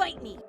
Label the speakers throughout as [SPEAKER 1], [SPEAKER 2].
[SPEAKER 1] fight me.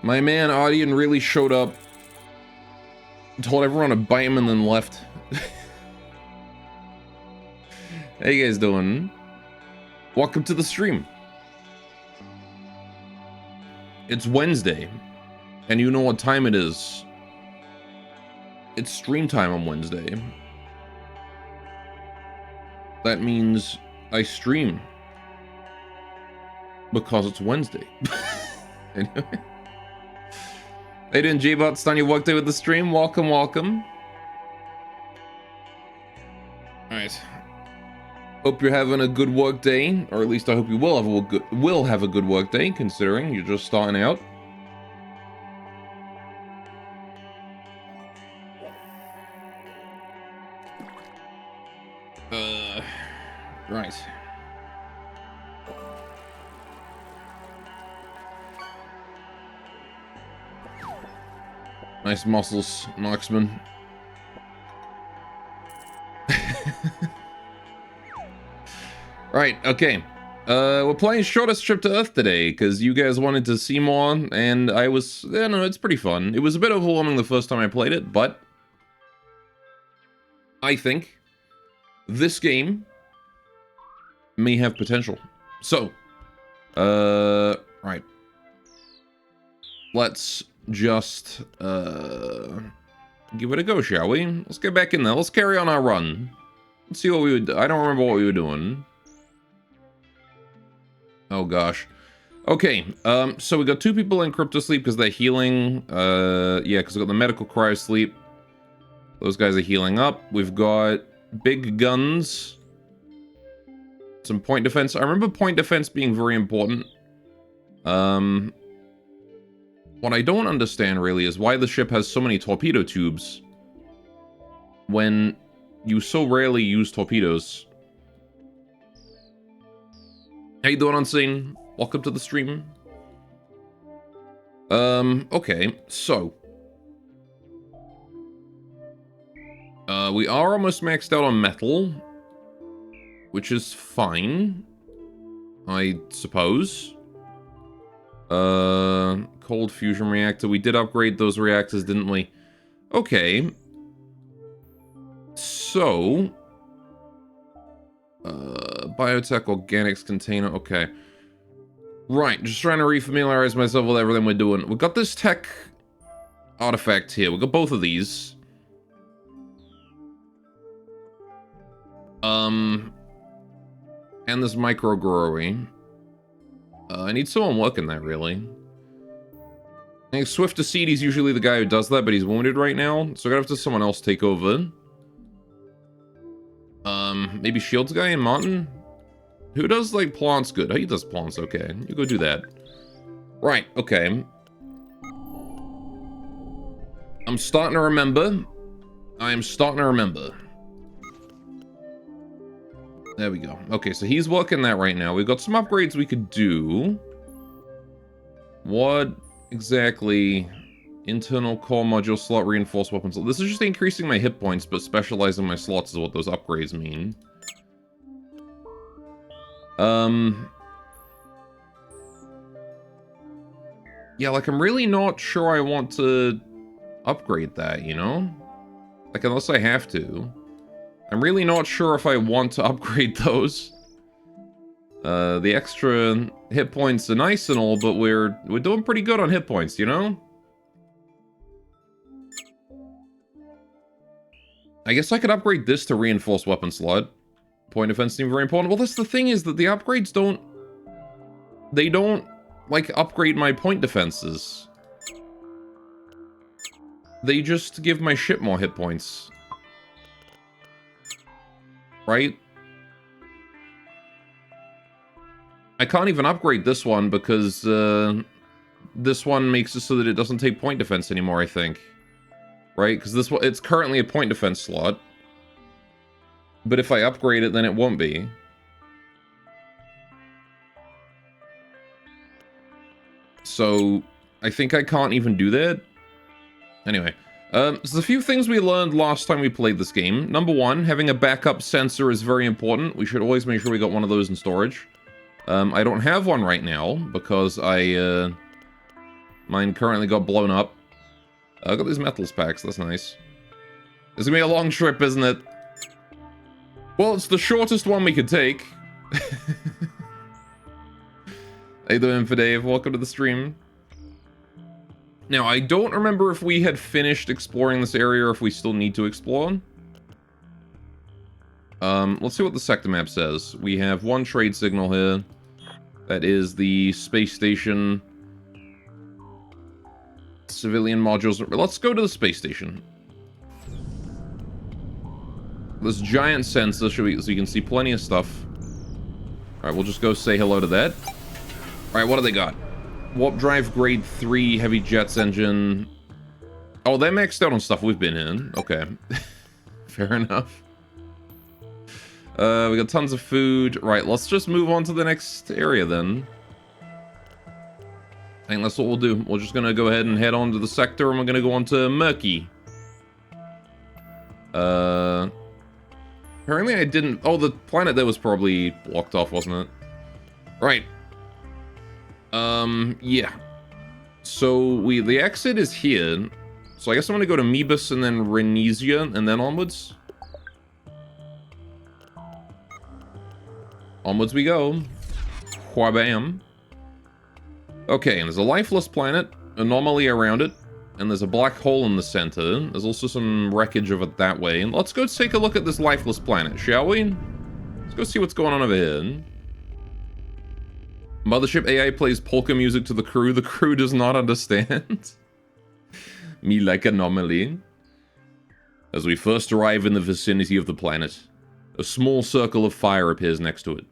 [SPEAKER 2] My man Audion really showed up, told everyone to bite him, and then left. How you guys doing? Welcome to the stream. It's Wednesday, and you know what time it is. It's stream time on Wednesday. That means I stream because it's Wednesday. Anyway. How you doing, J-Bot? Stan, you walked in with the stream. Welcome, welcome. Alright. Hope you're having a good work day, or at least I hope you will have a good work day, considering you're just starting out. Right. Nice muscles, marksman. Right, okay. We're playing Shortest Trip to Earth today, because you guys wanted to see more, and I was... Yeah, no, it's pretty fun. It was a bit overwhelming the first time I played it, but... I think this game may have potential. So, right. Let's just, give it a go, shall we? Let's get back in there. Let's carry on our run. Let's see what we would do. I don't remember what we were doing. Oh, gosh. Okay, so we got 2 people in crypto sleep because they're healing. Yeah, because we got the medical cryo sleep. Those guys are healing up. We've got big guns. Some point defense. I remember point defense being very important. What I don't understand really is why the ship has so many torpedo tubes when you so rarely use torpedoes. How you doing, Unseen? Welcome to the stream. Okay, so we are almost maxed out on metal, which is fine, I suppose. Cold fusion reactor. We did upgrade those reactors, didn't we? Okay. So, biotech organics container. Okay. Right, just trying to refamiliarize myself with everything we're doing. We've got this tech artifact here. We've got both of these. And this micro growery. I need someone working that, really. I think Swift to Seed, he's usually the guy who does that, but he's wounded right now, so I'm gonna have to someone else take over. Maybe Shields guy and Martin? Who does, like, plants good? He does plants, okay. You go do that. Right, okay. I'm starting to remember. I am starting to remember. There we go. Okay, so he's working that right now. We've got some upgrades we could do. What exactly? Internal core module slot reinforced weapons. This is just increasing my hit points, but specializing my slots is what those upgrades mean. Yeah, like, I'm really not sure I want to upgrade that, you know? Like, unless I have to. I'm really not sure if I want to upgrade those. The extra hit points are nice and all, but we're doing pretty good on hit points, you know? I guess I could upgrade this to reinforced weapon slot. Point defense seems very important. Well, that's the thing, is that the upgrades don't... They don't, like, upgrade my point defenses. They just give my ship more hit points. Right? I can't even upgrade this one because this one makes it so that it doesn't take point defense anymore, I think. Right? Because this one, it's currently a point defense slot. But if I upgrade it, then it won't be. So, I think I can't even do that. Anyway. So there's a few things we learned last time we played this game. Number 1, having a backup sensor is very important. We should always make sure we got one of those in storage. I don't have one right now, because mine currently got blown up. I got these metals packs, that's nice. It's gonna be a long trip, isn't it? Well, it's the shortest one we could take. How you doing, Fidave? Welcome to the stream. Now, I don't remember if we had finished exploring this area or if we still need to explore. Let's see what the sector map says. We have one trade signal here. That is the space station. Civilian modules. Let's go to the space station. This giant sensor, so you can see plenty of stuff. Alright, we'll just go say hello to that. Alright, what do they got? Warp drive grade 3 heavy jets engine. Oh, they're maxed out on stuff we've been in. Okay. Fair enough. We got tons of food. Right, let's just move on to the next area then. I think that's what we'll do. We're just gonna go ahead and head on to the sector, and we're gonna go on to Murky. Apparently I didn't... Oh, the planet there was probably blocked off, wasn't it? Right. Yeah. So, the exit is here. So I guess I'm gonna go to Mebus and then Renesia and then onwards. Onwards we go. Whabam. Okay, and there's a lifeless planet, anomaly around it, and there's a black hole in the center. There's also some wreckage of it that way. And let's go take a look at this lifeless planet, shall we? Let's go see what's going on over here. Mothership AI plays polka music to the crew. The crew does not understand. Me like anomaly. As we first arrive in the vicinity of the planet, a small circle of fire appears next to it.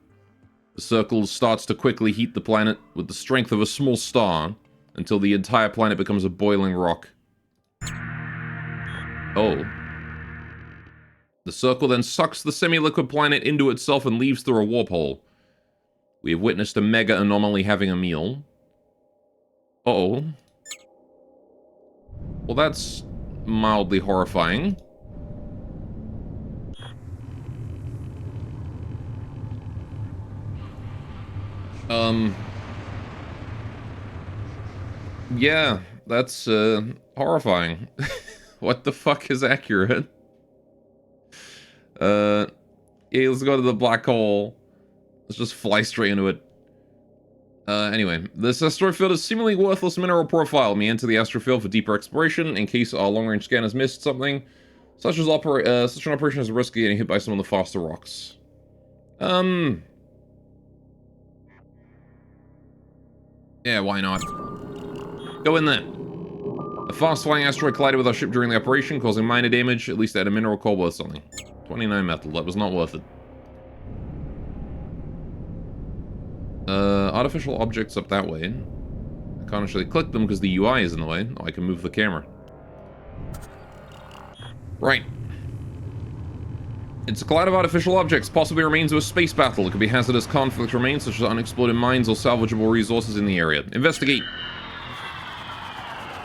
[SPEAKER 2] The circle starts to quickly heat the planet with the strength of a small star until the entire planet becomes a boiling rock. Oh. The circle then sucks the semi-liquid planet into itself and leaves through a warp hole. We have witnessed a mega anomaly having a meal. Uh-oh. Well, that's mildly horrifying. Yeah, that's, horrifying. What the fuck is accurate? Yeah, let's go to the black hole. Let's just fly straight into it. Anyway, this asteroid field is seemingly worthless mineral profile. We enter the asteroid field for deeper exploration in case our long-range scan has missed something. Such an operation is risky getting hit by some of the faster rocks. Yeah, why not? Go in there. A fast-flying asteroid collided with our ship during the operation, causing minor damage. At least it had a mineral core worth something. 29 metal. That was not worth it. Artificial objects up that way. I can't actually click them because the UI is in the way. Oh, I can move the camera. Right. It's a cloud of artificial objects, possibly remains of a space battle. It could be hazardous conflict remains, such as unexploded mines or salvageable resources in the area. Investigate.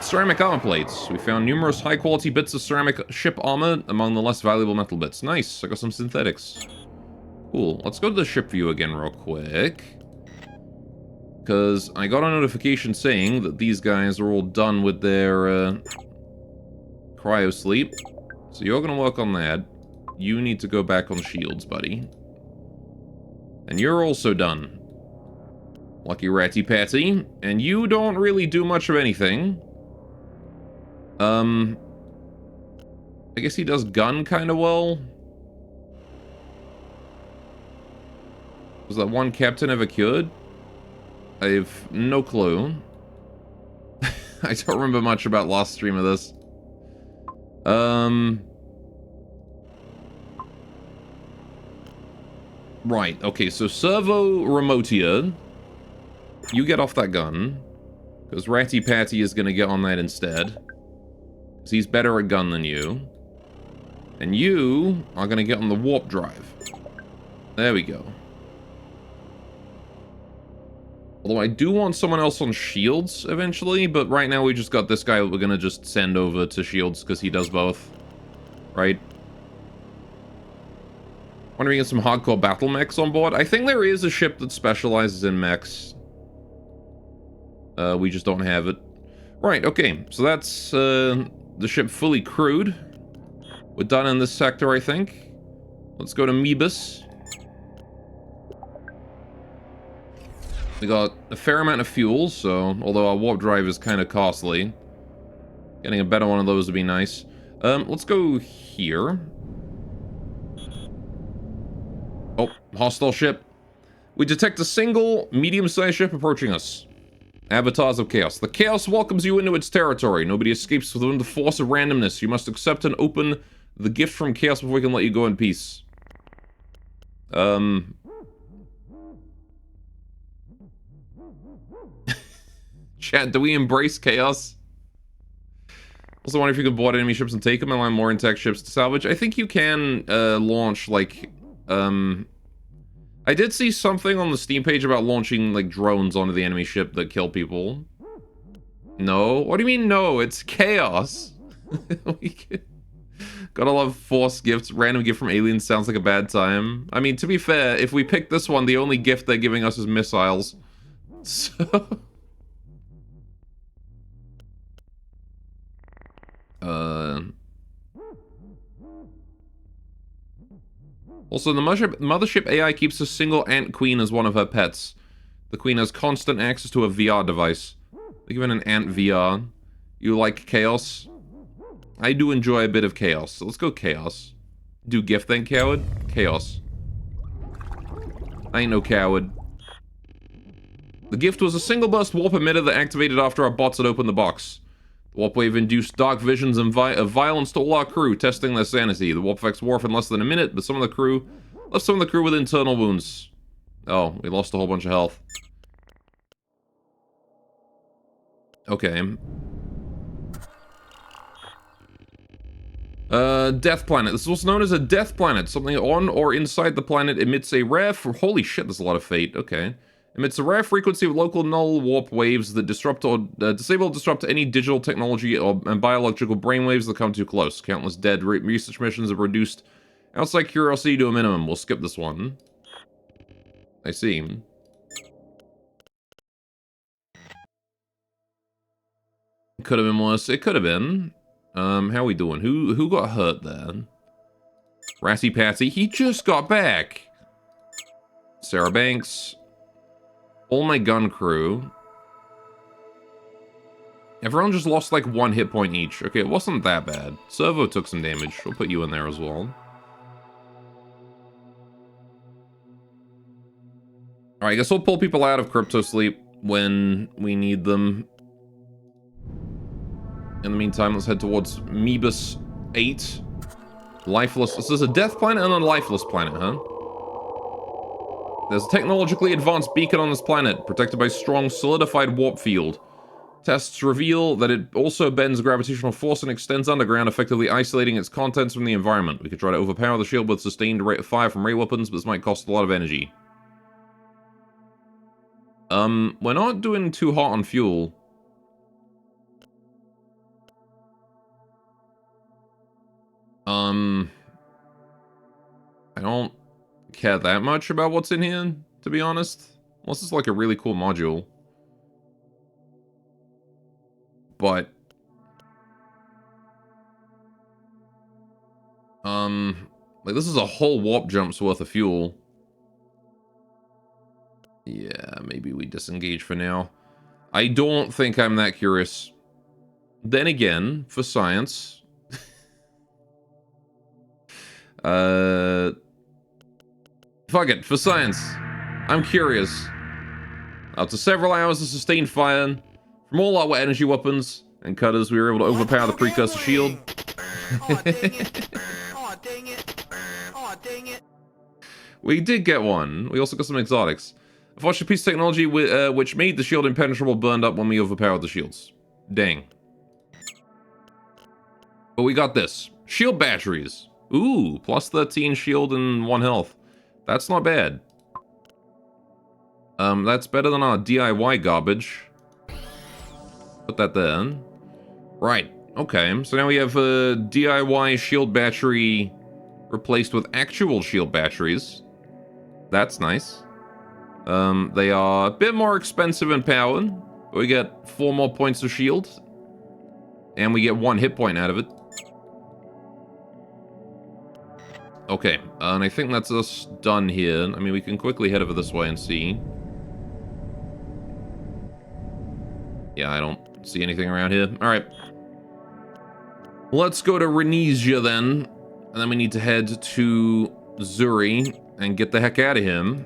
[SPEAKER 2] Ceramic armor plates. We found numerous high-quality bits of ceramic ship armor among the less valuable metal bits. Nice. I got some synthetics. Cool. Let's go to the ship view again real quick. Because I got a notification saying that these guys are all done with their cryo sleep. So you're going to work on that. You need to go back on shields, buddy. And you're also done. Lucky Ratty Patty. And you don't really do much of anything. I guess he does gun kind of well. Was that one captain ever cured? I have no clue. I don't remember much about last stream of this. Right, okay, so Servo Remotia. You get off that gun. Because Ratty Patty is going to get on that instead. Because he's better at gun than you. And you are going to get on the warp drive. There we go. Although I do want someone else on shields eventually, but right now we just got this guy that we're going to just send over to shields because he does both. Right? Wonder if we get some hardcore battle mechs on board. I think there is a ship that specializes in mechs. We just don't have it. Right, okay. So that's the ship fully crewed. We're done in this sector, I think. Let's go to Mebus. We got a fair amount of fuel, so although our warp drive is kind of costly, getting a better one of those would be nice. Let's go here. Oh, hostile ship. We detect a single medium-sized ship approaching us. Avatars of Chaos. The Chaos welcomes you into its territory. Nobody escapes within the force of randomness. You must accept and open the gift from Chaos before we can let you go in peace. Chat, do we embrace Chaos? Also wonder if you could board enemy ships and take them and land more intact ships to salvage. I think you can launch, like, I did see something on the Steam page about launching, like, drones onto the enemy ship that kill people. No? What do you mean no? It's Chaos. Go Gotta love force gifts. Random gift from aliens sounds like a bad time. I mean, to be fair, if we pick this one, the only gift they're giving us is missiles. So... Also, the mothership AI keeps a single ant queen as one of her pets. The queen has constant access to a VR device. They're given an ant VR. You like chaos? I do enjoy a bit of chaos, so let's go chaos. Do gift then, coward? Chaos. I ain't no coward. The gift was a single burst warp emitter that activated after our bots had opened the box. The warp wave induced dark visions and violence to all our crew, testing their sanity. The warp effects wore off in less than a minute, but some of the crew left with internal wounds. Oh, we lost a whole bunch of health. Okay. Death planet. This is what's known as a death planet. Something on or inside the planet emits a rare... Holy shit, there's a lot of fate. Okay. Emits a rare frequency of local null warp waves that disrupt or disable or disrupt any digital technology and biological brainwaves that come too close. Countless dead research missions have reduced outside curiosity to a minimum. We'll skip this one. I see. Could have been worse. It could have been. How we doing? Who got hurt there? Ratty Patty. He just got back. Sarah Banks. All my gun crew. Everyone just lost like 1 hit point each. Okay, it wasn't that bad. Servo took some damage. We'll put you in there as well. Alright, I guess we'll pull people out of crypto sleep when we need them. In the meantime, let's head towards Mebus 8. Lifeless. This is a death planet and a lifeless planet, huh? There's a technologically advanced beacon on this planet, protected by a strong, solidified warp field. Tests reveal that it also bends gravitational force and extends underground, effectively isolating its contents from the environment. We could try to overpower the shield with sustained fire from ray weapons, but this might cost a lot of energy. We're not doing too hot on fuel. I don't care that much about what's in here, to be honest. Unless it's like a really cool module. But... like this is a whole warp jump's worth of fuel. Yeah, maybe we disengage for now. I don't think I'm that curious. Then again, for science... fuck it, for science. I'm curious. After several hours of sustained fire from all our energy weapons and cutters, we were able to overpower the precursor shield.
[SPEAKER 1] Oh, dang it. Oh, dang it. Oh, dang it.
[SPEAKER 2] We did get one. We also got some exotics. A fortunate piece of technology which made the shield impenetrable burned up when we overpowered the shields. Dang. But we got this. Shield batteries. Ooh, plus 13 shield and 1 health. That's not bad. That's better than our DIY garbage. Put that there. Right, okay. So now we have a DIY shield battery replaced with actual shield batteries. That's nice. They are a bit more expensive in power. But we get 4 more points of shield. And we get 1 hit point out of it. Okay, and I think that's us done here. I mean, we can quickly head over this way and see. Yeah, I don't see anything around here. Alright. Let's go to Renesia then. And then we need to head to Zuri and get the heck out of here.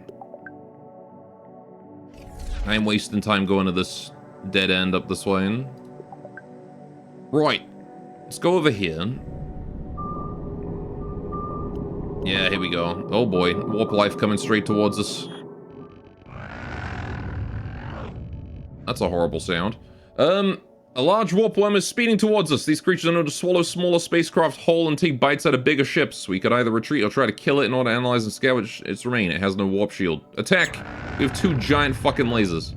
[SPEAKER 2] I'm wasting time going to this dead end up this way. Right. Let's go over here. Yeah, here we go. Oh boy, warp life coming straight towards us. That's a horrible sound. A large warp worm is speeding towards us. These creatures are known to swallow smaller spacecraft whole and take bites out of bigger ships. We could either retreat or try to kill it in order to analyze and scavenge its remain. It has no warp shield. Attack! We have 2 giant fucking lasers.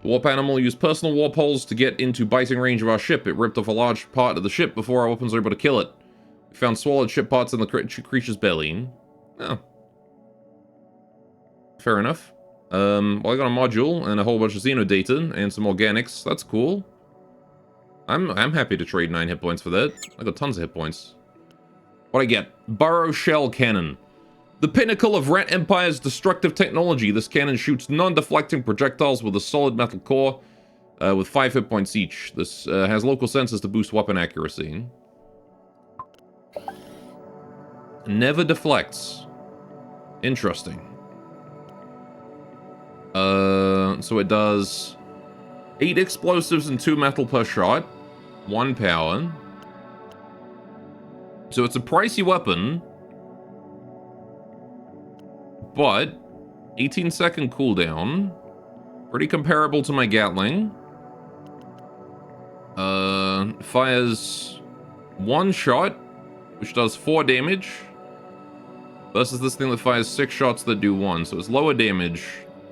[SPEAKER 2] The warp animal used personal warp holes to get into biting range of our ship. It ripped off a large part of the ship before our weapons were able to kill it. We found swallowed ship parts in the creature's belly. Oh. Fair enough. Well, I got a module and a whole bunch of Xeno data and some organics. That's cool. I'm happy to trade 9 hit points for that. I got tons of hit points. What I get? Burrow Shell Cannon. The pinnacle of Rat Empire's destructive technology, this cannon shoots non-deflecting projectiles with a solid metal core with 5 hit points each. This has local sensors to boost weapon accuracy. Never deflects. Interesting. So it does 8 explosives and 2 metal per shot. 1 power. So it's a pricey weapon. But 18-second cooldown. Pretty comparable to my Gatling. Fires 1 shot, which does 4 damage. Versus this thing that fires 6 shots that do 1. So it's lower damage.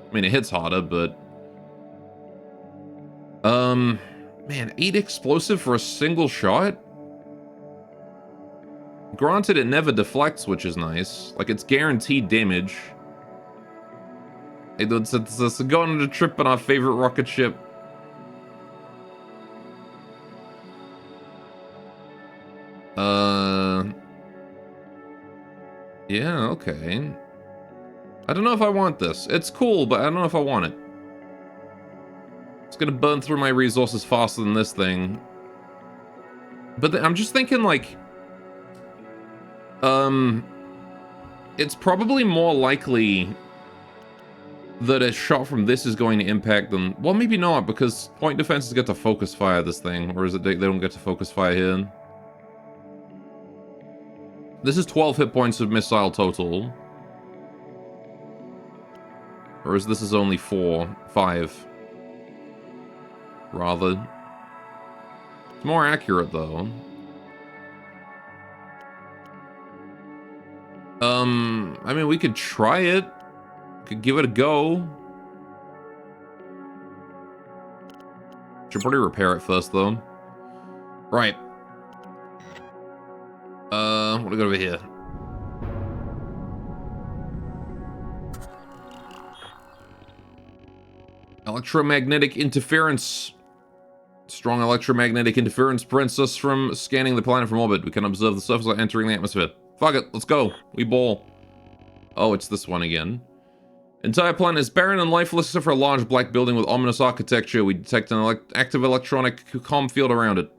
[SPEAKER 2] I mean, it hits harder, but... Man, 8 explosive for a single shot? Granted, it never deflects, which is nice. Like, it's guaranteed damage. It's going on a trip on our favorite rocket ship. Yeah, okay. I don't know if I want this. It's cool, but I don't know if I want it. It's gonna burn through my resources faster than this thing. But I'm just thinking, like... It's probably more likely that a shot from this is going to impact them. Well, maybe not, because point defenses get to focus fire this thing. Or is it they don't get to focus fire here? This is 12 hit points of missile total. Or is this is only 5? Rather. It's more accurate, though. I mean, we could try it. Could give it a go. Should probably repair it first, though. Right. What do we got over here? Electromagnetic interference. Strong electromagnetic interference prevents us from scanning the planet from orbit. We can observe the surface light entering the atmosphere. Fuck it, let's go. We ball. Oh, it's this one again. Entire planet is barren and lifeless except for a large black building with ominous architecture. We detect an active electronic comm field around it.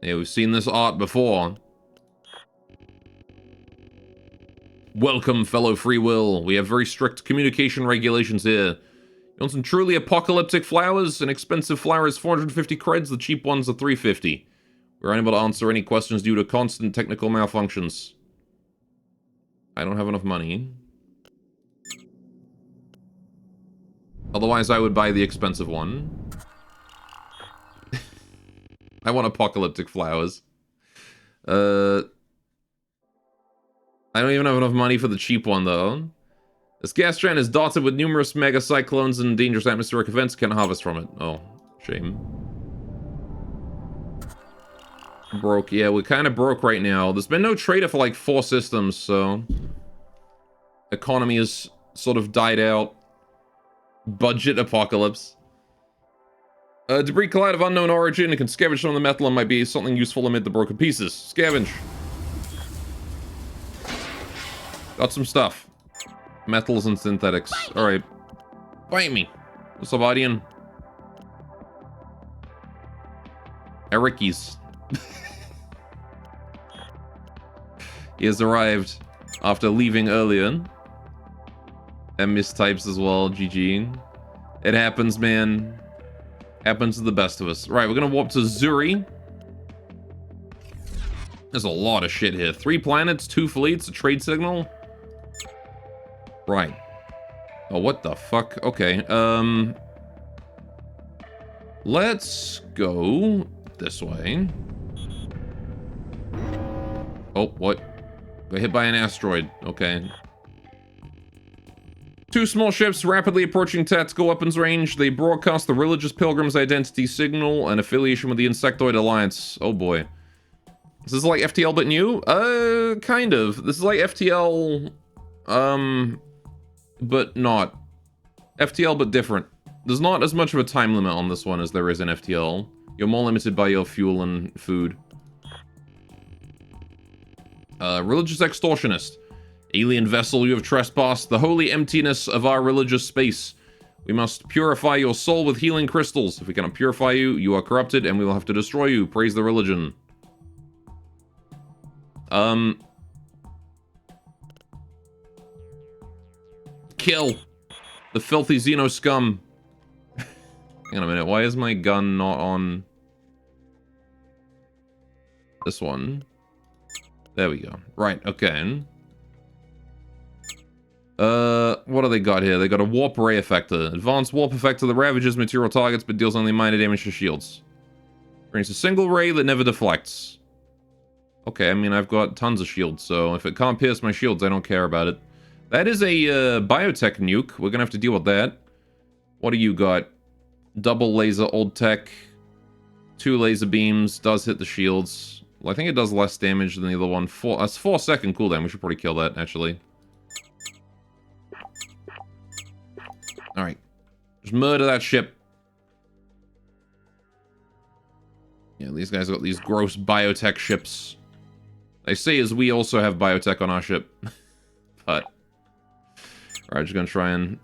[SPEAKER 2] Yeah, we've seen this art before. Welcome, fellow free will. We have very strict communication regulations here. You want some truly apocalyptic flowers? An expensive flower is 450 creds, the cheap ones are 350. We're unable to answer any questions due to constant technical malfunctions. I don't have enough money. Otherwise, I would buy the expensive one. I want apocalyptic flowers. I don't even have enough money for the cheap one, though. This gas giant is dotted with numerous mega cyclones and dangerous atmospheric events. Can't harvest from it. Oh, shame. Broke. Yeah, we're kind of broke right now. There's been no trader for like 4 systems, so... Economy has sort of died out. Budget apocalypse. Debris collide of unknown origin and can scavenge some of the metal and might be something useful amid the broken pieces. Scavenge. Got some stuff. Metals and synthetics. Alright. Bite me. What's up, Audion? Eric's. He has arrived after leaving earlier. And mistypes as well, GG. It happens, man. Happens to the best of us. Right, we're gonna warp to Zuri. There's a lot of shit here. 3 planets, 2 fleets, a trade signal. Right. Oh, what the fuck? Okay, let's go this way. Oh, what? Got hit by an asteroid. Okay. 2 small ships rapidly approaching tactical weapons range. They broadcast the religious pilgrim's identity signal and affiliation with the Insectoid Alliance. Oh boy. Is this like FTL but new? Kind of. This is like FTL, but not. FTL but different. There's not as much of a time limit on this one as there is in FTL. You're more limited by your fuel and food. Religious extortionist. Alien vessel, you have trespassed the holy emptiness of our religious space. We must purify your soul with healing crystals. If we cannot purify you, you are corrupted and we will have to destroy you. Praise the religion. Kill the filthy Xeno scum. Hang on a minute, why is my gun not on this one? There we go. Right, okay. What do they got here? They got a warp ray effector. Advanced warp effector that ravages material targets but deals only minor damage to shields. Brings a single ray that never deflects. Okay, I mean, I've got tons of shields, so if it can't pierce my shields, I don't care about it. That is a biotech nuke. We're gonna have to deal with that. What do you got? Double laser, old tech. 2 laser beams, does hit the shields. Well, I think it does less damage than the other one. That's 4-second cooldown. We should probably kill that, actually. Alright. Just murder that ship. Yeah, these guys got these gross biotech ships. They say as we also have biotech on our ship. But... Alright, just gonna try and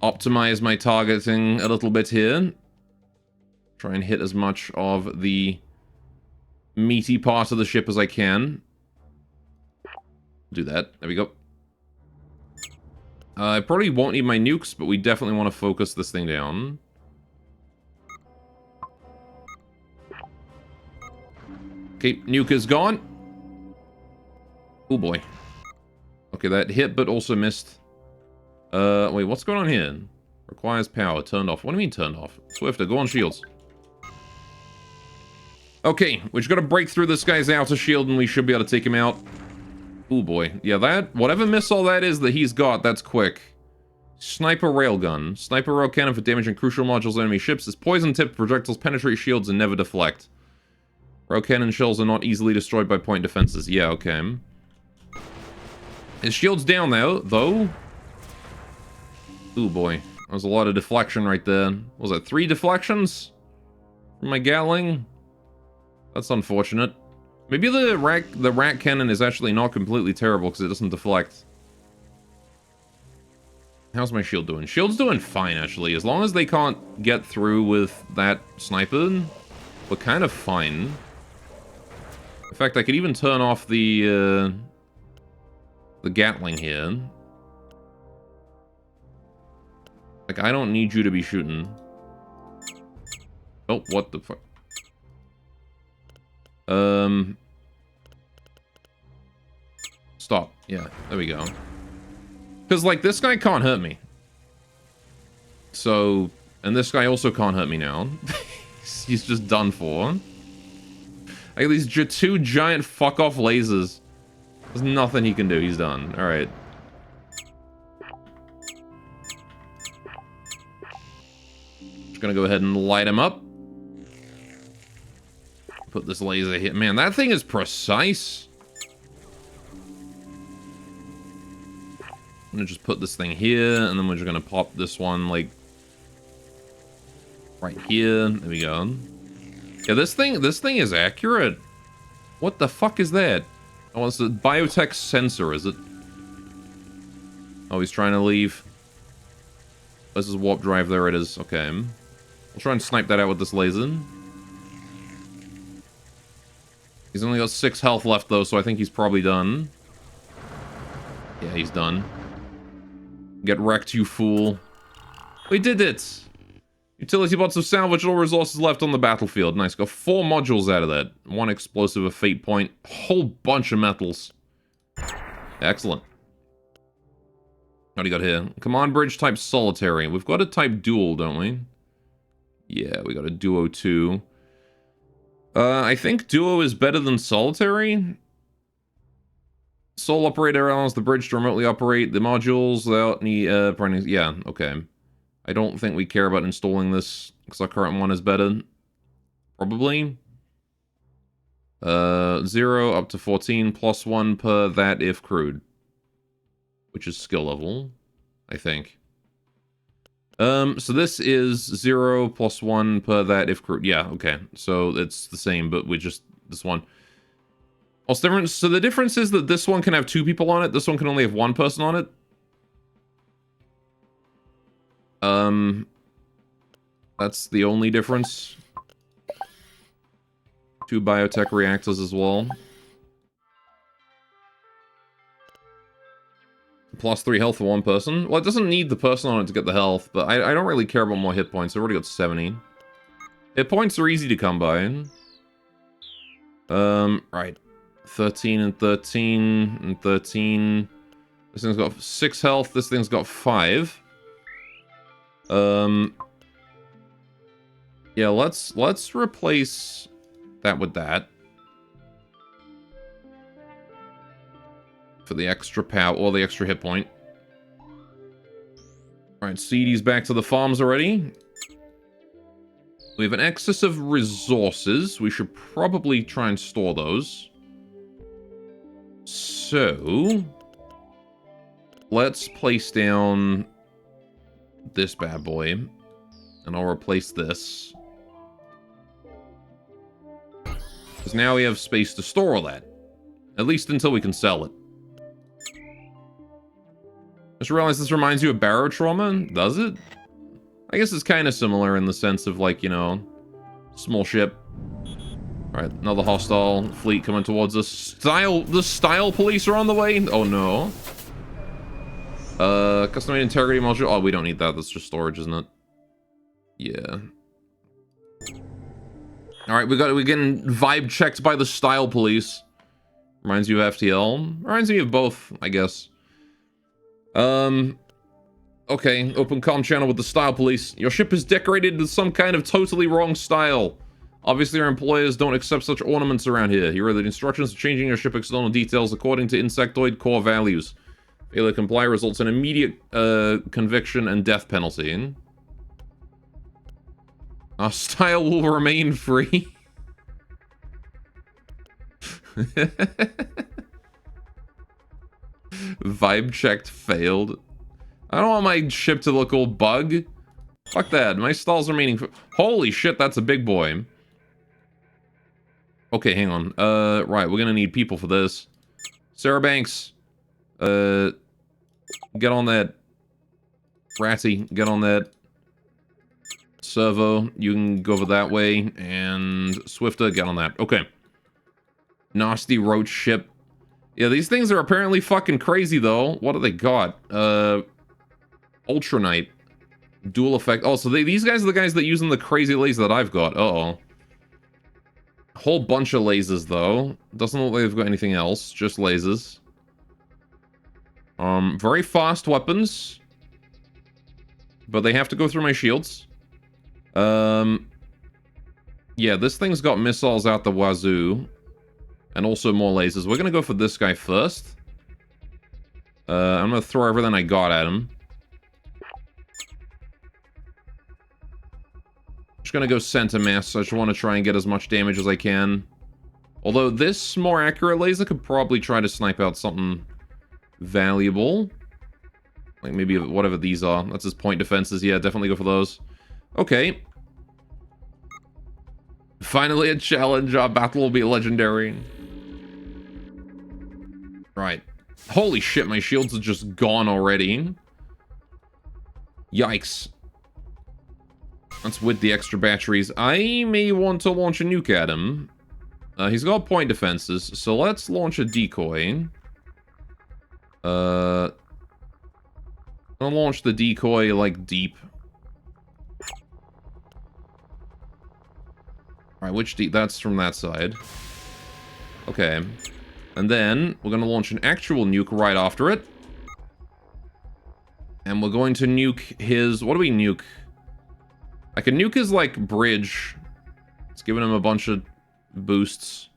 [SPEAKER 2] optimize my targeting a little bit here. Try and hit as much of the meaty part of the ship as I can. Do that. There we go. I probably won't need my nukes, but we definitely want to focus this thing down. Okay, nuke is gone. Oh boy. Okay, that hit but also missed. Wait, what's going on here? Requires power, turned off. What do you mean turned off? Swifter, go on shields. Okay, we just gotta break through this guy's outer shield and we should be able to take him out. Oh boy. Yeah, that, whatever missile that is that he's got, that's quick. Sniper railgun. Sniper rail cannon for damaging crucial modules enemy ships. This poison-tipped projectiles penetrate shields and never deflect. Rail cannon shells are not easily destroyed by point defenses. Yeah, okay. His shield's down now, though. Oh boy. That was a lot of deflection right there. Was that 3 deflections? From my Gatling? That's unfortunate. Maybe the rat cannon is actually not completely terrible because it doesn't deflect. How's my shield doing? Shield's doing fine, actually. As long as they can't get through with that sniper, we're kind of fine. In fact, I could even turn off the Gatling here. Like, I don't need you to be shooting. Oh, what the fuck? Stop. Yeah, there we go. Because, like, this guy can't hurt me. So, and this guy also can't hurt me now. He's just done for. I got these 2 giant fuck-off lasers. There's nothing he can do. He's done. Alright. Just gonna go ahead and light him up. Put this laser here. Man, that thing is precise. I'm gonna just put this thing here, and then we're just gonna pop this one, like, right here. There we go. Yeah, this thing is accurate. What the fuck is that? Oh, it's a biotech sensor, is it? Oh, he's trying to leave. This is warp drive, there it is. Okay. We'll try and snipe that out with this laser. He's only got 6 health left, though, so I think he's probably done. Yeah, he's done. Get wrecked, you fool. We did it! Utility bots have salvaged all resources left on the battlefield. Nice, got 4 modules out of that. 1 explosive, a fate point, a whole bunch of metals. Excellent. What do you got here? Command bridge type solitary. We've got a type dual, don't we? Yeah, we got a duo too. I think duo is better than solitary. Sole operator allows the bridge to remotely operate the modules without any, yeah, okay. I don't think we care about installing this, because our current one is better. Probably. 0 up to 14 plus 1 per that if crewed. Which is skill level, I think. So this is 0 plus 1 per that if crewed. Yeah, okay. So it's the same, but we just... this one. Also different. So the difference is that this one can have 2 people on it. This one can only have 1 person on it. That's the only difference. 2 biotech reactors as well. Plus 3 health for 1 person. Well, it doesn't need the person on it to get the health, but I don't really care about more hit points. I've already got 70. Hit points are easy to come by. Right. 13 and 13 and 13. This thing's got 6 health. This thing's got 5. Yeah, let's replace that with that. For the extra power, or the extra hit point. Alright, CD's back to the farms already. We have an excess of resources. We should probably try and store those. So... let's place down this bad boy. And I'll replace this. Because now we have space to store all that. At least until we can sell it. Just realized this reminds you of Barotrauma? Does it? I guess it's kind of similar in the sense of, like, you know, small ship. Alright, another hostile fleet coming towards us. The style police are on the way? Oh no. Custom integrity module. Oh, we don't need that. That's just storage, isn't it? Yeah. Alright, we're getting vibe checked by the style police. Reminds you of FTL. Reminds me of both, I guess. Okay, open comm channel with the style police. Your ship is decorated with some kind of totally wrong style. Obviously, our employers don't accept such ornaments around here. Here are the instructions for changing your ship external details according to insectoid core values. Failure to comply results in immediate conviction and death penalty. Our style will remain free. Vibe checked failed. I don't want my ship to look all bug. Fuck that. My style's remaining. Holy shit, that's a big boy. Okay, hang on. Right, we're gonna need people for this. Sarah Banks. Get on that. Ratty, get on that. Servo, you can go over that way. And Swifter, get on that. Okay. Nasty roach ship. Yeah, these things are apparently fucking crazy, though. What do they got? Ultranite. Dual effect. Oh, so these guys are the guys that using the crazy laser that I've got. Uh-oh. Whole bunch of lasers, though. Doesn't look like they've got anything else. Just lasers. Very fast weapons. But they have to go through my shields. Yeah, this thing's got missiles out the wazoo. And also more lasers. We're gonna go for this guy first. I'm gonna throw everything I got at him. Just gonna go center mass. I just want to try and get as much damage as I can. Although this more accurate laser could probably try to snipe out something valuable. Like maybe whatever these are. That's his point defenses. Yeah, definitely go for those. Okay. Finally a challenge. Our battle will be legendary. Right. Holy shit, my shields are just gone already. Yikes. That's with the extra batteries. I may want to launch a nuke at him. He's got point defenses, so let's launch a decoy. I'll launch the decoy, like, deep. Alright, which deep? That's from that side. Okay. And then, we're gonna launch an actual nuke right after it. And we're going to nuke his... What do we nuke? I can nuke his, like, bridge. It's giving him a bunch of boosts.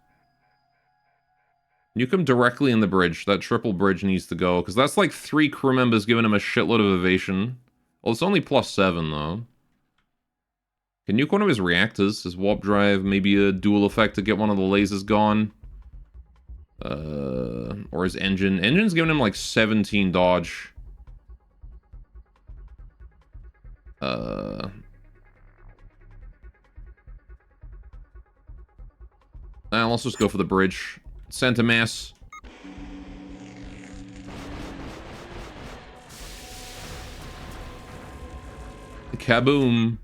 [SPEAKER 2] Nuke him directly in the bridge. That triple bridge needs to go. Because that's, like, 3 crew members giving him a shitload of evasion. Well, it's only +7, though. Can nuke one of his reactors, his warp drive, maybe a dual effect to get one of the lasers gone. Or his engine. Engine's giving him like 17 dodge. Let's just go for the bridge. Santa Mass. Kaboom.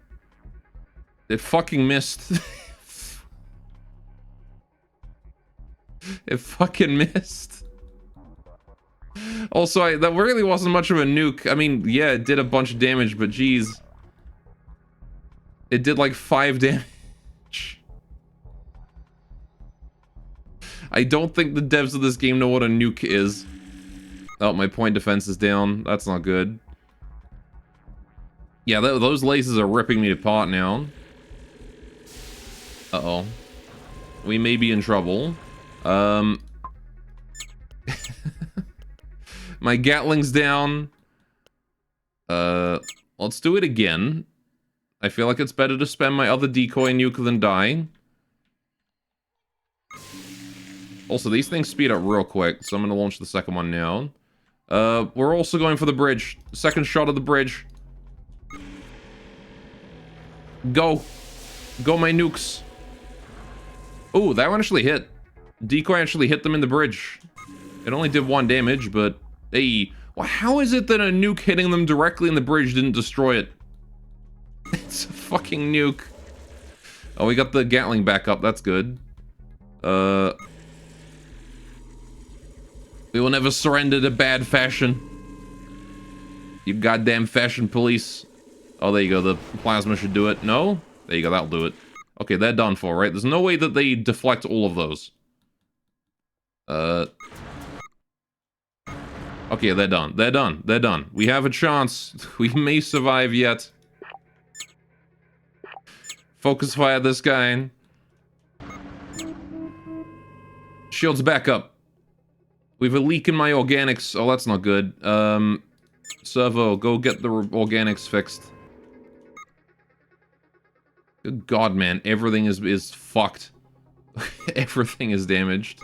[SPEAKER 2] It fucking missed. It fucking missed. Also, that really wasn't much of a nuke. I mean, yeah, it did a bunch of damage, but geez. It did like 5 damage. I don't think the devs of this game know what a nuke is. Oh, my point defense is down. That's not good. Yeah, those lasers are ripping me apart now. Uh-oh. We may be in trouble. My Gatling's down. Let's do it again. I feel like it's better to spend my other decoy nuke than die. Also, these things speed up real quick, so I'm gonna launch the second one now. We're also going for the bridge. Second shot of the bridge. Go. Go, my nukes. Oh, that one actually hit. Decoy actually hit them in the bridge. It only did 1 damage, but hey, well, how is it that a nuke hitting them directly in the bridge didn't destroy it? It's a fucking nuke. Oh, we got the Gatling back up. That's good. We will never surrender to bad fashion. You goddamn fashion police. Oh, there you go. The plasma should do it. No? There you go. That'll do it. Okay, they're done for, right? There's no way that they deflect all of those. Okay, they're done. They're done. They're done. We have a chance. We may survive yet. Focus fire this guy. Shields back up. We have a leak in my organics. Oh, that's not good. Servo, go get the organics fixed. Good God, man. Everything is fucked. Everything is damaged.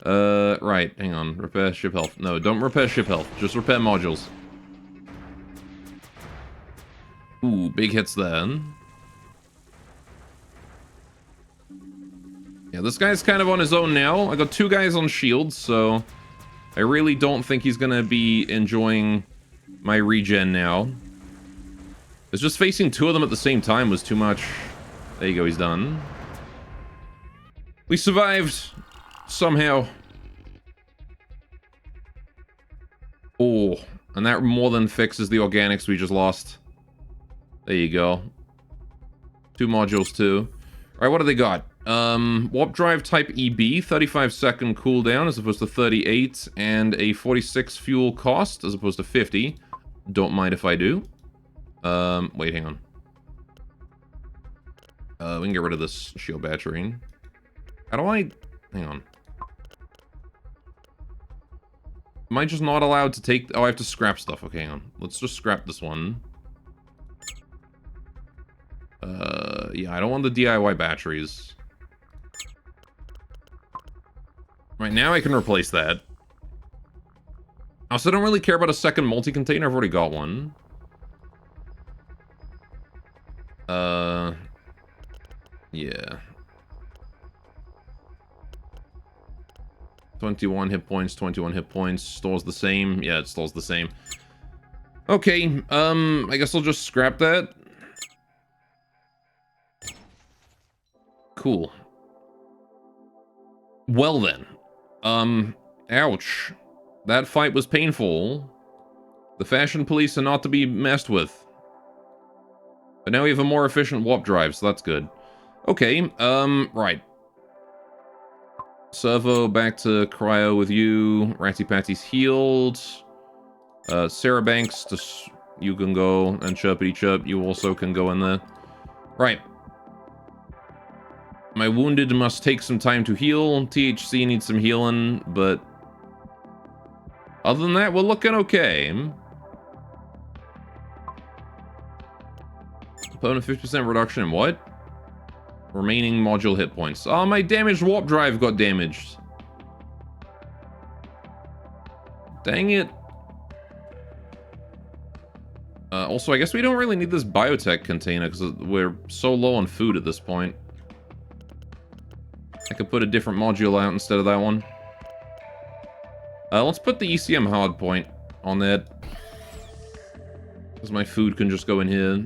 [SPEAKER 2] Right. Hang on. Repair ship health. No, don't repair ship health. Just repair modules. Ooh, big hits then. Yeah, this guy's kind of on his own now. I got 2 guys on shields, so I really don't think he's gonna be enjoying my regen now. It's just facing 2 of them at the same time was too much. There you go, he's done. We survived. Somehow. Oh, and that more than fixes the organics we just lost. There you go. 2 modules too. Alright, what do they got? Warp drive type EB, 35-second cooldown as opposed to 38, and a 46 fuel cost as opposed to 50. Don't mind if I do. Wait, hang on. We can get rid of this shield battery. How do I... Hang on. Am I just not allowed to take... Oh, I have to scrap stuff. Okay, hang on. Let's just scrap this one. Yeah, I don't want the DIY batteries. Right, now I can replace that. I also don't really care about a second multi-container. I've already got one. Yeah. 21 hit points, 21 hit points. Stores the same. Yeah, it stores the same. Okay, I guess I'll just scrap that. Cool. Well then. Ouch. That fight was painful. The fashion police are not to be messed with. But now we have a more efficient warp drive, so that's good. Okay, right. Servo, back to cryo with you. Ratty Patty's healed. Sarah Banks, you can go. And Chirpity Chirp, you also can go in there. Right. My wounded must take some time to heal. THC needs some healing, but... Other than that, we're looking okay. Opponent 50% reduction in what? Remaining module hit points. Oh, my damaged warp drive got damaged. Dang it. Also, I guess we don't really need this biotech container because we're so low on food at this point. I could put a different module out instead of that one. Let's put the ECM hardpoint on that. Because my food can just go in here.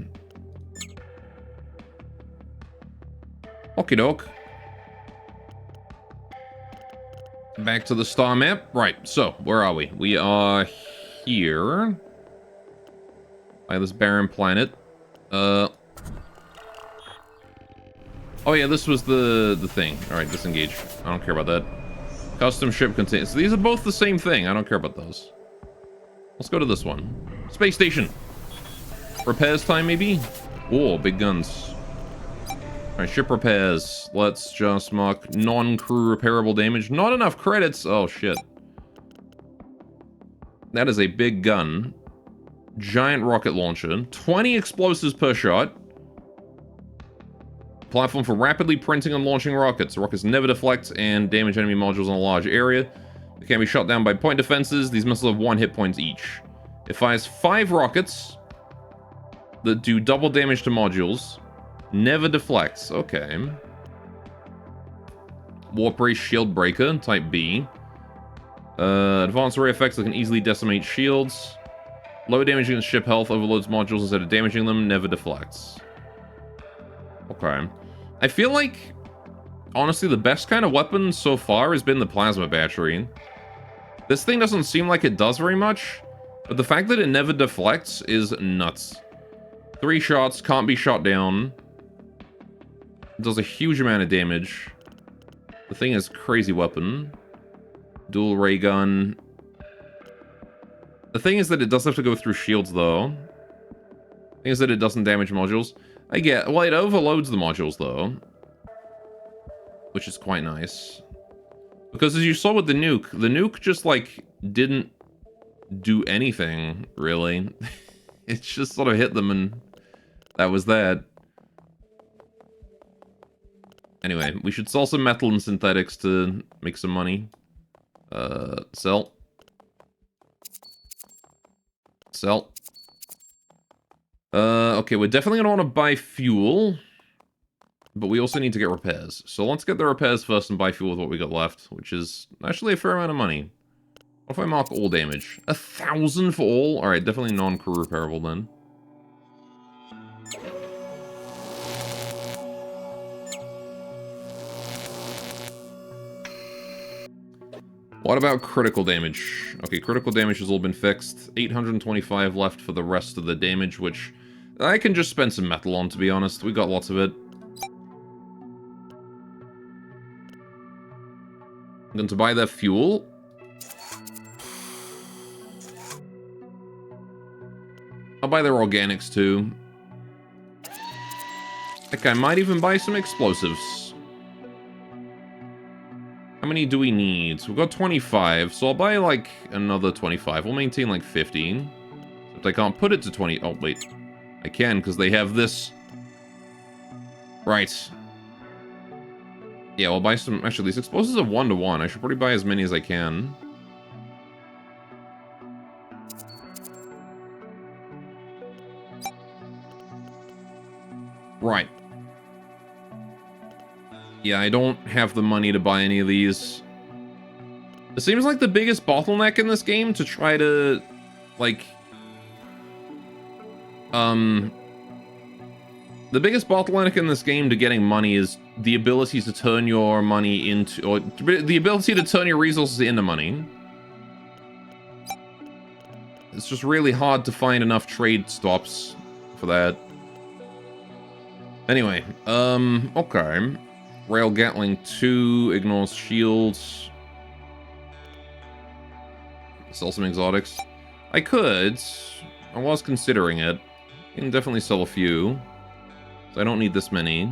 [SPEAKER 2] Okie doke. Back to the star map. Right, so, where are we? We are here. By this barren planet. Oh yeah, this was the thing. Alright, disengage. I don't care about that. Custom ship containers. So these are both the same thing. I don't care about those. Let's go to this one. Space station. Repairs time, maybe? Oh, big guns. Alright, ship repairs. Let's just mark non-crew repairable damage. Not enough credits. Oh, shit. That is a big gun. Giant rocket launcher. 20 explosives per shot. Platform for rapidly printing and launching rockets. Rockets never deflect and damage enemy modules in a large area. They can be shot down by point defenses. These missiles have 1 hit point each. It fires 5 rockets that do double damage to modules. Never deflects. Okay. Warp Ray Shield Breaker, Type B. Advanced ray effects that can easily decimate shields. Low damage against ship health, overloads modules instead of damaging them, never deflects. Okay. I feel like, honestly, the best kind of weapon so far has been the plasma battery. This thing doesn't seem like it does very much, but the fact that it never deflects is nuts. 3 shots, can't be shot down. It does a huge amount of damage. The thing is crazy weapon. Dual ray gun. The thing is that it does have to go through shields, though. The thing is that it doesn't damage modules. I get... Well, it overloads the modules, though. Which is quite nice. Because as you saw with the nuke just, like, didn't do anything, really. It just sort of hit them, and that was that. Anyway, we should sell some metal and synthetics to make some money. Sell. Sell. Okay, we're definitely gonna want to buy fuel. But we also need to get repairs. So let's get the repairs first and buy fuel with what we got left, which is actually a fair amount of money. What if I mark all damage? 1,000 for all? Alright, definitely non-crew repairable then. What about critical damage? Okay, critical damage has all been fixed. 825 left for the rest of the damage, which I can just spend some metal on, to be honest. We got lots of it. I'm going to buy their fuel. I'll buy their organics, too. Heck, I might even buy some explosives. How many do we need? We've got 25, so I'll buy, like, another 25. We'll maintain, like, 15. Except I can't put it to 20. Oh, wait. I can, because they have this. Right. Yeah, I'll buy some... Actually, these explosives are 1-to-1. I should probably buy as many as I can. Right. Yeah, I don't have the money to buy any of these. It seems like the biggest bottleneck in this game to try to, like... The biggest bottleneck in this game to getting money is the ability to turn your money into... Or the ability to turn your resources into money. It's just really hard to find enough trade stops for that. Anyway, okay. Rail Gatling 2 ignores shields. Sell some exotics. I could. I was considering it. I can definitely sell a few. So I don't need this many.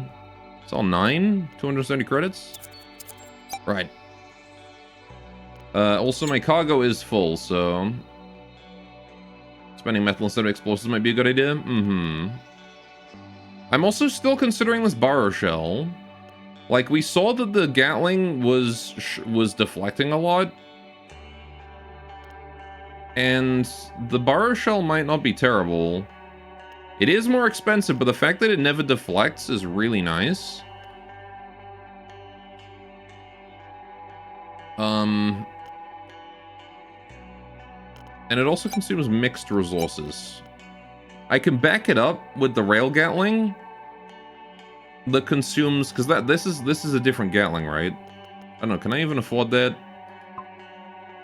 [SPEAKER 2] Sell 9? 270 credits? Right. Also, my cargo is full, so... Spending metal instead of explosives might be a good idea. Mm-hmm. I'm also still considering this Burrow Shell. Like, we saw that the Gatling was deflecting a lot. And the Burrow Shell might not be terrible. It is more expensive, but the fact that it never deflects is really nice. And it also consumes mixed resources. I can back it up with the Rail Gatling that consumes, because this is a different Gatling, right? I don't know, can I even afford that?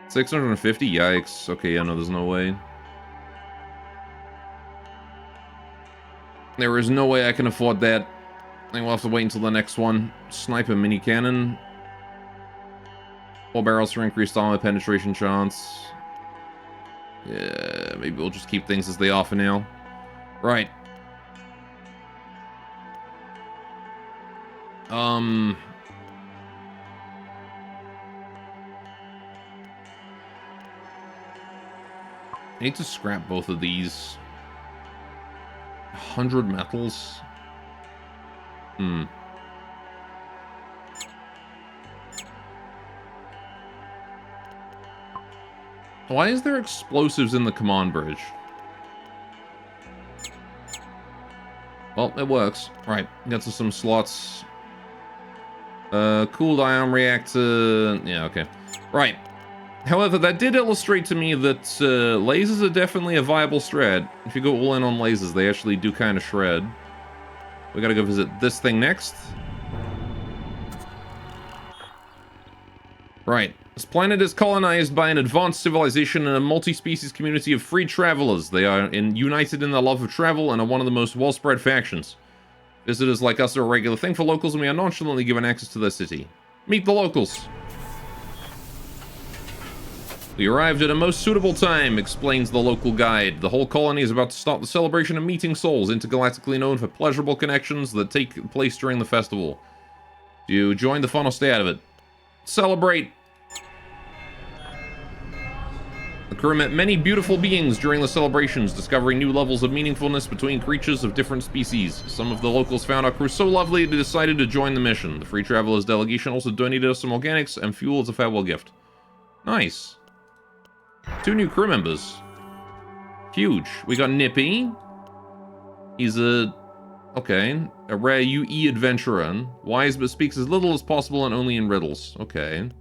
[SPEAKER 2] 650? Yikes. Okay, yeah, no, there's no way. There is no way I can afford that. I think we'll have to wait until the next one. Sniper mini cannon. 4 barrels for increased armor penetration chance. Yeah, maybe we'll just keep things as they are for now. Right. I need to scrap both of these. 100 metals. Why is there explosives in the command bridge? Well, it works. Right, get to some slots. Cooled ion reactor. Yeah, okay. Right. However, that did illustrate to me that lasers are definitely a viable strat. If you go all in on lasers, they actually do kind of shred. We gotta go visit this thing next. Right. This planet is colonized by an advanced civilization and a multi-species community of free travelers. They are united in their love of travel and are one of the most well-spread factions. Visitors like us are a regular thing for locals, and we are nonchalantly given access to their city. Meet the locals. We arrived at a most suitable time, explains the local guide. The whole colony is about to start the celebration of meeting souls, intergalactically known for pleasurable connections that take place during the festival. Do you join the fun or stay out of it? Celebrate! The crew met many beautiful beings during the celebrations, discovering new levels of meaningfulness between creatures of different species. Some of the locals found our crew so lovely they decided to join the mission. The Free Travelers delegation also donated us some organics and fuel as a farewell gift. Nice. 2 new crew members. Huge. We got Nippy. He's a rare UE adventurer. Wise but speaks as little as possible and only in riddles. Okay. And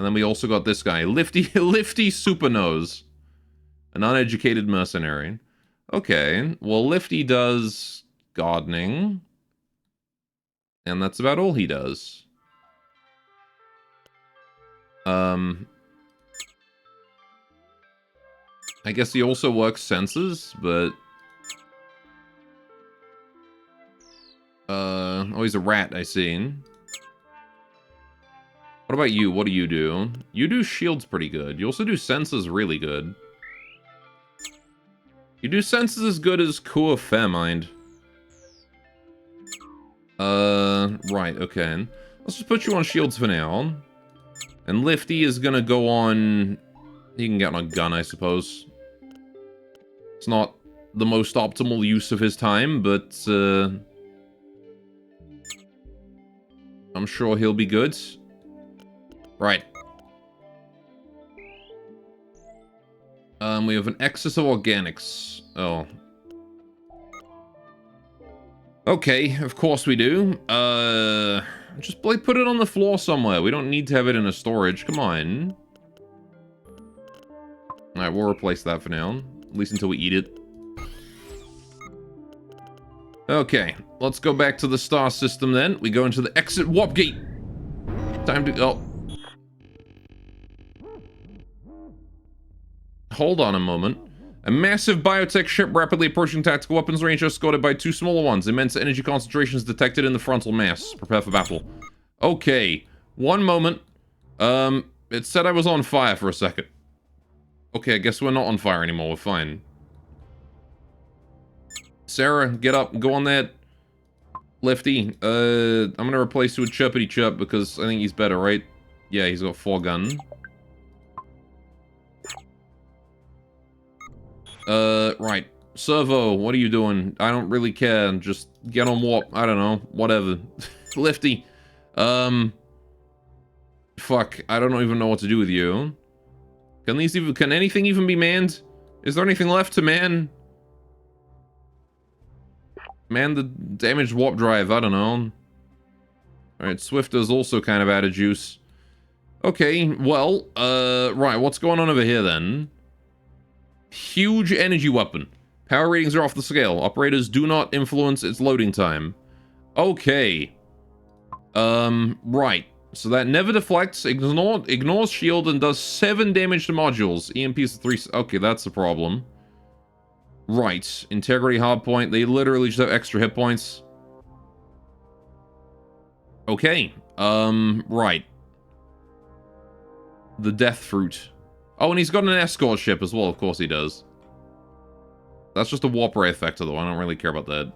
[SPEAKER 2] then we also got this guy, Lifty Supernose. An uneducated mercenary. Okay. Well, Lifty does gardening. And that's about all he does. I guess he also works sensors, but... oh, he's a rat, I see. What about you? What do? You do shields pretty good. You also do sensors really good. You do sensors as good as Core Fairmind. Right, okay. Let's just put you on shields for now. And Lifty is gonna go on... He can get on a gun, I suppose. It's not the most optimal use of his time, but I'm sure he'll be good. Right. We have an excess of organics. Oh. Okay, of course we do. Just put it on the floor somewhere. We don't need to have it in a storage. Come on. Alright, we'll replace that for now. At least until we eat it. Okay, let's go back to the star system then. We go into the exit warp gate. Time to... Oh. Hold on a moment. A massive biotech ship rapidly approaching tactical weapons range, escorted by 2 smaller ones. Immense energy concentrations detected in the frontal mass. Prepare for battle. Okay, one moment. It said I was on fire for a second. Okay, I guess we're not on fire anymore. We're fine. Sarah, get up. Go on that. Lefty. I'm gonna replace you with Chirpity Chirp because I think he's better, right? Yeah, he's got 4 gun. Right. Servo, what are you doing? I don't really care. Just get on warp. I don't know. Whatever. Lifty. Fuck. I don't even know what to do with you. Can anything even be manned? Is there anything left to man? Man the damaged warp drive. I don't know. Alright, Swifter's also kind of out of juice. Okay, well, right, what's going on over here then? Huge energy weapon. Power readings are off the scale. Operators do not influence its loading time. Okay. Right. So that never deflects, ignores shield, and does 7 damage to modules. EMP's 3... Okay, that's the problem. Right. Integrity hardpoint. They literally just have extra hit points. Okay. Right. The Death Fruit. Oh, and he's got an escort ship as well. Of course he does. That's just a warp ray effector, though. I don't really care about that.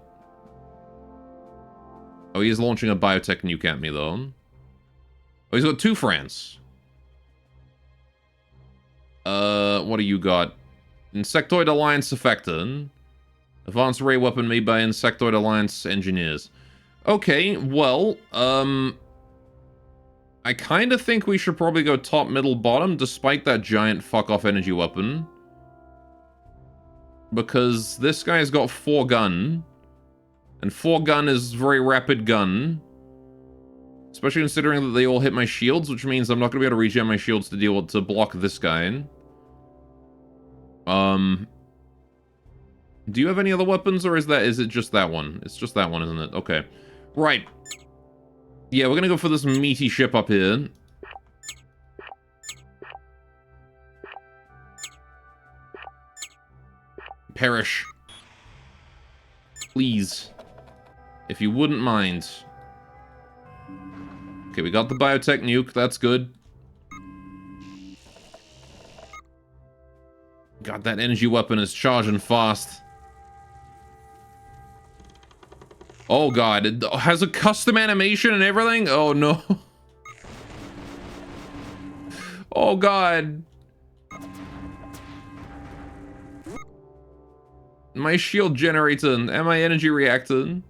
[SPEAKER 2] Oh, he's launching a biotech nuke at me, though. Oh, he's got 2 France. What do you got? Insectoid Alliance effector. Advanced ray weapon made by Insectoid Alliance engineers. Okay, well, I kind of think we should probably go top, middle, bottom, despite that giant fuck-off energy weapon. Because this guy's got 4 gun. And 4 gun is very rapid gun. Especially considering that they all hit my shields, which means I'm not going to be able to regen my shields to block this guy. Do you have any other weapons, or is it just that one? It's just that one, isn't it? Okay. Right. Yeah, we're gonna go for this meaty ship up here. Perish. Please. If you wouldn't mind. Okay, we got the biotech nuke. That's good. God, that energy weapon is charging fast. Oh god, it has a custom animation and everything? Oh no. Oh god. My shield generator and my energy reactor.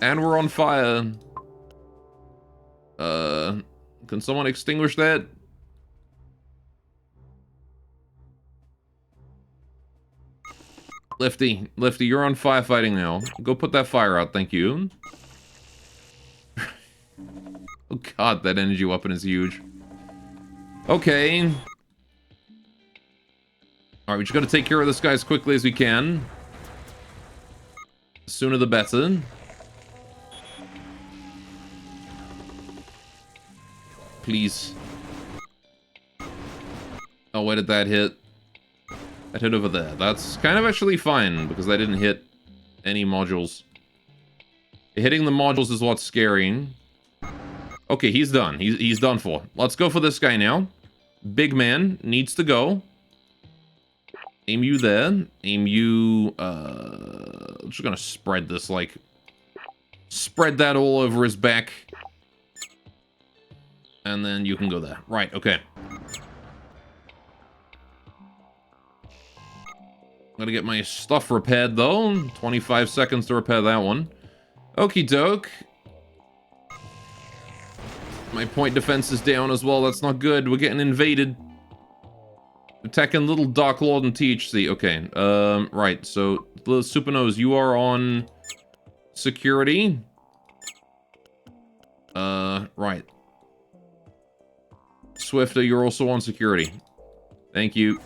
[SPEAKER 2] And we're on fire. Can someone extinguish that? Lifty, you're on firefighting now. Go put that fire out, thank you. Oh god, that energy weapon is huge. Okay. Alright, we just gotta take care of this guy as quickly as we can. The sooner the better. Please. Oh, where did that hit? That hit over there. That's kind of actually fine, because I didn't hit any modules. Hitting the modules is what's scary. Okay, he's done. He's done for. Let's go for this guy now. Big man needs to go. Aim you there. Aim you... I'm just gonna spread this, like... Spread that all over his back. And then you can go there. Right, okay. Gotta get my stuff repaired, though. 25 seconds to repair that one. Okie doke. My point defense is down as well. That's not good. We're getting invaded. Attacking Little Dark Lord and THC. Okay, right. So, the Supernose, you are on security. Right. Swifter, you're also on security. Thank you.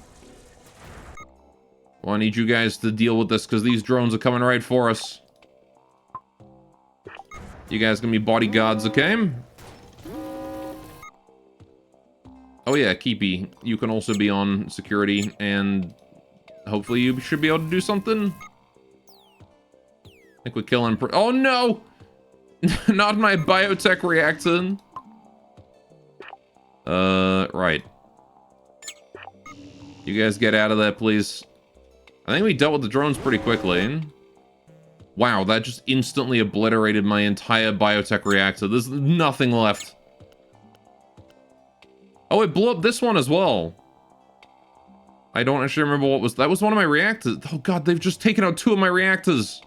[SPEAKER 2] Well, I need you guys to deal with this, because these drones are coming right for us. You guys gonna be bodyguards, okay? Oh yeah, Keepy, you can also be on security, and hopefully you should be able to do something. I think we're killing... Oh no! Not my biotech reactor. Right. You guys get out of there, please. I think we dealt with the drones pretty quickly. Wow, that just instantly obliterated my entire biotech reactor. There's nothing left. Oh, it blew up this one as well. I don't actually remember what was... That was one of my reactors. Oh god, they've just taken out 2 of my reactors.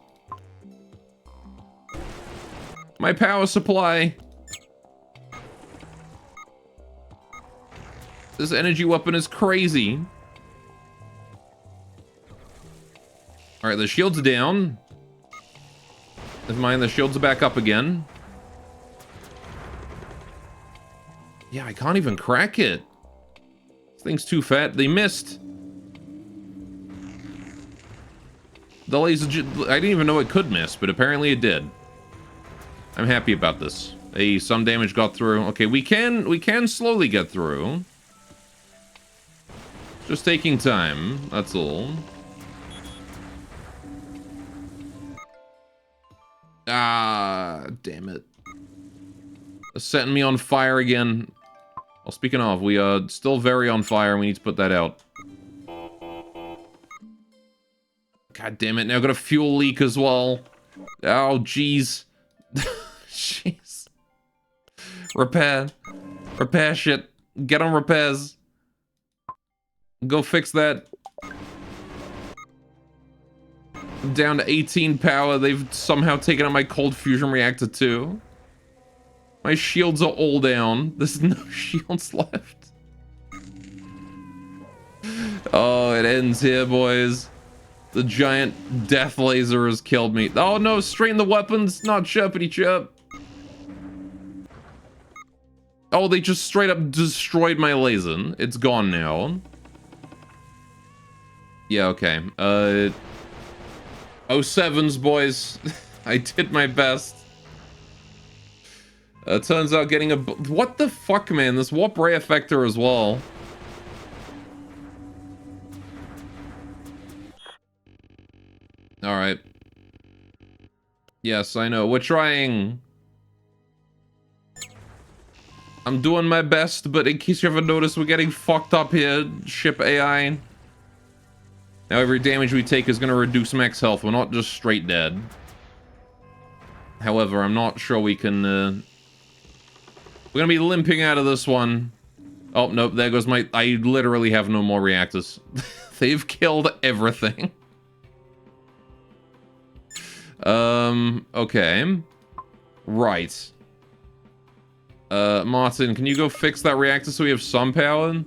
[SPEAKER 2] My power supply. This energy weapon is crazy. Alright, the shields are down. Never mind, the shields are back up again. Yeah, I can't even crack it. This thing's too fat. They missed. The laser... I didn't even know it could miss, but apparently it did. I'm happy about this. Hey, some damage got through. Okay, we can slowly get through. Just taking time, that's all. Ah, damn it. It's setting me on fire again. Well, speaking of, we are still very on fire and we need to put that out. God damn it, now I've got a fuel leak as well. Oh, jeez. Jeez. Repair. Repair shit. Get on repairs. Go fix that. I'm down to 18 power. They've somehow taken out my cold fusion reactor too. My shields are all down. There's no shields left. Oh, it ends here, boys. The giant death laser has killed me. Oh no, straighten the weapons, not chirpity chirp. Oh, they just straight up destroyed my laser. It's gone now. Yeah, okay. 07s, boys. I did my best. Turns out getting a... What the fuck, man? This warp ray effector as well. Alright. Yes, I know. We're trying. I'm doing my best, but in case you haven't noticed, we're getting fucked up here. Ship AI. Now every damage we take is going to reduce max health. We're not just straight dead. However, I'm not sure we can... We're going to be limping out of this one. Oh, nope. There goes my... I literally have no more reactors. They've killed everything. Okay. Right. Martin, can you go fix that reactor so we have some power?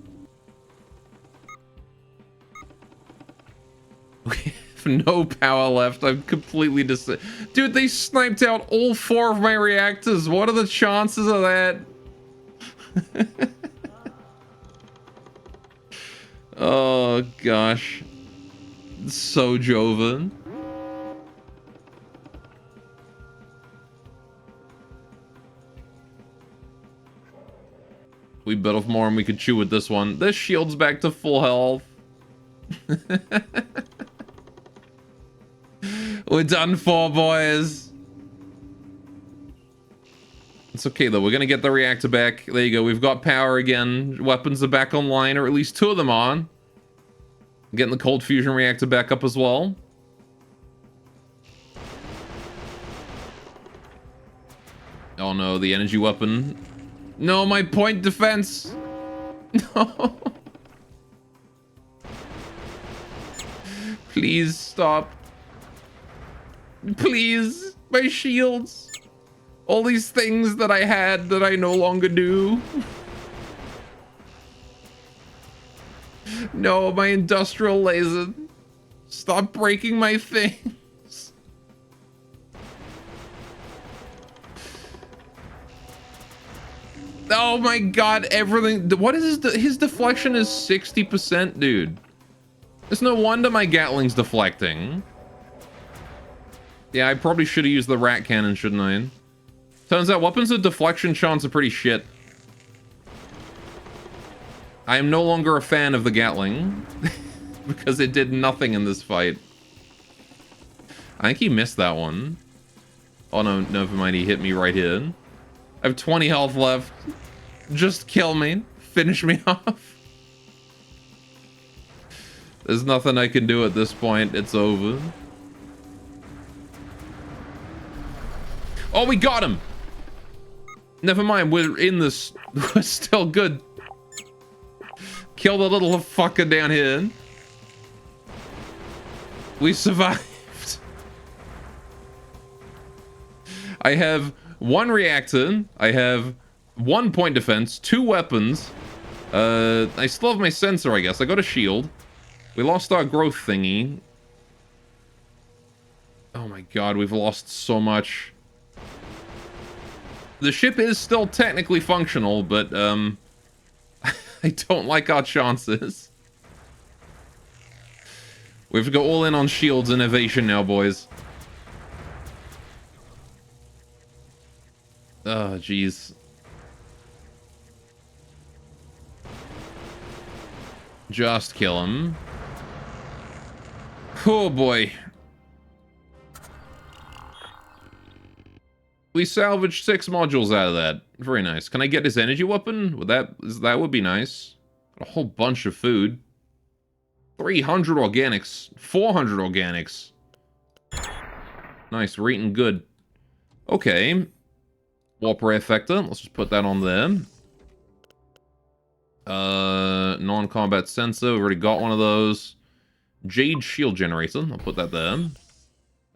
[SPEAKER 2] We have no power left. I'm completely Dude, they sniped out all 4 of my reactors. What are the chances of that? Oh, gosh. So Joven. We bit off more than we could chew with this one. This shield's back to full health. We're done for, boys. It's okay, though. We're gonna get the reactor back. There you go. We've got power again. Weapons are back online, or at least 2 of them on. Getting the cold fusion reactor back up as well. Oh no, the energy weapon. No, my point defense. No. Please stop. Please, my shields. All these things that I had that I no longer do. No, my industrial laser. Stop breaking my things. Oh my god, everything. What is his deflection is 60%, dude. It's no wonder my Gatling's deflecting. Yeah, I probably should have used the rat cannon, shouldn't I? Turns out weapons with deflection chance are pretty shit. I am no longer a fan of the Gatling. Because it did nothing in this fight. I think he missed that one. Oh no, never mind, he hit me right here. I have 20 health left. Just kill me. Finish me off. There's nothing I can do at this point. It's over. Oh, we got him! Never mind, we're in this. We're still good. Kill the little fucker down here. We survived. I have 1 reactor. I have 1 point defense, 2 weapons. I still have my sensor, I guess. I got a shield. We lost our growth thingy. Oh my god, we've lost so much. The ship is still technically functional, but, I don't like our chances. We have to go all in on shields and evasion now, boys. Oh, jeez. Just kill him. Oh, boy. We salvaged 6 modules out of that. Very nice. Can I get his energy weapon? That would be nice. A whole bunch of food. 300 organics. 400 organics. Nice, we're eating good. Okay. Warp ray effector. Let's just put that on there. Non-combat sensor. We've already got one of those. Jade shield generator. I'll put that there.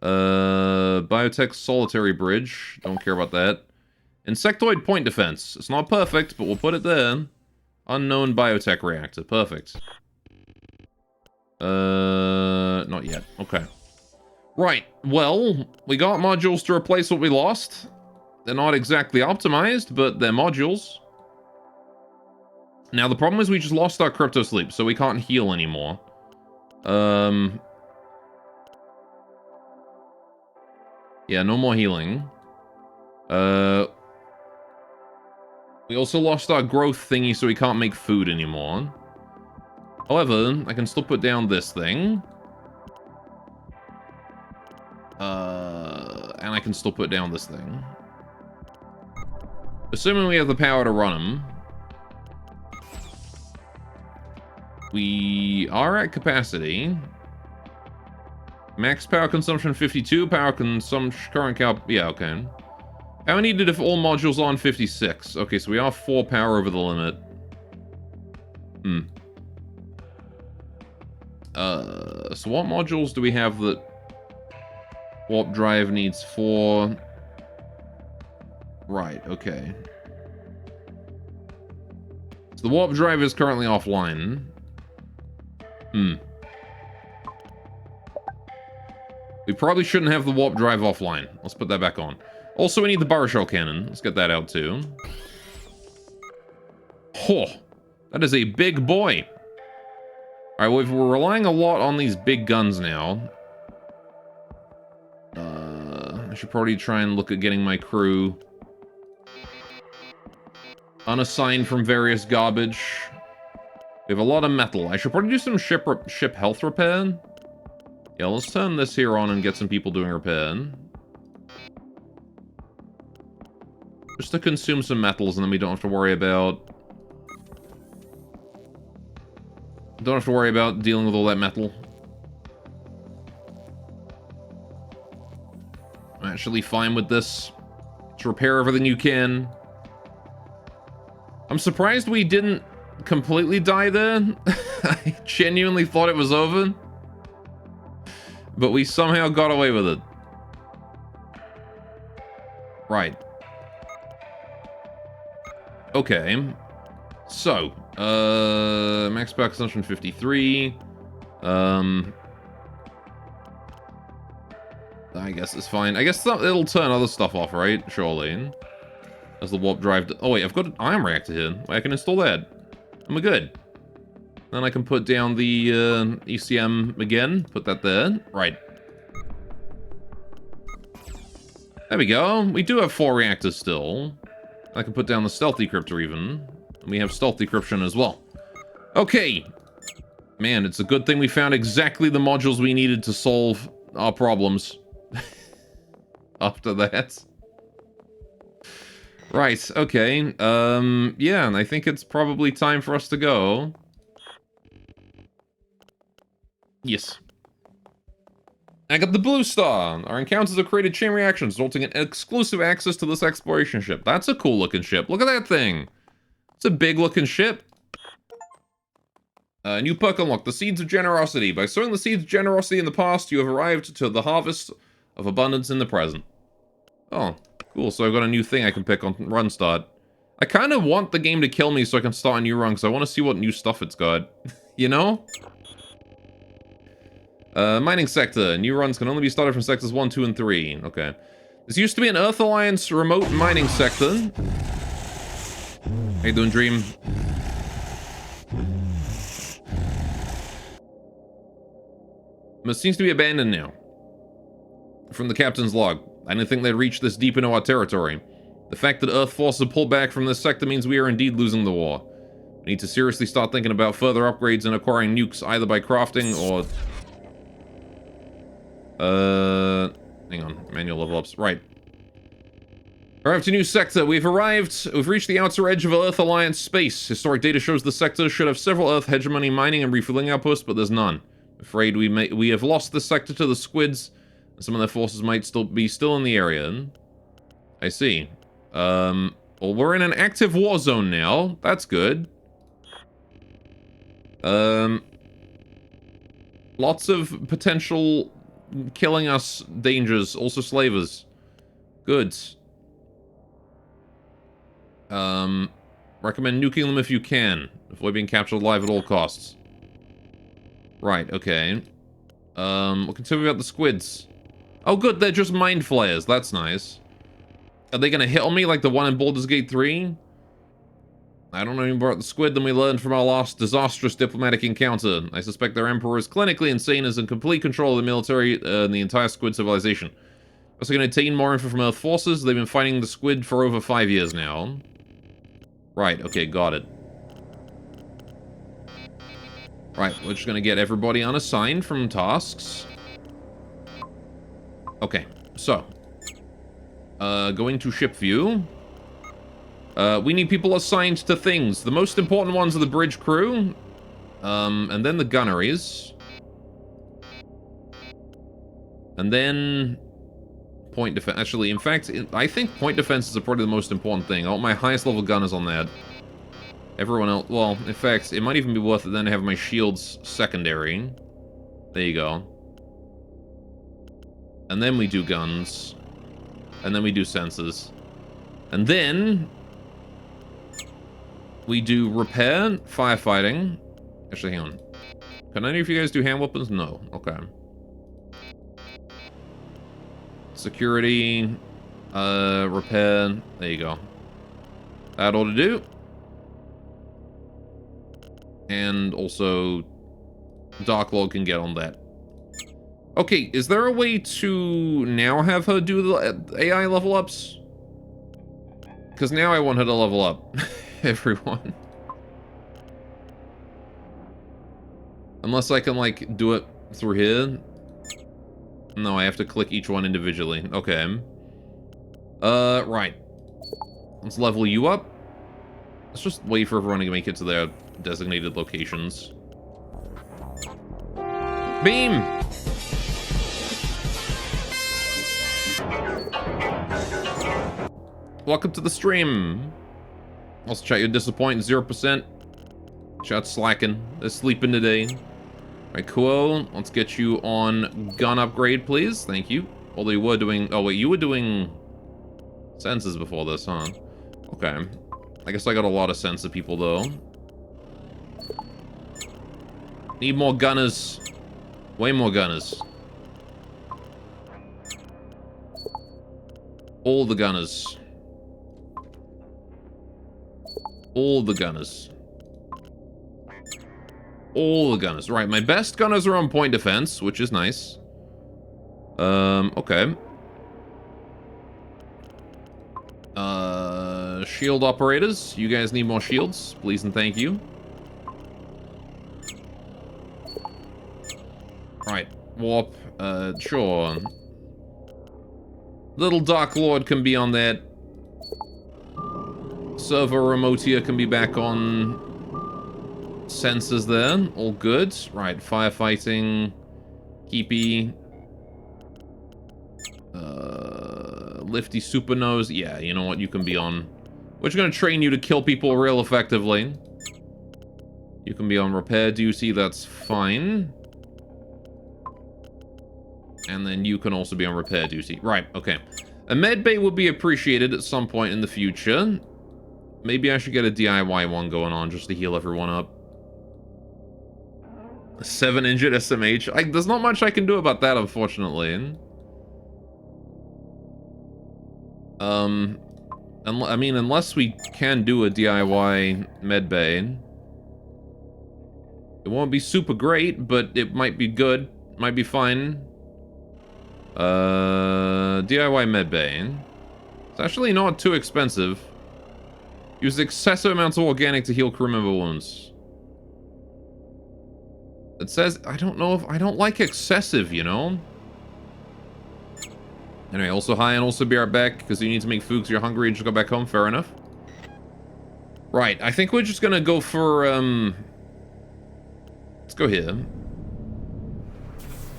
[SPEAKER 2] Biotech solitary bridge. Don't care about that. Insectoid point defense. It's not perfect, but we'll put it there. Unknown biotech reactor. Perfect. Not yet. Okay. Right. Well, we got modules to replace what we lost. They're not exactly optimized, but they're modules. Now, the problem is we just lost our crypto sleep, so we can't heal anymore. Yeah, no more healing. We also lost our growth thingy, so we can't make food anymore. However, I can still put down this thing. And I can still put down this thing. Assuming we have the power to run them. We are at capacity. Max power consumption 52, power consumption current cap. Yeah, okay. How many did if all modules on 56? Okay, so we are 4 power over the limit. So what modules do we have that warp drive needs 4? Right, okay. So the warp drive is currently offline. We probably shouldn't have the warp drive offline. Let's put that back on. Also, we need the Barishal cannon. Let's get that out too. Oh, that is a big boy. Alright, well, we're relying a lot on these big guns now. I should probably try and look at getting my crew unassigned from various garbage. We have a lot of metal. I should probably do some ship health repair. Yeah, let's turn this here on and get some people doing repair. Just to consume some metals, and then we don't have to worry about... Don't have to worry about dealing with all that metal. I'm actually fine with this. Just repair everything you can. I'm surprised we didn't completely die there. I genuinely thought it was over. But we somehow got away with it. Right. Okay. So, max power consumption 53. I guess it's fine. I guess it'll turn other stuff off, right? Surely. As the warp drive... Oh, wait, I've got an ion reactor here. Wait, I can install that. I'm good. Then I can put down the ECM again. Put that there. Right. There we go. We do have 4 reactors still. I can put down the stealth decryptor even. And we have stealth decryption as well. Okay. Man, it's a good thing we found exactly the modules we needed to solve our problems. After that. Right, okay. Yeah, and I think it's probably time for us to go. Yes. I got the blue star. Our encounters have created chain reactions, resulting in exclusive access to this exploration ship. That's a cool looking ship. Look at that thing. It's a big looking ship. New perk unlocked, the Seeds of Generosity. By sowing the Seeds of Generosity in the past, you have arrived to the harvest of abundance in the present. Oh, cool. So I've got a new thing I can pick on run start. I kind of want the game to kill me so I can start a new run, because I want to see what new stuff it's got. You know? Mining sector. New runs can only be started from sectors 1, 2, and 3. Okay. This used to be an Earth Alliance remote mining sector. How you doing, Dream? But it seems to be abandoned now. From the captain's log. I didn't think they'd reach this deep into our territory. The fact that Earth forces have pulled back from this sector means we are indeed losing the war. We need to seriously start thinking about further upgrades and acquiring nukes either by crafting or... hang on. Manual level ups. Right. Arrived to new sector. We've reached the outer edge of Earth Alliance space. Historic data shows the sector should have several Earth hegemony mining and refueling outposts, but there's none. Afraid we have lost this sector to the squids, and some of their forces might still in the area. I see. Well, we're in an active war zone now. That's good. Lots of potential killing us dangers, also slavers. Good. Recommend nuking them if you can. Avoid being captured alive at all costs. Right, okay. We'll continue about the squids. Oh good, they're just mind flayers. That's nice. Are they gonna hit on me like the one in Baldur's Gate 3? I don't know any more about the squid than we learned from our last disastrous diplomatic encounter. I suspect their emperor is clinically insane and is in complete control of the military and the entire squid civilization. Also gonna obtain more info from Earth forces. They've been fighting the squid for over 5 years now. Right, okay, got it. Right, we're just gonna get everybody unassigned from tasks. Okay, so. Going to ship view. We need people assigned to things. The most important ones are the bridge crew. And then the gunneries. And then... point defense. Actually, in fact, I think point defense is probably the most important thing. I want my highest level gunners on that. Everyone else... well, in fact, it might even be worth it then to have my shields secondary. There you go. And then we do guns. And then we do sensors. And then... we do repair, firefighting. Actually, hang on. Can any of you guys do hand weapons? No. Okay. Security. Repair. There you go. That ought to do. And also... Darklord can get on that. Okay, is there a way to now have her do the AI level ups? Because now I want her to level up. Everyone. Unless I can, like, do it through here. No, I have to click each one individually. Okay. Right. Let's level you up. Let's just wait for everyone to make it to their designated locations. Beam! Welcome to the stream. Also, chat, you're disappointed, 0%. Chat's slacking. They're sleeping today. Alright, cool. Let's get you on gun upgrade, please. Thank you. Although you were doing... oh, wait, you were doing sensors before this, huh? Okay. I guess I got a lot of sensor people, though. Need more gunners. Way more gunners. All the gunners. All the gunners. All the gunners. Right, my best gunners are on point defense, which is nice. Okay. Shield operators. You guys need more shields, please and thank you. Right, warp. Sure. Little Dark Lord can be on that. Server Remotia can be back on sensors there. All good. Right, firefighting. Keepy. Lifty Supernose. Yeah, you know what? You can be on. We're just gonna train you to kill people real effectively. You can be on repair duty, that's fine. And then you can also be on repair duty. Right, okay. A med bay would be appreciated at some point in the future. Maybe I should get a DIY one going on just to heal everyone up. 7 injured SMH. There's not much I can do about that, unfortunately. I mean, unless we can do a DIY med bay. It won't be super great, but it might be good. Might be fine. DIY medbay. It's actually not too expensive. Use excessive amounts of organic to heal crew member wounds. It says, I don't know if, I don't like excessive, you know? Anyway, also hi and also be right back, because you need to make food because you're hungry and just go back home, fair enough. Right, I think we're just gonna go for, let's go here.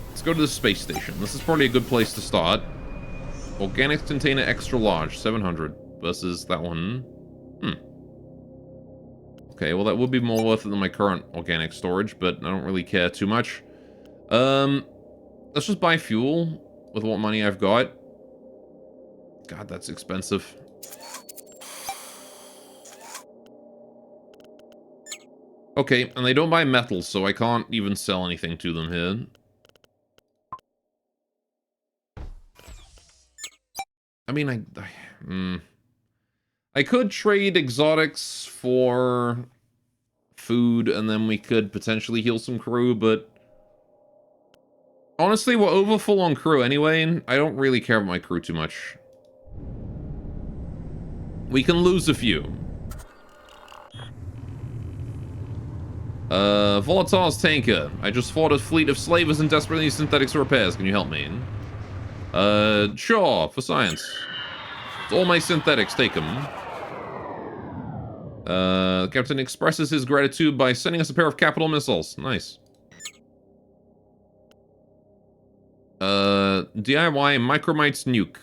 [SPEAKER 2] Let's go to the space station. This is probably a good place to start. Organics container extra large, 700 versus that one. Okay, well that would be more worth it than my current organic storage, but I don't really care too much. Let's just buy fuel with what money I've got. God, that's expensive. Okay, and they don't buy metal, so I can't even sell anything to them here. I mean, I could trade exotics for food, and then we could potentially heal some crew, but honestly, we're over full on crew anyway. I don't really care about my crew too much. We can lose a few. Volatile's tanker. I just fought a fleet of slavers and desperately need synthetics repairs. Can you help me? Sure, for science. It's all my synthetics, take them. The captain expresses his gratitude by sending us a pair of capital missiles. Nice. DIY Micromites nuke.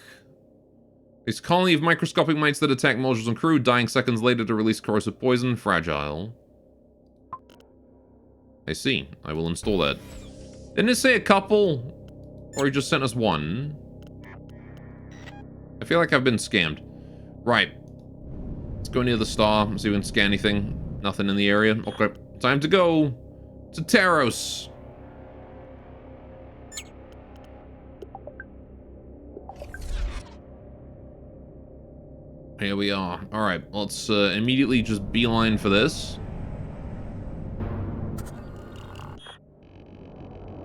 [SPEAKER 2] It's a colony of microscopic mites that attack modules and crew, dying seconds later to release corrosive poison. Fragile. I see. I will install that. Didn't it say a couple? Or he just sent us one? I feel like I've been scammed. Right. Let's go near the star, see if we can scan anything. Nothing in the area. Okay. Time to go to Taros. Here we are. Alright, let's immediately just beeline for this.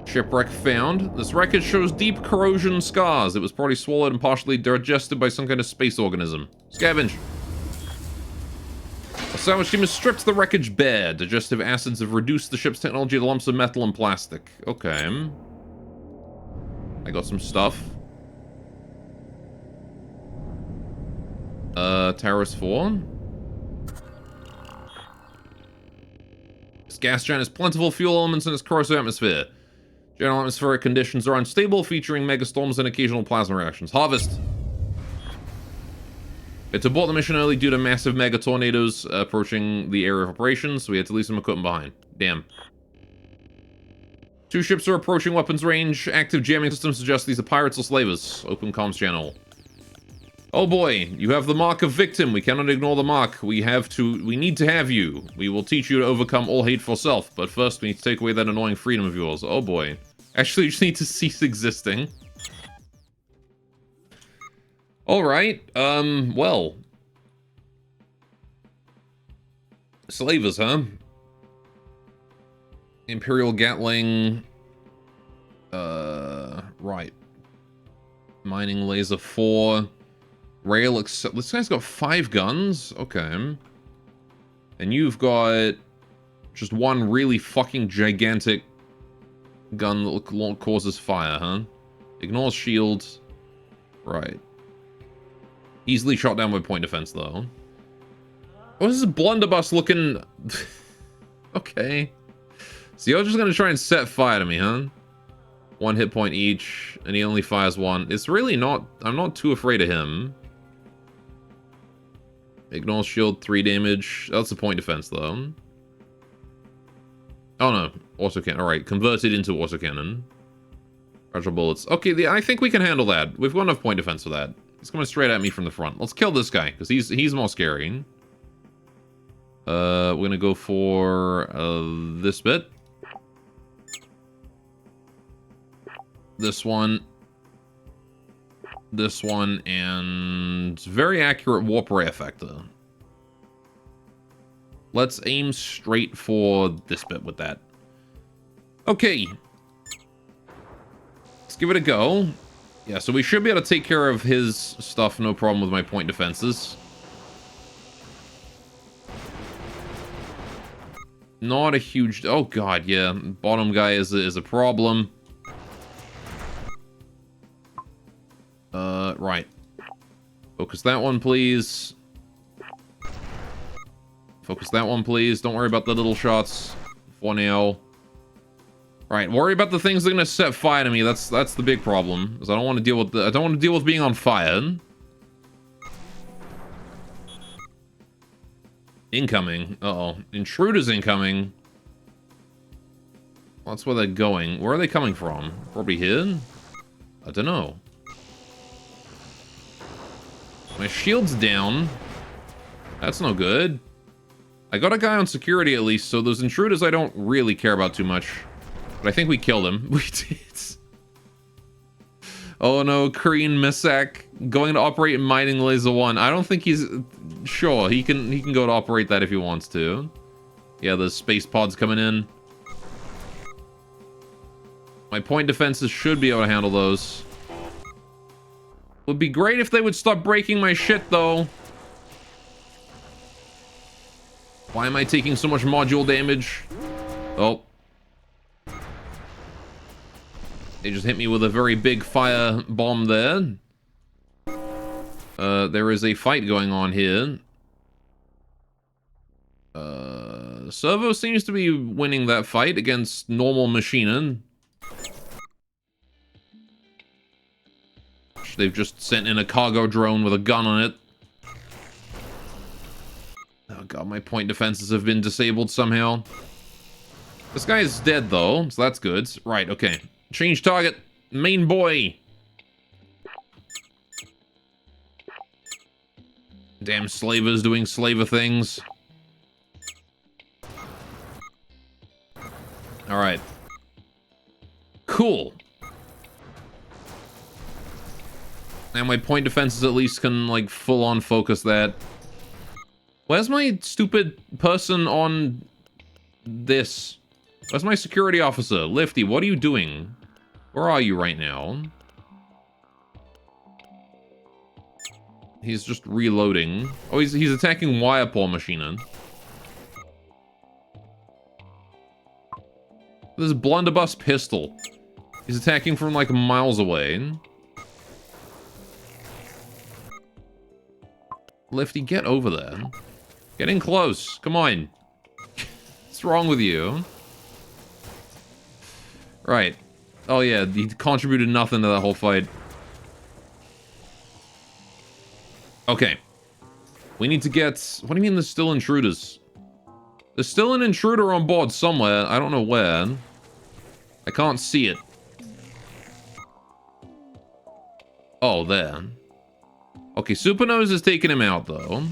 [SPEAKER 2] Shipwreck found. This wreckage shows deep corrosion scars. It was probably swallowed and partially digested by some kind of space organism. Scavenge. A salvage team has stripped the wreckage bare. Digestive acids have reduced the ship's technology to lumps of metal and plastic. Okay. I got some stuff. Taros 4. This gas giant has plentiful fuel elements in its corrosive atmosphere. General atmospheric conditions are unstable, featuring megastorms and occasional plasma reactions. Harvest! We had to abort the mission early due to massive mega tornadoes approaching the area of operations, so we had to leave some equipment behind. Damn. 2 ships are approaching weapons range. Active jamming system suggests these are pirates or slavers. Open comms channel. Oh boy, you have the mark of victim. We cannot ignore the mark. We need to have you. We will teach you to overcome all hate for self, but first we need to take away that annoying freedom of yours. Oh boy. Actually, you just need to cease existing. Alright, well. Slavers, huh? Imperial Gatling. Right. Mining Laser 4. Rail, this guy's got 5 guns? Okay. And you've got just one really fucking gigantic gun that causes fire, huh? Ignores shields. Right. Easily shot down with point defense, though. What is this blunderbuss looking... Okay. So you're just gonna try and set fire to me, huh? 1 hit point each, and he only fires 1. It's really not... I'm not too afraid of him. Ignore shield, 3 damage. That's a point defense, though. Oh no, autocannon. Alright, converted into autocannon. Fragile bullets. Okay, I think we can handle that. We've got enough point defense for that. He's coming straight at me from the front. Let's kill this guy, because he's more scary. We're gonna go for this bit. This one. This one, and very accurate warp ray effector. Let's aim straight for this bit with that. Okay. Let's give it a go. Yeah, so we should be able to take care of his stuff, no problem with my point defenses. Not a huge... Oh god, yeah. Bottom guy is a problem. Right. Focus that one, please. Focus that one, please. Don't worry about the little shots for now. Right, worry about the things that are gonna set fire to me. That's the big problem. Because I don't want to deal with I don't want to deal with being on fire. Incoming. Uh-oh. Intruders incoming. Well, that's where they're going. Where are they coming from? Probably here? I don't know. My shield's down. That's no good. I got a guy on security at least, so those intruders I don't really care about too much. But I think we killed him. We did. Oh no, Kreen Misak going to operate Mining Laser 1. I don't think he's... Sure, he can go to operate that if he wants to. Yeah, the space pods coming in. My point defenses should be able to handle those. Would be great if they would stop breaking my shit, though. Why am I taking so much module damage? Oh. They just hit me with a very big fire bomb there. There is a fight going on here. Servo seems to be winning that fight against normal Machinen. They've just sent in a cargo drone with a gun on it. Oh god, my point defenses have been disabled somehow. This guy is dead though, so that's good. Right, okay. Change target. Main boy. Damn slavers doing slaver things. Alright. Cool. Now my point defenses at least can, like, full-on focus that. Where's my stupid person on this? Where's my security officer? Lifty, what are you doing? Where are you right now? He's just reloading. Oh, he's attacking Wirepaw Machine. This blunderbuss pistol. He's attacking from, like, miles away. Lifty, get over there. Get in close. Come on. What's wrong with you? Right. Oh yeah, he contributed nothing to that whole fight. Okay. We need to get... What do you mean there's still intruders? There's still an intruder on board somewhere. I don't know where. I can't see it. Oh, there. Okay, Supernose is taking him out, though.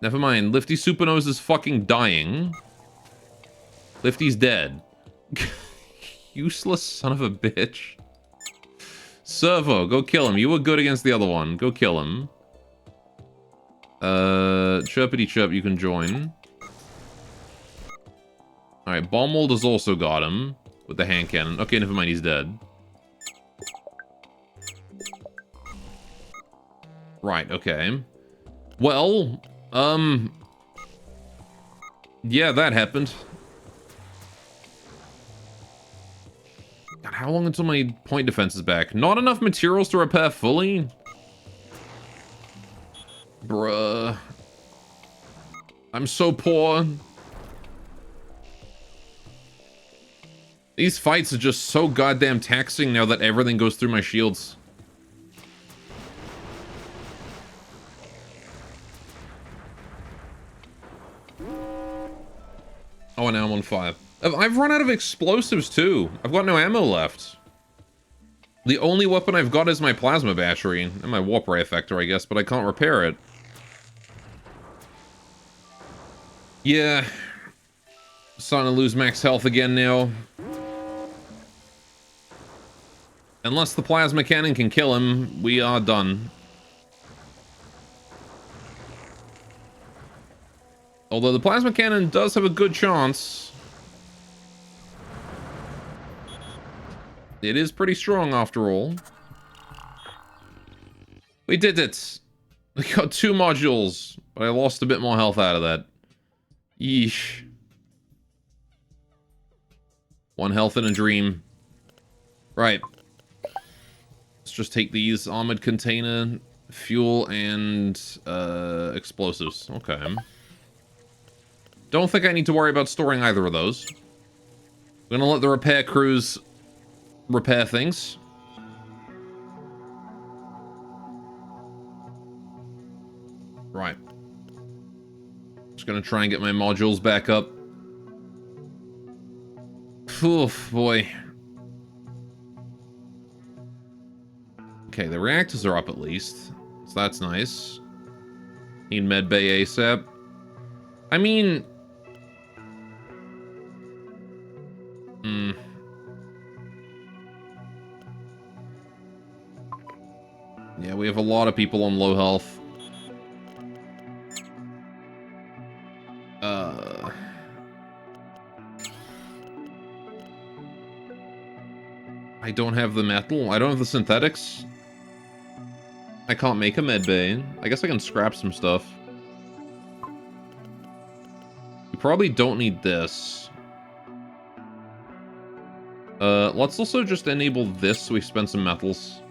[SPEAKER 2] Never mind. Lifty Supernose is fucking dying. Lifty's dead. Useless son of a bitch. Servo, go kill him. You were good against the other one. Go kill him. Chirpity Chirp, you can join. Alright, Bombmold has also got him. With the hand cannon. Okay, never mind, he's dead. Right, okay. Well, yeah, that happened. God, how long until my point defense is back? Not enough materials to repair fully? Bruh. I'm so poor. These fights are just so goddamn taxing now that everything goes through my shields. Oh, and now I'm on fire. I've run out of explosives, too. I've got no ammo left. The only weapon I've got is my plasma battery. And my warp ray effector, I guess, but I can't repair it. Yeah. Starting to lose max health again now. Unless the plasma cannon can kill him, we are done. Although the plasma cannon does have a good chance. It is pretty strong after all. We did it! We got 2 modules, but I lost a bit more health out of that. Yeesh. 1 health in a dream. Right. Let's just take these armored container, fuel, and explosives. Okay. Don't think I need to worry about storing either of those. I'm gonna let the repair crews repair things. Right. Just gonna try and get my modules back up. Oof, boy. Okay, the reactors are up at least. So that's nice. Need medbay ASAP. I mean... Yeah, we have a lot of people on low health. I don't have the metal. I don't have the synthetics. I can't make a medbay. I guess I can scrap some stuff. We probably don't need this. Let's also just enable this so we spend some metals.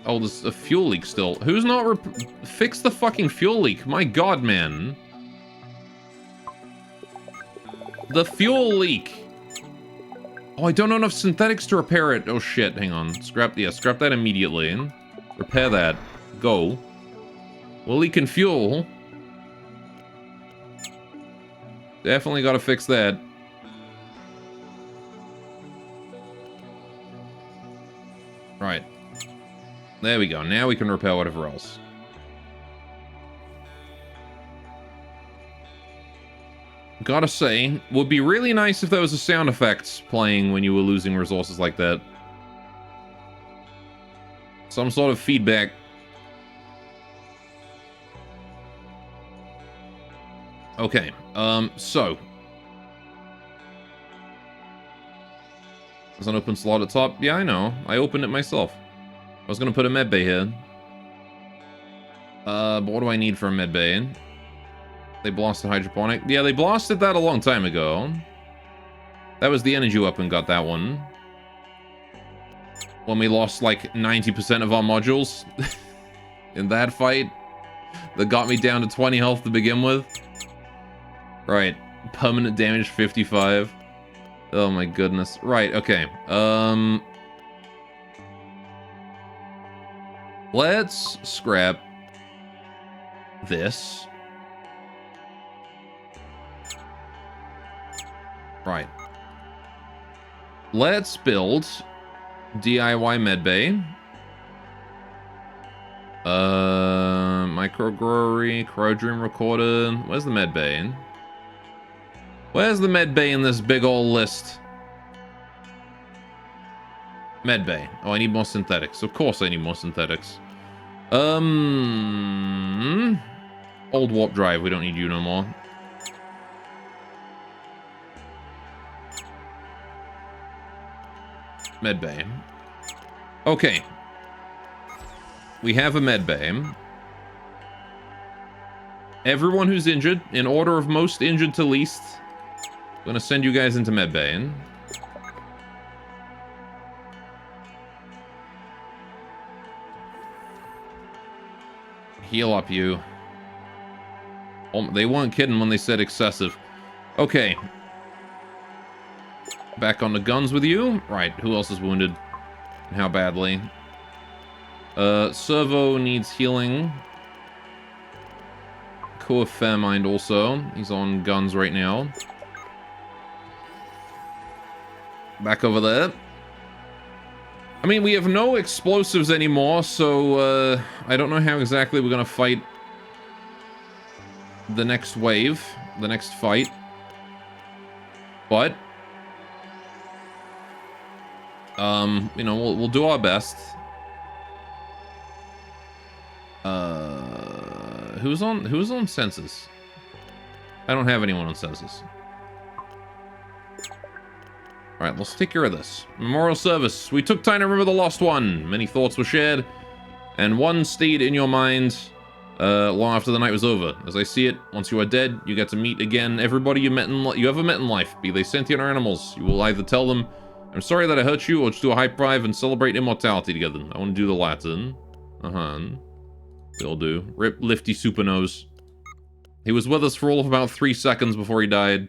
[SPEAKER 2] Oh, there's a fuel leak still. Who's not fix the fucking fuel leak? My god, man. The fuel leak. Oh, I don't have enough synthetics to repair it. Oh shit, hang on. Scrap that immediately. Repair that. Go. We're leaking fuel. Definitely gotta fix that. Right. There we go. Now we can repair whatever else. Gotta say, would be really nice if there was a sound effect playing when you were losing resources like that. Some sort of feedback. Okay, so. There's an open slot at top. Yeah, I know. I opened it myself. I was gonna put a medbay here. But what do I need for a medbay? They blasted hydroponic. Yeah, they blasted that a long time ago. That was the energy weapon got that one. When we lost like 90% of our modules in that fight. That got me down to 20 health to begin with. Right. Permanent damage 55. Oh my goodness. Right, okay. Let's scrap this. Right. Let's build DIY medbay. Microbrewery, Cryo-Dream Recorder. Where's the medbay? Where's the medbay in this big old list? Medbay. Oh, I need more synthetics. Of course I need more synthetics. Old warp drive. We don't need you no more. Medbay. Okay. We have a medbay. Everyone who's injured, in order of most injured to least, I'm gonna send you guys into medbay. Heal up, you. Oh, they weren't kidding when they said excessive. Okay. Back on the guns with you. Right, who else is wounded? And how badly? Servo needs healing. Koa Fairmind also. He's on guns right now. Back over there. I mean, we have no explosives anymore, so I don't know how exactly we're gonna fight the next wave, the next fight. But you know, we'll do our best. Who's on census? I don't have anyone on census. Alright, let's take care of this. Memorial service. We took time to remember the lost one. Many thoughts were shared, and one stayed in your mind long after the night was over. As I see it, once you are dead, you get to meet again everybody you ever met in life, be they sentient or animals. You will either tell them, I'm sorry that I hurt you, or just do a high five and celebrate immortality together. I want to do the Latin. They'll do. Rip Lifty Supernose. He was with us for all of about 3 seconds before he died.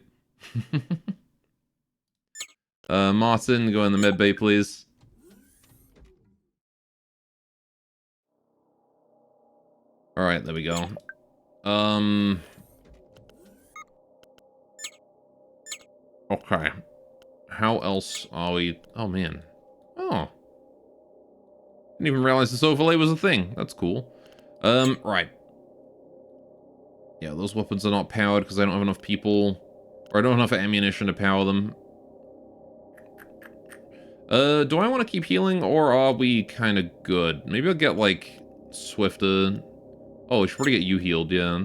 [SPEAKER 2] Martin, go in the med bay, please. Alright, there we go. Okay. How else are we... Oh, man. Oh. Didn't even realize this overlay was a thing. That's cool. Right. Yeah, those weapons are not powered because I don't have enough people. Or I don't have enough ammunition to power them. Do I want to keep healing, or are we kind of good? Maybe I'll get, like, swifter. Oh, we should probably get you healed, yeah.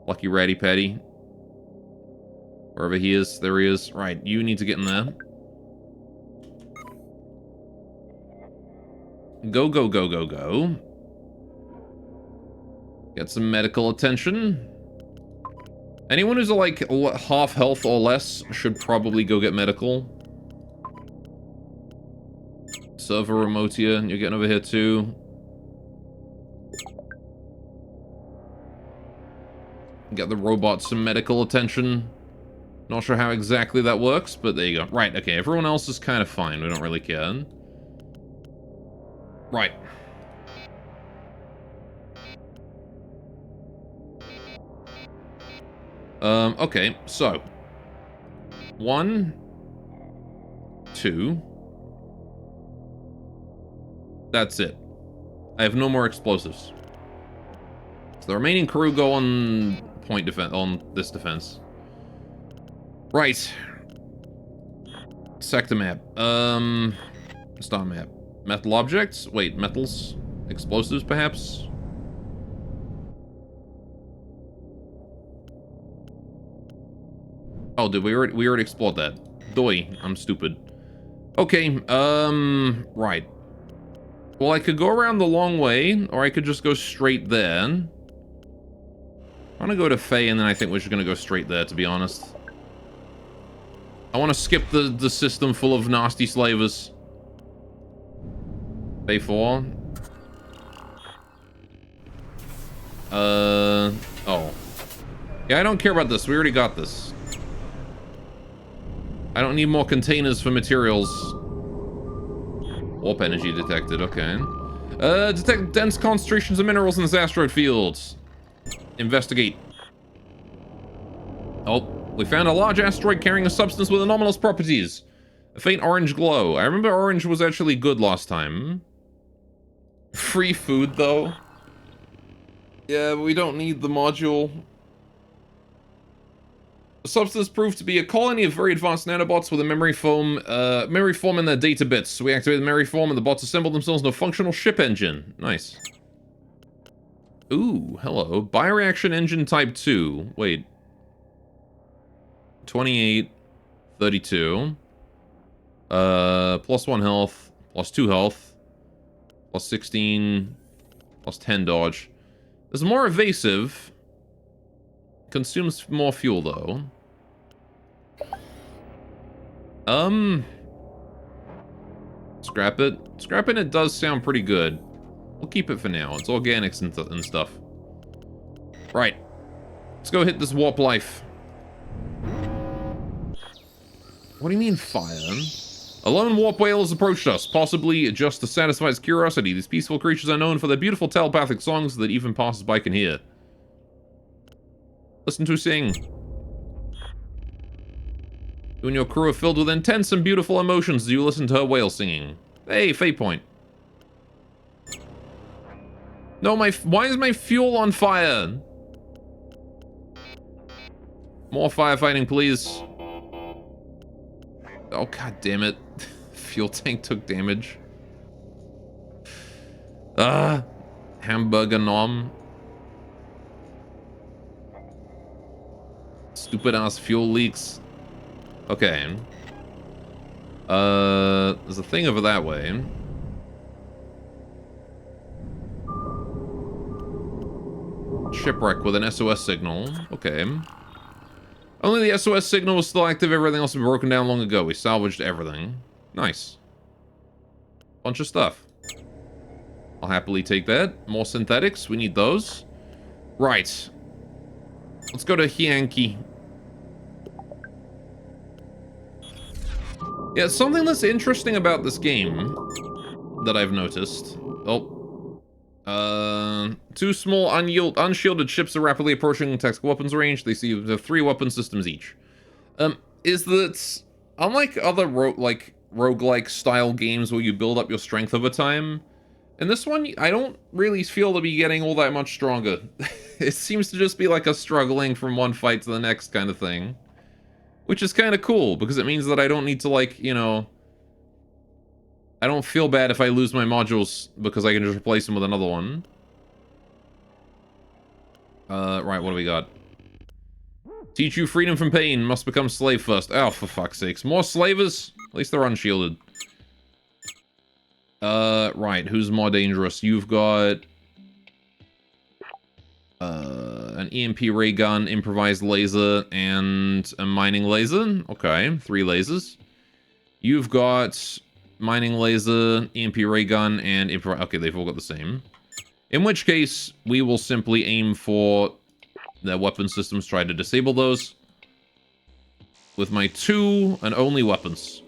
[SPEAKER 2] Lucky Ratty Patty. Wherever he is, there he is. Right, you need to get in there. Go, go, go, go, go. Get some medical attention. Anyone who's, like, half health or less should probably go get medical. Server Remotia, you're getting over here too. Get the robot some medical attention. Not sure how exactly that works, but there you go. Right, okay, everyone else is kind of fine. We don't really care. Right. Okay, so. 1, 2. That's it. I have no more explosives. So the remaining crew go on point defense, on this defense. Right. Sector map. Star map. Metal objects? Wait, metals? Explosives, perhaps? Oh, did we already explored that? Doi, I'm stupid. Okay, right. Well, I could go around the long way, or I could just go straight there. I'm gonna go to Faye, and then I think we're just gonna go straight there, to be honest. I want to skip the system full of nasty slavers. Bay 4. Oh. Yeah, I don't care about this. We already got this. I don't need more containers for materials. Warp energy detected, okay. Detect dense concentrations of minerals in this asteroid field. Investigate. Oh, we found a large asteroid carrying a substance with anomalous properties. A faint orange glow. I remember orange was actually good last time. Free food, though. Yeah, but we don't need the module. The substance proved to be a colony of very advanced nanobots with a memory foam in their data bits. We activated the memory foam and the bots assembled themselves in a functional ship engine. Nice. Ooh, hello. Bioreaction engine type 2. Wait. 28, 32. Plus 1 health, plus 2 health, plus 16, plus 10 dodge. There's more evasive. Consumes more fuel, though. Scrap it. Scrapping it does sound pretty good. We'll keep it for now. It's organics and stuff. Right. Let's go hit this warp life. What do you mean, fire? A lone warp whale has approached us, possibly just to satisfy its curiosity. These peaceful creatures are known for their beautiful telepathic songs that even passers-by can hear. Listen to sing. You and your crew are filled with intense and beautiful emotions as you listen to her whale singing. Hey, fate point. No, why is my fuel on fire? More firefighting, please. Oh, god damn it. Fuel tank took damage. Hamburger nom. Stupid ass fuel leaks. Okay. There's a thing over that way. Shipwreck with an SOS signal. Okay. Only the SOS signal was still active, everything else had been broken down long ago. We salvaged everything. Nice. Bunch of stuff. I'll happily take that. More synthetics, we need those. Right. Let's go to Hyanki. Yeah, something that's interesting about this game that I've noticed. Oh. Two small unshielded ships are rapidly approaching tactical weapons range. They see the 3 weapon systems each. Is that unlike other roguelike style games where you build up your strength over time, in this one I don't really feel to be getting all that much stronger. It seems to just be like a struggling from one fight to the next kind of thing. Which is kind of cool, because it means that I don't need to, like, you know... I don't feel bad if I lose my modules, because I can just replace them with another one. Right, what do we got? Teach you freedom from pain, must become slave first. Oh, for fuck's sakes. More slavers? At least they're unshielded. Right, who's more dangerous? You've got... an EMP ray gun, improvised laser, and a mining laser. Okay, 3 lasers. You've got mining laser, EMP ray gun, and okay, they've all got the same. In which case, we will simply aim for their weapon systems, try to disable those. With my 2 and only weapons.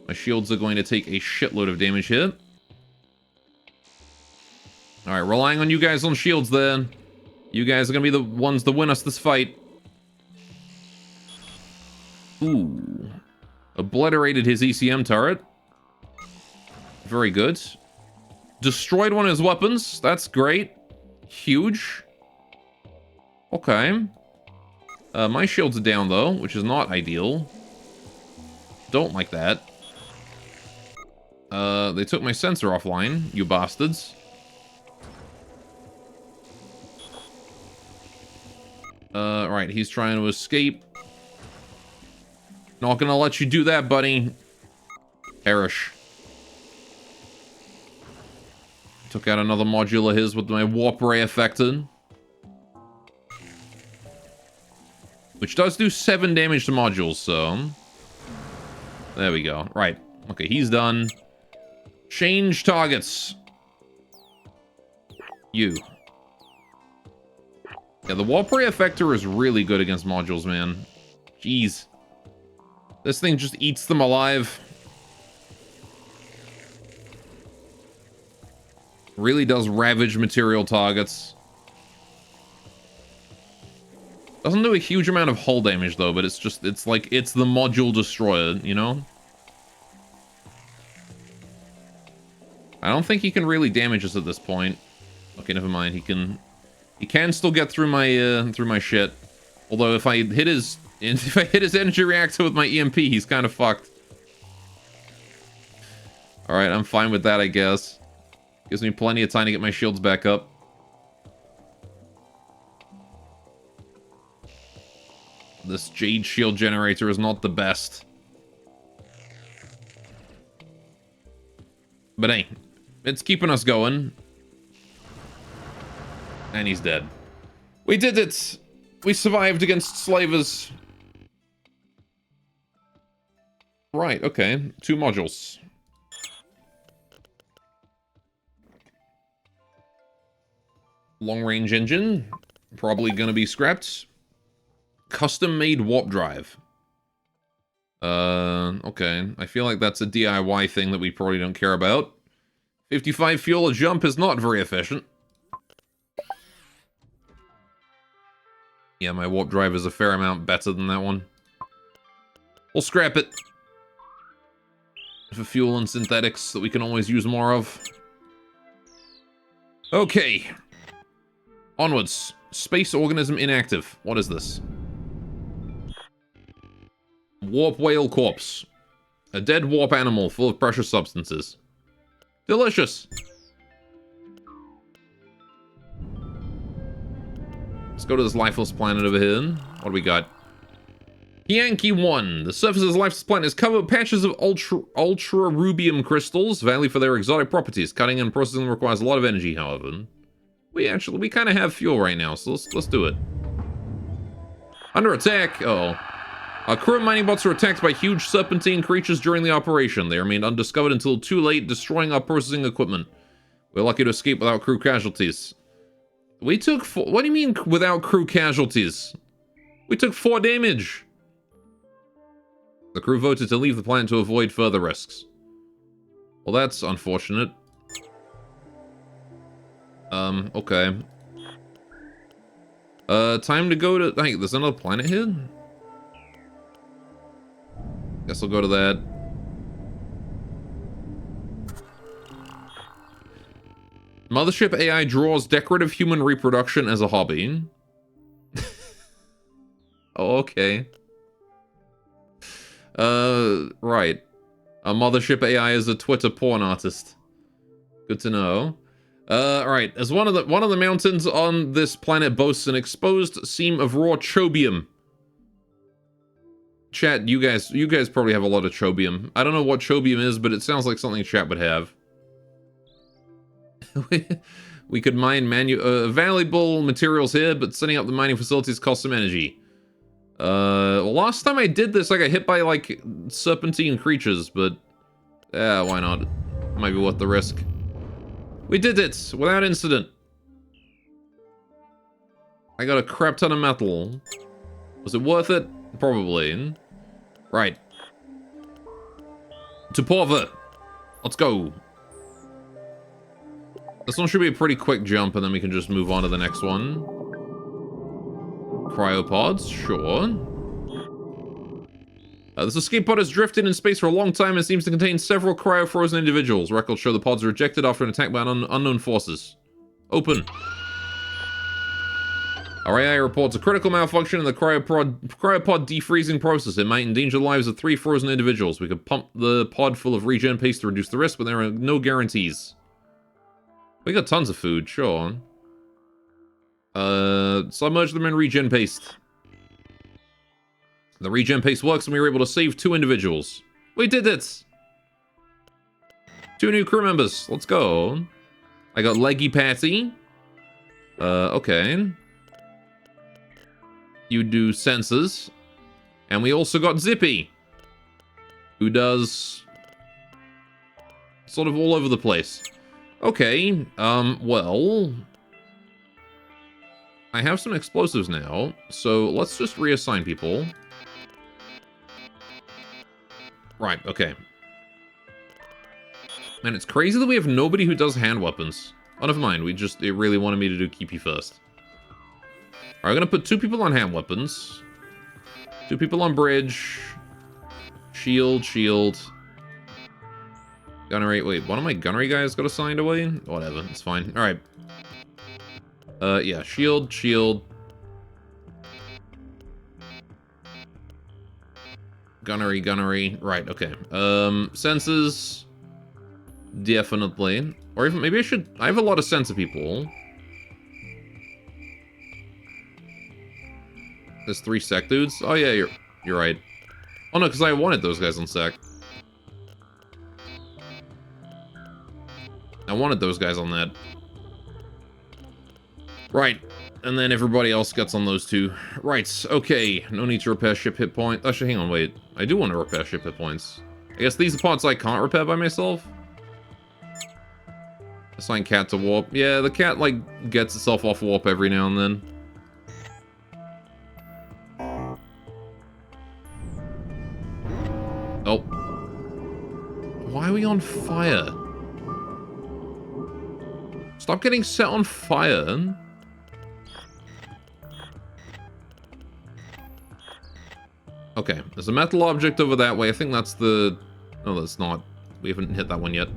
[SPEAKER 2] My shields are going to take a shitload of damage here. Alright, relying on you guys on shields then. You guys are gonna be the ones to win us this fight. Ooh. Obliterated his ECM turret. Very good. Destroyed one of his weapons. That's great. Huge. Okay. My shields are down, though, which is not ideal. Don't like that. They took my sensor offline, you bastards. Right, he's trying to escape. Not gonna let you do that, buddy. Perish. Took out another module of his with my warp ray affected. Which does do 7 damage to modules, so... There we go. Right. Okay, he's done. Change targets. You. Yeah, the warp ray effector is really good against modules, man. Jeez. This thing just eats them alive. Really does ravage material targets. Doesn't do a huge amount of hull damage, though, but it's like, it's the module destroyer, you know? I don't think he can really damage us at this point. Okay, never mind. He can still get through my shit. Although if I hit his energy reactor with my EMP, he's kind of fucked. All right, I'm fine with that, I guess. Gives me plenty of time to get my shields back up. This Jade shield generator is not the best. But hey, it's keeping us going. And he's dead. We did it! We survived against slavers. Right, okay. 2 modules. Long-range engine. Probably gonna be scrapped. Custom-made warp drive. Okay. I feel like that's a DIY thing that we probably don't care about. 55 fuel a jump is not very efficient. Yeah, my warp drive is a fair amount better than that one. We'll scrap it. For fuel and synthetics that we can always use more of. Okay. Onwards. Space organism inactive. What is this? Warp whale corpse. A dead warp animal full of precious substances. Delicious. Let's go to this lifeless planet over here. What do we got? Yankee 1. The surface of this lifeless planet is covered with patches of ultra rubium crystals, valued for their exotic properties. Cutting and processing requires a lot of energy, however. We kind of have fuel right now, so let's do it. Under attack. Uh-oh. Our crew of mining bots were attacked by huge serpentine creatures during the operation. They remained undiscovered until too late, destroying our processing equipment. We're lucky to escape without crew casualties. We took 4... What do you mean without crew casualties? We took 4 damage. The crew voted to leave the planet to avoid further risks. Well, that's unfortunate. Okay. Time to go to... Hey, there's another planet here? Guess I'll go to that. Mothership AI draws decorative human reproduction as a hobby. Oh, okay. Right. A Mothership AI is a Twitter porn artist. Good to know. Alright. As one of the mountains on this planet boasts an exposed seam of raw chobium. Chat, you guys probably have a lot of chobium. I don't know what chobium is, but it sounds like something chat would have. We could mine valuable materials here, but setting up the mining facilities costs some energy. Well, last time I did this, I got hit by, like, serpentine creatures, but... yeah, why not? Might be worth the risk. We did it! Without incident. I got a crap ton of metal. Was it worth it? Probably. Right. To Porver. Let's go. This one should be a pretty quick jump, and then we can just move on to the next one. Cryopods, sure. This escape pod has drifted in space for a long time and seems to contain several cryo-frozen individuals. Records show the pods were ejected after an attack by unknown forces. Open. Our AI reports a critical malfunction in the cryopod defreezing process. It might endanger the lives of 3 frozen individuals. We could pump the pod full of regen paste to reduce the risk, but there are no guarantees. We got tons of food, sure. Submerge them in regen paste. The regen paste works and we were able to save 2 individuals. We did it! 2 new crew members. Let's go. I got Leggy Patty. Okay. You do sensors. And we also got Zippy, who does sort of all over the place. Okay, well, I have some explosives now, so let's just reassign people. Right, okay. Man, it's crazy that we have nobody who does hand weapons. Oh, never mind, it really wanted me to do Keepy first. Alright, I'm gonna put 2 people on hand weapons. 2 people on bridge. Shield. Gunnery. Wait, one of my gunnery guys got assigned away? Whatever, it's fine. Alright. Yeah, shield. Gunnery. Right, okay. Senses. Definitely. Or even, maybe I have a lot of sensor people. There's 3 sec dudes? Oh yeah, you're right. Oh no, because I wanted those guys on sec. I wanted those guys on that. Right. And then everybody else gets on those 2. Right. Okay. No need to repair ship hit points. Actually, hang on, wait. I do want to repair ship hit points. I guess these are parts I can't repair by myself. Assign cat to warp. Yeah, the cat, like, gets itself off warp every now and then. Oh. Why are we on fire? Stop getting set on fire. Okay, there's a metal object over that way. I think that's the... No, that's not. We haven't hit that one yet.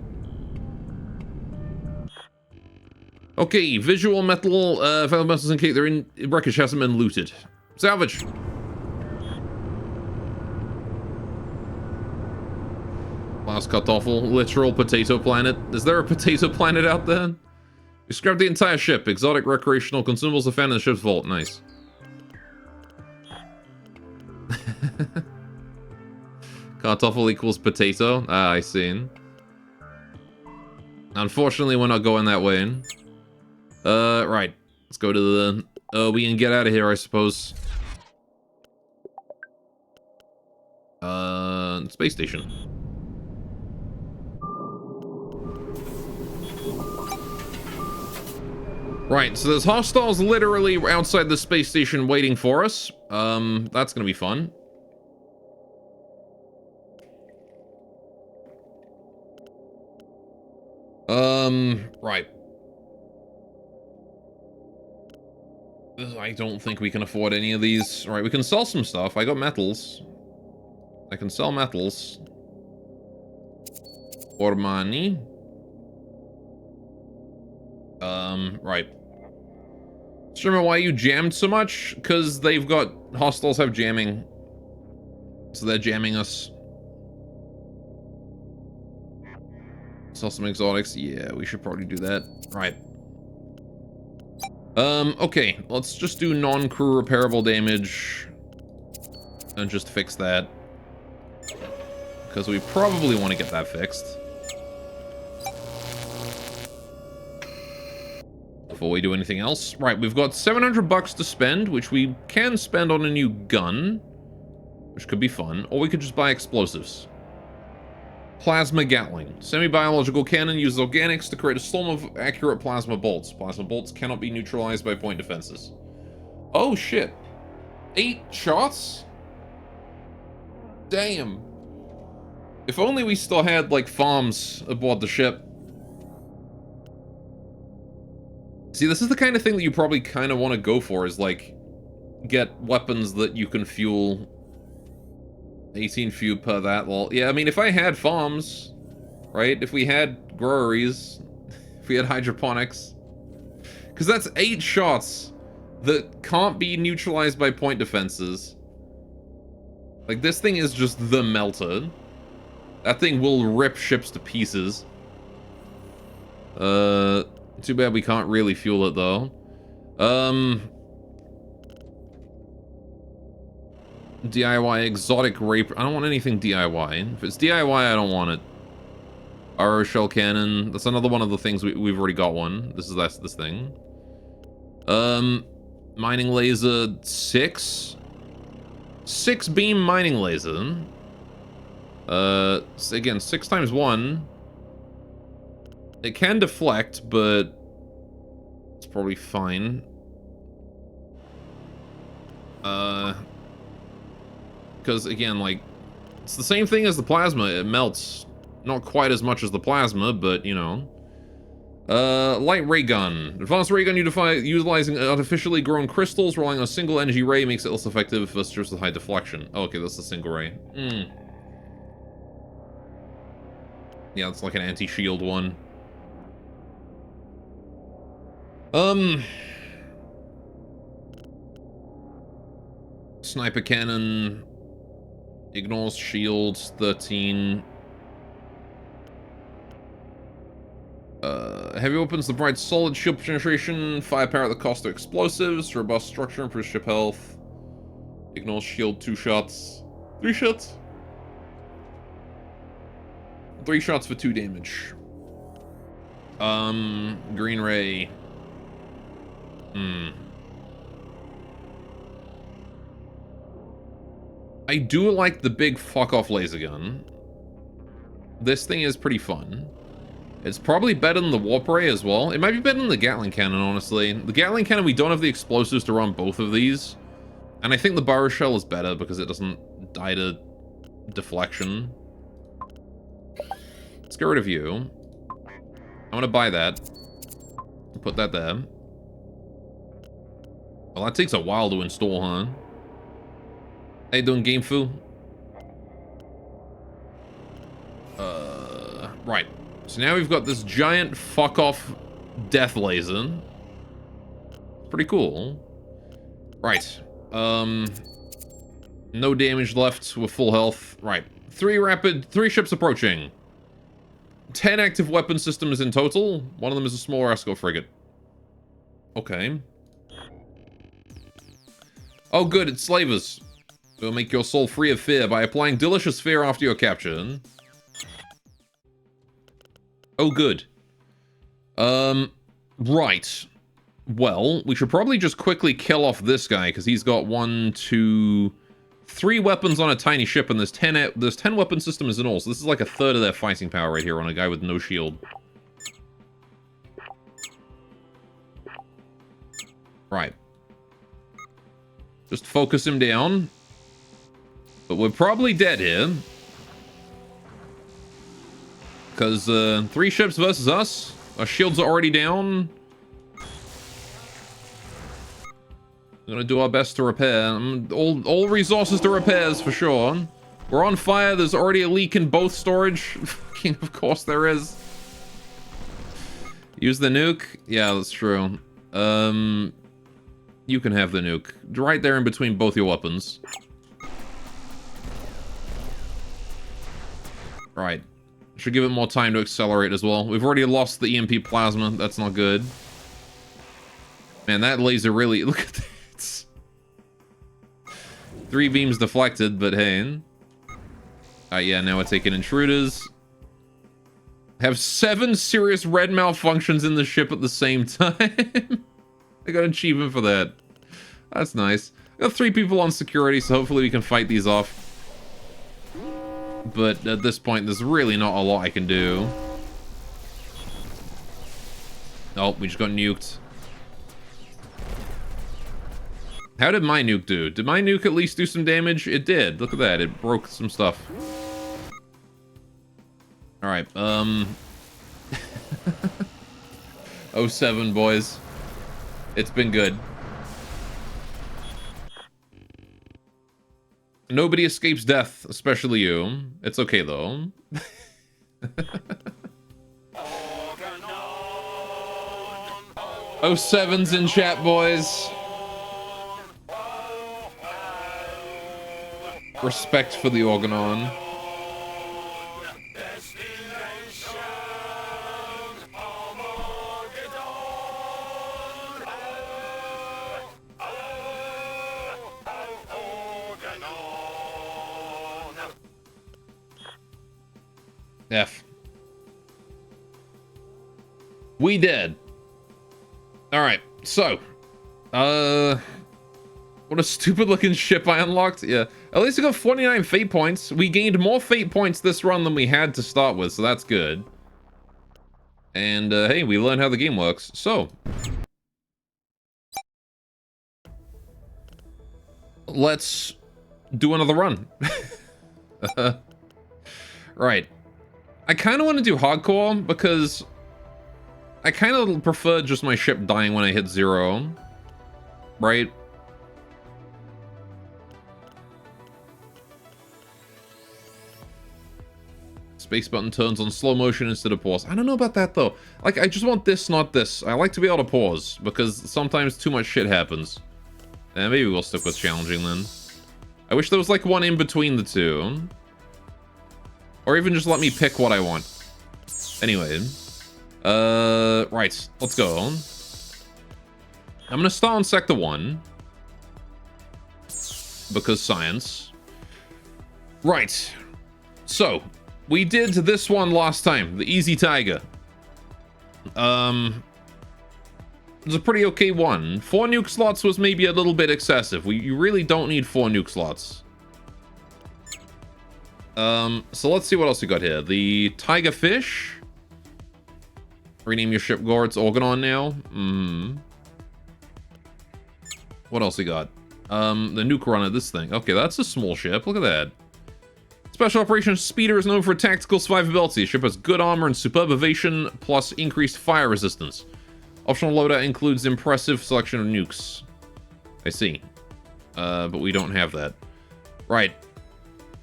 [SPEAKER 2] Okay, visual metal. Failed metals indicate they're in wreckage hasn't been looted. Salvage. Last Kartoffel. Literal potato planet. Is there a potato planet out there? We scrapped the entire ship. Exotic recreational consumables are found in the ship's vault. Nice. Kartoffel equals potato. Ah, I see. Unfortunately, we're not going that way. Right. Let's go to the... we can get out of here, I suppose. Space station. Right, so there's hostiles literally outside the space station waiting for us. That's gonna be fun. Right. I don't think we can afford any of these. All right, we can sell some stuff. I got metals. I can sell metals. Or money. Right. Streamer, why you jammed so much? Because they've got... Hostiles have jamming. So they're jamming us. Sell some exotics. Yeah, we should probably do that. Right. Okay. Let's just do non-crew repairable damage. And just fix that. Because we probably want to get that fixed. Before we do anything else. Right, we've got 700 bucks to spend, which we can spend on a new gun. Which could be fun. Or we could just buy explosives. Plasma Gatling. Semi-biological cannon uses organics to create a storm of accurate plasma bolts. Plasma bolts cannot be neutralized by point defenses. Oh, shit. 8 shots? Damn. If only we still had, like, farms aboard the ship. See, this is the kind of thing that you probably kind of want to go for, is, like, get weapons that you can fuel 18 fuel per that. Well, yeah, I mean, if I had farms, right? If we had groweries, if we had hydroponics. Because that's 8 shots that can't be neutralized by point defenses. Like, this thing is just the melter. That thing will rip ships to pieces. Too bad we can't really fuel it, though. DIY exotic rape. I don't want anything DIY. If it's DIY, I don't want it. Arrow shell cannon. That's another one of the things we've already got one. That's this thing. Mining laser 6. 6 beam mining laser. Again, 6 times 1. It can deflect, but it's probably fine. Because, again, like, it's the same thing as the plasma. It melts. Not quite as much as the plasma, but, you know. Light ray gun. Advanced ray gun utilizing artificially grown crystals, relying on a single energy ray makes it less effective versus just with high deflection. Oh, okay, that's a single ray. Yeah, it's like an anti-shield one. Sniper cannon ignores shields 13. Heavy weapons, the bright solid shield penetration, firepower at the cost of explosives, robust structure, improves ship health, ignores shield 2 shots, 3 shots, 3 shots for 2 damage. Green ray. I do like the big fuck-off laser gun. This thing is pretty fun. It's probably better than the warp ray as well. It might be better than the Gatling cannon, honestly. The Gatling cannon, we don't have the explosives to run both of these. And I think the Burrow Shell is better because it doesn't die to deflection. Let's get rid of you. I'm gonna buy that. Put that there. Well, that takes a while to install, huh? How you doing, Game Fu? Right. So now we've got this giant fuck-off death laser. Pretty cool. Right. No damage left with full health. Right. 3 ships approaching. 10 active weapon systems in total. One of them is a smaller escort frigate. Okay. Oh, good. It's slavers. It'll make your soul free of fear by applying delicious fear after your capture. Oh, good. Right. Well, we should probably just quickly kill off this guy, because he's got 1, 2, 3 weapons on a tiny ship, and there's 10 weapon systems in all, so this is like a third of their fighting power right here on a guy with no shield. Right. Just focus him down. But we're probably dead here. Because 3 ships versus us. Our shields are already down. We're gonna do our best to repair. All resources to repairs for sure. We're on fire. There's already a leak in both storage. Of course there is. Use the nuke. Yeah, that's true. You can have the nuke. Right there in between both your weapons. Right. Should give it more time to accelerate as well. We've already lost the EMP plasma. That's not good. Man, that laser really... Look at that. 3 beams deflected, but hey. Yeah, now we're taking intruders. Have 7 serious red malfunctions in the ship at the same time. I got an achievement for that. That's nice. Got 3 people on security, so hopefully we can fight these off. But at this point, there's really not a lot I can do. Oh, we just got nuked. How did my nuke do? Did my nuke at least do some damage? It did. Look at that. It broke some stuff. Alright, 07, boys. It's been good. Nobody escapes death, especially you. It's okay, though. 07's in chat, boys. Respect for the Organon. F. We did. Alright, so. What a stupid looking ship I unlocked. Yeah, at least I got 49 fate points. We gained more fate points this run than we had to start with, so that's good. And, hey, we learned how the game works. So. Let's do another run. Right. I kind of want to do hardcore because I kind of prefer just my ship dying when I hit 0. Right? Space button turns on slow motion instead of pause. I don't know about that though. Like, I just want this, not this. I like to be able to pause because sometimes too much shit happens. And maybe we'll stick with challenging then. I wish there was like one in between the two. Or even just let me pick what I want. Anyway. Right. Let's go. I'm gonna start on Sector 1. Because science. Right. So, we did this one last time. The Easy Tiger. It was a pretty okay one. 4 nuke slots was maybe a little bit excessive. You really don't need 4 nuke slots. So let's see what else we got here. The Tiger Fish. Rename your ship Gore. It's Organon now. What else we got? The nuke runner, this thing. Okay, that's a small ship. Look at that. Special Operations Speeder is known for tactical survivability. Ship has good armor and superb evasion, plus increased fire resistance. Optional loadout includes impressive selection of nukes. I see. But we don't have that. Right.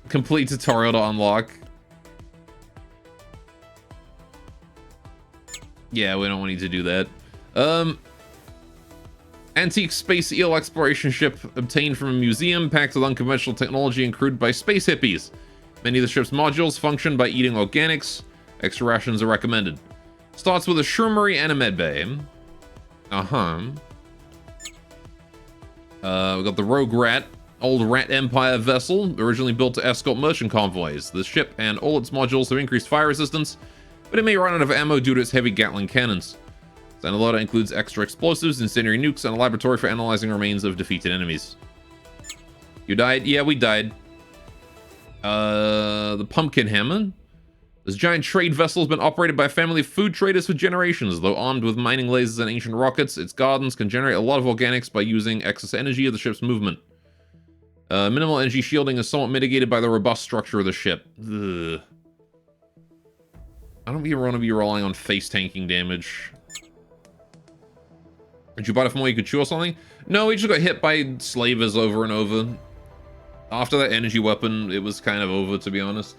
[SPEAKER 2] Complete tutorial to unlock. Yeah, we don't need to do that. Antique space eel exploration ship obtained from a museum packed with unconventional technology and crewed by space hippies. Many of the ship's modules function by eating organics. Extra rations are recommended. Starts with a shroomery and a medbay. We got the Rogue Rat, old Rat Empire vessel, originally built to escort merchant convoys. This ship and all its modules have increased fire resistance, but it may run out of ammo due to its heavy Gatling cannons. Standard loadout includes extra explosives, incendiary nukes, and a laboratory for analyzing remains of defeated enemies. You died? Yeah, we died. The Pumpkin Hammer. This giant trade vessel has been operated by a family of food traders for generations. Though armed with mining lasers and ancient rockets, its gardens can generate a lot of organics by using excess energy of the ship's movement. Minimal energy shielding is somewhat mitigated by the robust structure of the ship. Ugh. I don't even want to be relying on face tanking damage. Did you buy it from where you could chew or something? No, we just got hit by slavers over and over. After that energy weapon, it was kind of over, to be honest.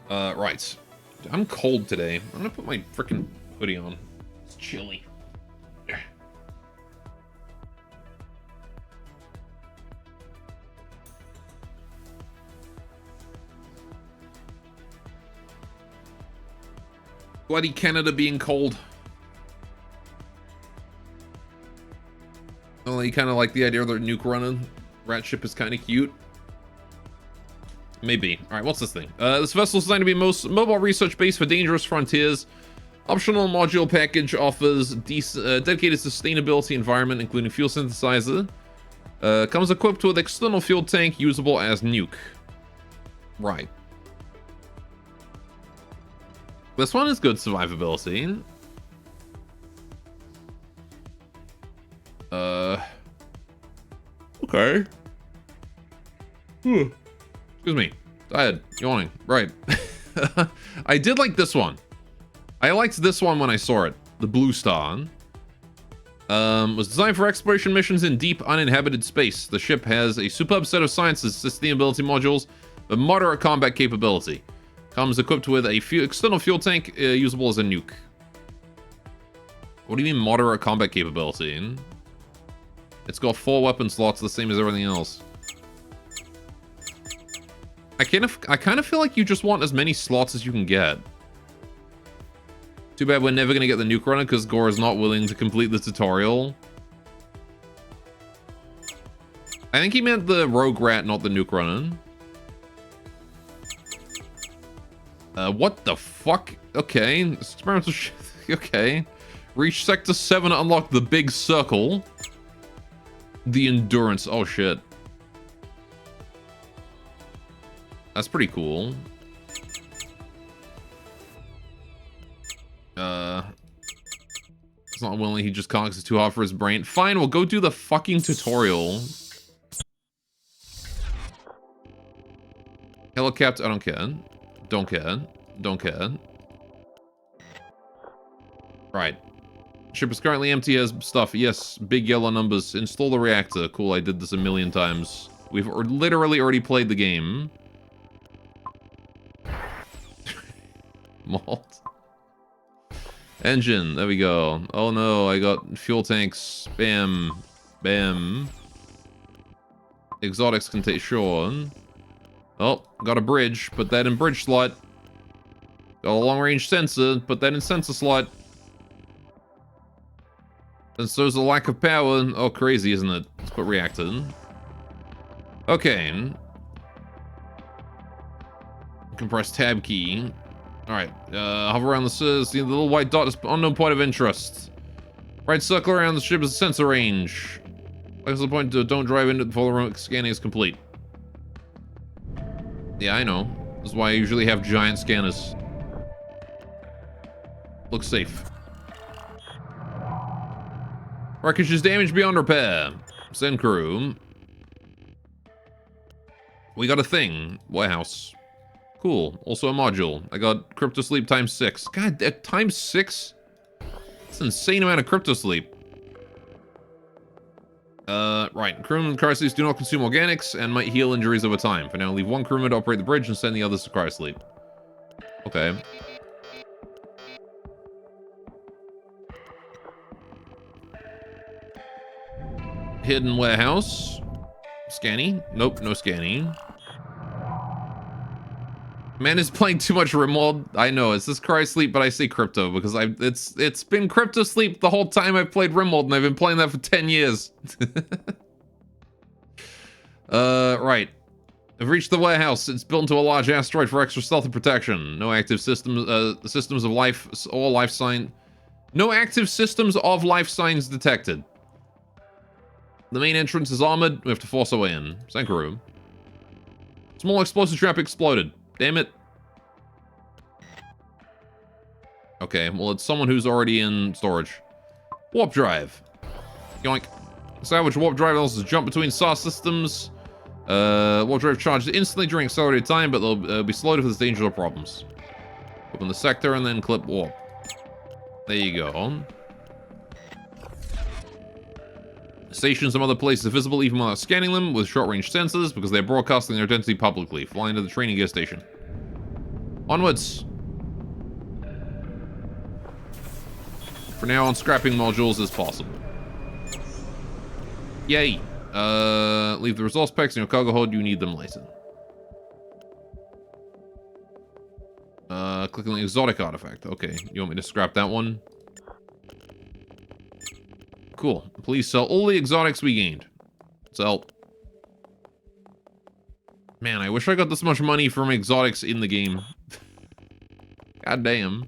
[SPEAKER 2] Right. I'm cold today. I'm gonna put my freaking hoodie on. It's chilly. Bloody Canada being cold. Well, you kind of like the idea of the nuke running. Rat ship is kind of cute. Maybe. Alright, what's this thing? This vessel is designed to be most mobile research base for dangerous frontiers. Optional module package offers dedicated sustainability environment, including fuel synthesizer. Comes equipped with external fuel tank usable as nuke. Right. This one is good survivability. Okay. Excuse me. Tired. Yawning. Right. I did like this one. I liked this one when I saw it. The Blue Star. Was designed for exploration missions in deep, uninhabited space. The ship has a superb set of sciences, sustainability modules, but moderate combat capability. Comes equipped with a external fuel tank usable as a nuke. What do you mean moderate combat capability? It's got 4 weapon slots, the same as everything else. I kind of feel like you just want as many slots as you can get. Too bad we're never going to get the nuke runner because Gore is not willing to complete the tutorial. I think he meant the Rogue Rat, not the nuke runner. What the fuck? Okay. Experimental okay. Reach Sector 7 to unlock the big circle. The Endurance. Oh, shit. That's pretty cool. He's not willing. He just can't because it's too hard for his brain. Fine, we'll go do the fucking tutorial. Helicopter. I don't care. Don't care. Don't care. Right. Ship is currently empty as stuff. Yes, big yellow numbers. Install the reactor. Cool, I did this a million times. We've literally already played the game. Malt. Engine. There we go. Oh no, I got fuel tanks. Bam. Bam. Exotics can take sure. Oh, got a bridge. Put that in bridge slot. Got a long-range sensor. Put that in sensor slot. And so there's a lack of power. Oh, crazy, isn't it? Let's put reactor in. Okay. Compress tab key. Alright. Hover around the the little white dot is unknown point of interest. Right circle around the ship is sensor range. What's the point to don't drive into it before the remote scanning is complete? Yeah, I know. This is why I usually have giant scanners. Looks safe. Wreckage is damaged beyond repair. Send crew. We got a thing. Warehouse. Cool. Also a module. I got crypto sleep times 6. God, times 6? That's an insane amount of crypto sleep. Right. Crewmen with cryosleeps do not consume organics and might heal injuries over time. For now, leave one crewman to operate the bridge and send the others to cryosleep. Okay. Hidden warehouse. Scanny. Nope, no scanning. Man is playing too much Rimworld. I know, it's this cryosleep, but I say crypto because it's been crypto sleep the whole time I've played Rimworld, and I've been playing that for 10 years. Right. I've reached the warehouse. It's built into a large asteroid for extra stealth and protection. No active systems, systems of life or life sign. No active systems of life signs detected. The main entrance is armored. We have to force our way in. Sankaru. Small explosive trap exploded. Damn it. Okay, well, it's someone who's already in storage. Warp drive. Yoink. Salvage warp drive allows us to jump between SAR systems. Warp drive charges instantly during accelerated time, but they'll be slowed if there's danger or problems. Open the sector and then clip warp. There you go. Stations and other places are visible even without scanning them with short-range sensors because they're broadcasting their identity publicly. Fly into the training gear station. Onwards. For now on, scrapping modules is possible. Yay. Leave the resource packs in your cargo hold. You need them later. Click on the exotic artifact. Okay, you want me to scrap that one? Cool. Please sell all the exotics we gained. Sell. Man, I wish I got this much money from exotics in the game. God damn.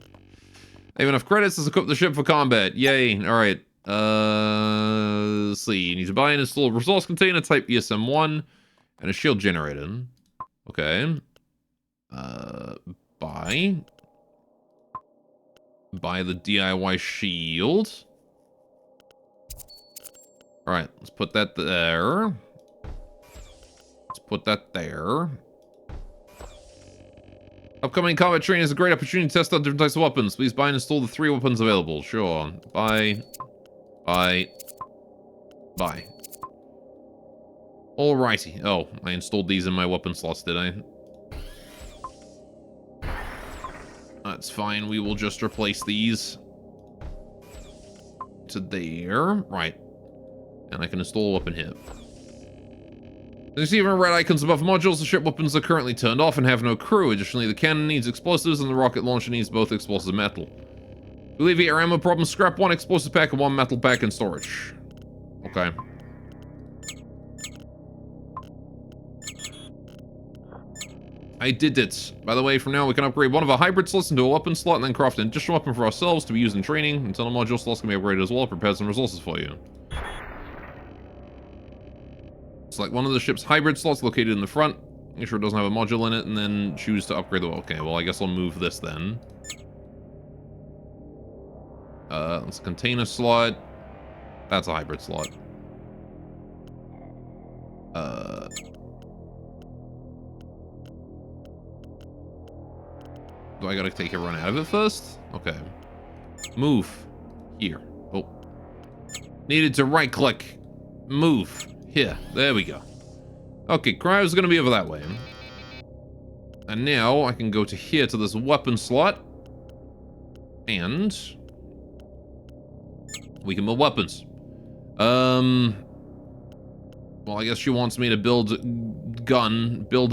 [SPEAKER 2] I have enough credits to equip the ship for combat. Yay. Alright. Let's see. You need to buy and install a resource container type ESM1 and a shield generator. Okay. Buy. Buy the DIY shield. Alright, let's put that there. Let's put that there. Upcoming combat training is a great opportunity to test out different types of weapons. Please buy and install the 3 weapons available. Sure. Buy. Buy. Buy. Alrighty. Oh, I installed these in my weapon slots, did I? That's fine. We will just replace these to there. Right. And I can install a weapon here. You see even red icons above modules. The ship weapons are currently turned off and have no crew. Additionally, the cannon needs explosives and the rocket launcher needs both explosive metal. To alleviate our ammo problem, scrap 1 explosive pack and 1 metal pack in storage. Okay. I did it. By the way, from now we can upgrade one of our hybrid slots into a weapon slot and then craft an additional weapon for ourselves to be used in training. Internal module slots can be upgraded as well. Prepare some resources for you. Select one of the ship's hybrid slots located in the front. Make sure it doesn't have a module in it, and then choose to upgrade the... Okay, well, I guess I'll move this then. Let's container slot. That's a hybrid slot. Do I gotta take a run out of it first? Okay. Move. Here. Oh. Needed to right-click. Move. Here, there we go. Okay, cryo's gonna be over that way. And now I can go to here to this weapon slot. And we can build weapons. Well, I guess she wants me to build a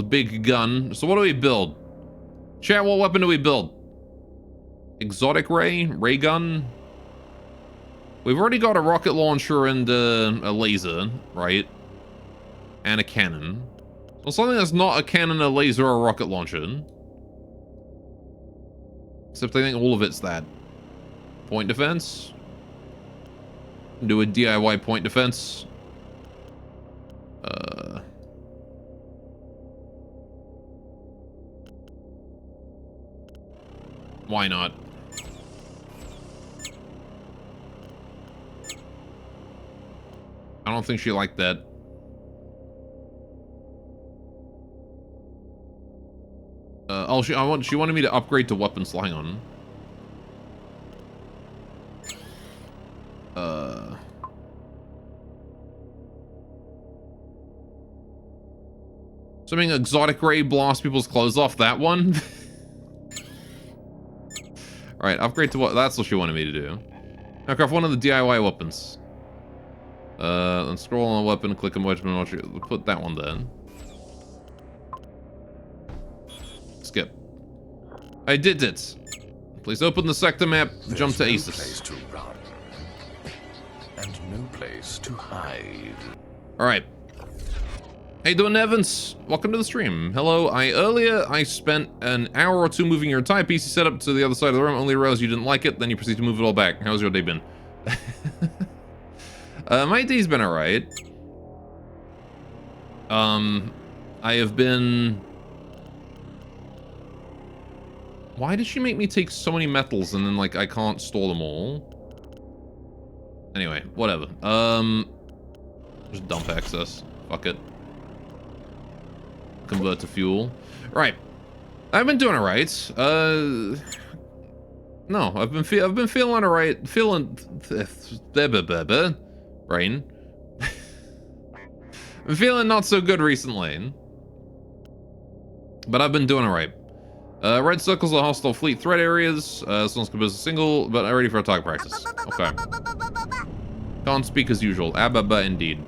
[SPEAKER 2] big gun. So what do we build? Chat, what weapon do we build? Exotic ray? Ray gun? We've already got a rocket launcher and a laser, right? And a cannon. So something that's not a cannon, a laser, or a rocket launcher. Except I think all of it's that. Point defense. Do a DIY point defense. Why not? I don't think she liked that. She wanted me to upgrade to weapons. Hang on. Something exotic ray blasts people's clothes off. That one. All right, upgrade to what? That's what she wanted me to do. Now craft one of the DIY weapons. Then scroll on the weapon, click on weapon, put that one there. Skip. I did it. Please open the sector map, jump to Aces.
[SPEAKER 3] Place to run, and no place to hide.
[SPEAKER 2] Alright. Hey doing, Evans? Welcome to the stream. Hello, earlier I spent an hour or two moving your entire PC setup to the other side of the room, only realized you didn't like it, then you proceed to move it all back. How's your day been? My day's been alright. I have been... Why did she make me take so many metals and then, like, I can't store them all? Anyway, whatever. Just dump access. Fuck it. Convert to fuel. Right. I've been doing alright. No, I've been feeling alright. Brain. I'm feeling not so good recently. But I've been doing alright. Red circles are hostile fleet threat areas. Someone's composed a single, but ready for a target practice. Okay. Can't speak as usual. Ababa indeed.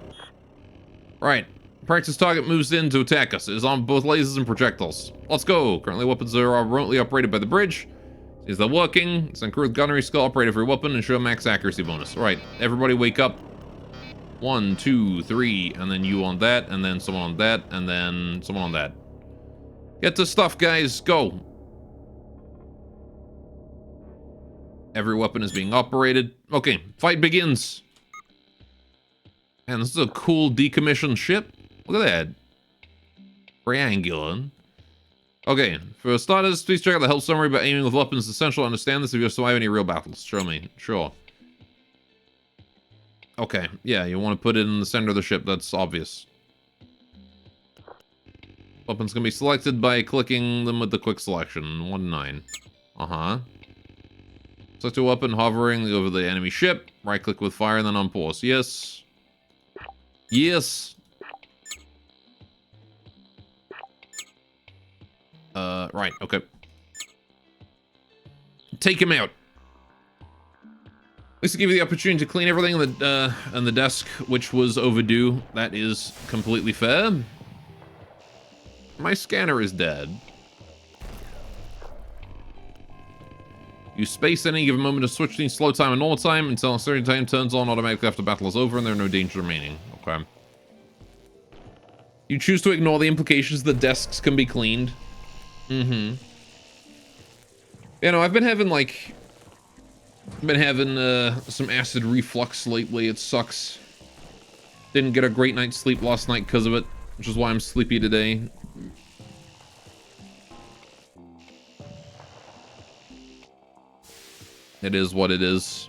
[SPEAKER 2] Right. Practice target moves in to attack us. It is on both lasers and projectiles. Let's go. Currently weapons are remotely operated by the bridge. Is that working? Send crew with gunnery skill operated for your weapon and show max accuracy bonus. Right. Everybody wake up. 1, 2, 3, and then you on that, and then someone on that, and then someone on that. Get to stuff, guys. Go. Every weapon is being operated. Okay, fight begins. And this is a cool decommissioned ship. Look at that. Triangular. Okay, for starters, please check out the help summary about aiming with weapons. It's essential to understand this if you survive any real battles. Show me. Sure. Okay, yeah, you want to put it in the center of the ship. That's obvious. Weapons can be selected by clicking them with the quick selection. 1-9. Uh-huh. Select a weapon hovering over the enemy ship. Right click with fire and then on pause. Yes. Yes. Right, okay. Take him out. At least to give you the opportunity to clean everything on the desk, which was overdue. That is completely fair. My scanner is dead. Use space at any given moment to switch between slow time and normal time until a certain time turns on automatically after battle is over and there are no dangers remaining. Okay. You choose to ignore the implications that desks can be cleaned. Mm-hmm. You know, I've been having, like... some acid reflux lately. It sucks. Didn't get a great night's sleep last night because of it, which is why I'm sleepy today. It is what it is.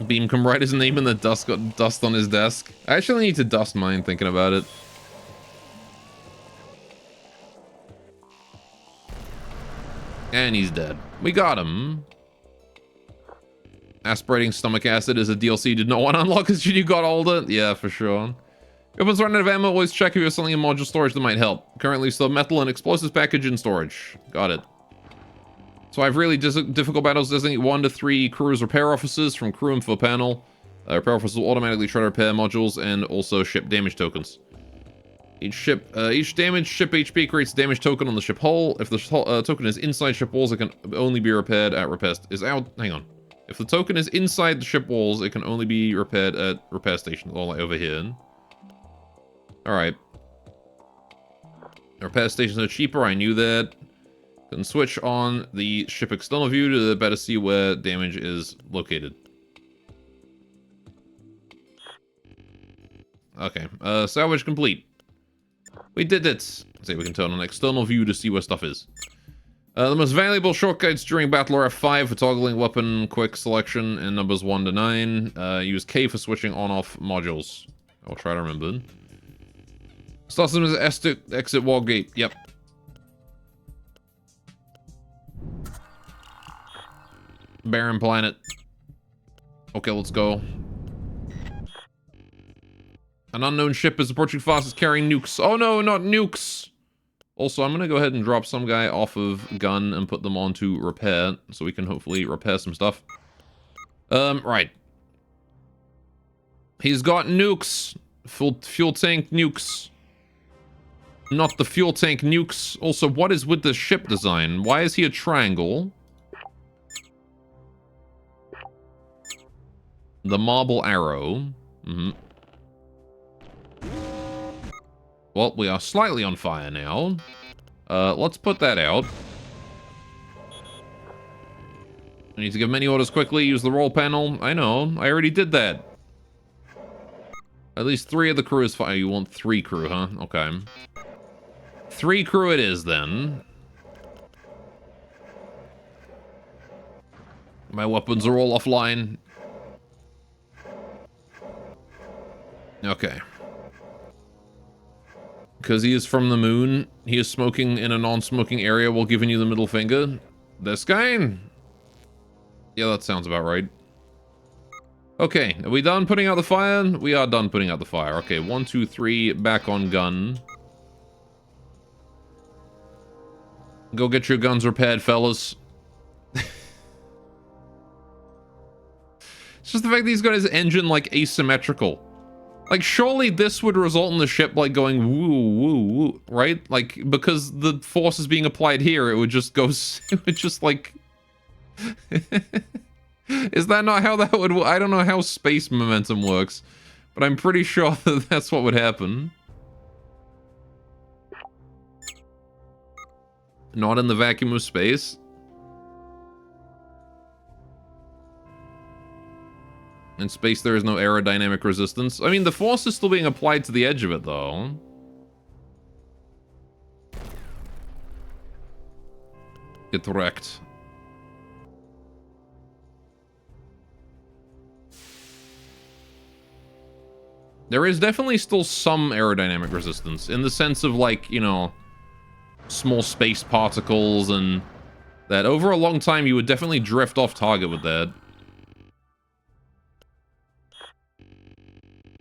[SPEAKER 2] Beam come write his name in the dust, got dust on his desk. I actually need to dust mine thinking about it. And he's dead. We got him. Aspirating stomach acid is a DLC you did not want to unlock as you got older. Yeah, for sure. Weapons running out of ammo, always check if you have something in module storage that might help. Currently still metal and explosives package in storage. Got it. So I've really difficult battles designate 1 to 3 crews repair officers from crew info panel. Repair officers will automatically try to repair modules and also ship damage tokens. Each damaged ship HP creates a damage token on the ship hull. If the token is inside ship walls, it can only be repaired at repair hang on. If the token is inside the ship walls, it can only be repaired at repair stations. All like over here. Alright. Repair stations are cheaper, I knew that. Can switch on the ship external view to better see where damage is located. Okay, salvage complete. We did it! Let's see if we can turn on external view to see where stuff is. The most valuable shortcuts during battle are F5 for toggling weapon quick selection and numbers 1 to 9. Use K for switching on-off modules. I'll try to remember. Start system is S to exit wall gate. Yep. Barren planet. Okay, let's go. An unknown ship is approaching fast, carrying nukes. Oh no, not nukes! Also, I'm gonna go ahead and drop some guy off of gun and put them onto repair, so we can hopefully repair some stuff. Right. He's got nukes. Fuel tank nukes. Not the fuel tank nukes. Also, what is with the ship design? Why is he a triangle? The marble arrow. Well, we are slightly on fire now. Let's put that out. I need to give many orders quickly. Use the roll panel. I know. I already did that. At least 3 of the crew is fire. You want 3 crew, huh? Okay. 3 crew it is, then. My weapons are all offline. Okay. Because he is from the moon, he is smoking in a non-smoking area while giving you the middle finger. This guy? Yeah, that sounds about right. Okay, are we done putting out the fire? We are done putting out the fire. Okay, 1, 2, 3, back on gun. Go get your guns repaired, fellas. It's just the fact that he's got his engine, like, asymmetrical. Like, surely this would result in the ship, like, going woo, woo, woo, right? Like, because the force is being applied here, it would just go, it would just, like... Is that not how that would... I don't know how space momentum works, but I'm pretty sure that that's what would happen. Not in the vacuum of space. In space, there is no aerodynamic resistance. I mean, the force is still being applied to the edge of it, though. Get wrecked. There is definitely still some aerodynamic resistance, in the sense of, like, you know, small space particles and that. Over a long time, you would definitely drift off target with that.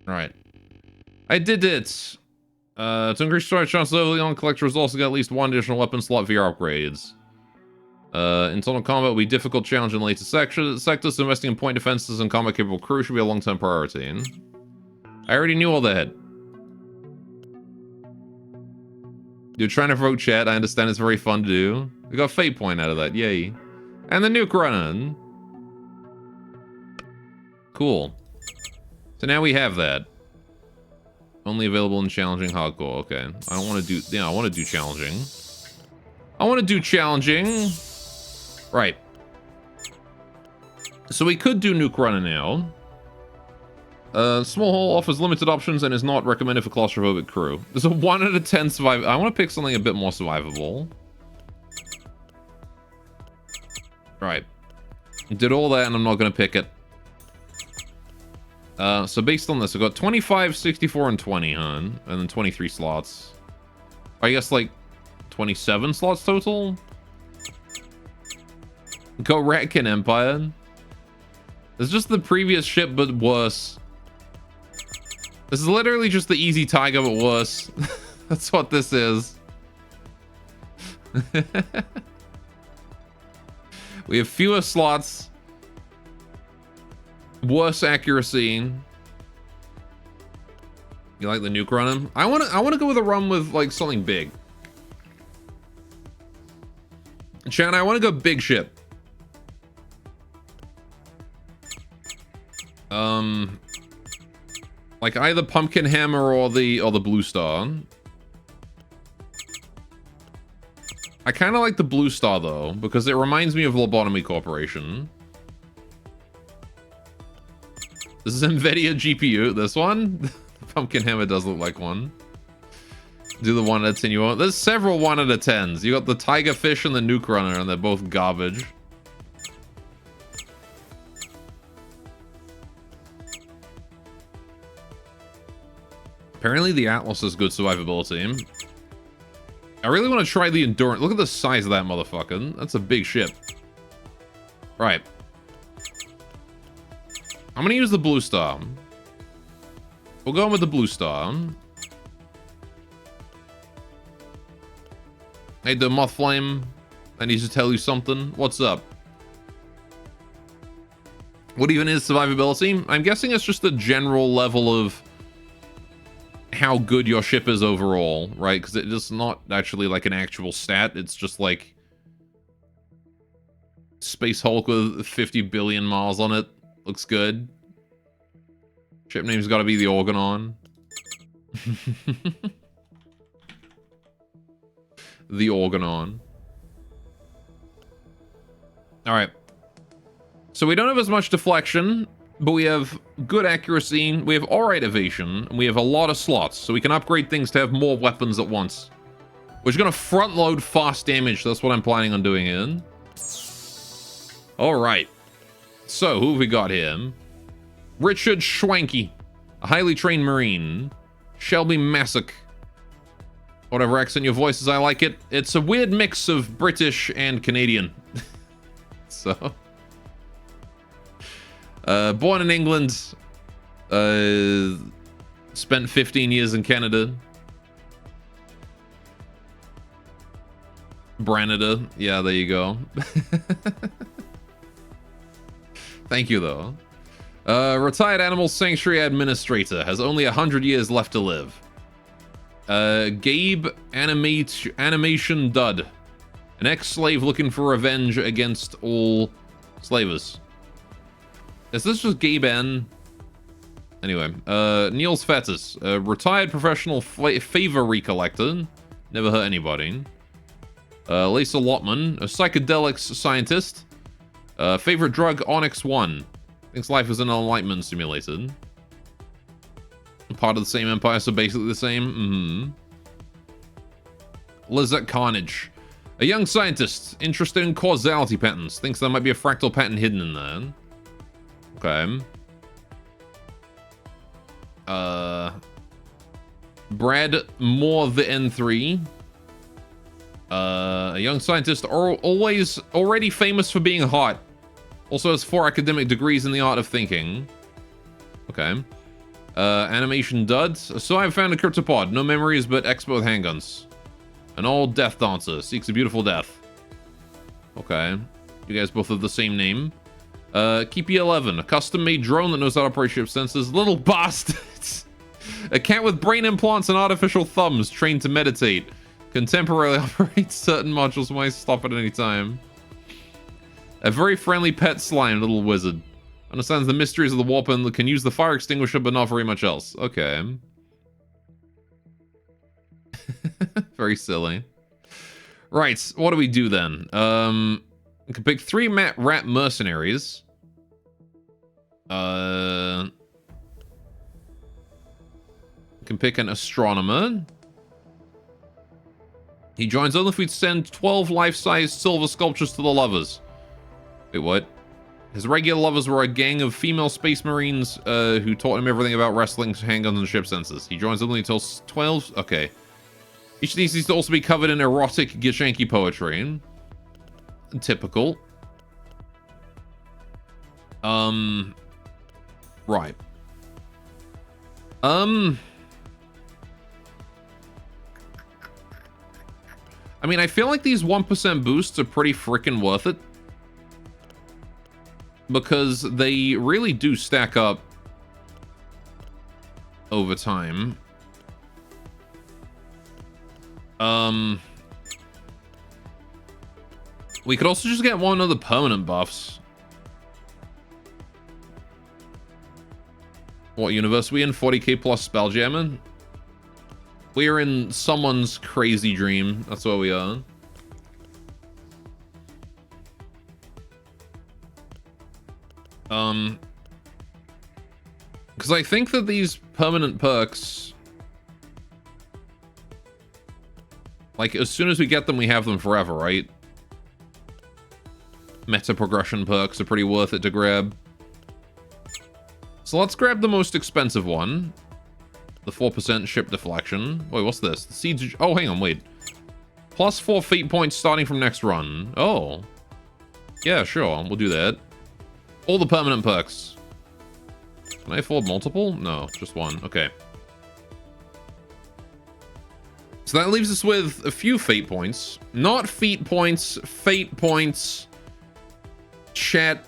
[SPEAKER 2] Right. I did it! To increase storage chance, Leon Collector has also got at least 1 additional weapon slot for your upgrades. Internal combat will be difficult challenge in later sectors, so investing in point defenses and combat-capable crew should be a long-term priority. I already knew all that. You're trying to provoke chat, I understand it's very fun to do. We got fate point out of that, yay. And the nuke running. Cool. So now we have that. Only available in challenging hardcore. Okay. I don't want to do... Yeah, I want to do challenging. I want to do challenging. Right. So we could do nuke running now. Small hull offers limited options and is not recommended for claustrophobic crew. There's a 1 out of 10 survive. I want to pick something a bit more survivable. Right. Did all that and I'm not going to pick it. So based on this, I've got 25, 64, and 20, huh? And then 23 slots. I guess, like, 27 slots total? Go Ratkin Empire. It's just the previous ship, but worse. This is literally just the easy Tiger, but worse. That's what this is. We have fewer slots. Worse accuracy. You like the nuke running? I wanna go with a run with like something big. Chan, I wanna go big ship. Like either Pumpkin Hammer or the Blue Star. I kind of like the Blue Star though, because it reminds me of Lobotomy Corporation. This is NVIDIA GPU. This one? Pumpkin Hammer does look like one. Do the 1 out of 10 you want. There's several 1 out of 10s. You got the Tiger Fish and the Nuke Runner, and they're both garbage. Apparently the Atlas has good survivability. I really want to try the Endurance. Look at the size of that motherfucker. That's a big ship. Right. I'm going to use the Blue Star. We're going with the blue star. Hey, the Moth Flame, I need to tell you something. What's up? What even is survivability? I'm guessing it's just the general level of how good your ship is overall, right? Because it's not actually like an actual stat. It's just like Space Hulk with 50 billion miles on it. Looks good. Ship name's got to be the Organon. The Organon. Alright. So we don't have as much deflection, but we have good accuracy, we have alright evasion, and we have a lot of slots, so we can upgrade things to have more weapons at once. We're just gonna front load fast damage, that's what I'm planning on doing here. Alright. So, who have we got here? Richard Schwanke, a highly trained Marine. Shelby Massock. Whatever accent your voice is, I like it. It's a weird mix of British and Canadian. So... born in England. Spent 15 years in Canada. Branada. Yeah, there you go. Thank you, though. Retired Animal Sanctuary Administrator. Has only 100 years left to live. Gabe Animation Dud. An ex-slave looking for revenge against all slavers. Is this just Gabe N? Anyway, Niels Fetus. A retired professional favor recollector. Never hurt anybody. Lisa Lotman. A psychedelics scientist. Favorite drug, Onyx 1. Thinks life is an enlightenment simulator. Part of the same empire, so basically the same. Lizette Carnage. A young scientist, interested in causality patterns. Thinks there might be a fractal pattern hidden in there. Okay. Brad Moore the N3. A young scientist, already famous for being hot. Also has 4 academic degrees in the art of thinking. Okay. Animation duds. So I've found a cryptopod. No memories, but expert with handguns. An old death dancer. Seeks a beautiful death. Okay. You guys both have the same name. Keepy 11. A custom-made drone that knows how to operate ship sensors. Little bastards. A cat with brain implants and artificial thumbs. Trained to meditate. Contemporarily operates certain modules. Might stop at any time. A very friendly pet slime, little wizard. Understands the mysteries of the warp and can use the fire extinguisher, but not very much else. Okay. Very silly. Right, what do we do then? We can pick 3 rat mercenaries. We can pick an astronomer. He joins only if we send 12 life-size silver sculptures to the lovers. Wait, what? His regular lovers were a gang of female space marines who taught him everything about wrestling, handguns, and ship sensors. He joins only until 12... Okay. Each of these needs to also be covered in erotic Gishanki poetry. Typical. Right. I mean, I feel like these 1% boosts are pretty freaking worth it. Because they really do stack up over time. We could also just get one of the permanent buffs. What universe are we in? 40k plus Spelljammer? We are in someone's crazy dream. That's where we are. Because I think that these permanent perks, like, as soon as we get them, we have them forever, right? Meta progression perks are pretty worth it to grab. So let's grab the most expensive one. The 4% ship deflection. Wait, what's this? The siege... Oh, hang on, wait. Plus 4 fate points starting from next run. Oh. Yeah, sure, we'll do that. All the permanent perks. Can I afford multiple? No, just one. Okay. So that leaves us with a few fate points. Not feet points, fate points. Chat.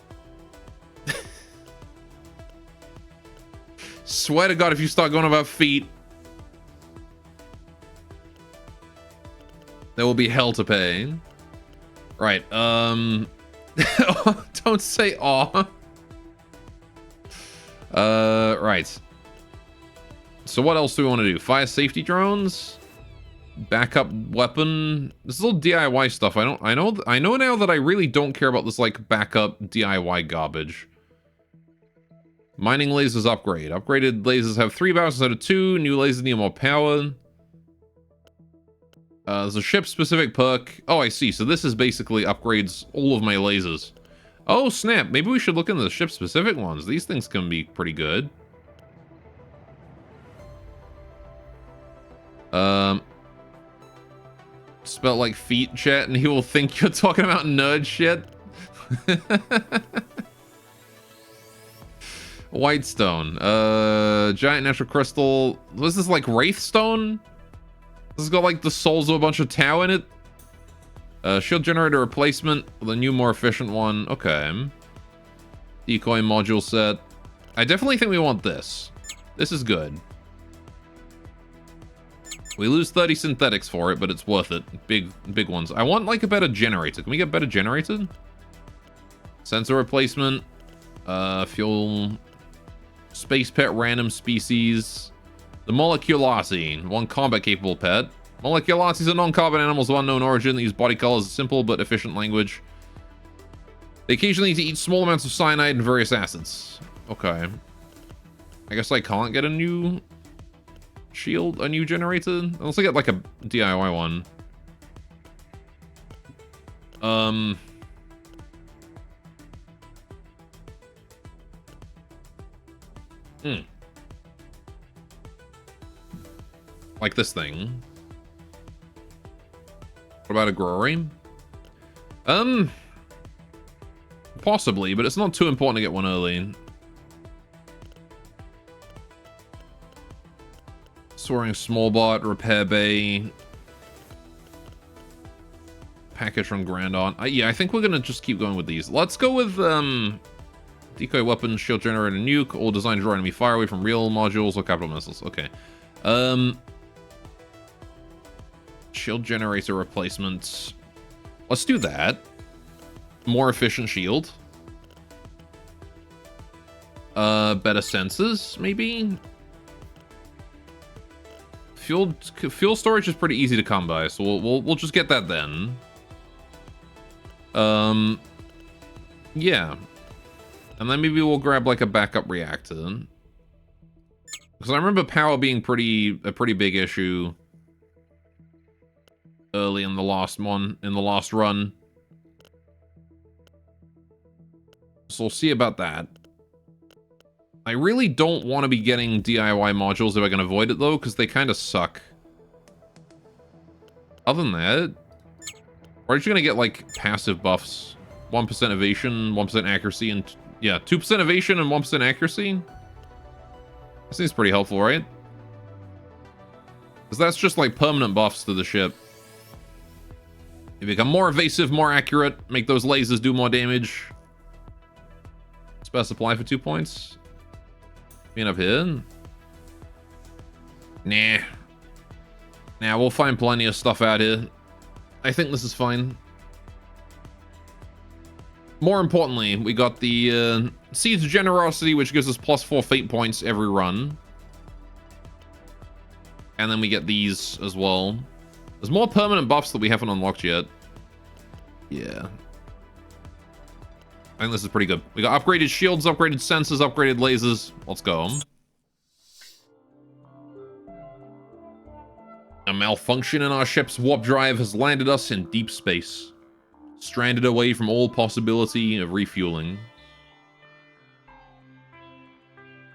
[SPEAKER 2] Swear to God, if you start going about feet, there will be hell to pay. Right, don't say aw. Right. So what else do we want to do? Fire safety drones? Backup weapon? This is all DIY stuff. I know now that I really don't care about this, like, backup DIY garbage. Mining lasers upgrade. Upgraded lasers have 3 barrels instead of 2. New lasers need more power. There's a ship-specific perk. Oh, I see. So this is basically upgrades all of my lasers. Oh, snap. Maybe we should look into the ship-specific ones. These things can be pretty good. Spell like feet, chat, and he will think you're talking about nerd shit. Whitestone. Giant natural crystal. Was this like Wraithstone? This has got like the souls of a bunch of Tau in it. Shield generator replacement with a new, more efficient one. Okay. Decoy module set. I definitely think we want this. This is good. We lose 30 synthetics for it, but it's worth it. Big ones. I want like a better generator. Can we get better generated? Sensor replacement. Fuel. Space pet random species. The Moleculati. One combat capable pet. Moleculatis are non-carbon animals of unknown origin. They use body colors, simple but efficient language. They occasionally need to eat small amounts of cyanide and various acids. Okay. I guess I can't get a new shield, a new generator. Unless I get like a DIY one. Like this thing. What about a Grori? Possibly, but it's not too important to get one early. Soaring small bot, repair bay. Package from Grandon. Yeah, I think we're gonna just keep going with these. Let's go with decoy weapon, shield generator, nuke, all designed to draw enemy fire away from real modules or capital missiles. Okay. Shield generator replacements. Let's do that. More efficient shield. Better sensors, maybe. Fuel storage is pretty easy to come by, so we'll just get that then. Yeah. And then maybe we'll grab like a backup reactor. Because I remember power being a pretty big issue early in the last run. So we'll see about that. I really don't want to be getting DIY modules if I can avoid it though, because they kind of suck. Other than that, we're just gonna get like passive buffs. 1% evasion, 1% accuracy, and yeah, 2% evasion and 1% accuracy. That seems pretty helpful, right? Because that's just like permanent buffs to the ship. You become more evasive, more accurate, make those lasers do more damage. Spare supply for 2 points. Being up here? Nah. Nah, we'll find plenty of stuff out here. I think this is fine. More importantly, we got the Seeds of Generosity, which gives us +4 fate points every run. And then we get these as well. There's more permanent buffs that we haven't unlocked yet. Yeah. I think this is pretty good. We got upgraded shields, upgraded sensors, upgraded lasers. Let's go. A malfunction in our ship's warp drive has landed us in deep space, stranded away from all possibility of refueling.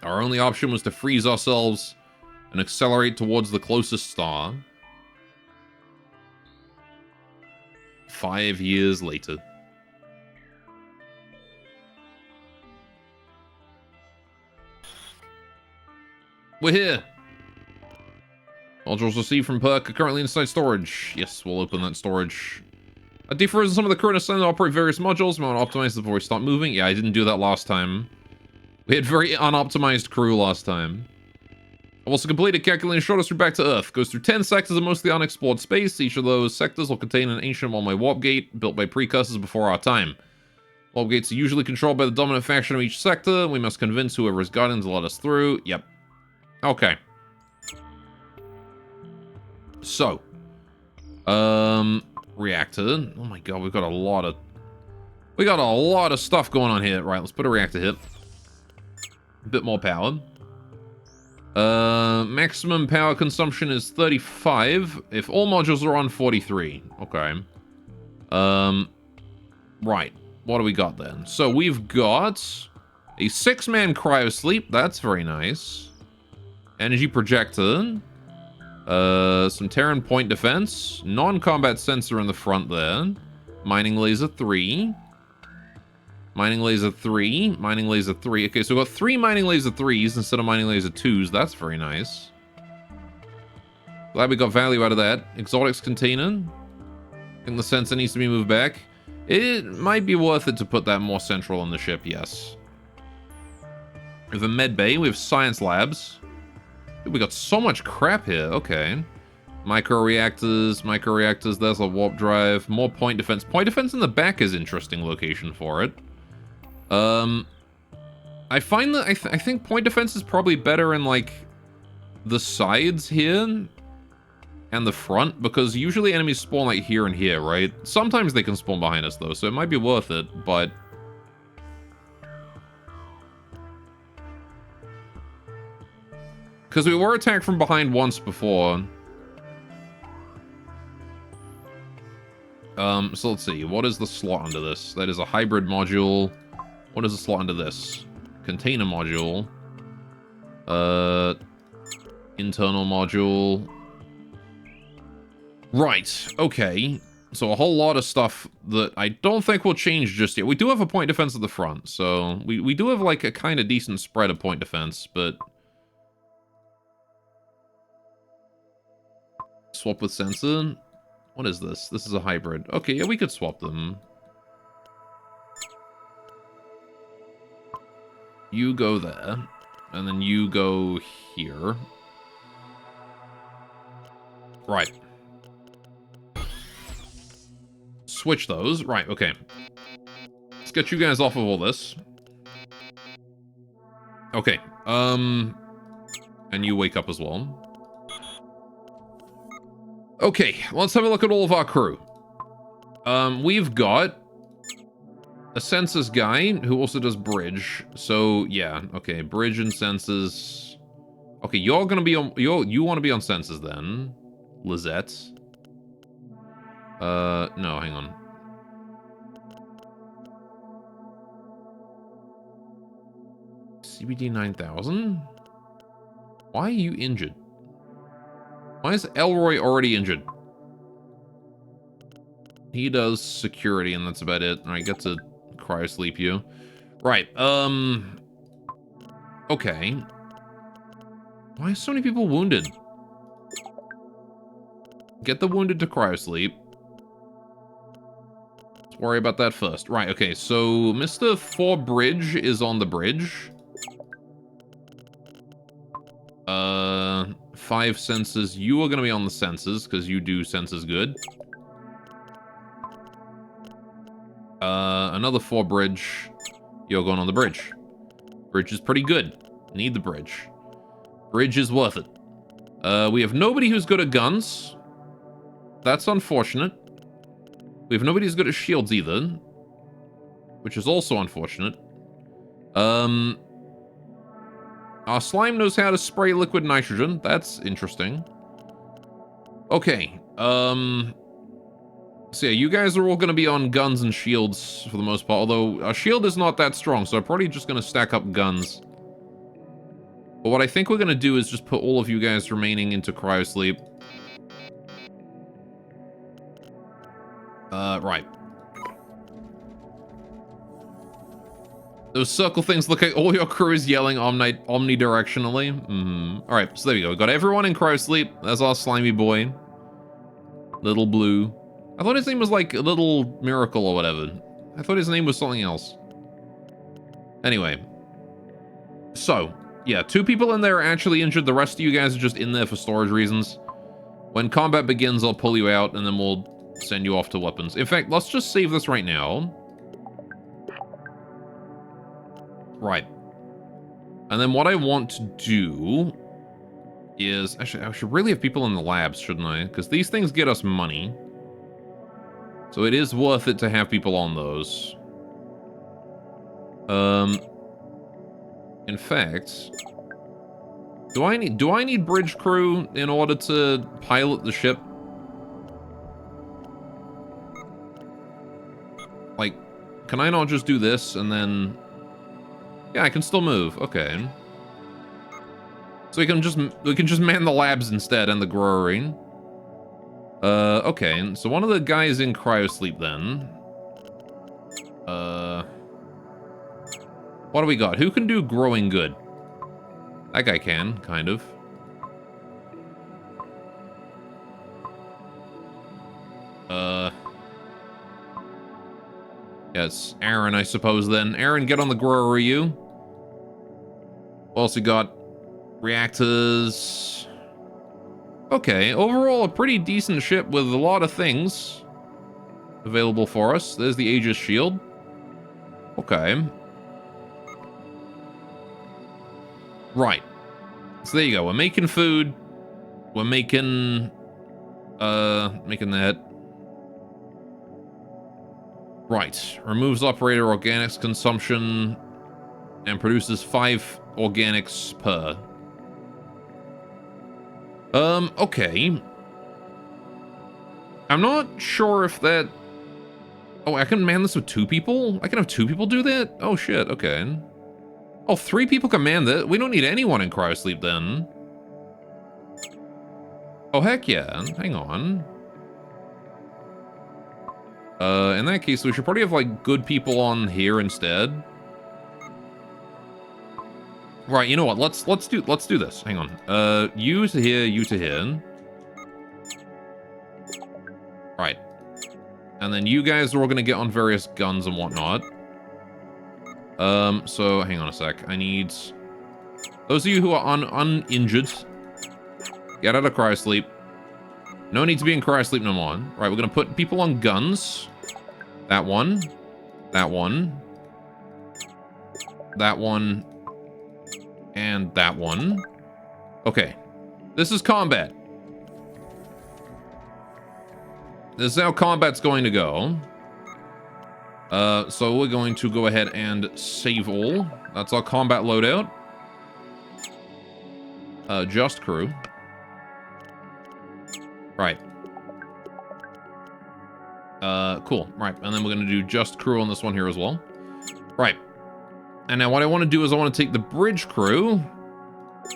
[SPEAKER 2] Our only option was to freeze ourselves and accelerate towards the closest star. 5 years later. We're here. Modules received from Perk are currently inside storage. Yes, we'll open that storage. Defrozen some of the crew and assigned to operate various modules. We want to optimize before we start moving. Yeah, I didn't do that last time. We had very unoptimized crew last time. I've also completed calculating shortest route back to Earth. Goes through 10 sectors of mostly unexplored space. Each of those sectors will contain an ancient one-way warp gate built by precursors before our time. Warp gates are usually controlled by the dominant faction of each sector. We must convince whoever is guarding to let us through. Yep. Okay. So. Reactor. Oh my god, we got a lot of stuff going on here. Right, let's put a reactor here. A bit more power. Maximum power consumption is 35. If all modules are on, 43. Okay. Right. What do we got then? So we've got a 6-man cryo sleep. That's very nice. Energy projector. Some Terran point defense. Non-combat sensor in the front there. Mining laser 3. Mining laser 3. Mining laser 3. Okay, so we've got 3 mining laser 3s instead of mining laser 2s. That's very nice. Glad we got value out of that. Exotics container. I think the sensor needs to be moved back. It might be worth it to put that more central on the ship, yes. We have a med bay. We have science labs. Dude, we got so much crap here. Okay. Micro-reactors. There's a warp drive. More point defense. Point defense in the back is interesting location for it. I find that I think point defense is probably better in, like, the sides here and the front, because usually enemies spawn, like, here and here, right? Sometimes they can spawn behind us, though, so it might be worth it, but... Because we were attacked from behind once before. So let's see. What is the slot under this? That is a hybrid module. What is the slot under this? Container module. Internal module. Right. Okay. So a whole lot of stuff that I don't think will change just yet. We do have a point defense at the front, so we do have, like, a kind of decent spread of point defense, but... Swap with sensor. What is this? This is a hybrid. Okay, yeah, we could swap them. You go there. And then you go here. Right. Switch those. Right, okay. Let's get you guys off of all this. Okay. And you wake up as well. Okay, let's have a look at all of our crew. We've got a census guy who also does bridge. So, yeah, okay, bridge and census. Okay, you're gonna be on... You want to be on census then. Lizette. No, hang on. CBD 9000? Why are you injured? Why is Elroy already injured? He does security, and that's about it. Alright, get to cryo-sleep you. Right, okay. Why are so many people wounded? Get the wounded to cryo-sleep. Let's worry about that first. Right, okay, so Mr. 4Bridge is on the bridge. 5 sensors. You are going to be on the sensors, because you do sensors good. Another 4Bridge. You're going on the bridge. Bridge is pretty good. Need the bridge. Bridge is worth it. We have nobody who's good at guns. That's unfortunate. We have nobody who's good at shields either. Which is also unfortunate. Our slime knows how to spray liquid nitrogen. That's interesting. Okay. So yeah, you guys are all going to be on guns and shields for the most part. Although, our shield is not that strong, so I'm probably just going to stack up guns. But what I think we're going to do is just put all of you guys remaining into cryosleep. Right. Those circle things look like all your crew is yelling omnidirectionally. Alright, so there we go. We got everyone in Crowsleep. That's our slimy boy. Little Blue. I thought his name was like Little Miracle or whatever. I thought his name was something else. Anyway. So, yeah, 2 people in there are actually injured. The rest of you guys are just in there for storage reasons. When combat begins, I'll pull you out and then we'll send you off to weapons. In fact, let's just save this right now. Right. And then what I want to do is... Actually, I should really have people in the labs, shouldn't I? Because these things get us money. So it is worth it to have people on those. In fact... Do I need bridge crew in order to pilot the ship? Like, can I not just do this and then... Yeah, I can still move. Okay. So we can just man the labs instead and the growing. Okay. So one of the guys in cryosleep then. What do we got? Who can do growing good? That guy can, kind of. Yes, Aaron, I suppose then. Aaron, get on the grower, you. Also got reactors. Okay, overall a pretty decent ship with a lot of things available for us. There's the Aegis shield. Okay. Right. So there you go. We're making food. We're making that. Right. Removes operator organics consumption and produces 5 organics per. Okay. I'm not sure if that... Oh, I can man this with 2 people? I can have 2 people do that? Oh, shit. Okay. Oh, 3 people can man that? We don't need anyone in cryosleep then. Oh, heck yeah. Hang on. In that case, we should probably have, like, good people on here instead. Right, you know what? Let's do this. Hang on. You to here, you to here. Right. And then you guys are all gonna get on various guns and whatnot. So hang on a sec. I need those of you who are uninjured. Get out of cryosleep. No need to be in cryosleep no more. Right, we're gonna put people on guns. That one. That one. That one. And that one. Okay. This is combat. This is how combat's going to go. So we're going to go ahead and save all. That's our combat loadout. Just crew. Right. Cool. Right. And then we're going to do just crew on this one here as well. Right. And now what I want to do is I want to take the bridge crew.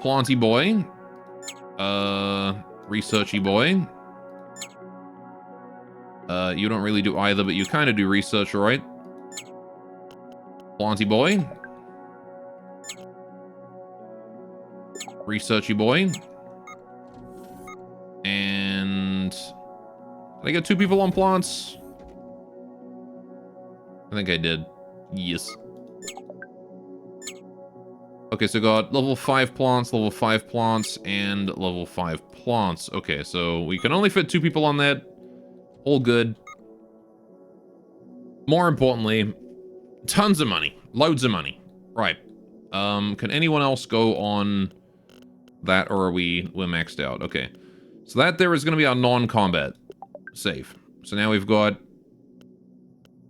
[SPEAKER 2] Planty boy. Researchy boy. You don't really do either, but you kind of do research, alright? Planty boy. Researchy boy. And... Did I get 2 people on plants? I think I did. Yes. Okay, so got level 5 plants, level 5 plants, and level 5 plants. Okay, so we can only fit 2 people on that. All good. More importantly, tons of money. Loads of money. Right. Can anyone else go on that, or are we're maxed out? Okay. So that there is going to be our non-combat save. So now we've got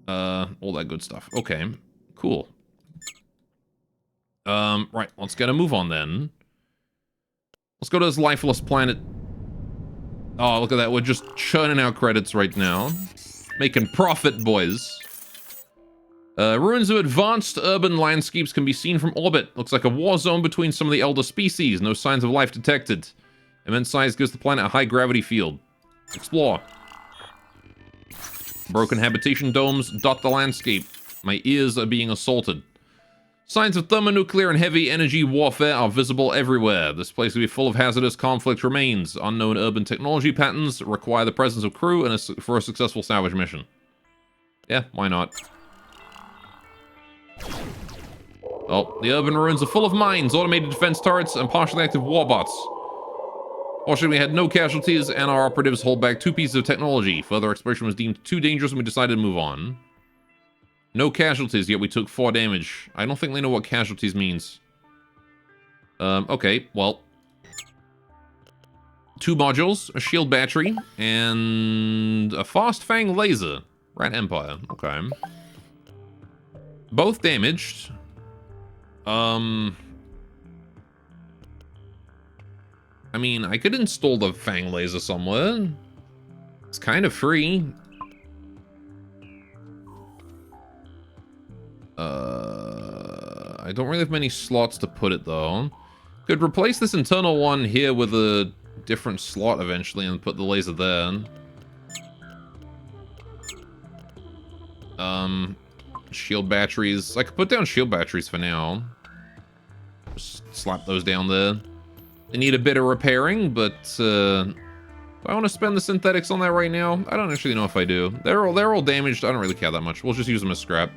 [SPEAKER 2] all that good stuff. Okay. Cool. Right. Let's get a move on then. Let's go to this lifeless planet. Oh, look at that. We're just churning out credits right now. Making profit, boys. Ruins of advanced urban landscapes can be seen from orbit. Looks like a war zone between some of the elder species. No signs of life detected. Immense size gives the planet a high gravity field. Explore. Broken habitation domes dot the landscape. My ears are being assaulted. Signs of thermonuclear and heavy energy warfare are visible everywhere. This place will be full of hazardous conflict remains. Unknown urban technology patterns require the presence of crew and for a successful salvage mission. Yeah, why not? Oh, the urban ruins are full of mines, automated defense turrets, and partially active warbots. Fortunately, we had no casualties, and our operatives hold back 2 pieces of technology. Further exploration was deemed too dangerous, and we decided to move on. No casualties, yet we took 4 damage. I don't think they know what casualties means. Okay, well. 2 modules, a shield battery, and a fast fang laser. Rat Empire, okay. Both damaged. I mean, I could install the fang laser somewhere. It's kind of free. I don't really have many slots to put it, though. Could replace this internal one here with a different slot eventually and put the laser there. Shield batteries. I could put down shield batteries for now. Just slap those down there. They need a bit of repairing, but do I want to spend the synthetics on that right now? I don't actually know if I do. They're all damaged. I don't really care that much. We'll just use them as scrap.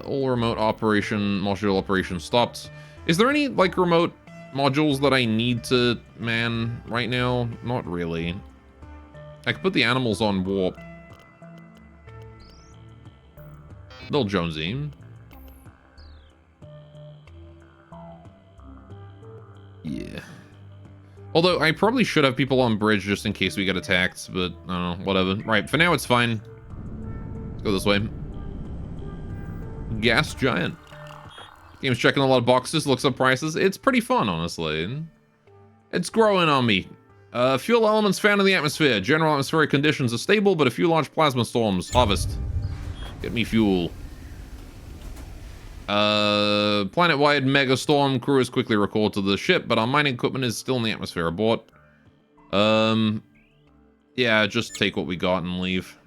[SPEAKER 2] All remote operation, module operation stopped. Is there any, like, remote modules that I need to man right now? Not really. I could put the animals on warp. Little Jonesy. Yeah. Although, I probably should have people on bridge just in case we get attacked, but, I don't know, whatever. Right, for now it's fine. Let's go this way. Gas Giant. Game's checking a lot of boxes, looks up prices. It's pretty fun, honestly. It's growing on me. Fuel elements found in the atmosphere. General atmospheric conditions are stable, but a few large plasma storms. Harvest. Get me fuel. Planet-wide megastorm. Crew is quickly recalled to the ship, but our mining equipment is still in the atmosphere. Abort. Yeah, just take what we got and leave.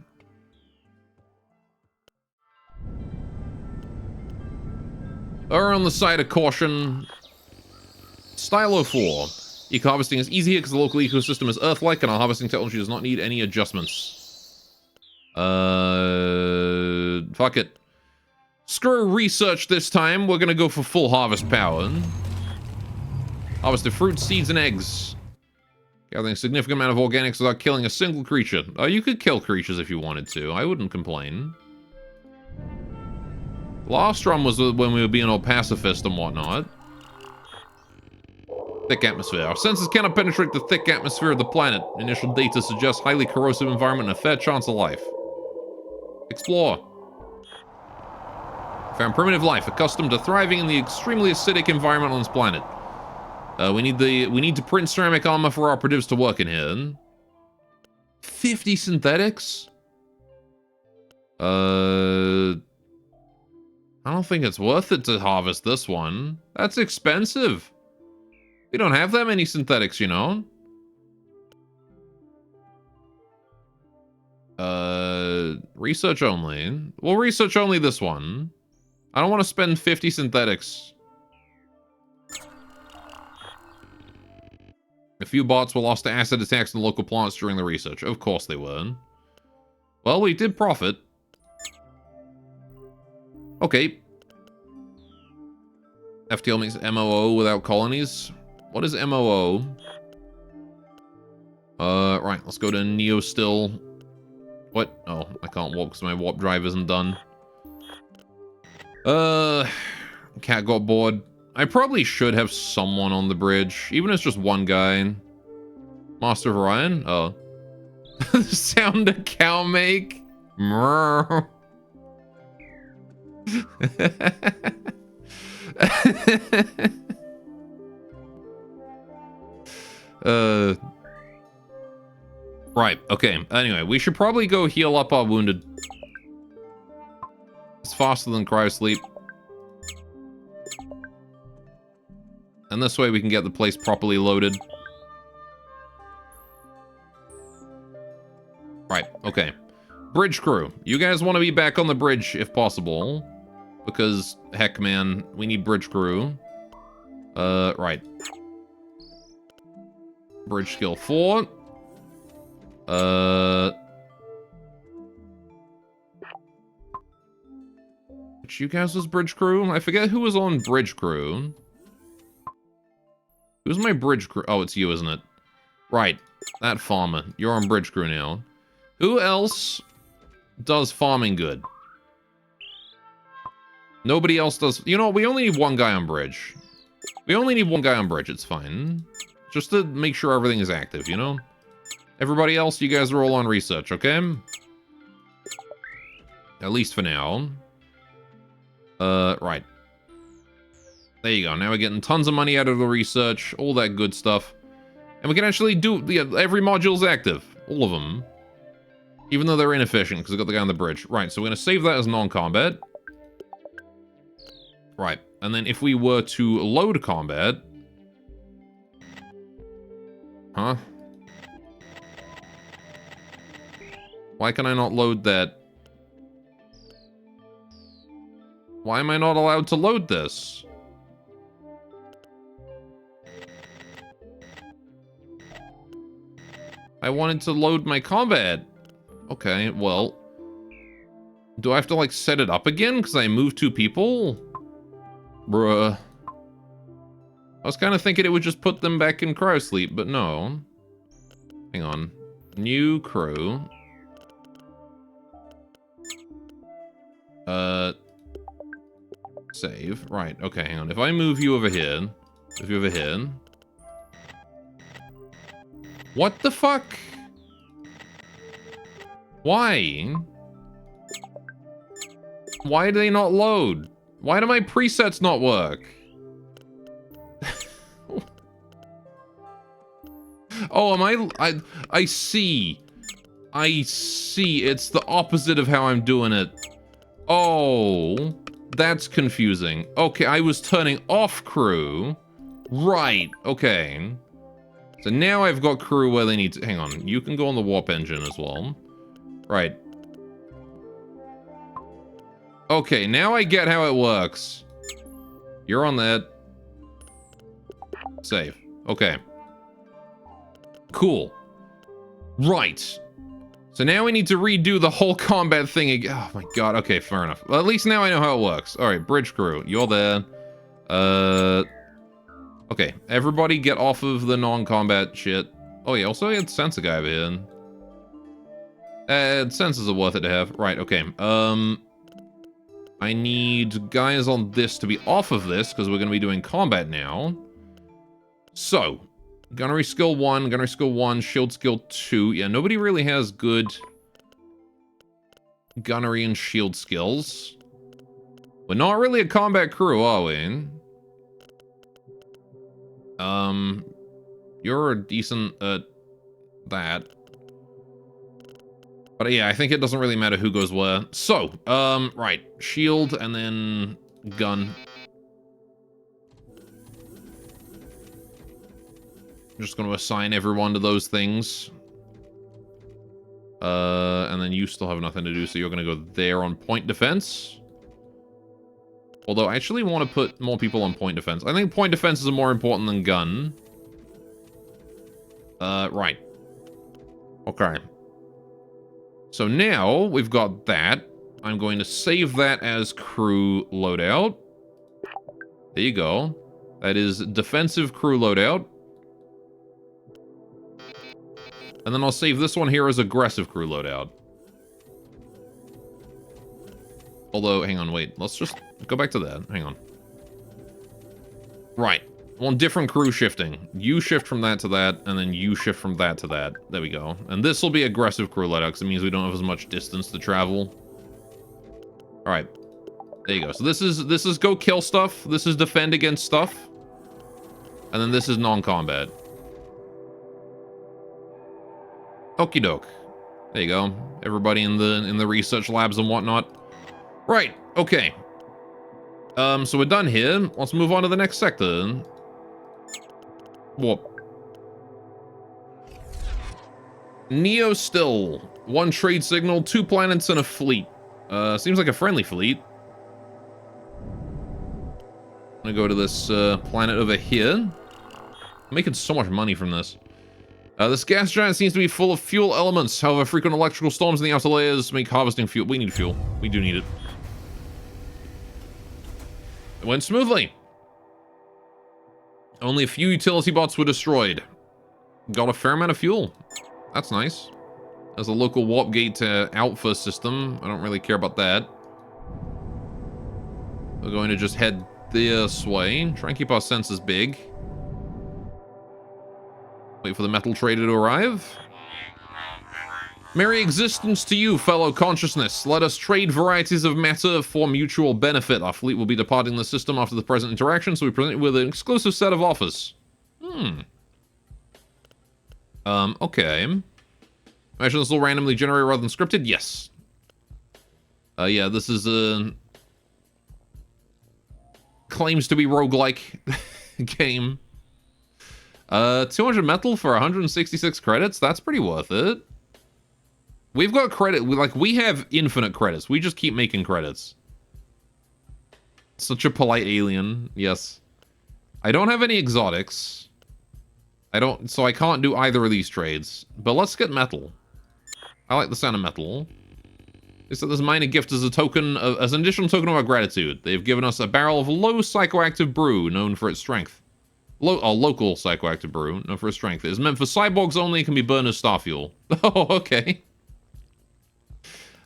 [SPEAKER 2] Or on the side of caution. Stylo 4. Eco-harvesting is easy because the local ecosystem is Earth-like and our harvesting technology does not need any adjustments. Fuck it. Screw research this time. We're gonna go for full harvest power. Harvested fruits, seeds, and eggs. Gathering a significant amount of organics without killing a single creature. Oh, you could kill creatures if you wanted to. I wouldn't complain. Last run was when we were being all pacifist and whatnot. Thick atmosphere. Our senses cannot penetrate the thick atmosphere of the planet. Initial data suggests highly corrosive environment and a fair chance of life. Explore. Found primitive life, accustomed to thriving in the extremely acidic environment on this planet. We need to print ceramic armor for our operatives to work in here. 50 synthetics? I don't think it's worth it to harvest this one. That's expensive. We don't have that many synthetics, you know. Research only. We'll research only this one. I don't want to spend 50 synthetics. A few bots were lost to acid attacks in local plants during the research. Of course they were. Well, we did profit. Okay. FTL makes MOO without colonies. What is MOO? Right, let's go to Neo still. What? Oh, I can't warp because my warp drive isn't done. Cat got bored. I probably should have someone on the bridge, even if it's just one guy. Master of Orion? Oh. The sound a cow make? Mrrr. Right, okay. Anyway, we should probably go heal up our wounded. It's faster than cryosleep. And this way we can get the place properly loaded. Right, okay. Bridge crew. You guys want to be back on the bridge if possible. Because, heck, man, we need bridge crew. Right. Bridge skill 4. Which you guys was bridge crew? I forget who was on bridge crew. Who's my bridge crew? Oh, it's you, isn't it? Right. That farmer. You're on bridge crew now. Who else does farming good? Nobody else does. You know, we only need one guy on bridge. We only need one guy on bridge. It's fine. Just to make sure everything is active, you know? Everybody else, you guys are all on research, okay? At least for now. Right. There you go. Now we're getting tons of money out of the research. All that good stuff. And we can actually do... Yeah, every module's active. All of them. Even though they're inefficient, because we got the guy on the bridge. Right, so we're going to save that as non-combat. Right. And then if we were to load combat... Huh? Why can I not load that? Why am I not allowed to load this? I wanted to load my combat. Okay, well... Do I have to, like, set it up again? Because I moved 2 people? Bruh. I was kind of thinking it would just put them back in cryosleep, but no. Hang on. New crew. Save. Right, okay, hang on. If I move you over here... Move you over here... What the fuck? Why? Why do they not load? Why do my presets not work? Oh, I see. I see. It's the opposite of how I'm doing it. Oh, that's confusing. Okay, I was turning off crew. Right, okay. So now I've got crew where they need to... Hang on, you can go on the warp engine as well. Right. Okay, now I get how it works. You're on that. Save. Okay. Cool. Right. So now we need to redo the whole combat thing again. Oh my god, okay, fair enough. Well, at least now I know how it works. Alright, bridge crew, you're there. Okay, everybody get off of the non-combat shit. Oh yeah, also I had sensor guy over here. Sensors are worth it to have. Right, okay. I need guys on this to be off of this, because we're going to be doing combat now. So, gunnery skill 1, shield skill 2. Yeah, nobody really has good gunnery and shield skills. We're not really a combat crew, are we? You're a decent at that. But yeah, I think it doesn't really matter who goes where. So, right. Shield and then gun. I'm just going to assign everyone to those things. And then you still have nothing to do, so you're going to go there on point defense. Although I actually want to put more people on point defense. I think point defense is more important than gun. Right. Okay. So now we've got that. I'm going to save that as crew loadout. There you go. That is defensive crew loadout. And then I'll save this one here as aggressive crew loadout. Although, hang on, wait. Let's just go back to that. Hang on. Right. On different crew shifting. You shift from that to that, and then you shift from that to that. There we go. And this will be aggressive crew loadout, because it means we don't have as much distance to travel. Alright. There you go. So this is go kill stuff. This is defend against stuff. And then this is non-combat. Okie doke. There you go. Everybody in the research labs and whatnot. Right. Okay. So we're done here. Let's move on to the next sector. Warp. Neo still. 1 trade signal, 2 planets, and a fleet. Seems like a friendly fleet. I'm gonna go to this planet over here. I'm making so much money from this. This gas giant seems to be full of fuel elements. However, frequent electrical storms in the outer layers make harvesting fuel. We need fuel. We do need it. It went smoothly. Only a few utility bots were destroyed. Got a fair amount of fuel. That's nice. There's a local warp gate alpha system. I don't really care about that. We're going to just head this way. Try and keep our senses big. Wait for the metal trader to arrive. Merry existence to you, fellow consciousness. Let us trade varieties of matter for mutual benefit. Our fleet will be departing the system after the present interaction, so we present you with an exclusive set of offers. Okay. Imagine this will randomly generate rather than scripted? Yes. Yeah, this is claims to be roguelike game. 200 metal for 166 credits? That's pretty worth it. We've got credit. We have infinite credits. We just keep making credits. Such a polite alien. Yes. I don't have any exotics. So I can't do either of these trades. But let's get metal. I like the sound of metal. They said this minor gift as as an additional token of our gratitude. They've given us a barrel of low psychoactive brew known for its strength. Local psychoactive brew known for its strength. It is meant for cyborgs only and can be burned as star fuel. Oh, okay.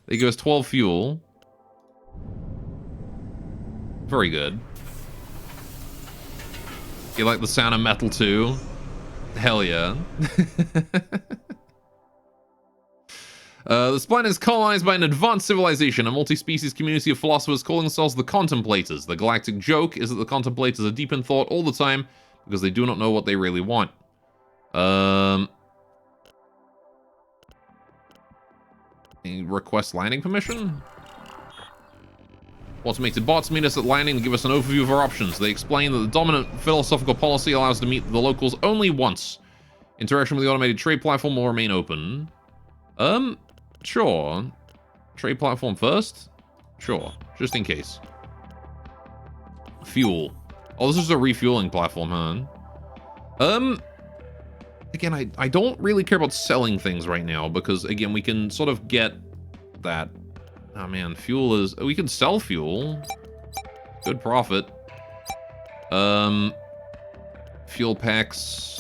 [SPEAKER 2] They give us 12 fuel. Very good. You like the sound of metal too? Hell yeah. This planet is colonized by an advanced civilization, a multi-species community of philosophers calling themselves the Contemplators. The galactic joke is that the Contemplators are deep in thought all the time because they do not know what they really want. Request landing permission? Automated bots meet us at landing and give us an overview of our options. They explain that the dominant philosophical policy allows us to meet the locals only once. Interaction with the automated trade platform will remain open. Sure. Trade platform first? Sure. Just in case. Fuel. Oh, this is a refueling platform, huh? Again, I don't really care about selling things right now because, again, we can sort of get that. Oh, man, fuel is... We can sell fuel. Good profit. Fuel packs.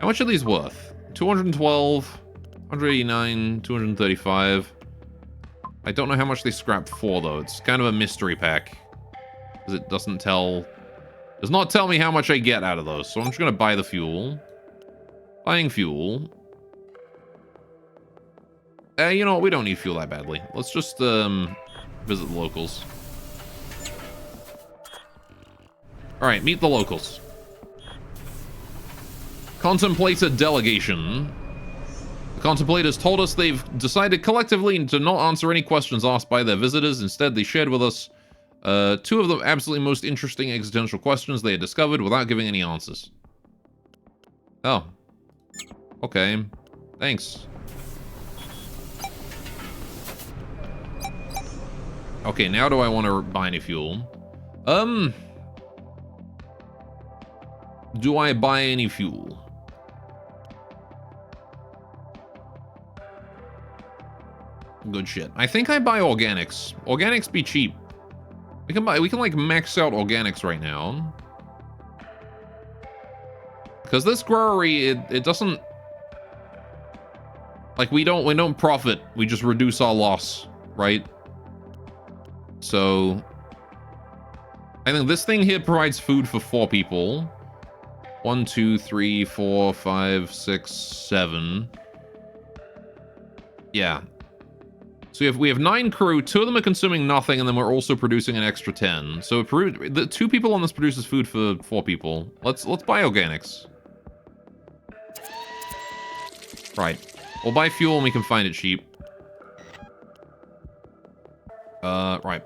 [SPEAKER 2] How much are these worth? 212, 189, 235. I don't know how much they scrapped for, though. It's kind of a mystery pack. Because it does not tell me how much I get out of those. So I'm just going to buy the fuel. Buying fuel. You know what? We don't need fuel that badly. Let's just visit the locals. Alright, meet the locals. Contemplator delegation. The Contemplators told us they've decided collectively to not answer any questions asked by their visitors. Instead, they shared with us 2 of the absolutely most interesting existential questions they had discovered without giving any answers. Oh. Okay. Thanks. Okay, now do I want to buy any fuel? Do I buy any fuel? Good shit. I think I buy organics. Organics be cheap. We can like max out organics right now. Because this growery, it doesn't... Like, we don't profit. We just reduce our loss, right? So... I think this thing here provides food for 4 people. 1, 2, 3, 4, 5, 6, 7. Yeah. So we have 9 crew, 2 of them are consuming nothing, and then we're also producing an extra 10. So the 2 people on this produces food for 4 people. Let's buy organics. Right. We'll buy fuel and we can find it cheap. Right.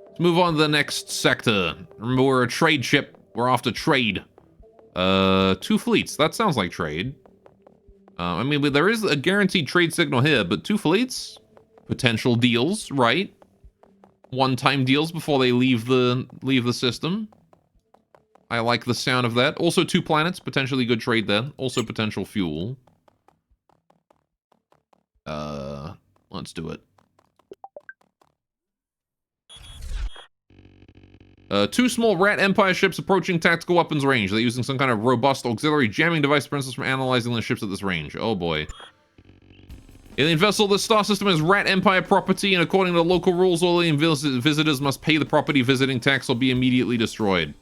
[SPEAKER 2] Let's move on to the next sector. Remember, we're a trade ship. We're after trade. 2 fleets. That sounds like trade. I mean, there is a guaranteed trade signal here, but 2 fleets, potential deals, right? One-time deals before they leave the system. I like the sound of that. Also 2 planets, potentially good trade there. Also potential fuel. Let's do it. 2 small Rat Empire ships approaching tactical weapons range. They're using some kind of robust auxiliary jamming device to prevent us from analyzing the ships at this range. Oh boy. Alien vessel, the star system is Rat Empire property, and according to local rules, all alien visitors must pay the property visiting tax or be immediately destroyed.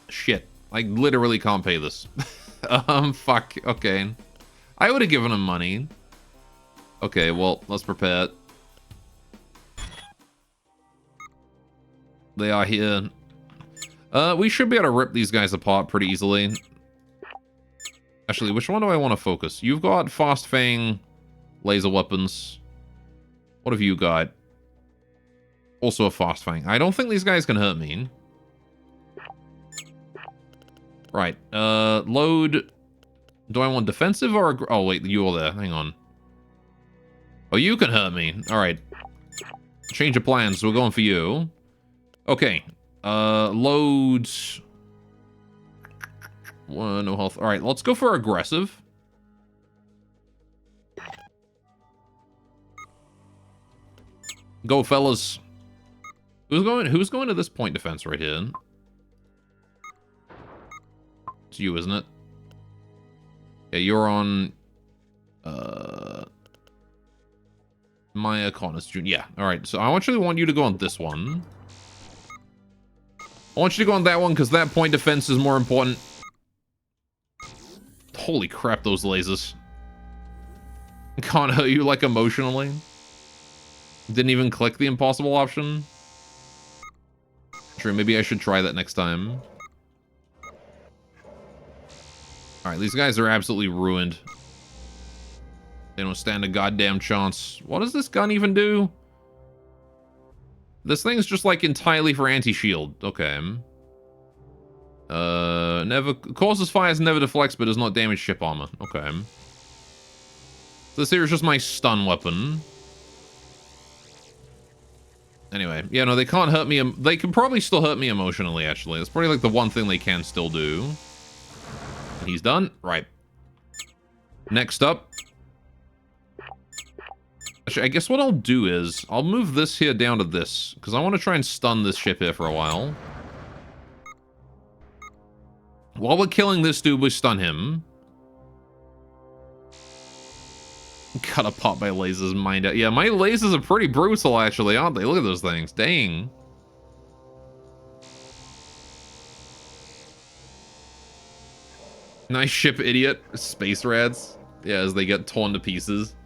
[SPEAKER 2] Shit. I literally can't pay this. Fuck. Okay. I would have given him money. Okay, well, let's prepare it. They are here. We should be able to rip these guys apart pretty easily. Actually, which one do I want to focus? You've got Fast Fang laser weapons. What have you got? Also a Fast Fang. I don't think these guys can hurt me. Right. Load. Do I want defensive or... Oh, wait. You are there. Hang on. Oh, you can hurt me. Alright. Change of plans. So we're going for you. Okay. Load... no health. Alright, let's go for aggressive. Go, fellas. Who's going to this point defense right here? It's you, isn't it? Yeah, you're on... Maya Connors Jr. Yeah, alright. So I actually want you to go on this one. I want you to go on that one because that point defense is more important. Holy crap, those lasers. Can't hurt you, like, emotionally. Didn't even click the impossible option. True, maybe I should try that next time. Alright, these guys are absolutely ruined. They don't stand a goddamn chance. What does this gun even do? This thing's just, like, entirely for anti-shield. Okay. Never... Causes fires, never deflects, but does not damage ship armor. Okay. This here is just my stun weapon. Anyway. Yeah, no, they can't hurt me... They can probably still hurt me emotionally, actually. That's probably, like, the one thing they can still do. He's done. Right. Next up. Actually, I guess what I'll do is, I'll move this here down to this, because I want to try and stun this ship here for a while. While we're killing this dude, we stun him. Got a pop my lasers, mind out. Yeah, my lasers are pretty brutal, actually, aren't they? Look at those things. Dang. Nice ship, idiot. Space rats. Yeah, as they get torn to pieces.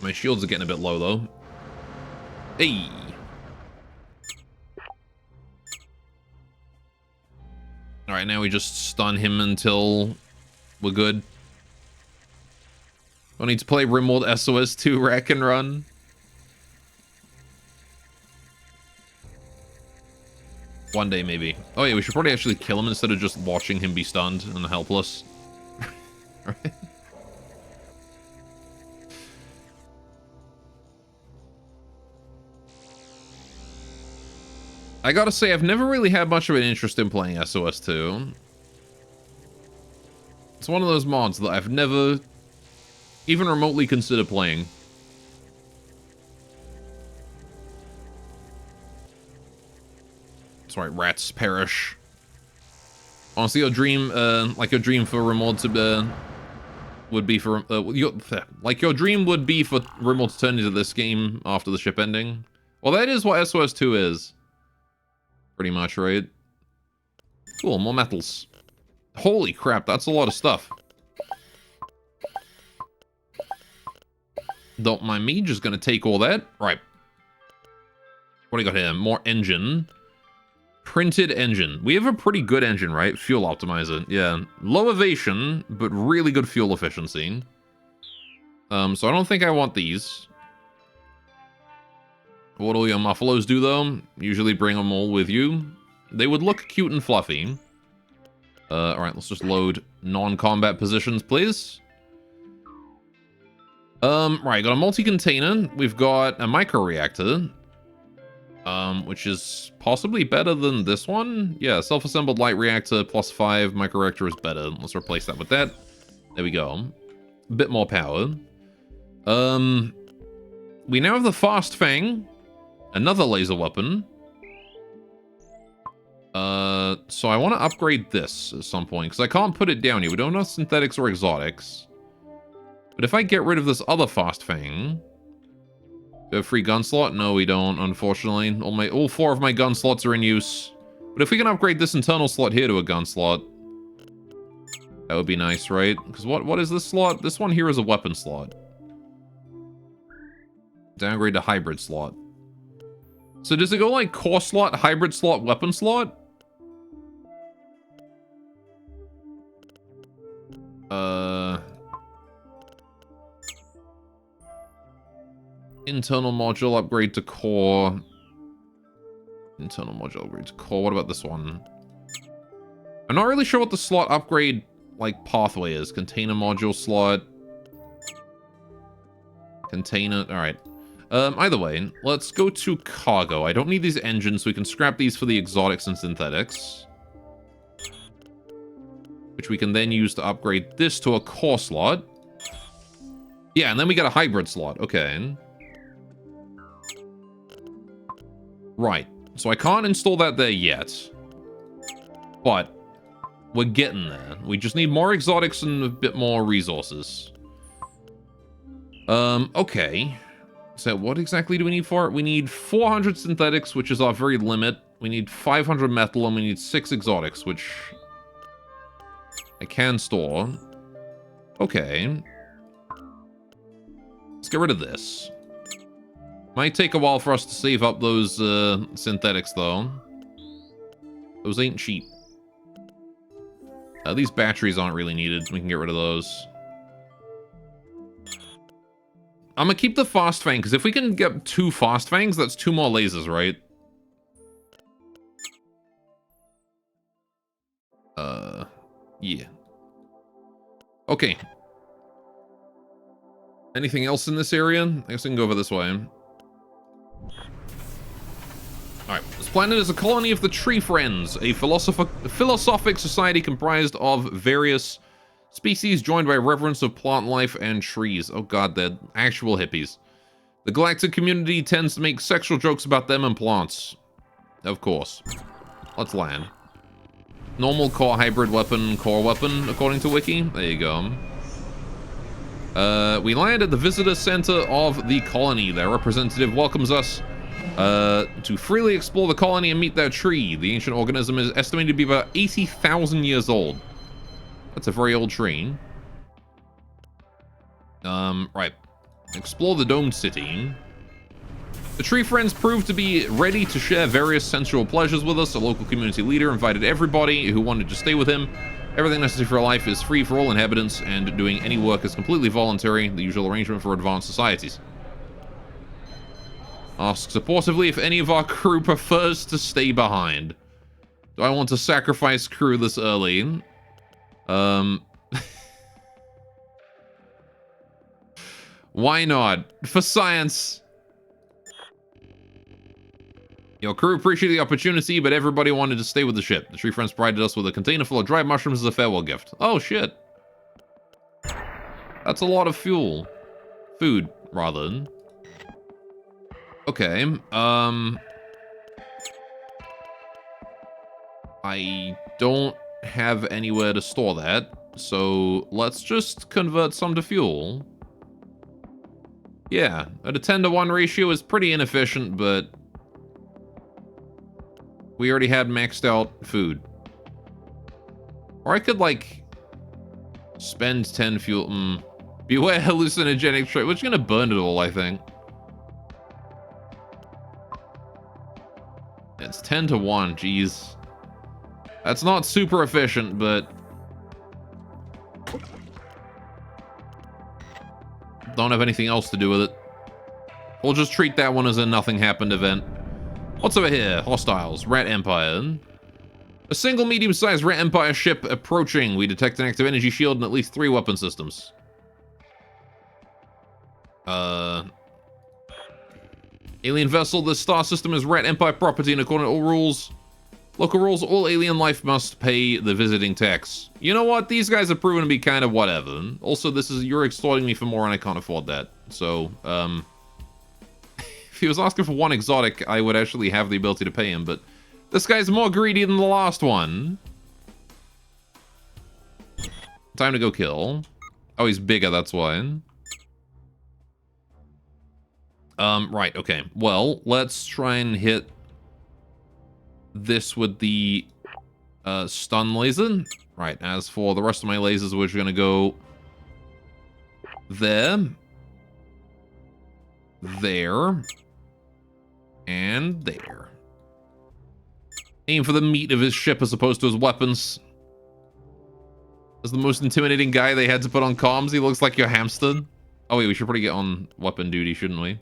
[SPEAKER 2] My shields are getting a bit low, though. Hey! Alright, now we just stun him until we're good. Don't need to play Rimworld SOS 2 Rack and Run. One day, maybe. Oh yeah, we should probably actually kill him instead of just watching him be stunned and helpless. Right? I gotta say, I've never really had much of an interest in playing SOS 2. It's one of those mods that I've never even remotely considered playing. That's right, rats perish. Honestly, your dream, like your dream for Rimworld to, would be for, like your dream would be for Rimworld to turn into this game after the ship ending. Well, that is what SOS 2 is. Pretty much, right? Cool, more metals. Holy crap, that's a lot of stuff. Don't mind me, just gonna take all that. Right. What do you got here? More engine. Printed engine. We have a pretty good engine, right? Fuel optimizer. Yeah. Low evasion, but really good fuel efficiency. So I don't think I want these. What do your muffaloes do, though? Usually bring them all with you. They would look cute and fluffy. Alright, let's just load non-combat positions, please. Right, got a multi-container. We've got a micro-reactor. Which is possibly better than this one. Yeah, self-assembled light reactor +5. Micro-reactor is better. Let's replace that with that. There we go. A bit more power. We now have the Fast Fang. Another laser weapon. So I want to upgrade this at some point, because I can't put it down here. We don't have synthetics or exotics. But if I get rid of this other Fast Fang... Do we have free gun slot? No, we don't, unfortunately. All 4 of my gun slots are in use. But if we can upgrade this internal slot here to a gun slot... That would be nice, right? Because what is this slot? This one here is a weapon slot. Downgrade to hybrid slot. So does it go like core slot, hybrid slot, weapon slot? Internal module upgrade to core. Internal module upgrade to core. What about this one? I'm not really sure what the slot upgrade, like, pathway is. Container module slot. Container. Alright. Either way, let's go to cargo. I don't need these engines, so we can scrap these for the exotics and synthetics. Which we can then use to upgrade this to a core slot. Yeah, and then we get a hybrid slot. Okay. Right. So I can't install that there yet. But we're getting there. We just need more exotics and a bit more resources. Okay. So what exactly do we need for it? We need 400 synthetics, which is our very limit. We need 500 metal, and we need 6 exotics, which I can store. Okay. Let's get rid of this. Might take a while for us to save up those synthetics, though. Those ain't cheap. These batteries aren't really needed. We can get rid of those. I'm gonna keep the Fast Fang, because if we can get 2 Fast Fangs, that's 2 more lasers, right? Yeah. Okay. Anything else in this area? I guess we can go over this way. Alright, this planet is a colony of the Tree Friends, a philosophic society comprised of various species joined by reverence of plant life and trees. Oh god, they're actual hippies. The galactic community tends to make sexual jokes about them and plants. Of course. Let's land. Normal core hybrid weapon, core weapon, according to Wiki. There you go. We land at the visitor center of the colony. Their representative welcomes us to freely explore the colony and meet their tree. The ancient organism is estimated to be about 80,000 years old. That's a very old tree. Right. Explore the domed city. The Tree Friends proved to be ready to share various sensual pleasures with us. A local community leader invited everybody who wanted to stay with him. Everything necessary for life is free for all inhabitants, and doing any work is completely voluntary, the usual arrangement for advanced societies. Ask supportively if any of our crew prefers to stay behind. Do I want to sacrifice crew this early? Why not? For science. Your crew appreciated the opportunity, but everybody wanted to stay with the ship. The Tree Friends provided us with a container full of dried mushrooms as a farewell gift. Oh, shit. That's a lot of fuel. Food, rather. Okay, I don't have anywhere to store that, so let's just convert some to fuel. Yeah, at a 10-to-1 ratio is pretty inefficient, but we already had maxed out food. Or I could, like, spend 10 fuel. Beware hallucinogenic trait. We're just gonna burn it all, I think. It's 10-to-1, jeez. That's not super efficient, but don't have anything else to do with it. We'll just treat that one as a nothing happened event. What's over here? Hostiles. Rat Empire. A single medium-sized Rat Empire ship approaching. We detect an active energy shield and at least 3 weapon systems. Alien vessel. This star system is Rat Empire property, and according to all rules, local rules, all alien life must pay the visiting tax. You know what? These guys have proven to be kind of whatever. Also, you're extorting me for more, and I can't afford that. So, if he was asking for 1 exotic, I would actually have the ability to pay him, but this guy's more greedy than the last one. Time to go kill. Oh, he's bigger, that's why. Right, okay. Well, let's try and hit this with the stun laser. Right, as for the rest of my lasers, we're just gonna go there, there, and there. Aim for the meat of his ship as opposed to his weapons. As the most intimidating guy they had to put on comms, he looks like your hamster. Oh wait, we should probably get on weapon duty, shouldn't we?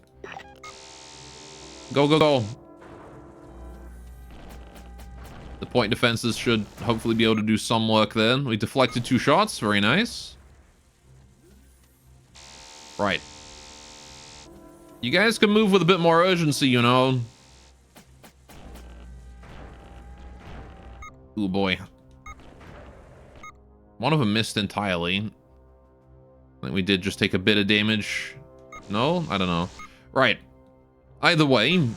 [SPEAKER 2] Go, go, go. The point defenses should hopefully be able to do some work there. We deflected 2 shots, very nice. Right. You guys can move with a bit more urgency, you know. Ooh, boy. One of them missed entirely. I think we did just take a bit of damage. No? I don't know. Right. Either way.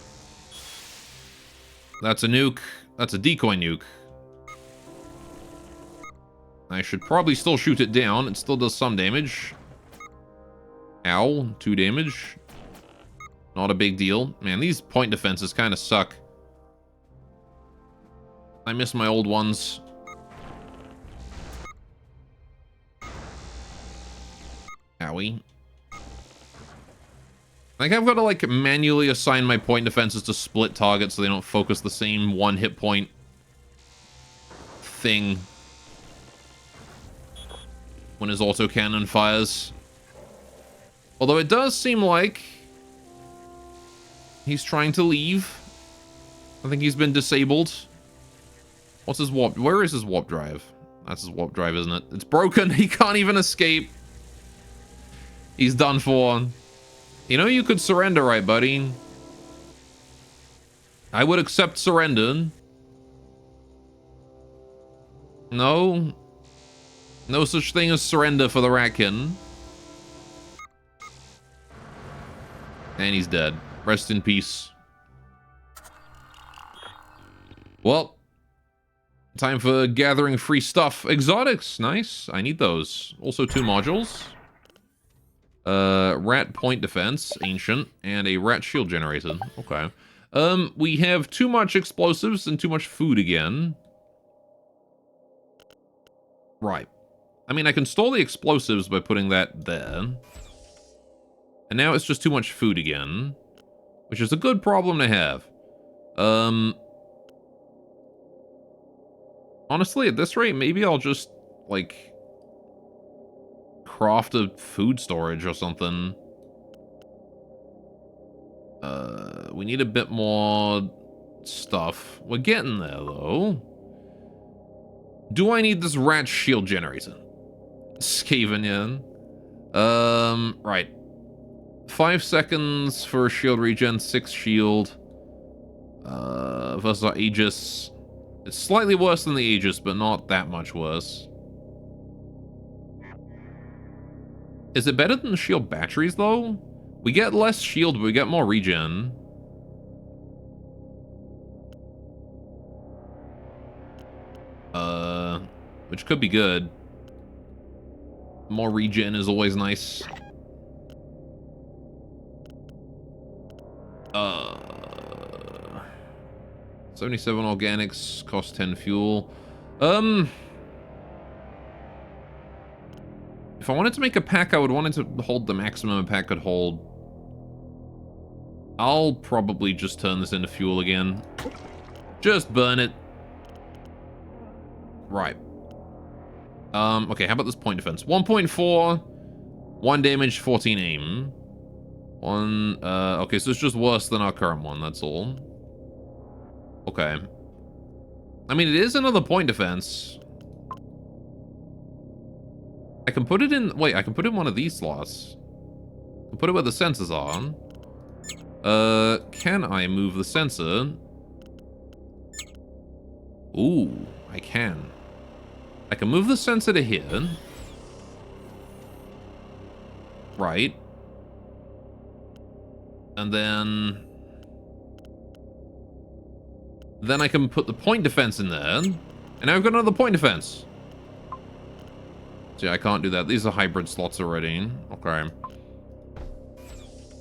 [SPEAKER 2] That's a nuke. That's a decoy nuke. I should probably still shoot it down. It still does some damage. Ow. 2 damage. Not a big deal. Man, these point defenses kind of suck. I miss my old ones. Owie. I think I've got to, like, manually assign my point defenses to split targets so they don't focus the same 1 hit point thing when his autocannon fires. Although it does seem like he's trying to leave. I think he's been disabled. What's his warp? Where is his warp drive? That's his warp drive, isn't it? It's broken. He can't even escape. He's done for. You know, you could surrender, right, buddy? I would accept surrender. No. No such thing as surrender for the Ratkin. And he's dead. Rest in peace. Well. Time for gathering free stuff. Exotics, nice. I need those. Also 2 modules. Rat point defense, ancient, and a rat shield generator. Okay. We have too much explosives and too much food again. Right. I mean, I can store the explosives by putting that there. And now it's just too much food again. Which is a good problem to have. Honestly, at this rate, maybe I'll just, like, craft a food storage or something. We need a bit more stuff. We're getting there, though. Do I need this rat shield generator? Skaven in. Right. 5 seconds for shield regen, 6 shield. Versus our Aegis. It's slightly worse than the Aegis, but not that much worse. Is it better than the shield batteries, though? We get less shield, but we get more regen. Which could be good. More regen is always nice. 77 organics, cost 10 fuel. If I wanted to make a pack, I would want it to hold the maximum a pack could hold. I'll probably just turn this into fuel again. Just burn it. Right. Okay, how about this point defense? 1.4, 1 damage, 14 aim. Okay, so it's just worse than our current one, that's all. Okay. I mean, it is another point defense. I can put it in... Wait, I can put it in one of these slots. I can put it where the sensors are. Can I move the sensor? Ooh, I can. I can move the sensor to here. Right. And then I can put the point defense in there. And now I've got another point defense. See, I can't do that. These are hybrid slots already. Okay.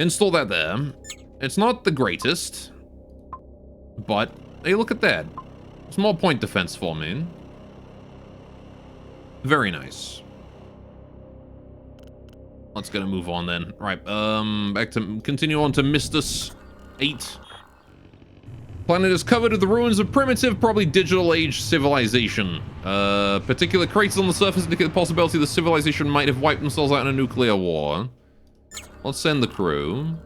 [SPEAKER 2] Install that there. It's not the greatest. But, hey, look at that. It's more point defense for me. Very nice. Let's get a move on then. Right, back to continue on to Mistus 8. Planet is covered with the ruins of primitive, probably digital age civilization. Particular craters on the surface indicate the possibility the civilization might have wiped themselves out in a nuclear war. Let's send the crew.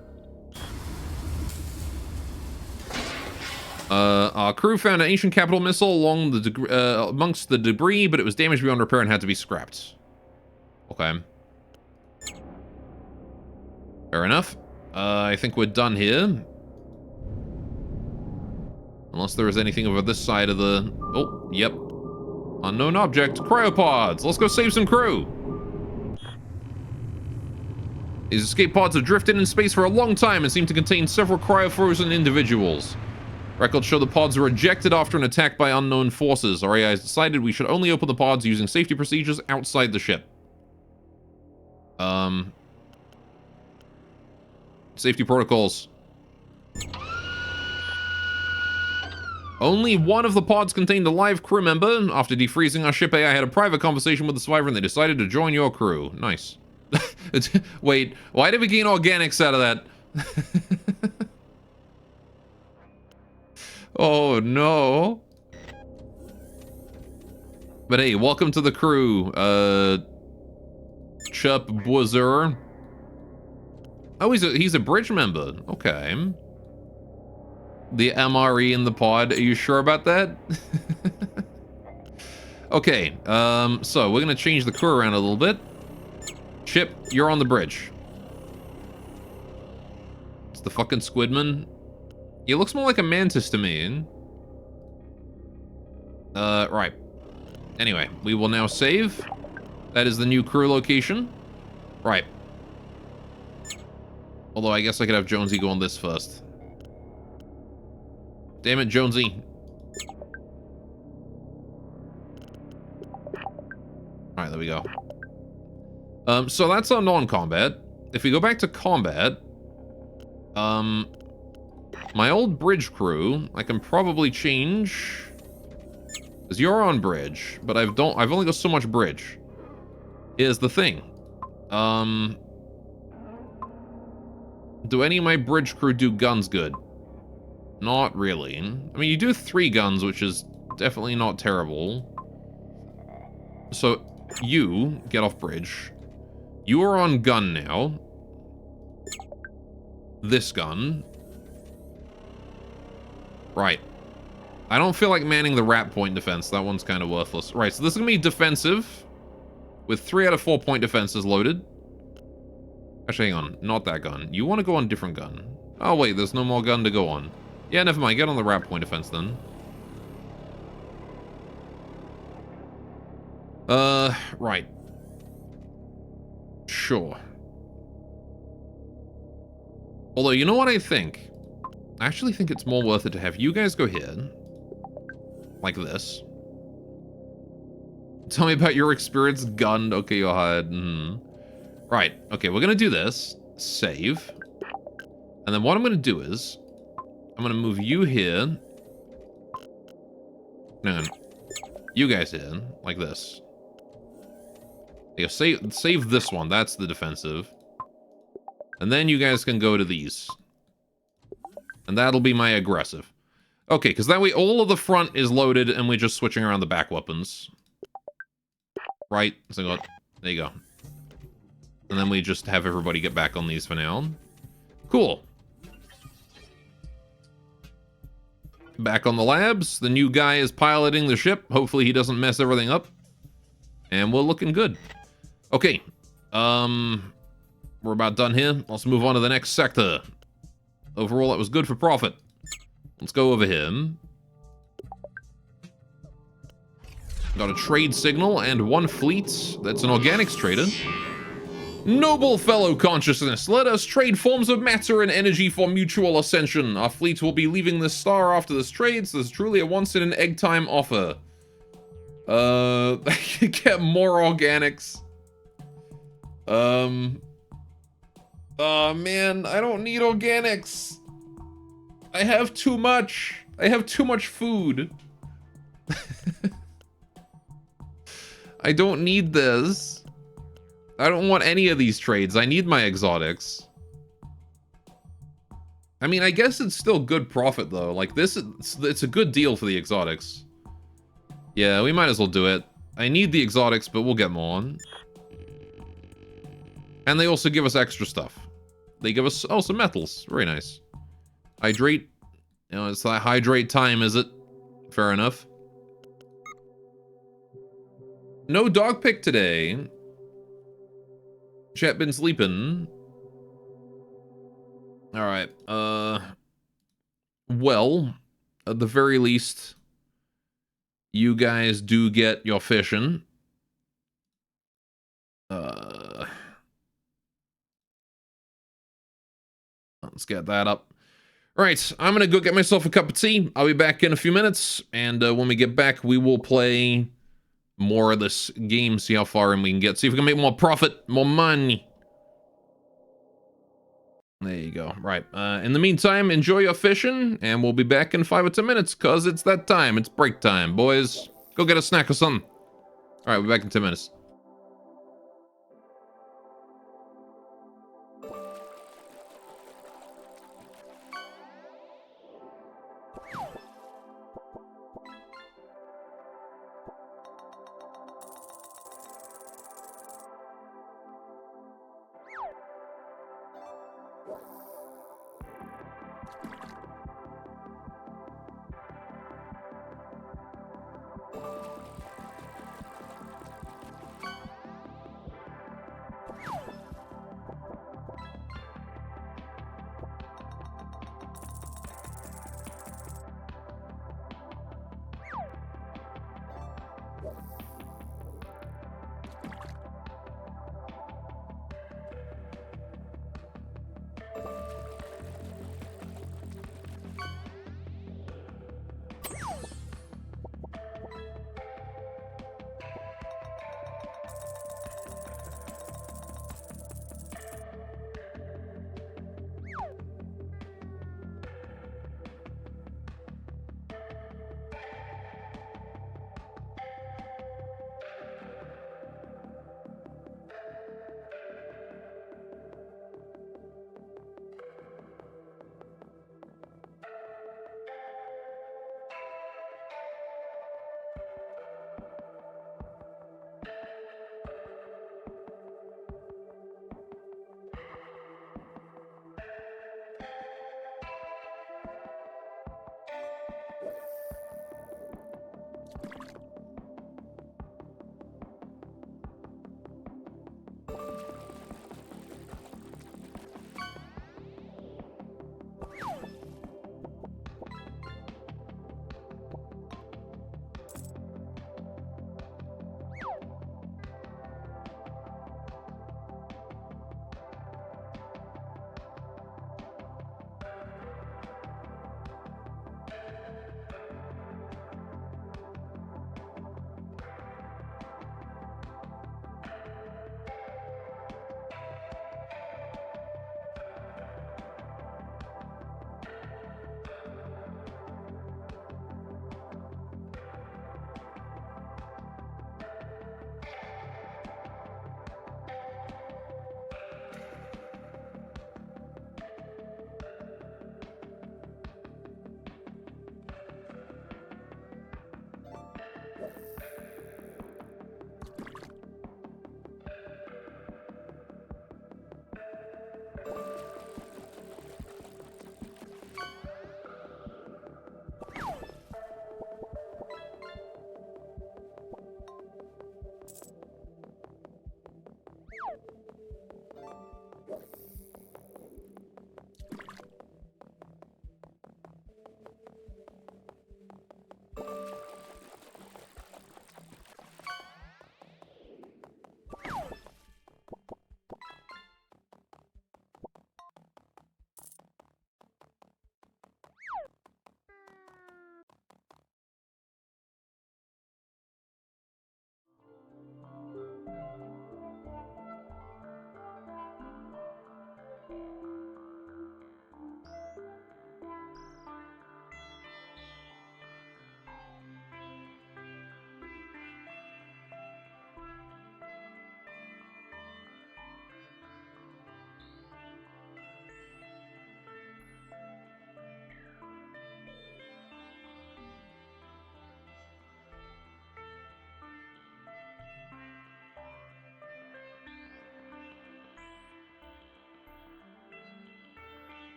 [SPEAKER 2] Our crew found an ancient capital missile along the amongst the debris, but it was damaged beyond repair and had to be scrapped. Okay. Fair enough. I think we're done here. Unless there is anything over this side of the... Oh, yep. Unknown object. Cryopods. Let's go save some crew. These escape pods have drifted in space for a long time and seem to contain several cryo-frozen individuals. Records show the pods were ejected after an attack by unknown forces. Our AI has decided we should only open the pods using safety procedures outside the ship. Safety protocols. Only one of the pods contained a live crew member. After defreezing our ship, AI had a private conversation with the survivor and they decided to join your crew. Nice. Wait, why did we gain organics out of that? Oh, no. But hey, welcome to the crew, Chup Bwazur. Oh, he's a bridge member. Okay. The MRE in the pod. Are you sure about that? Okay, so we're gonna change the crew around a little bit. Chip, you're on the bridge. It's the fucking Squidman. He looks more like a mantis to me. Right. Anyway, we will now save. That is the new crew location. Right. Although I guess I could have Jonesy go on this first. Damn it, Jonesy. Alright, there we go. So that's our non-combat. If we go back to combat, my old bridge crew, I can probably change. Because you're on bridge, but I've only got so much bridge. Here's the thing. Do any of my bridge crew do guns good? Not really. I mean, you do 3 guns, which is definitely not terrible. So, you get off bridge. You are on gun now. This gun. Right. I don't feel like manning the rat point defense. That one's kind of worthless. Right, so this is going to be defensive. With 3 out of 4 point defenses loaded. Actually, hang on. Not that gun. You want to go on a different gun. Oh, wait. There's no more gun to go on. Yeah, never mind. Get on the rat point defense, then. Right. Sure. Although, you know what I think? I actually think it's more worth it to have you guys go here. Like this. Tell me about your experience gunned. Okay, you're hired. Right. Okay, we're gonna do this. Save. And then what I'm gonna do is... I'm gonna move you here. No. You guys here. Like this. Yeah, save this one. That's the defensive. And then you guys can go to these. And that'll be my aggressive. Okay, because that way all of the front is loaded and we're just switching around the back weapons. Right? So there you go. And then we just have everybody get back on these for now. Cool. Back on the labs. The new guy is piloting the ship. Hopefully he doesn't mess everything up. And we're looking good. Okay. We're about done here. Let's move on to the next sector. Overall, that was good for profit. Let's go over here. Got a trade signal and one fleet. That's an organics trader. Noble fellow consciousness, let us trade forms of matter and energy for mutual ascension. Our fleet will be leaving this star after this trade, so this is truly a once-in-an-egg-time offer. I can get more organics. Oh man, I don't need organics. I have too much. I have too much food. I don't need this. I don't want any of these trades. I need my exotics. I mean, I guess it's still good profit, though. Like, it's a good deal for the exotics. Yeah, we might as well do it. I need the exotics, but we'll get more on. And they also give us extra stuff. They give us, oh, some metals. Very nice. Hydrate. You know, it's that hydrate time, is it? Fair enough. No dog pick today. Chat been sleeping. Alright, well, at the very least, you guys do get your fishing. Let's get that up. Alright, I'm gonna go get myself a cup of tea. I'll be back in a few minutes, and when we get back, we will play more of this game, see how far in we can get, see if we can make more profit, more money. There you go. Right. In the meantime, enjoy your fishing, and we'll be back in 5 or 10 minutes, because it's that time. It's break time, boys. Go get a snack or something. All right, we'll be back in 10 minutes.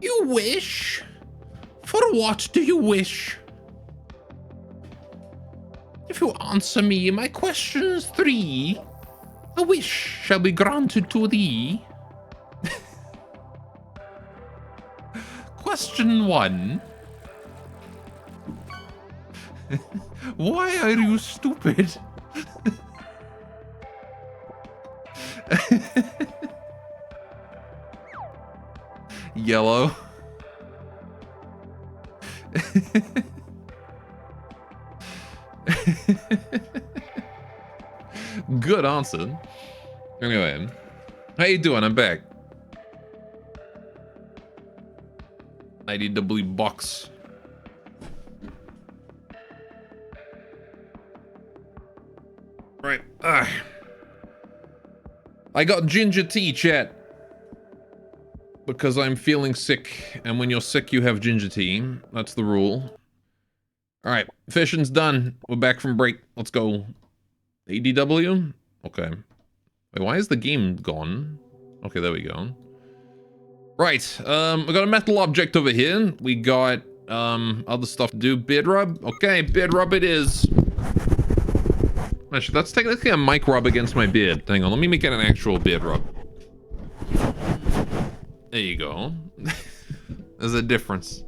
[SPEAKER 2] You wish? For what do you wish? If you answer me my questions 3, a wish shall be granted to thee. Question 1. Why are you stupid? Yellow. Good answer. Anyway, how you doing? I'm back. IDW box. Right. I got ginger tea, chat. Because I'm feeling sick, and when you're sick, you have ginger tea. That's the rule. Alright, fishing's done. We're back from break. Let's go. ADW? Okay. Wait, why is the game gone? Okay, there we go. Right, we got a metal object over here. We got, other stuff to do. Beard rub? Okay, beard rub it is. Actually, that's technically a mic rub against my beard. Hang on, let me make it an actual beard rub. There you go. There's a difference.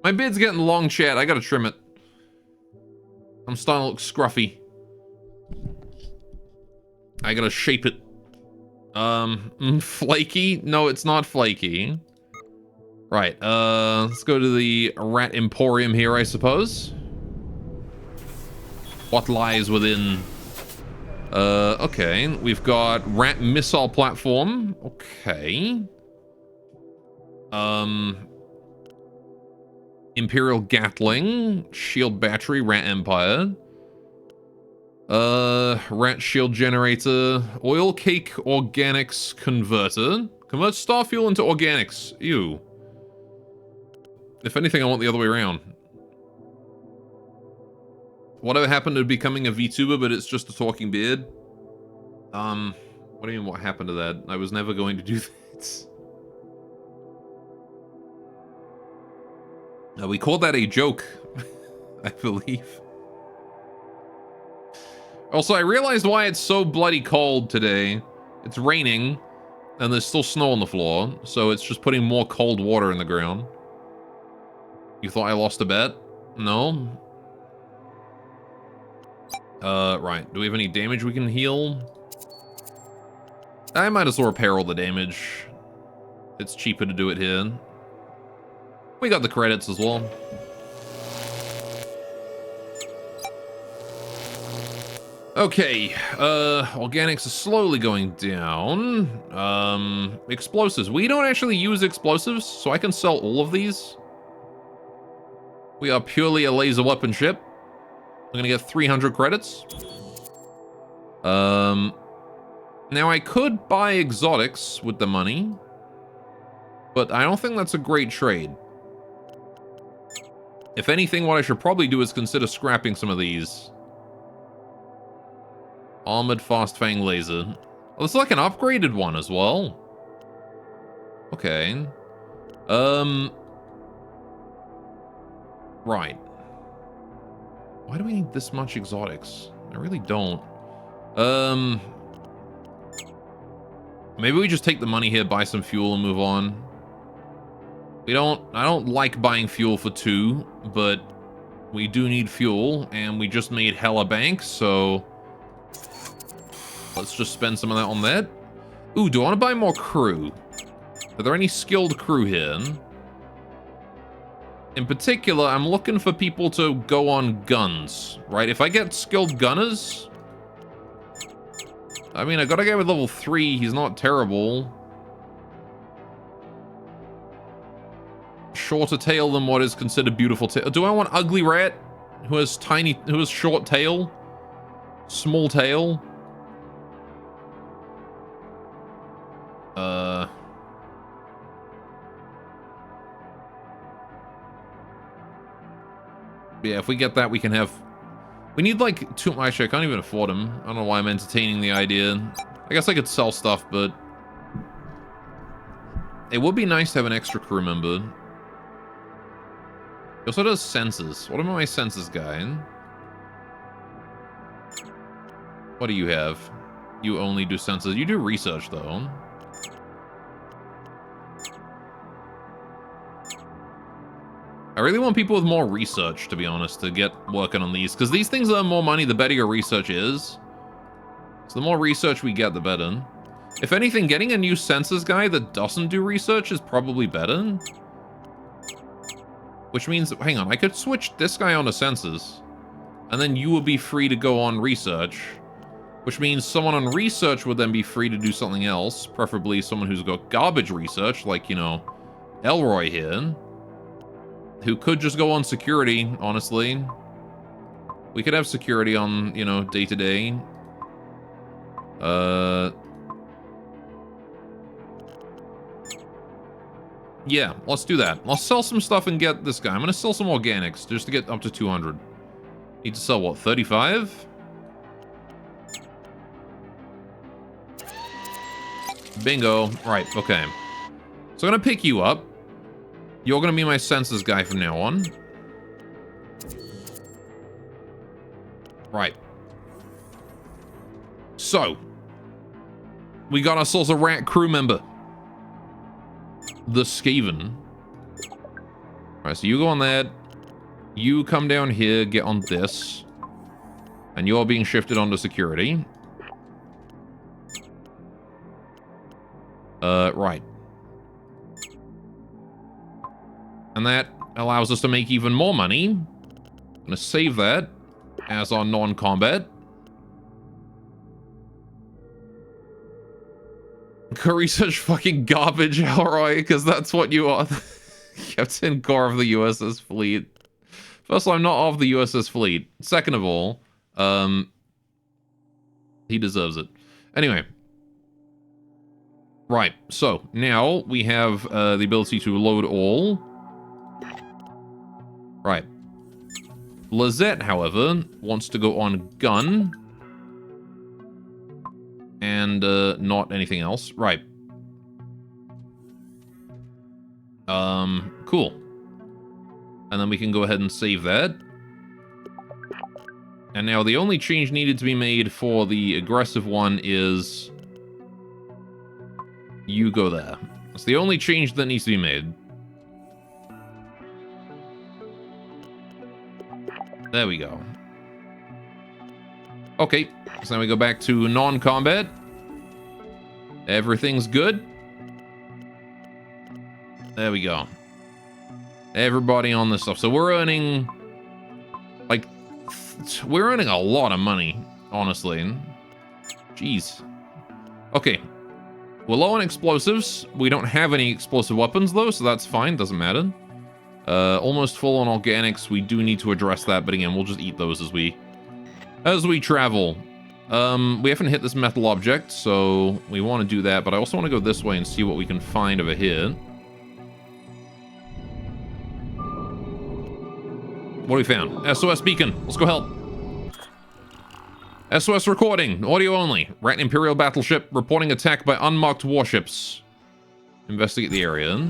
[SPEAKER 2] My beard's getting long, chat. I gotta trim it. I'm starting to look scruffy. I gotta shape it. Flaky? No, it's not flaky. Right, let's go to the Rat Emporium here, I suppose. What lies within... okay. We've got Rat Missile Platform. Okay. Imperial Gatling, Shield Battery, Rat Empire. Rat Shield Generator, Oil Cake Organics Converter. Converts star fuel into organics. Ew. If anything, I want the other way around. Whatever happened to becoming a VTuber, but it's just a talking beard? What do you mean, what happened to that? I was never going to do that. We called that a joke, I believe. Also, I realized why it's so bloody cold today. It's raining, and there's still snow on the floor, so it's just putting more cold water in the ground. You thought I lost a bet? No? Right. Do we have any damage we can heal? I might as well repair all the damage. It's cheaper to do it here. We got the credits as well. Okay, organics are slowly going down. Explosives. We don't actually use explosives, so I can sell all of these. We are purely a laser weapon ship. I'm gonna get 300 credits. Now, I could buy exotics with the money, but I don't think that's a great trade. If anything, what I should probably do is consider scrapping some of these. Armored Fast Fang Laser. Oh, this is like an upgraded one as well. Okay. Right. Why do we need this much exotics? I really don't. Maybe we just take the money here, buy some fuel, and move on. I don't like buying fuel for 2, but we do need fuel, and we just made hella bank, so let's just spend some of that on that. Ooh, do I want to buy more crew? Are there any skilled crew here? In particular, I'm looking for people to go on guns, right? If I get skilled gunners... I mean, I got a guy with level 3. He's not terrible. Shorter tail than what is considered beautiful tail. Do I want Ugly Rat, who has short tail? Small tail? Yeah, if we get that, we can have... We need, like, 2... Actually, I can't even afford them. I don't know why I'm entertaining the idea. I guess I could sell stuff, but... It would be nice to have an extra crew member. He also does sensors. What about my sensors guy? What do you have? You only do sensors. You do research, though. I really want people with more research, to be honest, to get working on these. Because these things earn more money the better your research is. So the more research we get, the better. If anything, getting a new sensors guy that doesn't do research is probably better. Which means, hang on, I could switch this guy on to sensors. And then you would be free to go on research. Which means someone on research would then be free to do something else. Preferably someone who's got garbage research, like, you know, Elroy here. Who could just go on security, honestly. We could have security on, you know, day-to-day. Yeah, let's do that. Let's sell some stuff and get this guy. I'm gonna sell some organics just to get up to 200. Need to sell, what, 35? Bingo. Right, okay. So I'm gonna pick you up. You're gonna be my census guy from now on. Right. So. We got ourselves a rat crew member. The Skaven. Alright, so you go on that. You come down here, get on this. And you're being shifted onto security. Right. And that allows us to make even more money. I'm gonna save that as our non-combat. Go research fucking garbage, Elroy, because that's what you are. Captain Core of the USS Fleet. First of all, I'm not of the USS Fleet. Second of all, he deserves it. Anyway. Right, so now we have the ability to load all. Right. Lizette, however, wants to go on gun. And not anything else. Right. Cool. And then we can go ahead and save that. And now the only change needed to be made for the aggressive one is... You go there. That's the only change that needs to be made. There we go. Okay, so now we go back to non-combat. Everything's good. There we go. Everybody on this stuff. So we're earning... Like... We're earning a lot of money, honestly. Jeez. Okay. We're low on explosives. We don't have any explosive weapons, though, so that's fine. Doesn't matter. Almost full on organics. We do need to address that, but again, we'll just eat those as we travel. We haven't hit this metal object, so we want to do that, but I also want to go this way and see what we can find over here. What have we found? SOS beacon. Let's go help. SOS recording. Audio only. Rat Imperial battleship reporting attack by unmarked warships. Investigate the area.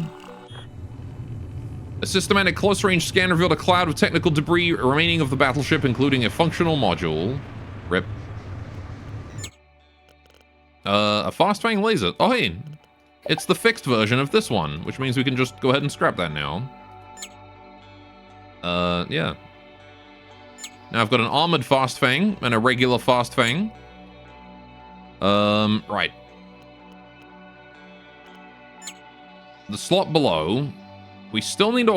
[SPEAKER 2] A systematic close-range scan revealed a cloud of technical debris remaining of the battleship, including a functional module. RIP. A fast-fang laser. Oh, hey. It's the fixed version of this one, which means we can just go ahead and scrap that now. Yeah. Now I've got an armored fast fang and a regular fast fang. Right. The slot below, we still need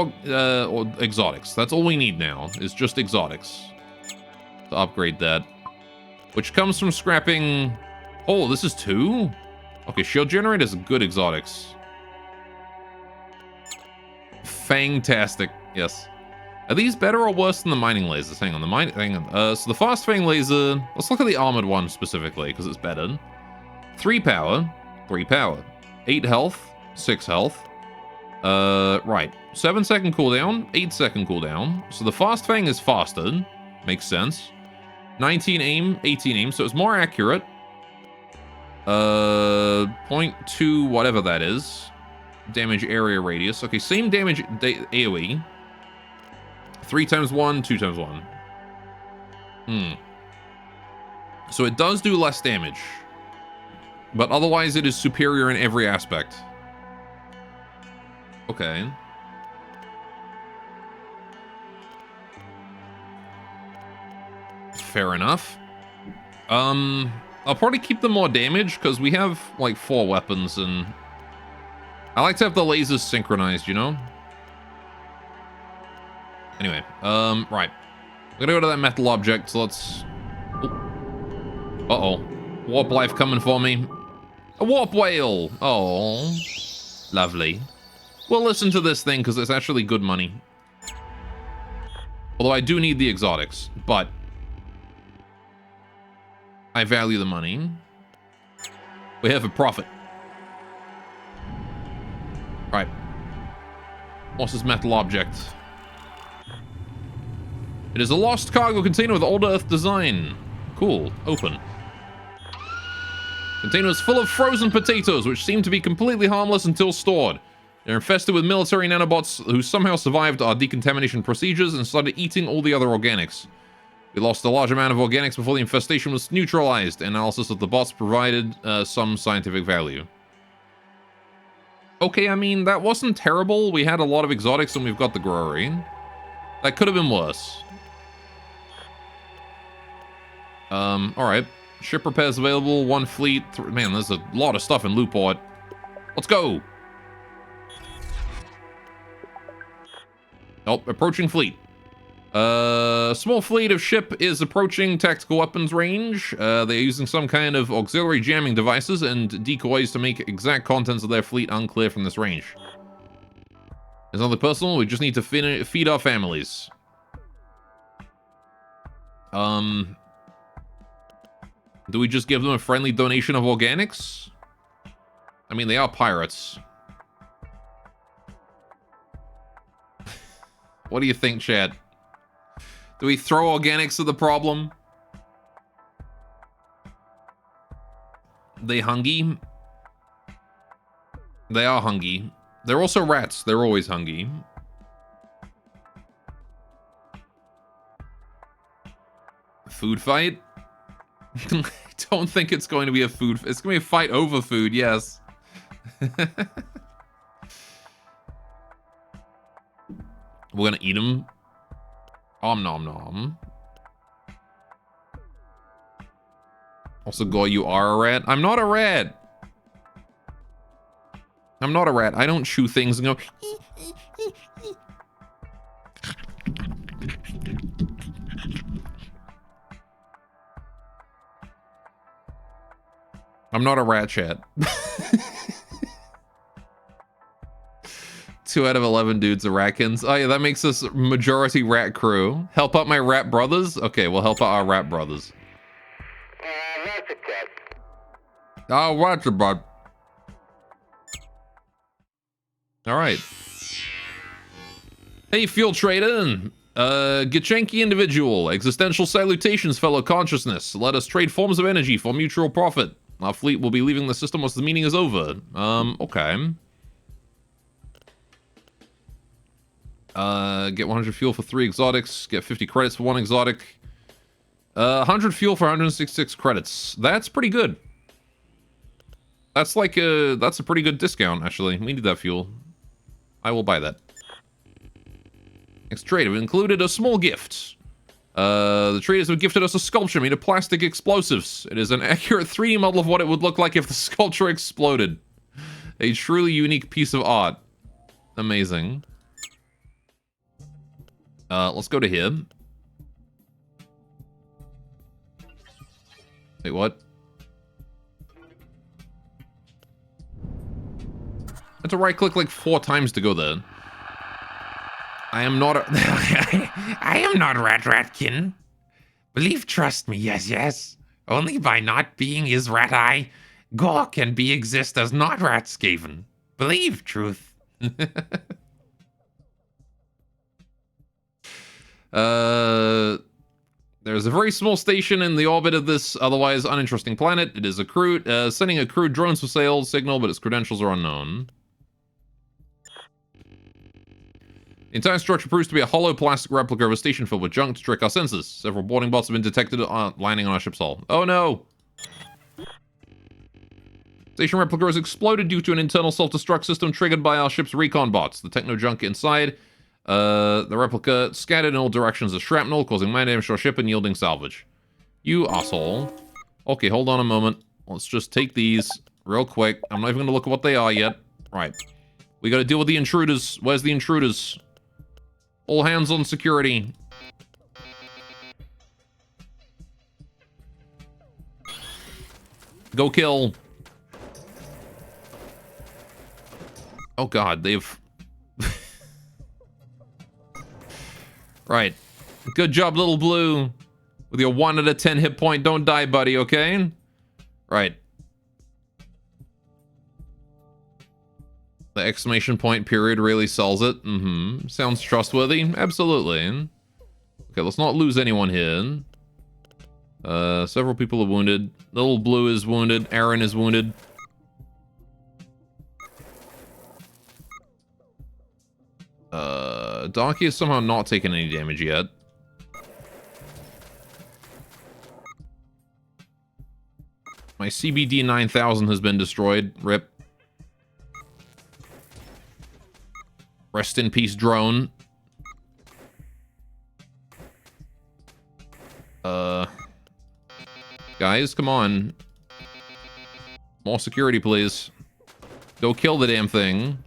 [SPEAKER 2] exotics. That's all we need now, is just exotics to upgrade that. Which comes from scrapping... Oh, this is 2? Okay, shield generator is good exotics. Fantastic, yes. Are these better or worse than the mining lasers? Hang on, so the fast fang laser... Let's look at the armored one specifically, because it's better. 3 power, 3 power. 8 health, 6 health. Right. 7-second cooldown, 8-second cooldown. So the fast fang is faster. Makes sense. 19 aim, 18 aim, so it's more accurate. 0.2, whatever that is. Damage area radius. Okay, same damage AoE. 3 times 1, 2 times 1. So it does do less damage. But otherwise it is superior in every aspect. Okay. Fair enough. I'll probably keep them more damage, because we have, like, 4 weapons, and... I like to have the lasers synchronized, you know? Anyway, right. We're gonna go to that metal object, so let's... Uh-oh. Warp life coming for me. A warp whale! Oh, lovely. We'll listen to this thing, because it's actually good money. Although I do need the exotics, but... I value the money. We have a profit. Right. What's this metal object? It is a lost cargo container with old Earth design. Cool. Open. Container is full of frozen potatoes, which seem to be completely harmless until stored. They're infested with military nanobots who somehow survived our decontamination procedures and started eating all the other organics. We lost a large amount of organics before the infestation was neutralized. Analysis of the bots provided some scientific value. Okay, I mean, that wasn't terrible. We had a lot of exotics and we've got the Grori. That could have been worse. Alright. Ship repairs available, 1 fleet. Man, there's a lot of stuff in Lootport. Let's go! Oh, approaching fleet. Small fleet of ship is approaching tactical weapons range. They're using some kind of auxiliary jamming devices and decoys to make exact contents of their fleet unclear from this range. It's nothing personal, we just need to feed our families. Do we just give them a friendly donation of organics? I mean, they are pirates. What do you think, chat? Do we throw organics at the problem? They hungry? They are hungry. They're also rats. They're always hungry. Food fight? I don't think it's going to be a food... It's going to be a fight over food, yes. We're going to eat them. Om nom nom. Also, Goy, you are a rat? I'm not a rat. I'm not a rat. I don't chew things and go... I'm not a rat, chat. 2 out of 11 dudes are ratkins. Oh yeah, that makes us majority rat crew. Help out my rat brothers? Okay, we'll help out our rat brothers. Oh, watch it, bud. All right. Hey, Fuel Trader. Gachenki individual. Existential salutations, fellow consciousness. Let us trade forms of energy for mutual profit. Our fleet will be leaving the system once the meeting is over. Okay. Get 100 fuel for 3 exotics. Get 50 credits for 1 exotic. 100 fuel for 166 credits. That's pretty good. That's like that's a pretty good discount, actually. We need that fuel. I will buy that. Next trade, we included a small gift. The traders have gifted us a sculpture made of plastic explosives. It is an accurate 3D model of what it would look like if the sculpture exploded. A truly unique piece of art. Amazing. Let's go to him. Wait, what? I had to right-click like 4 times to go there. I am not I am not Ratkin. Believe, trust me, yes. Only by not being is Rat-Eye, Gore can be exist as not Ratskaven. Believe, truth. There's a very small station in the orbit of this otherwise uninteresting planet. It is sending a crewed drones for sale signal, but its credentials are unknown. The entire structure proves to be a hollow plastic replica of a station filled with junk to trick our senses. Several boarding bots have been detected landing on our ship's hull. Oh no! Station replica has exploded due to an internal self-destruct system triggered by our ship's recon bots. The techno-junk inside the replica scattered in all directions as shrapnel, causing minor damage to our ship and yielding salvage. You asshole. Okay, hold on a moment. Let's just take these real quick. I'm not even going to look at what they are yet. Right. We got to deal with the intruders. Where's the intruders? All hands on security. Go kill. Oh god, they've... Right. Good job, little blue. With your 1 out of 10 hit point, don't die, buddy, okay? Right. The exclamation point period really sells it. Mm-hmm. Sounds trustworthy. Absolutely. Okay, let's not lose anyone here. Several people are wounded. Little blue is wounded. Aaron is wounded. Darky is somehow not taking any damage yet. My CBD 9000 has been destroyed. RIP. Rest in peace, drone. Guys, come on. More security, please. Go kill the damn thing.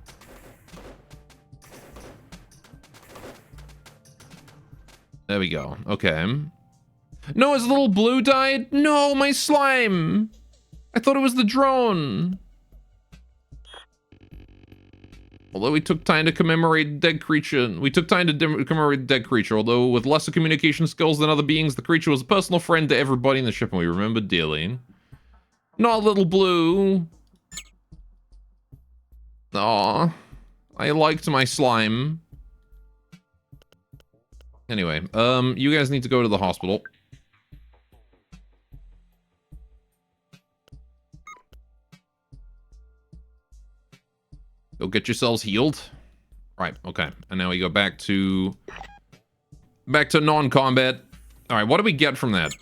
[SPEAKER 2] There we go. Okay. No, his little blue died? No, my slime! I thought it was the drone. Although we took time to commemorate dead creature. We took time to commemorate dead creature. Although with lesser communication skills than other beings, the creature was a personal friend to everybody in the ship, and we remembered dearly. Not little blue. Aw. I liked my slime. Anyway, you guys need to go to the hospital. Go get yourselves healed. Right, okay. And now we go back to non-combat. Alright, what do we get from that?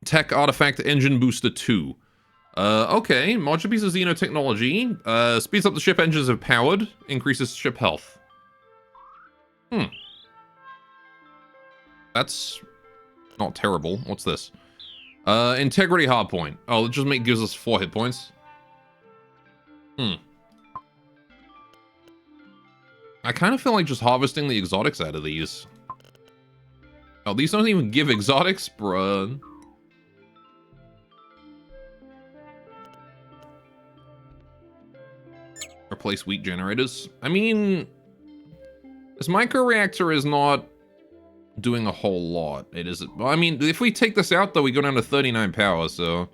[SPEAKER 2] Tech Artifact Engine Booster 2. Okay. Modular piece of Xeno technology. Speeds up the ship engines if powered. Increases ship health. That's not terrible. What's this? Integrity Hardpoint. Oh, it just gives us 4 hit points. I kind of feel like just harvesting the exotics out of these. Oh, these don't even give exotics, bruh. Replace wheat generators. I mean, this microreactor is not doing a whole lot. It is. I mean, if we take this out, though, we go down to 39 power, so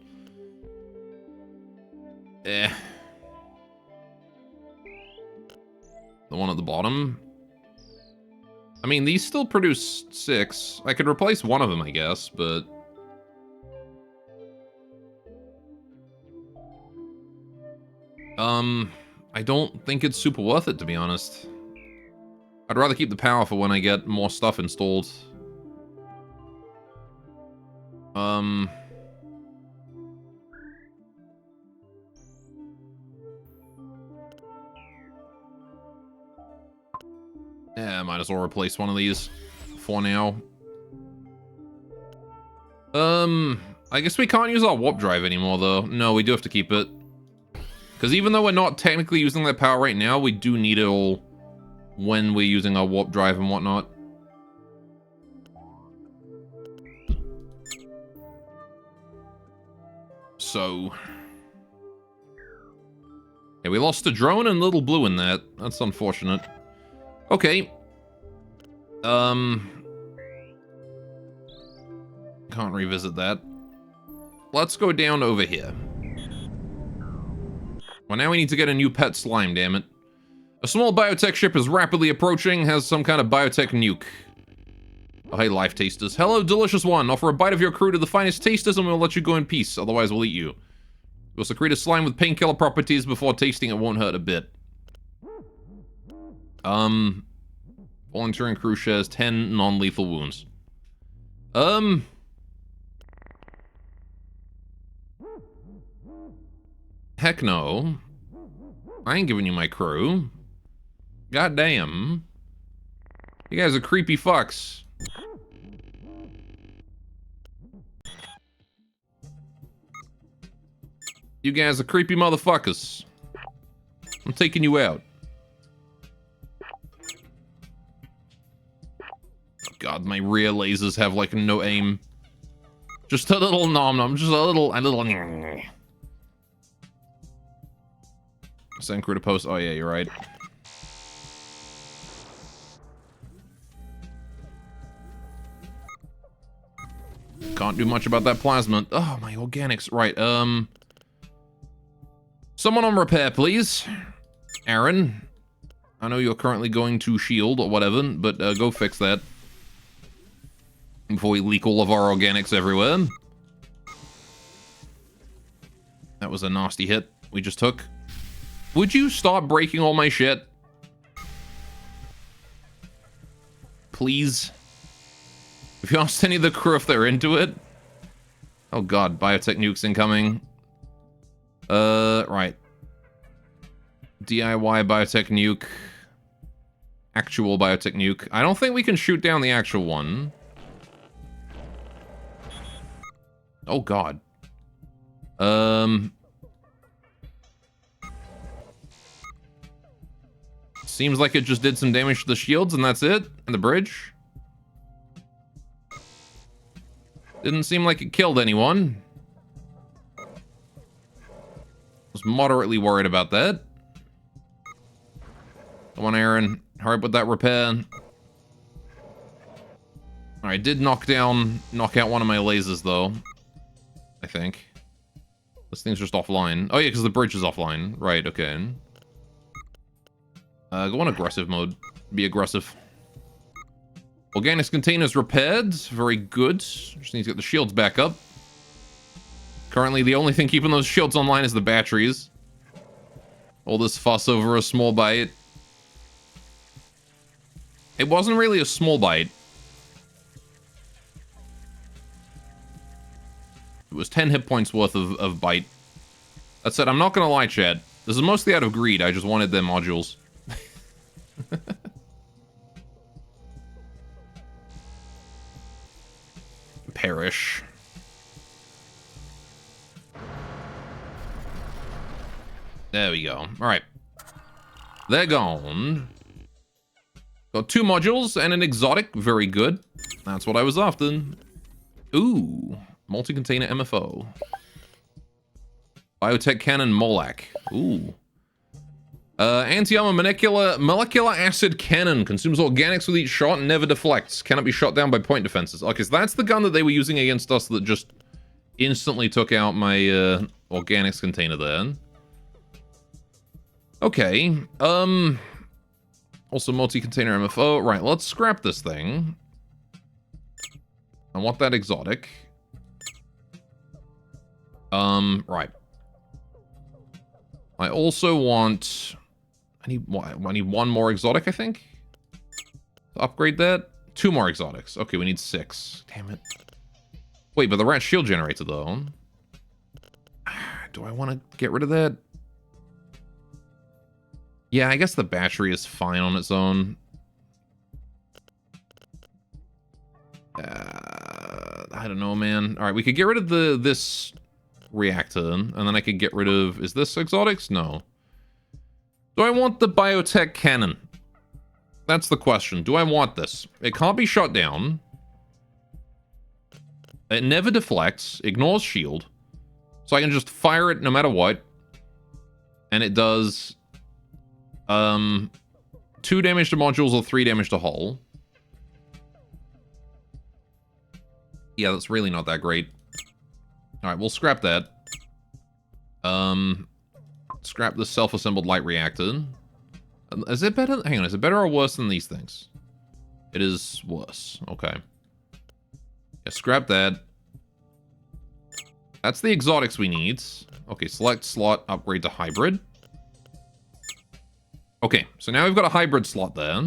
[SPEAKER 2] Eh. The one at the bottom. I mean, these still produce 6. I could replace one of them, I guess, but... I don't think it's super worth it, to be honest. I'd rather keep the power for when I get more stuff installed. Yeah, might as well replace one of these for now. I guess we can't use our warp drive anymore, though. No, we do have to keep it. Because even though we're not technically using that power right now, we do need it all when we're using our warp drive and whatnot. So... yeah, we lost a drone and Little Blue in that. That's unfortunate. Okay. Can't revisit that. Let's go down over here. Well, now we need to get a new pet slime, damn it. A small biotech ship is rapidly approaching, has some kind of biotech nuke. Oh, hey, life tasters. Hello, delicious one. Offer a bite of your crew to the finest tasters and we'll let you go in peace, otherwise we'll eat you. We'll secrete a slime with painkiller properties. Before tasting it won't hurt a bit. Volunteering crew shares 10 non-lethal wounds. Heck no. I ain't giving you my crew. God damn. You guys are creepy fucks. You guys are creepy motherfuckers. I'm taking you out. God, my rear lasers have like no aim. Just a little nom-nom, just a little... Send crew to post. Oh yeah, you're right. Can't do much about that plasma. Oh, my organics. Right, someone on repair, please. Aaron. I know you're currently going to shield or whatever, but go fix that. Before we leak all of our organics everywhere. That was a nasty hit we just took. Would you stop breaking all my shit? Please? If you asked any of the crew if they're into it? Oh god, biotech nukes incoming. Right. DIY biotech nuke. Actual biotech nuke. I don't think we can shoot down the actual one. Oh god. Seems like it just did some damage to the shields and that's it? And the bridge? Didn't seem like it killed anyone. Was moderately worried about that. Come on, Aaron. Hurry up with that repair. Alright, did knock out one of my lasers, though. I think. This thing's just offline. Oh, yeah, because the bridge is offline. Right, okay. Go on aggressive mode. Be aggressive. Organics containers repaired. Very good. Just need to get the shields back up. Currently, the only thing keeping those shields online is the batteries. All this fuss over a small bite. It wasn't really a small bite. It was 10 hit points worth of bite. That said, I'm not gonna lie, Chad. This is mostly out of greed. I just wanted their modules. Perish. There we go. Alright. They're gone. Got 2 modules and an exotic. Very good. That's what I was after. Ooh. Multi-container MFO. Biotech cannon Molac. Ooh. Anti-armor molecular acid cannon. Consumes organics with each shot and never deflects. Cannot be shot down by point defenses. Okay, so that's the gun that they were using against us that just instantly took out my organics container there. Okay, also multi-container MFO. Right, let's scrap this thing. I want that exotic. Right. I also want... I need one more exotic, I think? To upgrade that? 2 more exotics. Okay, we need 6. Damn it. Wait, but the rat shield generator, though. Do I want to get rid of that? Yeah, I guess the battery is fine on its own. I don't know, man. Alright, we could get rid of this reactor, and then I could get rid of... Is this exotics? No. Do I want the biotech cannon? That's the question. Do I want this? It can't be shot down. It never deflects. Ignores shield. So I can just fire it no matter what. And it does... 2 damage to modules or 3 damage to hull. Yeah, that's really not that great. Alright, we'll scrap that. Scrap the self-assembled light reactor. Is it better? Hang on, is it better or worse than these things? It is worse. Okay. Yeah, scrap that. That's the exotics we need. Okay, select slot, upgrade to hybrid. Okay, so now we've got a hybrid slot there.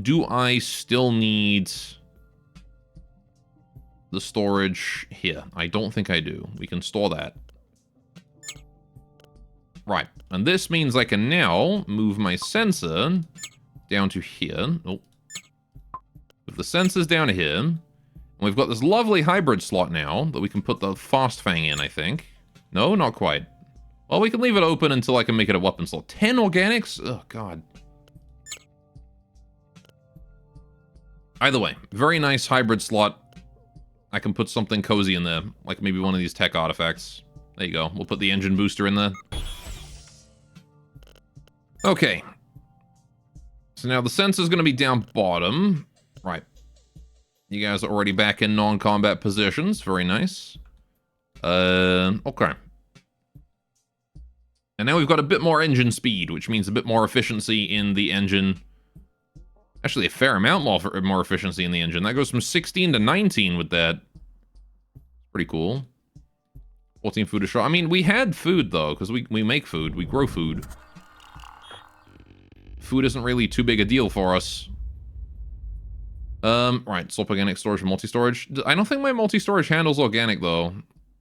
[SPEAKER 2] Do I still need the storage here? I don't think I do. We can store that. Right, and this means I can now move my sensor down to here. Oh. With the sensors down to here. And we've got this lovely hybrid slot now that we can put the fast fang in, I think. No, not quite. Well, we can leave it open until I can make it a weapon slot. 10 organics? Oh, God. Either way, very nice hybrid slot. I can put something cozy in there, like maybe one of these tech artifacts. There you go. We'll put the engine booster in there. Okay. So now the sensor's going to be down bottom. Right. You guys are already back in non-combat positions. Very nice. Okay. And now we've got a bit more engine speed, which means a bit more efficiency in the engine. Actually, a fair amount more efficiency in the engine. That goes from 16 to 19 with that. Pretty cool. 14 food a shot. I mean, we had food, though, because we make food. We grow food. Food isn't really too big a deal for us. Right, swap organic storage for multi-storage. I don't think my multi-storage handles organic, though.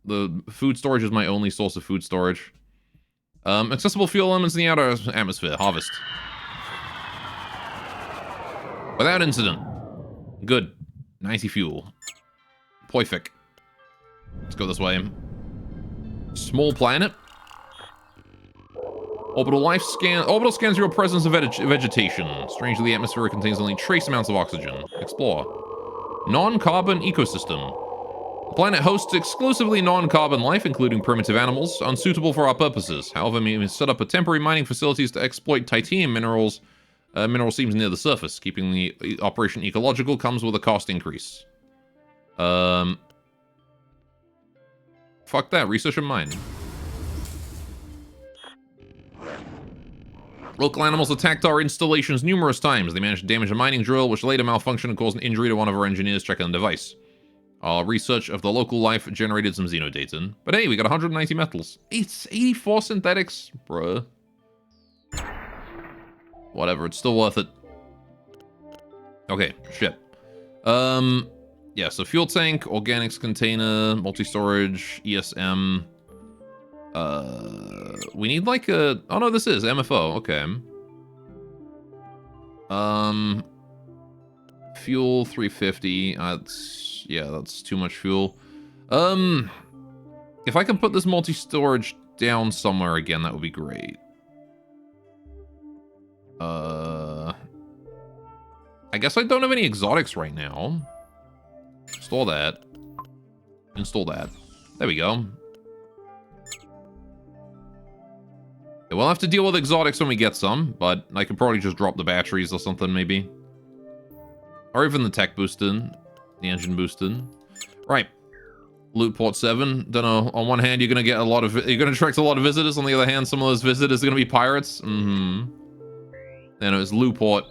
[SPEAKER 2] The food storage is my only source of food storage. Accessible fuel elements in the outer atmosphere. Harvest. Without incident. Good. 90 fuel. Perfect. Let's go this way. Small planet. Orbital scans your presence of vegetation. Strangely, the atmosphere contains only trace amounts of oxygen. Explore. Non-carbon ecosystem. The planet hosts exclusively non-carbon life, including primitive animals, unsuitable for our purposes. However, we set up a temporary mining facilities to exploit titanium minerals. Mineral seams near the surface. Keeping the operation ecological comes with a cost increase. Fuck that. Research and mine. Local animals attacked our installations numerous times. They managed to damage a mining drill, which later malfunctioned and caused an injury to one of our engineers checking the device. Our research of the local life generated some xenodata. But hey, we got 190 metals. It's 84 synthetics. Bruh. Whatever, it's still worth it. Okay, shit. Yeah, so fuel tank, organics container, multi-storage, ESM. We need like a... Oh no, this is MFO, okay. Fuel 350, that's too much fuel. If I can put this multi-storage down somewhere again, that would be great. I guess I don't have any exotics right now. Install that. Install that. There we go. Yeah, we'll have to deal with exotics when we get some, but I could probably just drop the batteries or something, maybe. Or even the tech boosted. The engine boosted. Right. Loot port 7. Don't know. On one hand, you're gonna get a lot of... You're gonna attract a lot of visitors. On the other hand, some of those visitors are gonna be pirates. Mm-hmm. And it was loot port,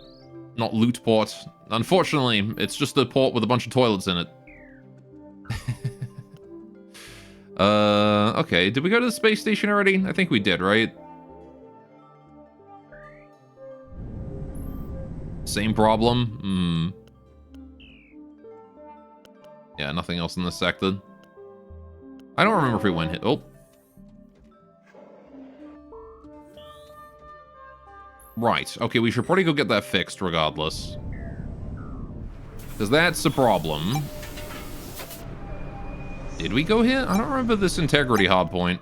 [SPEAKER 2] not loot port. Unfortunately, it's just a port with a bunch of toilets in it. Okay. Did we go to the space station already? I think we did, right? Same problem? Yeah, nothing else in this sector. I don't remember if we went hit. Oh. Right. Okay, we should probably go get that fixed regardless. Because that's a problem. Did we go here? I don't remember this integrity hardpoint.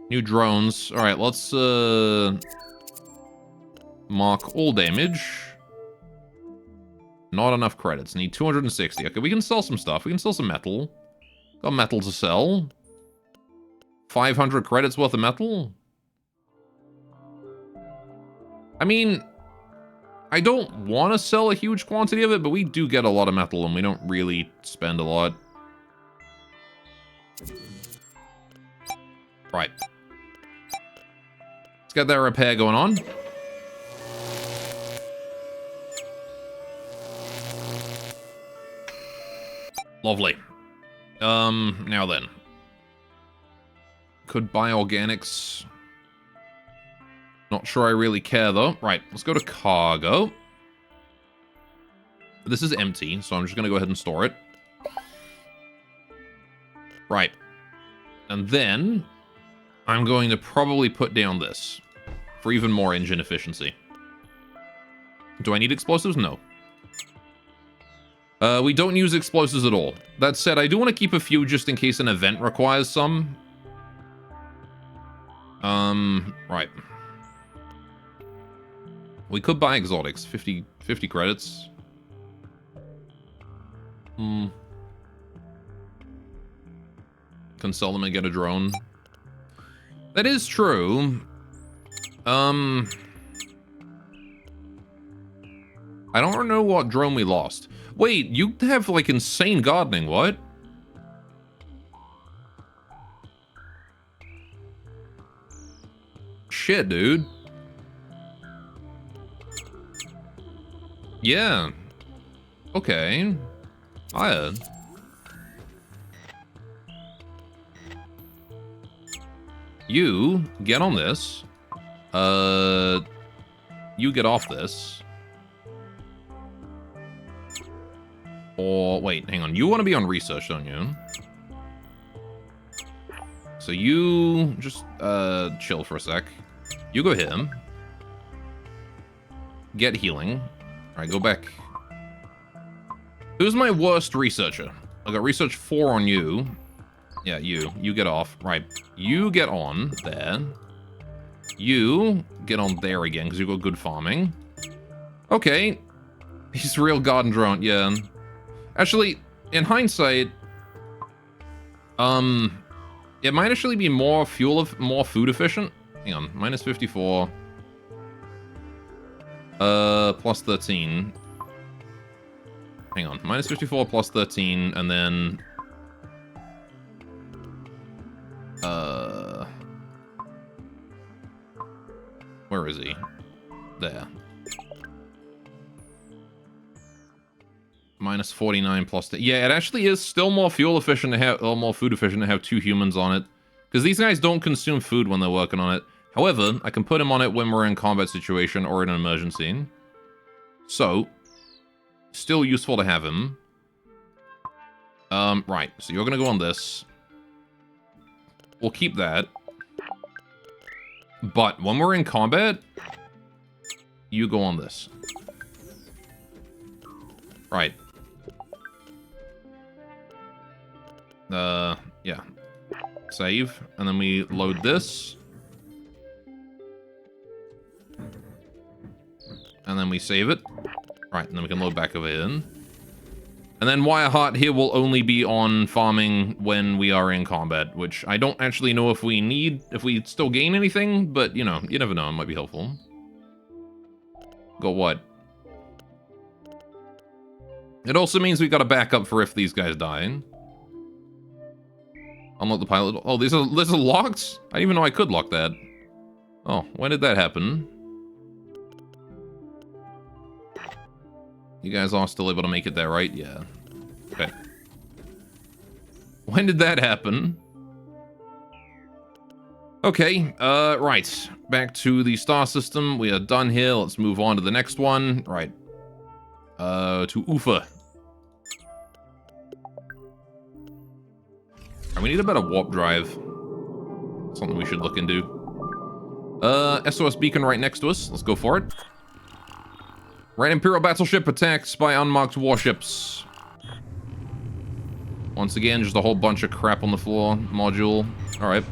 [SPEAKER 2] New drones. Alright, let's mark all damage. Not enough credits. Need 260. Okay, we can sell some stuff. We can sell some metal. Got metal to sell. 500 credits worth of metal? I mean, I don't want to sell a huge quantity of it, but we do get a lot of metal and we don't really spend a lot. Right. Let's get that repair going on. Lovely. Now then. Could buy organics. Not sure I really care, though. Right, let's go to cargo. This is empty, so I'm just going to go ahead and store it. Right. And then I'm going to probably put down this for even more engine efficiency. Do I need explosives? No. We don't use explosives at all. That said, I do want to keep a few just in case an event requires some. Right. We could buy exotics. 50 credits. Can sell them and get a drone. That is true. I don't know what drone we lost. Wait, you have, like, insane gardening, what? Shit, dude. Yeah. Okay. Hiya. You get on this. You get off this. Or, wait, hang on. You want to be on research, don't you? So you just, chill for a sec. You go hit him. Get healing. Alright, go back. Who's my worst researcher? I got research 4 on you. Yeah, you. You get off. Right. You get on there. You get on there again, because you got good farming. Okay. He's a real garden drone, yeah. Actually, in hindsight, it might actually be more food efficient. Hang on, minus 54. Plus 13. Hang on, minus 54 plus 13, and then... Where is he? There. Minus 49 plus... Yeah, it actually is still more fuel efficient to have... or more food efficient to have 2 humans on it. Because these guys don't consume food when they're working on it. However, I can put him on it when we're in combat situation or in an emergency. So, still useful to have him. Right. So you're gonna go on this. We'll keep that. But when we're in combat, you go on this. Right. Yeah. Save, and then we load this. And then we save it. Right, and then we can load back over in. And then Wireheart here will only be on farming when we are in combat, which I don't actually know if we need, if we still gain anything, but, you know, you never know, it might be helpful. Got what? It also means we got a backup for if these guys die. Unlock the pilot. Oh, these are locked? I didn't even know I could lock that. Oh, when did that happen? You guys are still able to make it there, right? Yeah. Okay. When did that happen? Okay, right. Back to the star system. We are done here. Let's move on to the next one. Right. To Ufa. We need a better warp drive. Something we should look into. SOS beacon right next to us. Let's go for it. Red Imperial battleship attacked by unmarked warships. Once again, just a whole bunch of crap on the floor. Module. Alright.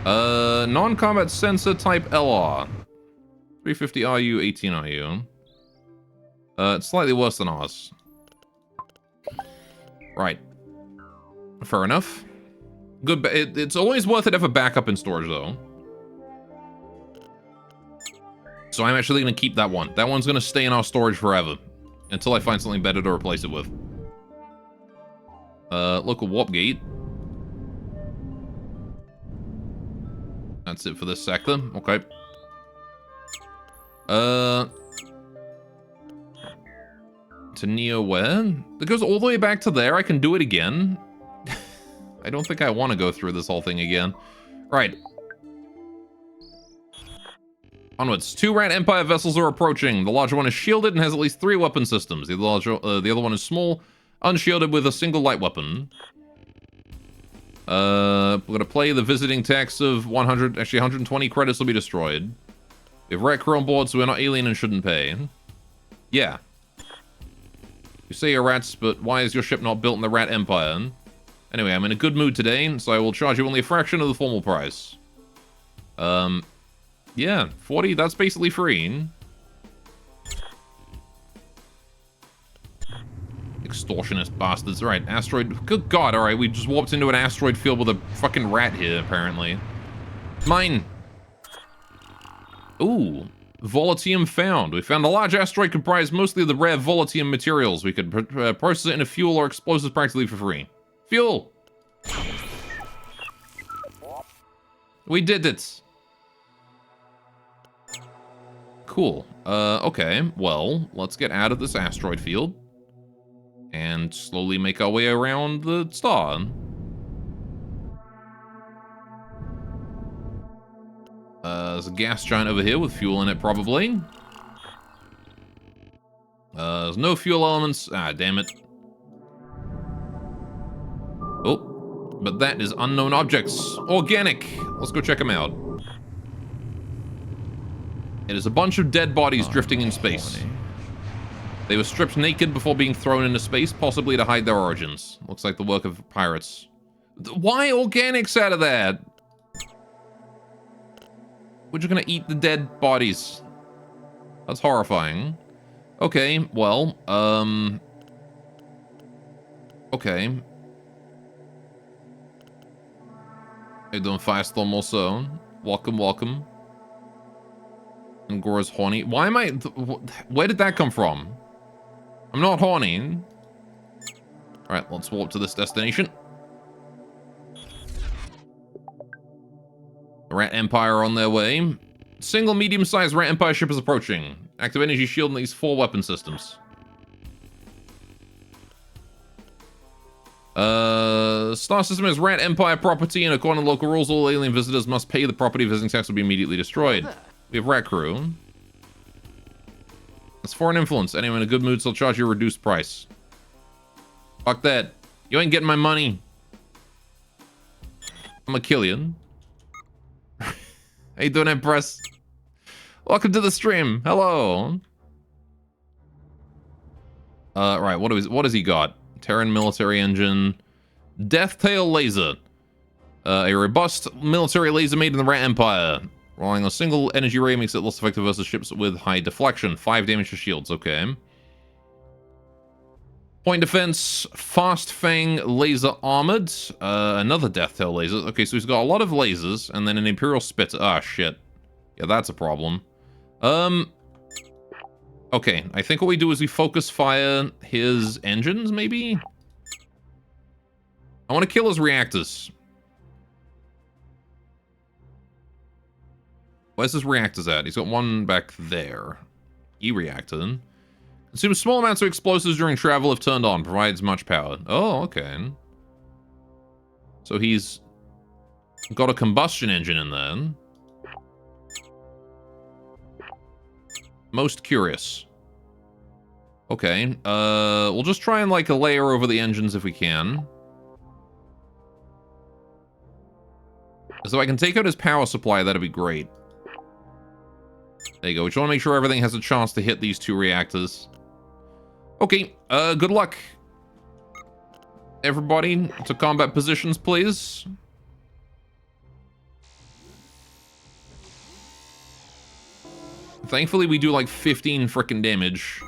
[SPEAKER 2] Non-combat sensor type LR. 350 RU, 18 RU. It's slightly worse than ours. Right. Fair enough. Good. It's always worth it to have a backup in storage, though. So I'm actually going to keep that one. That one's going to stay in our storage forever. Until I find something better to replace it with. Local warp gate. That's it for this sector. Okay. To Neo where? It goes all the way back to there. I can do it again. I don't think I want to go through this whole thing again. Right. Onwards. 2 Rat Empire vessels are approaching. The larger one is shielded and has at least 3 weapon systems. The other one is small, unshielded with a single light weapon. We're gonna play the visiting tax of 100, actually 120 credits will be destroyed. We have rat crew on board, so we're not alien and shouldn't pay. Yeah. You say you're rats, but why is your ship not built in the Rat Empire? Anyway, I'm in a good mood today, so I will charge you only a fraction of the formal price. Yeah, 40, that's basically free. Extortionist bastards. Alright, asteroid. Good god, alright, we just warped into an asteroid field with a fucking rat here, apparently. Mine. Ooh. Volatium found. We found a large asteroid comprised mostly of the rare Volatium materials. We could process it into fuel or explosives practically for free. Fuel! We did it! Cool. Okay. Well, let's get out of this asteroid field. And slowly make our way around the star. There's a gas giant over here with fuel in it, probably. There's no fuel elements. Ah, damn it. Oh, but that is unknown objects. Organic. Let's go check them out. It is a bunch of dead bodies drifting in space. They were stripped naked before being thrown into space, possibly to hide their origins. Looks like the work of pirates. Why organics out of that? We're just gonna eat the dead bodies. That's horrifying. Okay, well, okay. How you doing, Firestorm, also? Welcome, welcome. Angora's horny. Why am I... Where did that come from? I'm not horny. Alright, let's warp to this destination. The Rat Empire are on their way. Single medium-sized Rat Empire ship is approaching. Active energy shield and these 4 weapon systems. Star system is Rat Empire property, and according to local rules, all alien visitors must pay the property. Visiting tax will be immediately destroyed. We have rat crew. That's foreign influence. Anyone in a good mood, so I'll charge you a reduced price. Fuck that. You ain't getting my money. I'm a Killian. How you doing, Empress? Welcome to the stream. Hello. Right. What has he got? Terran military engine. Deathtail laser. A robust military laser made in the Rat Empire. Rolling a single energy ray makes it less effective versus ships with high deflection. 5 damage to shields. Okay. Point defense. Fast Fang laser armored. Another Deathtail laser. Okay, so he's got a lot of lasers and then an Imperial Spit. Ah, shit. Yeah, that's a problem. Okay, I think what we do is we focus fire his engines, maybe? I want to kill his reactors. Where's his reactors at? He's got one back there. E-reactor. Consumes small amounts of explosives during travel if turned on. Provides much power. Oh, okay. So he's got a combustion engine in there. Most curious. Okay. We'll just try and like a layer over the engines if we can. So I can take out his power supply, that'd be great. There you go. We just want to make sure everything has a chance to hit these two reactors. Okay, good luck. Everybody, to combat positions, please. Thankfully, we do like 15 frickin' damage.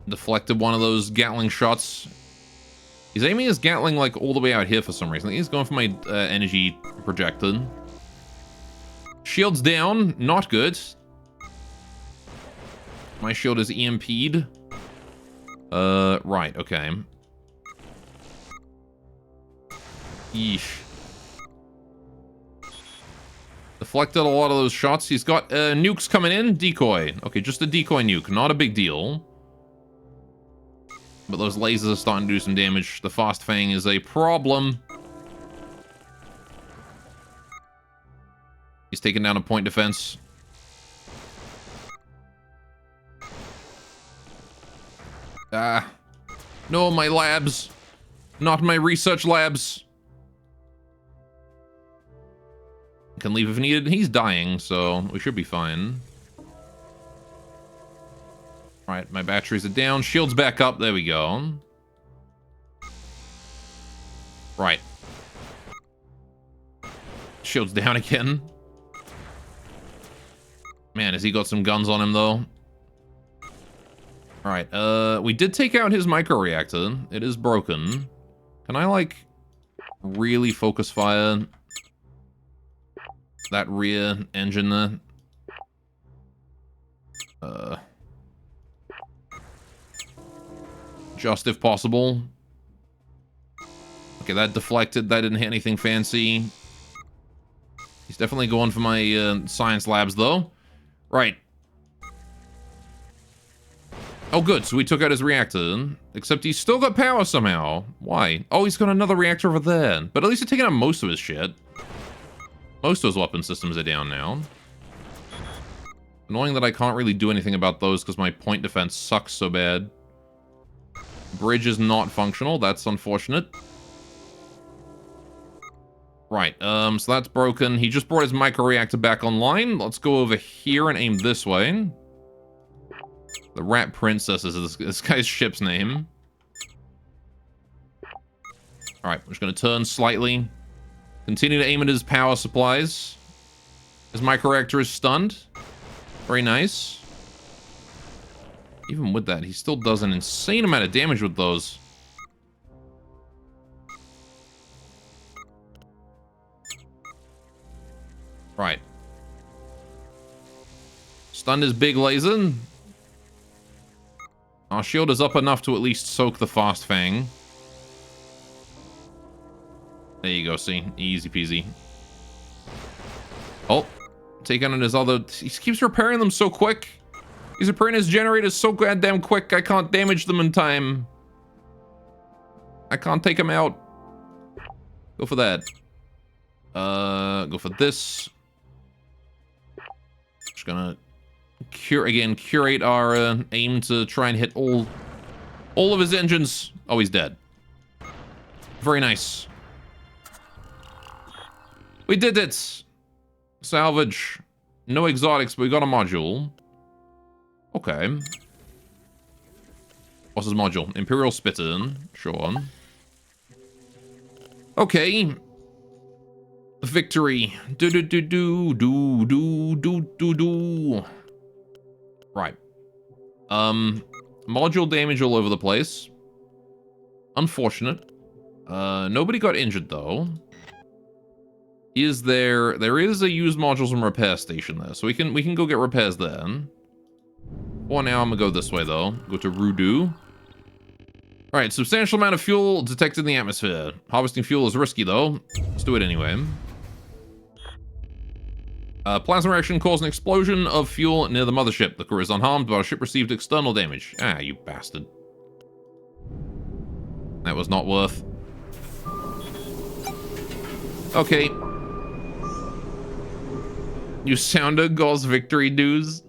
[SPEAKER 2] Deflected one of those Gatling shots. He's aiming his Gatling like all the way out here for some reason. He's going for my energy projector. Shield's down. Not good. My shield is EMP'd. Right, okay. Yeesh. Deflected a lot of those shots. He's got nukes coming in. Decoy. Okay, just a decoy nuke. Not a big deal. But those lasers are starting to do some damage. The Fast Fang is a problem. He's taking down a point defense. Ah. No, my labs. Not my research labs. Can leave if needed. He's dying, so we should be fine. Alright, my batteries are down. Shield's back up. There we go. Right. Shield's down again. Man, has he got some guns on him, though? Alright, we did take out his micro-reactor. It is broken. Can I, like, really focus fire that rear engine there? Just if possible. Okay, that deflected. That didn't hit anything fancy. He's definitely going for my science labs, though. Right. Oh, good. So we took out his reactor. Except he's still got power somehow. Why? Oh, he's got another reactor over there. But at least he's taking out most of his shit. Most of his weapon systems are down now. Annoying that I can't really do anything about those because my point defense sucks so bad. Bridge is not functional. That's unfortunate. Right, so that's broken. He just brought his micro-reactor back online. Let's go over here and aim this way. The Rat Princess is this guy's ship's name. Alright, I'm just going to turn slightly. Continue to aim at his power supplies. His micro-reactor is stunned. Very nice. Even with that, he still does an insane amount of damage with those. Right. Stunned his big laser. Our shield is up enough to at least soak the Fast Fang. There you go, see? Easy peasy. Oh. Taking on his other... He keeps repairing them so quick. He's repairing his generators so goddamn quick, I can't damage them in time. I can't take him out. Go for that. Go for this. Just gonna curate our aim to try and hit all of his engines. Oh, he's dead. Very nice. We did it. Salvage. No exotics, but we got a module. Okay. What's his module? Imperial Spitter. Sure. Okay. Victory. Do. Right. Module damage all over the place. Unfortunate. Nobody got injured though. There is a used modules and repair station there, so we can go get repairs there. For now, I'm gonna go this way, though. Go to Rudu. Alright, substantial amount of fuel detected in the atmosphere. Harvesting fuel is risky, though. Let's do it anyway. Plasma reaction caused an explosion of fuel near the mothership. The crew is unharmed, but our ship received external damage. Ah, you bastard. That was not worth. Okay. You sounder Gauss victory dudes.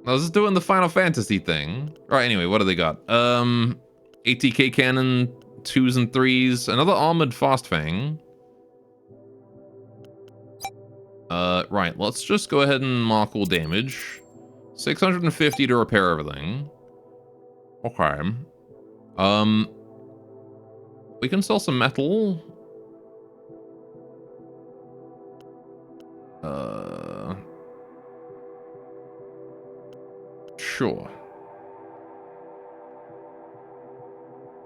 [SPEAKER 2] I was just doing the Final Fantasy thing. Right, anyway, what do they got? ATK cannon, 2s and 3s. Another armored fast fang. Right, let's just go ahead and mark all damage. 650 to repair everything. Okay. We can sell some metal. Sure.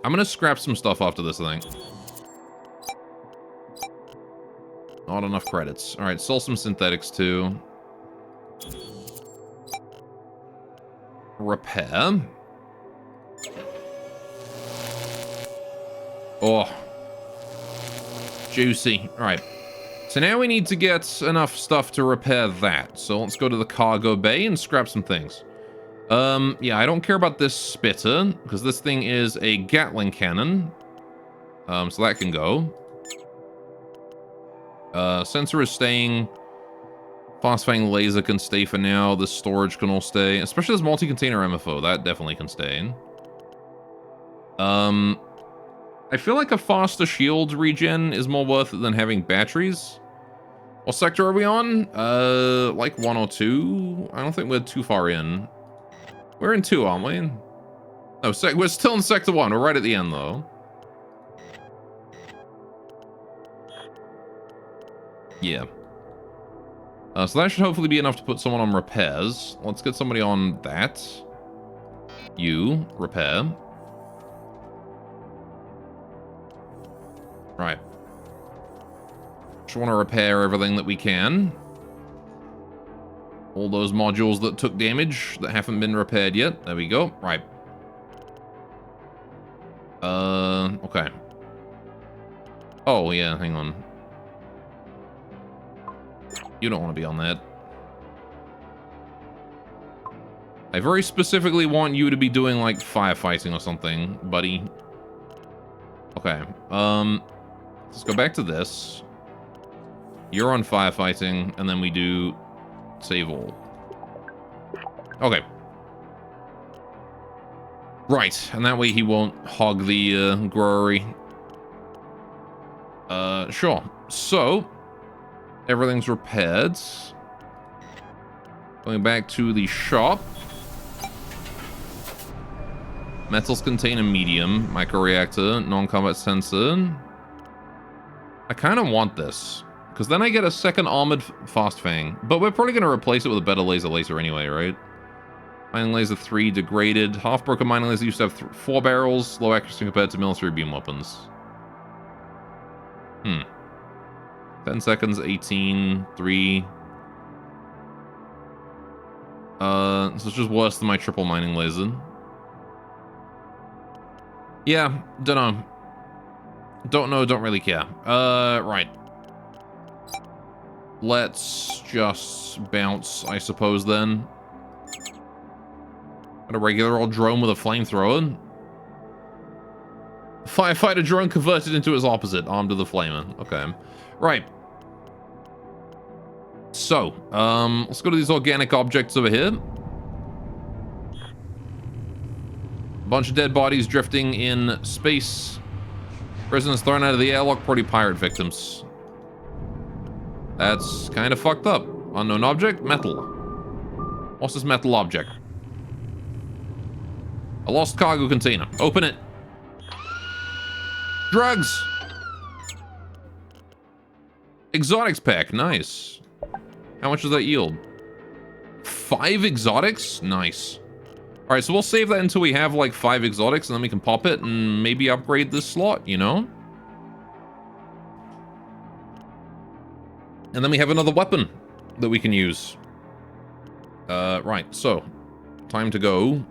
[SPEAKER 2] I'm gonna scrap some stuff after this, I think. Not enough credits. Alright, sell some synthetics too. Repair. Oh. Juicy. Alright. So now we need to get enough stuff to repair that. So let's go to the cargo bay and scrap some things. Yeah, I don't care about this spitter, because this thing is a Gatling cannon. So that can go. Sensor is staying. Fast Fang laser can stay for now. This storage can all stay. Especially this multi-container MFO, that definitely can stay. I feel like a faster shield regen is more worth it than having batteries. What sector are we on? Like 1 or 2? I don't think we're too far in. We're in 2, aren't we? No, we're still in sector 1. We're right at the end, though. Yeah. So that should hopefully be enough to put someone on repairs. Let's get somebody on that. You, repair. Right. Just want to repair everything that we can. All those modules that took damage that haven't been repaired yet. There we go. Right. Okay. Oh, yeah, hang on. You don't want to be on that. I very specifically want you to be doing, like, firefighting or something, buddy. Okay. Let's go back to this. You're on firefighting, and then we do save all. Okay. Right, and that way he won't hog the growery. Sure. So, everything's repaired. Going back to the shop. Metals contain a medium, microreactor, non-combat sensor. I kind of want this, because then I get a second armored fast fang. But we're probably going to replace it with a better laser anyway, right? Mining laser 3 degraded. Half-broken mining laser used to have 4 barrels, low accuracy compared to military beam weapons. 10 seconds, 18, 3. This is just worse than my triple mining laser. Yeah, don't know, don't really care. Right. Let's just bounce, I suppose, then. Got a regular old drone with a flamethrower. Firefighter drone converted into its opposite, armed with a flamer. Okay. Right. So, let's go to these organic objects over here. Bunch of dead bodies drifting in space. Prisoners thrown out of the airlock, probably pirate victims. That's kind of fucked up. Unknown object, metal. What's this metal object? A lost cargo container. Open it. Drugs! Exotics pack, nice. How much does that yield? 5 exotics? Nice. Alright, so we'll save that until we have like 5 exotics, and then we can pop it and maybe upgrade this slot, you know? And then we have another weapon that we can use. Right, so time to go.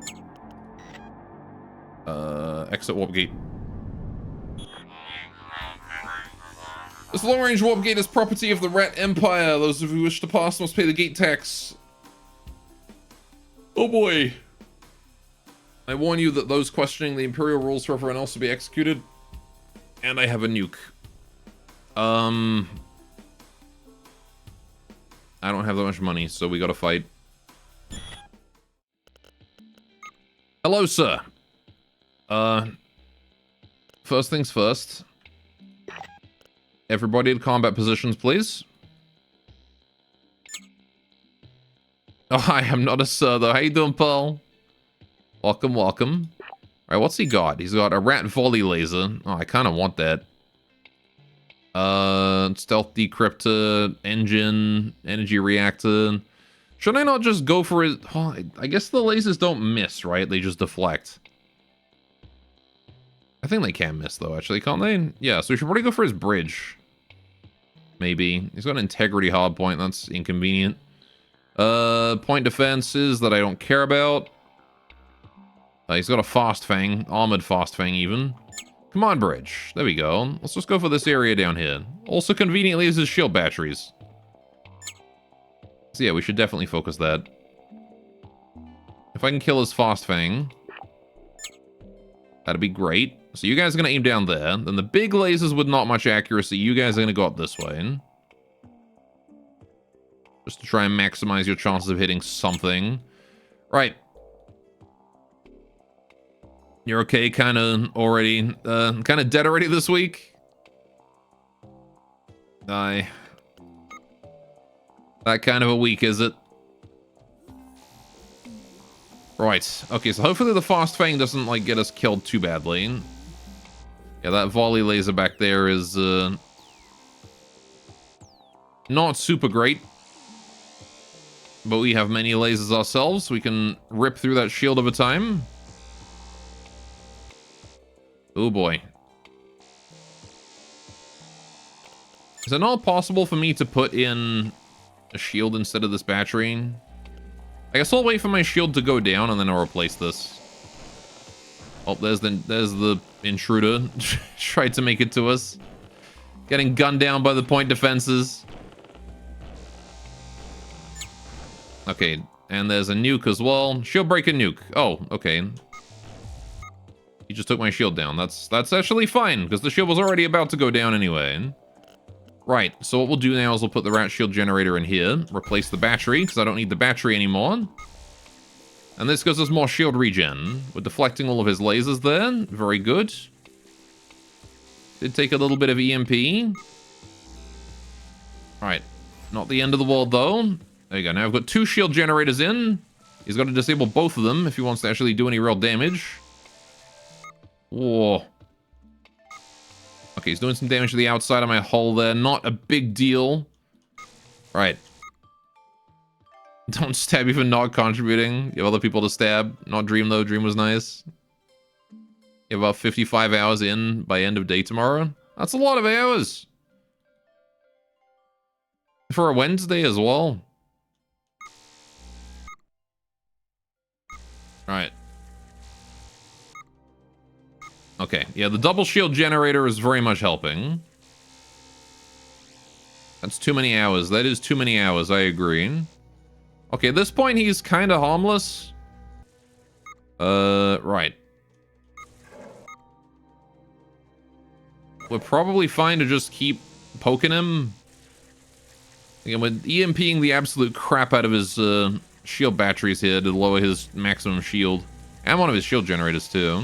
[SPEAKER 2] Exit warp gate. This long-range warp gate is property of the Rat Empire. Those of you who wish to pass must pay the gate tax. Oh boy. I warn you that those questioning the Imperial rules for everyone else will be executed. And I have a nuke. I don't have that much money, so we gotta fight. Hello, sir. First things first. Everybody in combat positions, please. Oh, I am not a sir, though. How you doing, Pearl? Welcome, welcome. Alright, what's he got? He's got a rat volley laser. Oh, I kind of want that. Stealth decryptor, engine, energy reactor. Should I not just go for his... Oh, I guess the lasers don't miss, right? They just deflect. I think they can miss, though, actually, can't they? Yeah, so we should probably go for his bridge. Maybe. He's got an integrity hardpoint. That's inconvenient. Point defenses that I don't care about. He's got a fast fang. Armored fast fang, even. Come on, bridge. There we go. Let's just go for this area down here. Also, conveniently, is his shield batteries. So yeah, we should definitely focus that. If I can kill his fast fang, that'd be great. So you guys are going to aim down there. Then the big lasers with not much accuracy, you guys are going to go up this way. Just to try and maximize your chances of hitting something. Right. You're okay, kind of already, kind of dead already this week? Aye. That kind of a week, is it? Right. Okay, so hopefully the fast fang doesn't, like, get us killed too badly. Yeah, that volley laser back there is, not super great. But we have many lasers ourselves. We can rip through that shield of a time. Oh boy. Is it not possible for me to put in a shield instead of this battery? I guess I'll wait for my shield to go down and then I'll replace this. Oh, there's the intruder. Tried to make it to us. Getting gunned down by the point defenses. Okay, and there's a nuke as well. Shield break and nuke. Oh, okay. He just took my shield down. That's actually fine, because the shield was already about to go down anyway. Right, so what we'll do now is we'll put the rat shield generator in here. Replace the battery, because I don't need the battery anymore. And this gives us more shield regen. We're deflecting all of his lasers there. Very good. Did take a little bit of EMP. Alright, not the end of the world, though. There you go. Now I've got 2 shield generators in. He's got to disable both of them if he wants to actually do any real damage. Whoa. Okay, he's doing some damage to the outside of my hull there. Not a big deal. Right. Don't stab you for not contributing. You have other people to stab. Not Dream, though. Dream was nice. You have about 55 hours in by end of day tomorrow. That's a lot of hours. For a Wednesday as well. Alright. Okay, yeah, the double shield generator is very much helping. That's too many hours. That is too many hours, I agree. Okay, at this point, he's kind of harmless. Right. We're probably fine to just keep poking him. Again, with EMPing the absolute crap out of his, shield batteries here to lower his maximum shield. And one of his shield generators, too.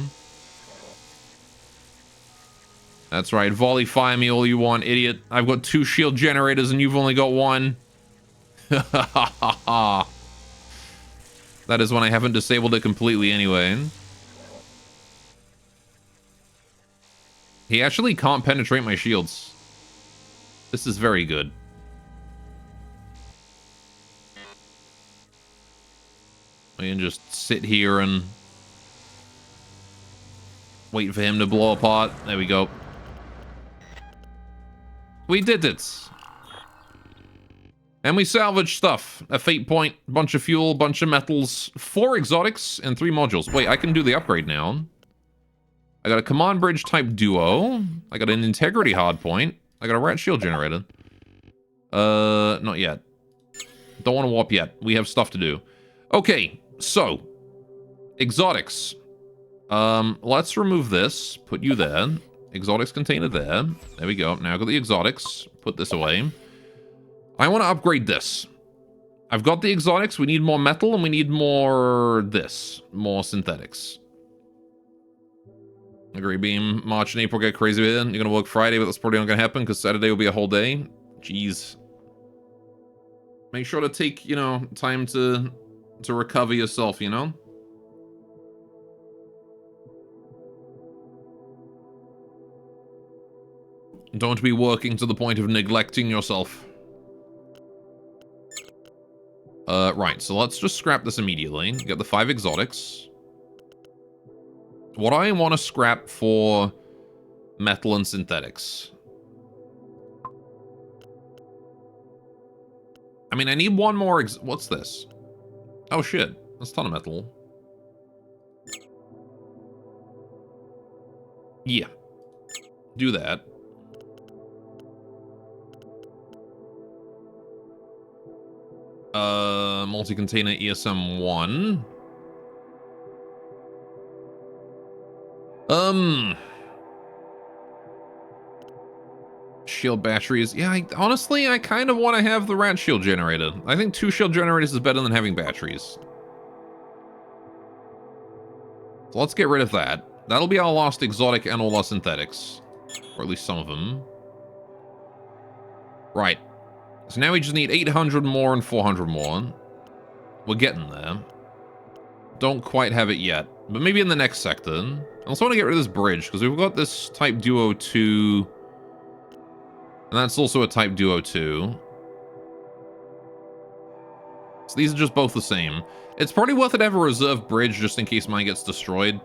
[SPEAKER 2] That's right. Volley fire me all you want, idiot. I've got 2 shield generators and you've only got 1. That is when I haven't disabled it completely anyway. He actually can't penetrate my shields. This is very good. I can just sit here and wait for him to blow apart. There we go. We did it. And we salvage stuff. A fate point, bunch of fuel, bunch of metals, 4 exotics, and 3 modules. Wait, I can do the upgrade now. I got a command bridge type duo. I got an integrity hardpoint. I got a rat shield generator. Not yet. Don't want to warp yet. We have stuff to do. Okay, so. Exotics. Let's remove this. Put you there. Exotics container there. There we go. Now I got the exotics. Put this away. I want to upgrade this. I've got the exotics. We need more metal and we need more this. More synthetics. Agree beam. March and April get crazy with it. You're going to work Friday, but that's probably not going to happen because Saturday will be a whole day. Jeez. Make sure to take, you know, time to recover yourself, you know? Don't be working to the point of neglecting yourself. Right, so let's just scrap this immediately. Get the 5 exotics. What do I want to scrap for metal and synthetics? I mean, I need one more what's this? Oh shit, that's a ton of metal. Yeah. Do that. Multi-container ESM 1. Shield batteries. Yeah, honestly, I kind of want to have the rat shield generator. I think 2 shield generators is better than having batteries. So let's get rid of that. That'll be our last exotic and all our synthetics. Or at least some of them. Right. So now we just need 800 more and 400 more. We're getting there. Don't quite have it yet. But maybe in the next sector. I also want to get rid of this bridge, because we've got this Type Duo 2. And that's also a Type Duo 2. So these are just both the same. It's probably worth it to have a reserve bridge, just in case mine gets destroyed.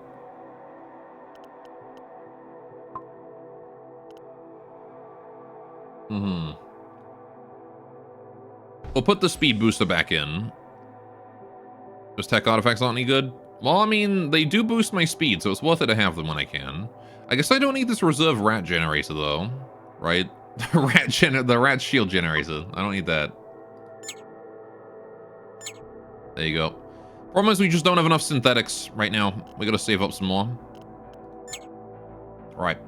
[SPEAKER 2] We'll put the speed booster back in. Those tech artifacts aren't any good? Well, I mean, they do boost my speed, so it's worth it to have them when I can. I guess I don't need this reserve rat generator, though. Right? The rat shield generator. I don't need that. There you go. Problem is we just don't have enough synthetics right now. We gotta save up some more. Right.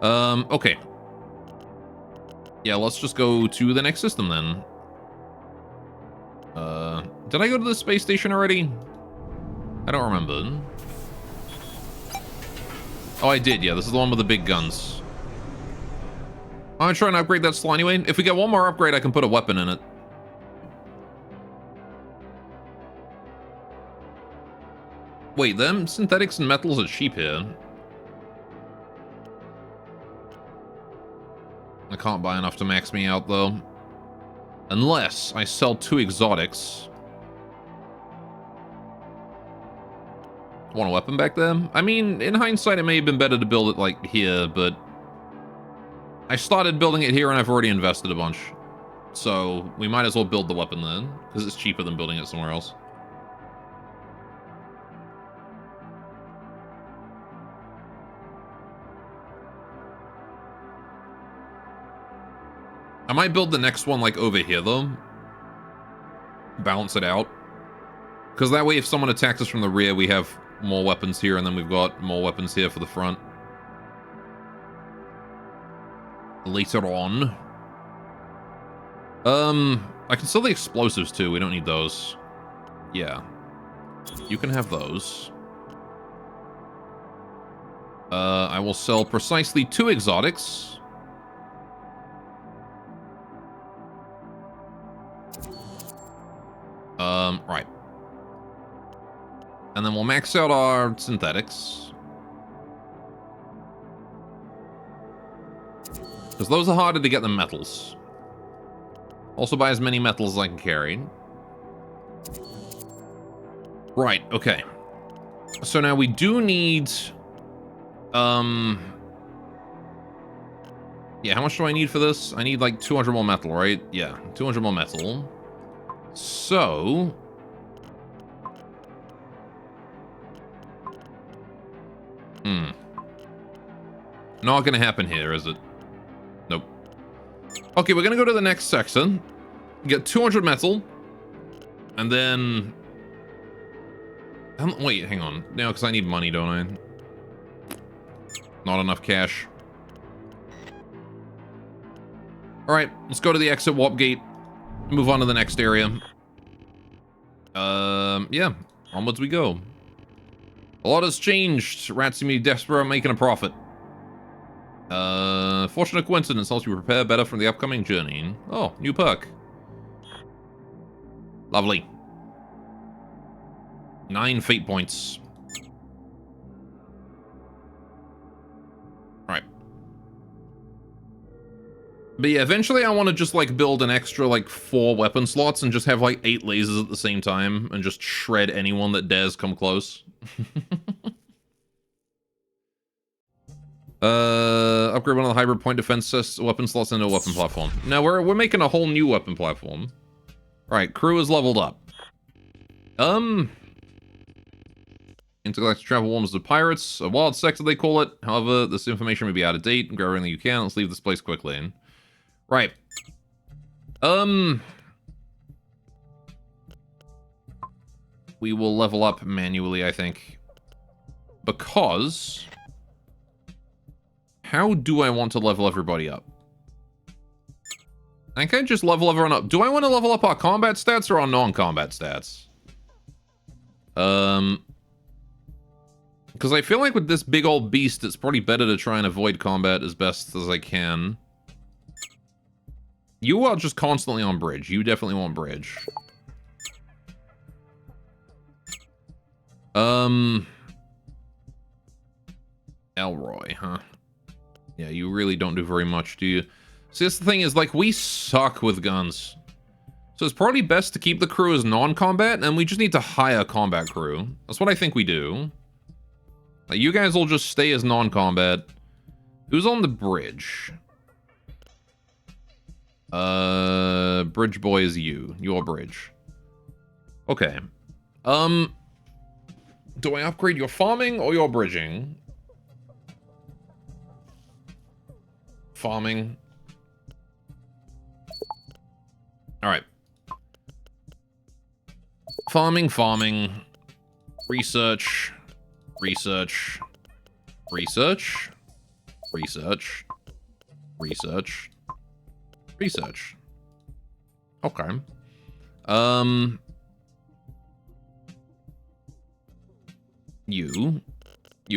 [SPEAKER 2] Okay. Yeah, let's just go to the next system then. Did I go to the space station already? I don't remember. Oh, I did, yeah. This is the one with the big guns. I'm gonna try and upgrade that slot anyway. If we get one more upgrade, I can put a weapon in it. Wait, them synthetics and metals are cheap here. I can't buy enough to max me out, though. Unless I sell 2 exotics. Want a weapon back there? I mean, in hindsight, it may have been better to build it, like, here, but... I started building it here and I've already invested a bunch. So, we might as well build the weapon then, because it's cheaper than building it somewhere else. I might build the next one, like, over here, though. Balance it out. Because that way, if someone attacks us from the rear, we have more weapons here, and then we've got more weapons here for the front. Later on. I can sell the explosives, too. We don't need those. Yeah. You can have those. I will sell precisely 2 exotics. Right. And then we'll max out our synthetics. Because those are harder to get than metals. Also buy as many metals as I can carry. Right, okay. So now we do need... Yeah, how much do I need for this? I need like 200 more metal, right? Yeah, 200 more metal. So... Not gonna happen here, is it? Nope. Okay, we're gonna go to the next section. Get 200 metal. And then... wait, hang on. No, because I need money, don't I? Not enough cash. Alright, let's go to the exit warp gate. Move on to the next area. Yeah. Onwards we go. A lot has changed. Rats seem to be desperate at making a profit. Fortunate coincidence helps you prepare better for the upcoming journey. Oh, new perk. Lovely. 9 fate points. Alright. But yeah, eventually I want to just, like, build an extra, like, 4 weapon slots and just have, like, 8 lasers at the same time and just shred anyone that dares come close. Upgrade one of the hybrid point defense weapon slots into a weapon platform. Now we're making a whole new weapon platform. Alright, crew is leveled up. Intergalactic travel warms the pirates. A wild sector, they call it. However, this information may be out of date. Grab everything you can. Let's leave this place quickly. Right. We will level up manually, I think. Because... how do I want to level everybody up? I can't just level everyone up. Do I want to level up our combat stats or our non-combat stats? Because I feel like with this big old beast, it's probably better to try and avoid combat as best as I can. You are just constantly on bridge. You definitely want bridge. Elroy, huh? Yeah, you really don't do very much, do you? See, that's the thing is, like, we suck with guns. So it's probably best to keep the crew as non-combat, and we just need to hire a combat crew. That's what I think we do. Like, you guys will just stay as non-combat. Who's on the bridge? Bridge boy is you. Your bridge. Okay. Do I upgrade your farming or your bridging? Farming. Alright. Farming. Research. Research. Research. Research. Research. Research. Okay. You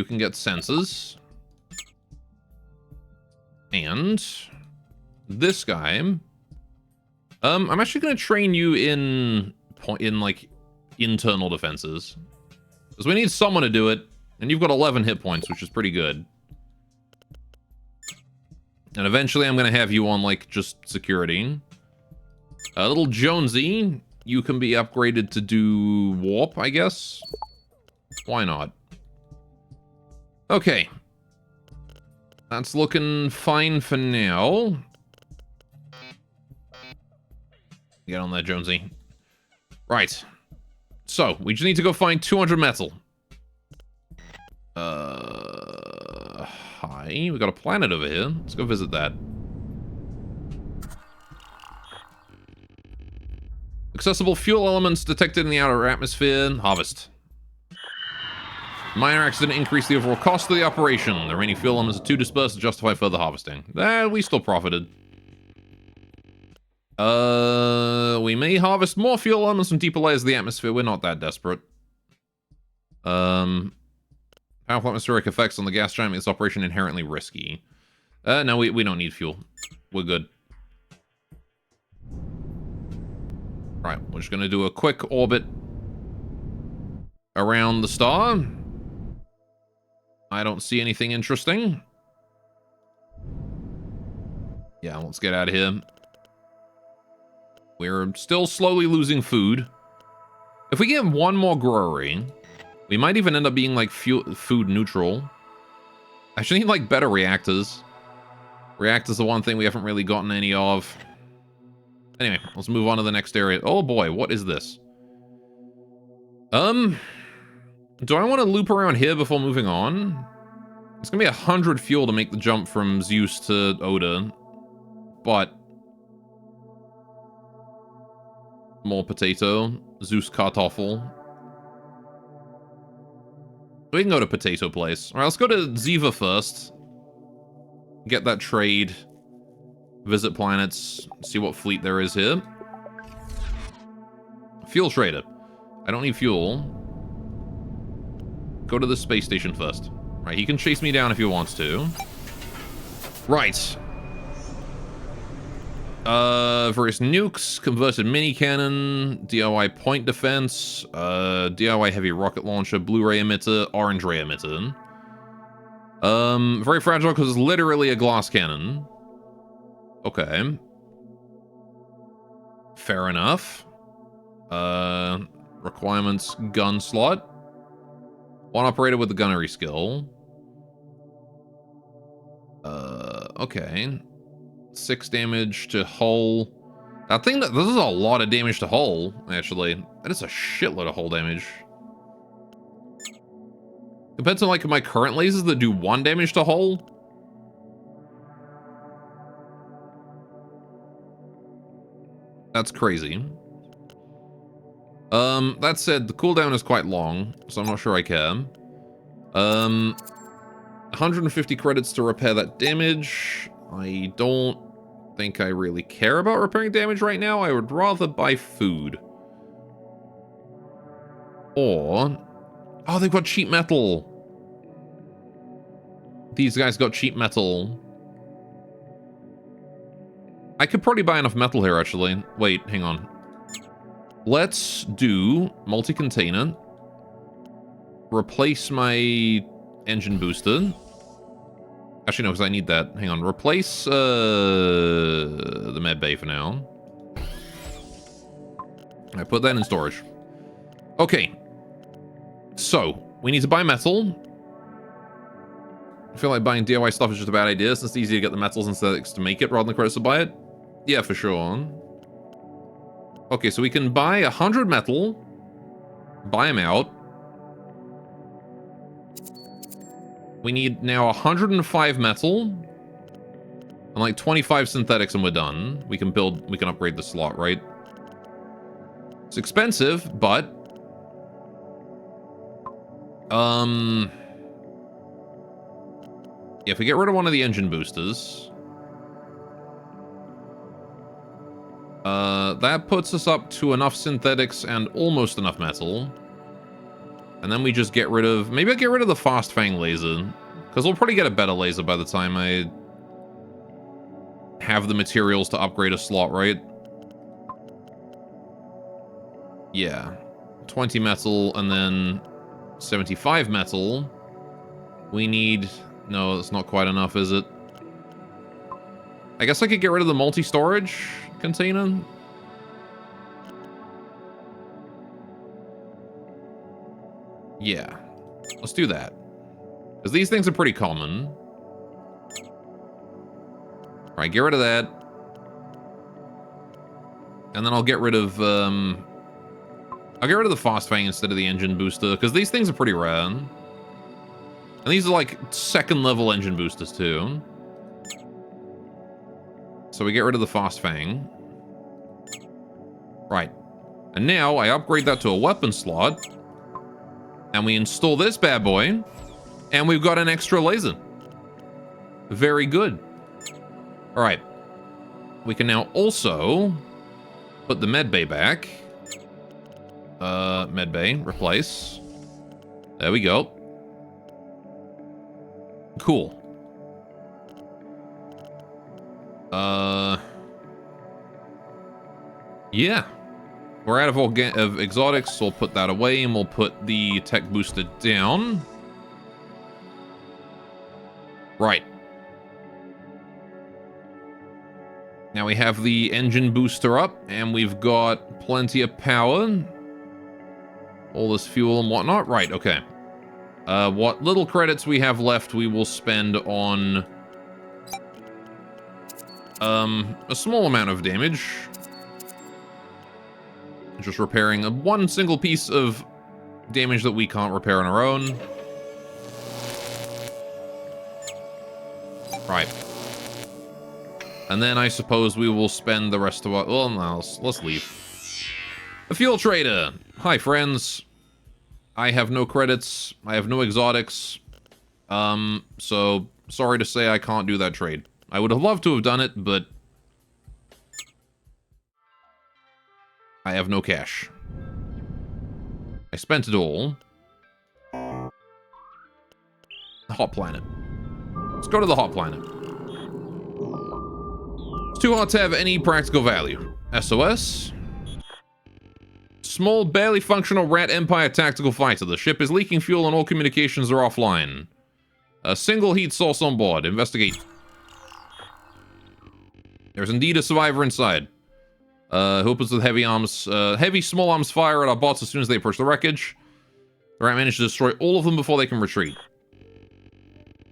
[SPEAKER 2] can get sensors. And this guy, I'm actually going to train you in like internal defenses, because we need someone to do it, and you've got 11 hit points, which is pretty good. And eventually, I'm going to have you on like just security. Little Jonesy, you can be upgraded to do warp, I guess. Why not? Okay. That's looking fine for now. Get on that, Jonesy. Right. So, we just need to go find 200 metal. Hi. We got a planet over here. Let's go visit that. Accessible fuel elements detected in the outer atmosphere. Harvest. Minor accident increased the overall cost of the operation. The remaining fuel elements are too dispersed to justify further harvesting. We still profited. We may harvest more fuel elements from deeper layers of the atmosphere. We're not that desperate. Powerful atmospheric effects on the gas giant make this operation inherently risky. No, we don't need fuel. We're good. Right, we're just gonna do a quick orbit around the star. I don't see anything interesting. Yeah, let's get out of here. We're still slowly losing food. If we get one more growery, we might even end up being like food neutral. I should need like better reactors. Reactor's the one thing we haven't really gotten any of. Anyway, let's move on to the next area. Oh boy, what is this? Do I want to loop around here before moving on? It's gonna be 100 fuel to make the jump from Zeus to Oda, but more potato, Zeus Kartoffel. We can go to Potato Place. Alright, let's go to Ziva first. Get that trade. Visit planets. See what fleet there is here. Fuel trader. I don't need fuel. Go to the space station first. Right, he can chase me down if he wants to. Right. Various nukes, converted mini cannon, DIY point defense, DIY heavy rocket launcher, Blu-ray emitter, orange ray emitter. Very fragile because it's literally a glass cannon. Okay. Fair enough. Requirements, gun slot. One operator with the gunnery skill. Okay. 6 damage to hull. This is a lot of damage to hull, actually. That is a shitload of hull damage. Compared to like my current lasers that do 1 damage to hull. That's crazy. That said, the cooldown is quite long, so I'm not sure I care. 150 credits to repair that damage. I don't think I really care about repairing damage right now. I would rather buy food. Or... oh, they've got cheap metal. These guys got cheap metal. I could probably buy enough metal here, actually. Wait, hang on. Let's do multi-container. Replace my engine booster. Actually, no, because I need that. Hang on. Replace the med bay for now. I put that in storage. Okay. So, we need to buy metal. I feel like buying DIY stuff is just a bad idea, since it's easier to get the metals and synthetics to make it rather than credits to buy it. Yeah, for sure. Okay, so we can buy 100 metal. Buy them out. We need now 105 metal. And like 25 synthetics and we're done. We can upgrade the slot, right? It's expensive, but... yeah, if we get rid of one of the engine boosters... that puts us up to enough synthetics and almost enough metal. And then we just get rid of... maybe I'll get rid of the Fast Fang laser. Because we'll probably get a better laser by the time I have the materials to upgrade a slot, right? Yeah. 20 metal and then 75 metal. We need... no, that's not quite enough, is it? I guess I could get rid of the multi-storage container. Yeah. Let's do that. Because these things are pretty common. Alright, get rid of that. And then I'll get rid of, I'll get rid of the Fast Fang instead of the engine booster, because these things are pretty rare. And these are like second level engine boosters too. So we get rid of the Fast Fang. Right. And now I upgrade that to a weapon slot. And we install this bad boy. And we've got an extra laser. Very good. Alright. We can now also put the med bay back. Med bay, replace. There we go. Cool. Yeah. We're out of exotics, so we'll put that away, and we'll put the tech booster down. Right. Now we have the engine booster up, and we've got plenty of power. All this fuel and whatnot. Right, okay. What little credits we have left, we will spend on A small amount of damage. Just repairing one single piece of damage that we can't repair on our own. Right. And then I suppose we will spend the rest of our... Well, no, let's leave. A fuel trader. Hi, friends. I have no credits. I have no exotics. So sorry to say I can't do that trade. I would have loved to have done it, but I have no cash. I spent it all. The hot planet. Let's go to the hot planet. It's too hot to have any practical value. SOS. Small, barely functional Rat Empire tactical fighter. The ship is leaking fuel and all communications are offline. A single heat source on board. Investigate. There's indeed a survivor inside. Who opens with heavy small arms fire at our bots as soon as they approach the wreckage. The Rat managed to destroy all of them before they can retreat.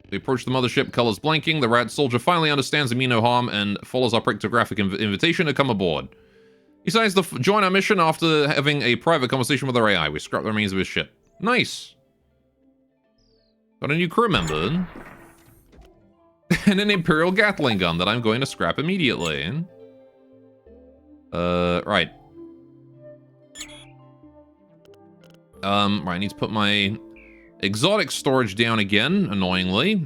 [SPEAKER 2] They approach the mothership, colors blinking. The Rat soldier finally understands they mean no harm and follows our pictographic invitation to come aboard. He decides to join our mission after having a private conversation with our AI. We scrap the remains of his ship. Nice. Got a new crew member. And an Imperial Gatling gun that I'm going to scrap immediately. Right. Right, I need to put my exotic storage down again, annoyingly.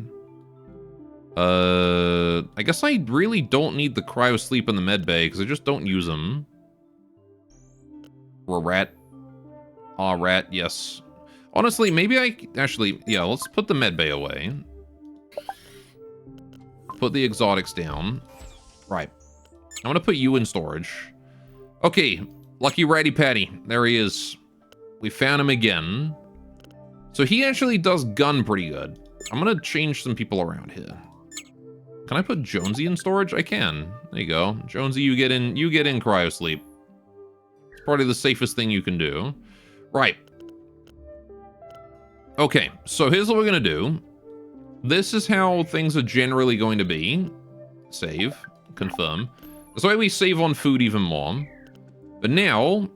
[SPEAKER 2] I guess I really don't need the cryo sleep in the med bay, because I just don't use them. Or rat. Aw, rat, yes. Honestly, maybe actually, yeah, let's put the med bay away. Put the exotics down. Right. I'm gonna put you in storage. Okay, Lucky Ratty Patty. There he is. We found him again. So he actually does gun pretty good. I'm gonna change some people around here. Can I put Jonesy in storage? I can. There you go. Jonesy, you get in cryo sleep. Probably the safest thing you can do. Right. Okay, so here's what we're gonna do. This is how things are generally going to be. Save. Confirm. This way we save on food even more. But now,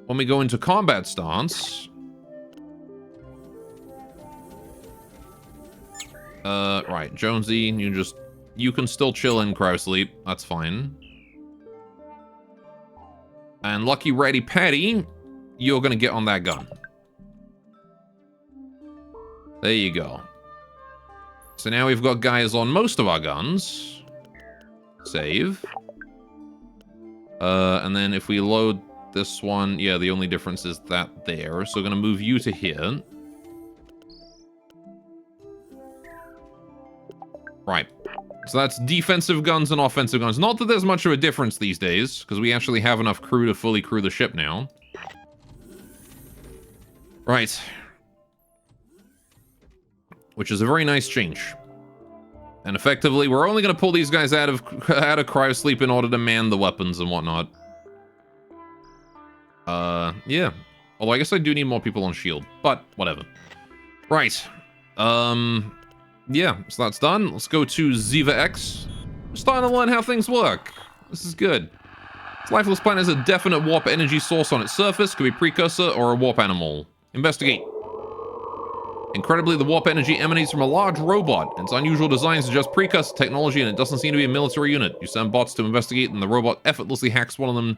[SPEAKER 2] when we go into combat stance... right, Jonesy, you can still chill in cryo sleep. That's fine. And Lucky Ratty Patty, you're gonna get on that gun. There you go. So now we've got guys on most of our guns. Save. And then if we load this one, yeah, the only difference is that there. So we're gonna move you to here. Right. So that's defensive guns and offensive guns. Not that there's much of a difference these days, because we actually have enough crew to fully crew the ship now. Right. Which is a very nice change. And effectively, we're only going to pull these guys out of cryosleep in order to man the weapons and whatnot. Yeah. Although I guess I do need more people on shield, but whatever. Right. Yeah, so that's done. Let's go to Ziva X. We're starting to learn how things work. This is good. This lifeless planet has a definite warp energy source on its surface. Could be a precursor or a warp animal. Investigate. Incredibly, the warp energy emanates from a large robot. Its unusual design suggests precursor technology, and it doesn't seem to be a military unit. You send bots to investigate, and the robot effortlessly hacks one of them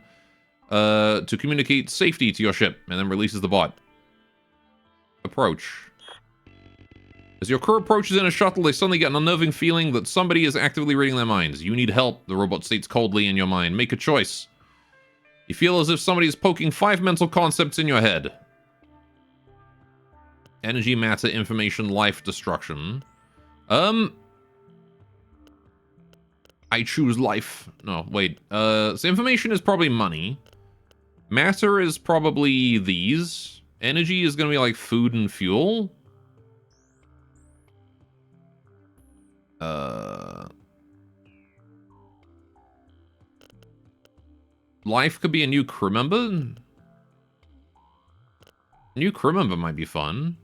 [SPEAKER 2] to communicate safety to your ship, and then releases the bot. Approach. As your crew approaches in a shuttle, they suddenly get an unnerving feeling that somebody is actively reading their minds. You need help, the robot states coldly in your mind. Make a choice. You feel as if somebody is poking 5 mental concepts in your head. Energy, matter, information, life, destruction. I choose life. No, wait. So information is probably money. Matter is probably these. Energy is gonna be like food and fuel. Life could be a new crew member. A new crew member might be fun.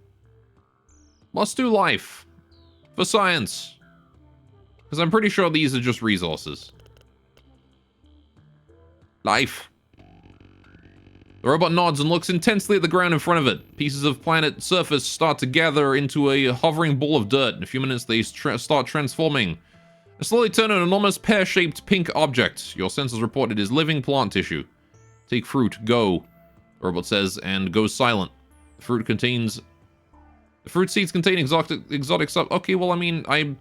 [SPEAKER 2] Let's do life. For science. Because I'm pretty sure these are just resources. Life. The robot nods and looks intensely at the ground in front of it. Pieces of planet surface start to gather into a hovering ball of dirt. In a few minutes, they start transforming. They slowly turn an enormous pear-shaped pink object. Your sensors report it is living plant tissue. Take fruit, go, the robot says, and goes silent. The fruit seeds contain exotic stuff. Okay, well, I mean,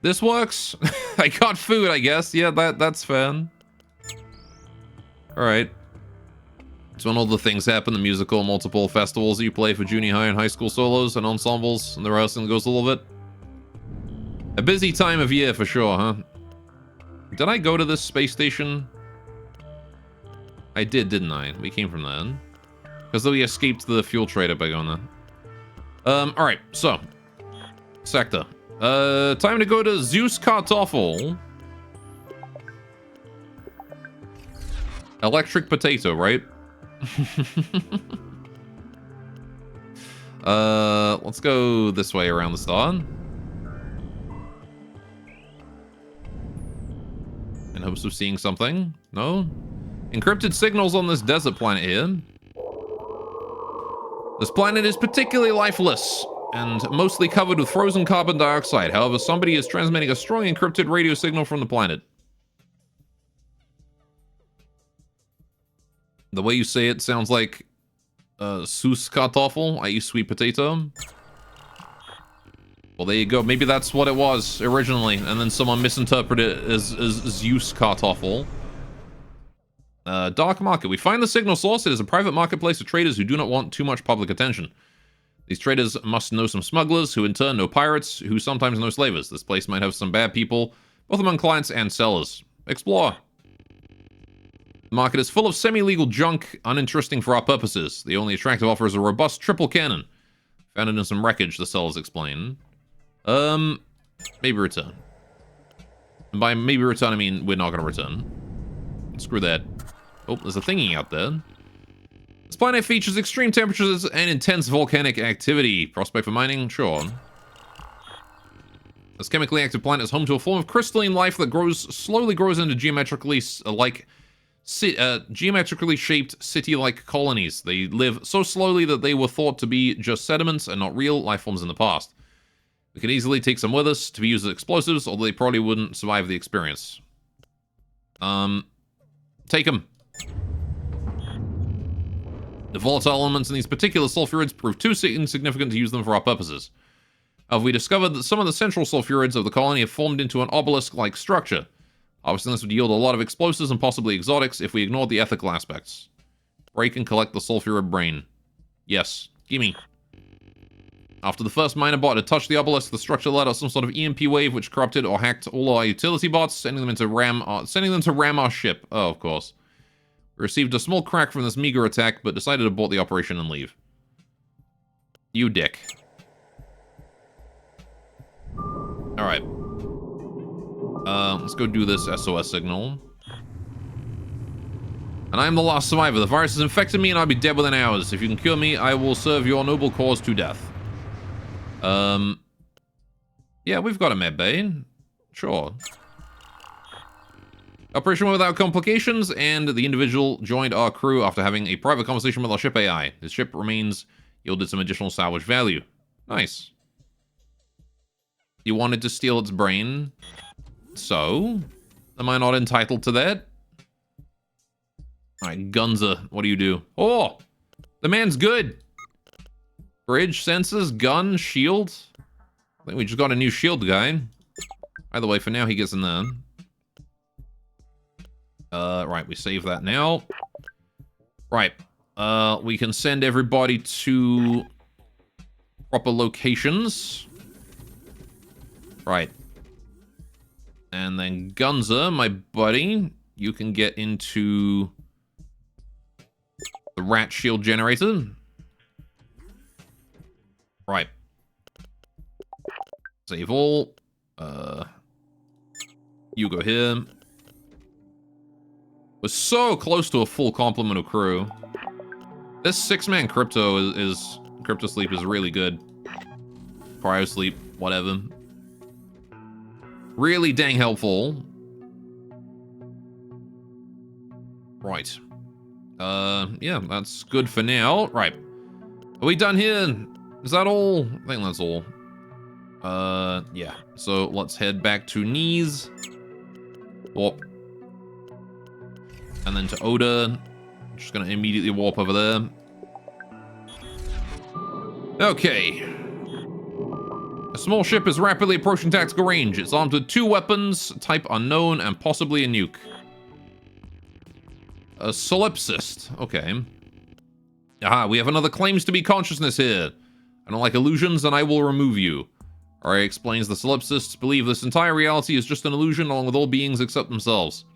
[SPEAKER 2] this works. I got food, I guess. Yeah, that's fair. Alright. It's when all the things happen, the musical, multiple festivals that you play for junior high and high school solos and ensembles, and the rehearsing goes a little bit. A busy time of year for sure, huh? Did I go to this space station? I did, didn't I? We came from there. Because though we escaped the fuel trader by going there. Alright, so. Sector. Time to go to Zeus Kartoffel. Electric potato, right? Let's go this way around the star. In hopes of seeing something. No? Encrypted signals on this desert planet here. This planet is particularly lifeless and mostly covered with frozen carbon dioxide. However, somebody is transmitting a strong encrypted radio signal from the planet. The way you say it sounds like Zeus Kartoffel, i.e. sweet potato. Well, there you go. Maybe that's what it was originally, and then someone misinterpreted it as Zeus Kartoffel. Dark market. We find the signal source. It is a private marketplace of traders who do not want too much public attention. These traders must know some smugglers, who in turn know pirates, who sometimes know slavers. This place might have some bad people, both among clients and sellers. Explore. The market is full of semi-legal junk, uninteresting for our purposes. The only attractive offer is a robust triple cannon. Found it in some wreckage, the sellers explain. Maybe return. And by maybe return, I mean we're not going to return. Screw that. Oh, there's a thingy out there. This planet features extreme temperatures and intense volcanic activity. Prospect for mining? Sure. This chemically active planet is home to a form of crystalline life that slowly grows into geometrically shaped city-like colonies. They live so slowly that they were thought to be just sediments and not real life forms in the past. We could easily take some with us to be used as explosives, although they probably wouldn't survive the experience. Take them. The volatile elements in these particular sulfurids prove too insignificant to use them for our purposes. We discovered that some of the central sulfurids of the colony have formed into an obelisk-like structure. Obviously, this would yield a lot of explosives and possibly exotics if we ignored the ethical aspects. Break and collect the sulfurid brain. Yes, gimme. After the first miner bot had touched the obelisk, the structure let out some sort of EMP wave which corrupted or hacked all our utility bots, sending them to ram our ship. Oh, of course. We received a small crack from this meager attack, but decided to abort the operation and leave. You dick. Alright. Let's go do this SOS signal. And I am the last survivor. The virus has infected me and I'll be dead within hours. If you can cure me, I will serve your noble cause to death. Yeah, we've got a med bay. Sure. Operation went without complications, and the individual joined our crew after having a private conversation with our ship AI. His ship remains yielded some additional salvage value. Nice. You wanted to steal its brain? So? Am I not entitled to that? Alright, Gunza, what do you do? Oh! The man's good! Bridge, sensors, gun, shield. I think we just got a new shield guy. Either way, for now, he gets in there. Right, we save that now. Right. We can send everybody to proper locations. Right. And then Gunza, my buddy, you can get into the rat shield generator. Right. Save all. You go here. We're so close to a full complement of crew. This 6-man crypto crypto sleep is really good. Cryo sleep, whatever. Really dang helpful. Right. Yeah, that's good for now. Right. Are we done here? Is that all? I think that's all. Yeah. So let's head back to Knees. Warp. And then to Oda. Just gonna immediately warp over there. Okay. A small ship is rapidly approaching tactical range. It's armed with 2 weapons, type unknown, and possibly a nuke. A solipsist. Okay. Aha, we have another claims to be consciousness here. I don't like illusions, and I will remove you. Arya explains the solipsists believe this entire reality is just an illusion along with all beings except themselves.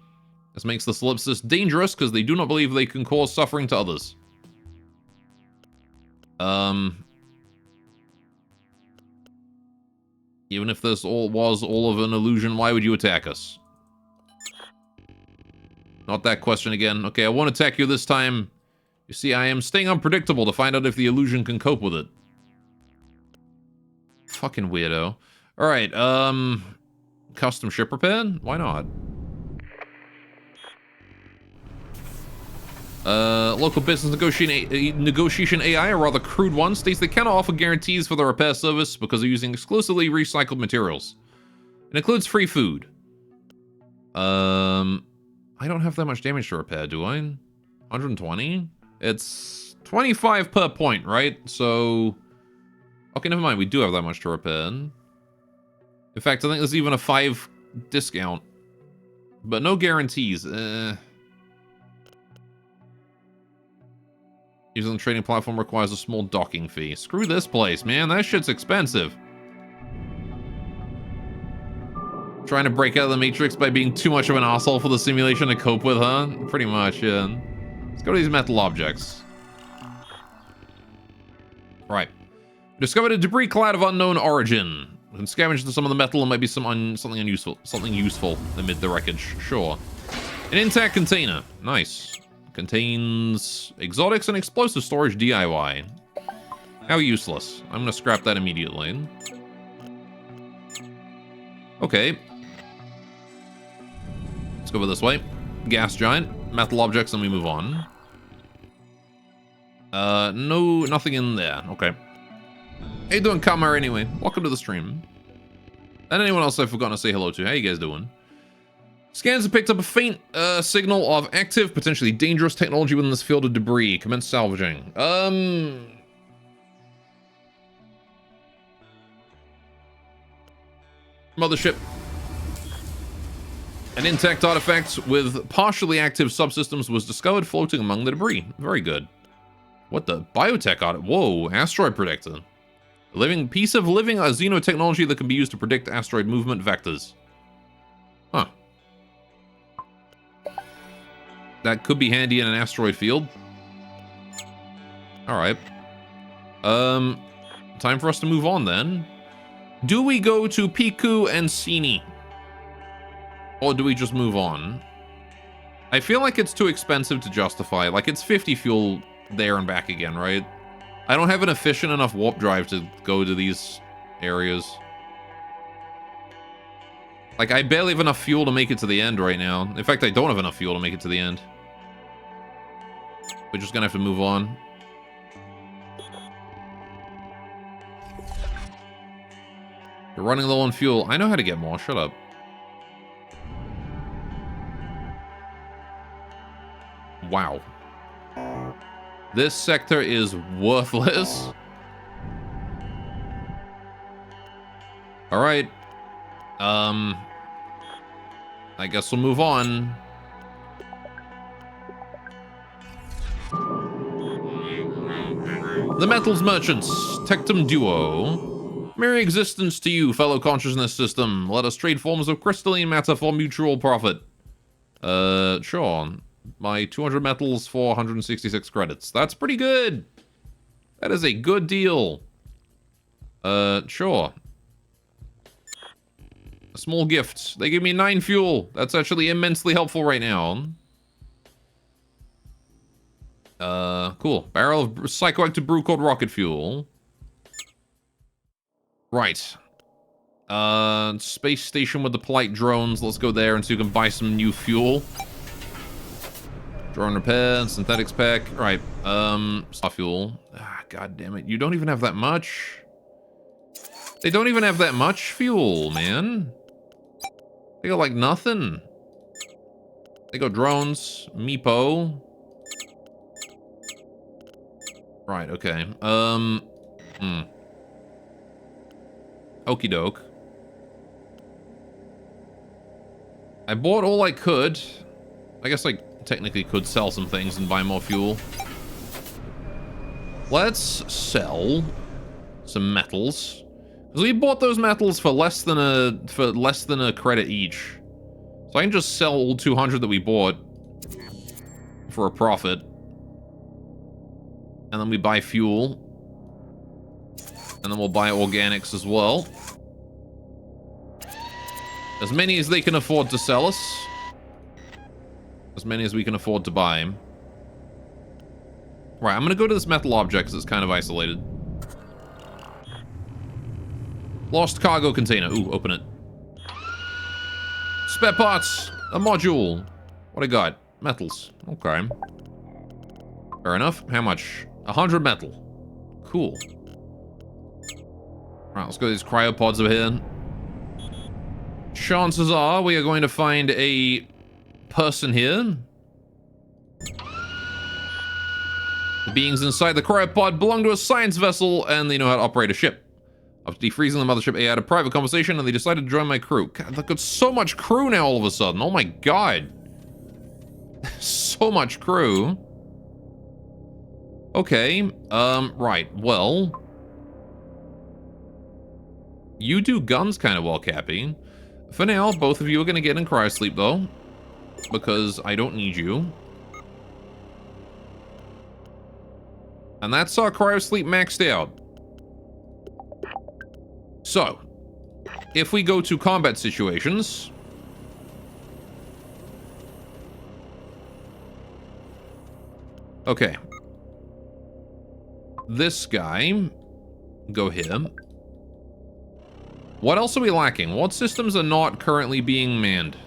[SPEAKER 2] This makes the solipsists dangerous because they do not believe they can cause suffering to others. Even if this was all of an illusion, why would you attack us? Not that question again. Okay, I won't attack you this time. You see, I am staying unpredictable to find out if the illusion can cope with it. Fucking weirdo. Alright, custom ship repair? Why not? Local business negotiation AI, a rather crude one, states they cannot offer guarantees for the repair service because they're using exclusively recycled materials. It includes free food. I don't have that much damage to repair, do I? 120? It's 25 per point, right? So... Okay, never mind, we do have that much to repair. In fact, I think there's even a 5 discount. But no guarantees. Using the trading platform requires a small docking fee. Screw this place, man. That shit's expensive. Trying to break out of the Matrix by being too much of an asshole for the simulation to cope with, huh? Pretty much, yeah. Let's go to these metal objects. Right. Discovered a debris cloud of unknown origin. We can scavenge some of the metal and maybe something useful amid the wreckage. Sure. An intact container. Nice. Contains exotics and explosive storage DIY. How useless. I'm gonna scrap that immediately. Okay. Let's go over this way. Gas giant. Metal objects, and we move on. No, nothing in there. Okay. How you doing, Kamar, anyway? Welcome to the stream. And anyone else I've forgotten to say hello to. How you guys doing? Scans have picked up a faint signal of active, potentially dangerous technology within this field of debris. Commence salvaging. Mothership. An intact artifact with partially active subsystems was discovered floating among the debris. Very good. What the? Biotech artifact? Whoa, asteroid predictor. A living piece of xenotechnology that can be used to predict asteroid movement vectors. Huh. That could be handy in an asteroid field. Alright. Time for us to move on then. Do we go to Piku and Sini? Or do we just move on? I feel like it's too expensive to justify. Like, it's 50 fuel there and back again, right? I don't have an efficient enough warp drive to go to these areas. Like, I barely have enough fuel to make it to the end right now. In fact, I don't have enough fuel to make it to the end. We're just gonna have to move on. You're running low on fuel. I know how to get more. Shut up. Wow. This sector is worthless. Alright. I guess we'll move on. The Metals Merchants, Tectum Duo. Mere existence to you, fellow consciousness system. Let us trade forms of crystalline matter for mutual profit. Sure. My 200 metals for 166 credits. That's pretty good. That is a good deal. Sure. A small gift. They give me 9 fuel. That's actually immensely helpful right now. Cool. Barrel of psychoactive brew called rocket fuel. Right. Space station with the polite drones. Let's go there and so you can buy some new fuel. Drone repair, synthetics pack. Right, star fuel. Ah, god damn it. You don't even have that much. They don't even have that much fuel, man. They got like nothing. They got drones, Meepo. Right, okay. Okie doke. I bought all I could. I guess I technically could sell some things and buy more fuel. Let's sell some metals. Because we bought those metals for less than a credit each. So I can just sell all 200 that we bought for a profit. And then we buy fuel. And then we'll buy organics as well. As many as they can afford to sell us. As many as we can afford to buy. Right, I'm gonna go to this metal object because it's kind of isolated. Lost cargo container. Ooh, open it. Spare parts. A module. What I got? Metals. Okay. Fair enough. How much? 100 metal. Cool. Alright, let's go to these cryopods over here. Chances are we are going to find a person here. The beings inside the cryopod belong to a science vessel and they know how to operate a ship. After defreezing the mothership, they had a private conversation and they decided to join my crew. God, they've got so much crew now all of a sudden. Oh my god. So much crew. Okay, right, well. You do guns kind of well, Cappy. For now, both of you are going to get in cryosleep, though. Because I don't need you. And that's our cryosleep maxed out. So, if we go to combat situations... Okay. This guy... Go here. What else are we lacking? What systems are not currently being manned?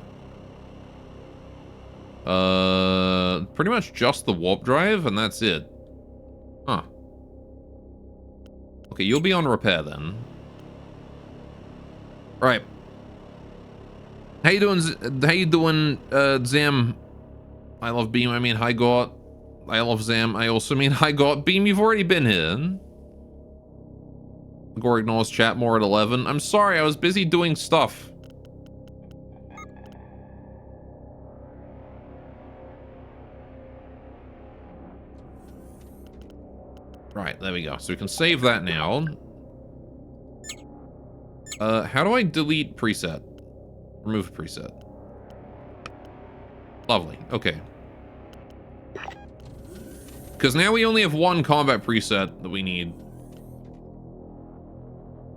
[SPEAKER 2] Pretty much just the warp drive, and that's it. Huh. Okay, you'll be on repair then. Right. How you doing, Zam? I love Beam, I mean Hi Got. I love Zam, I also mean Hi Got. Beam, you've already been here. Gore ignores chat more at 11. I'm sorry, I was busy doing stuff. Right, there we go. So we can save that now. How do I delete preset? Remove preset. Lovely, okay. Because now we only have one combat preset that we need.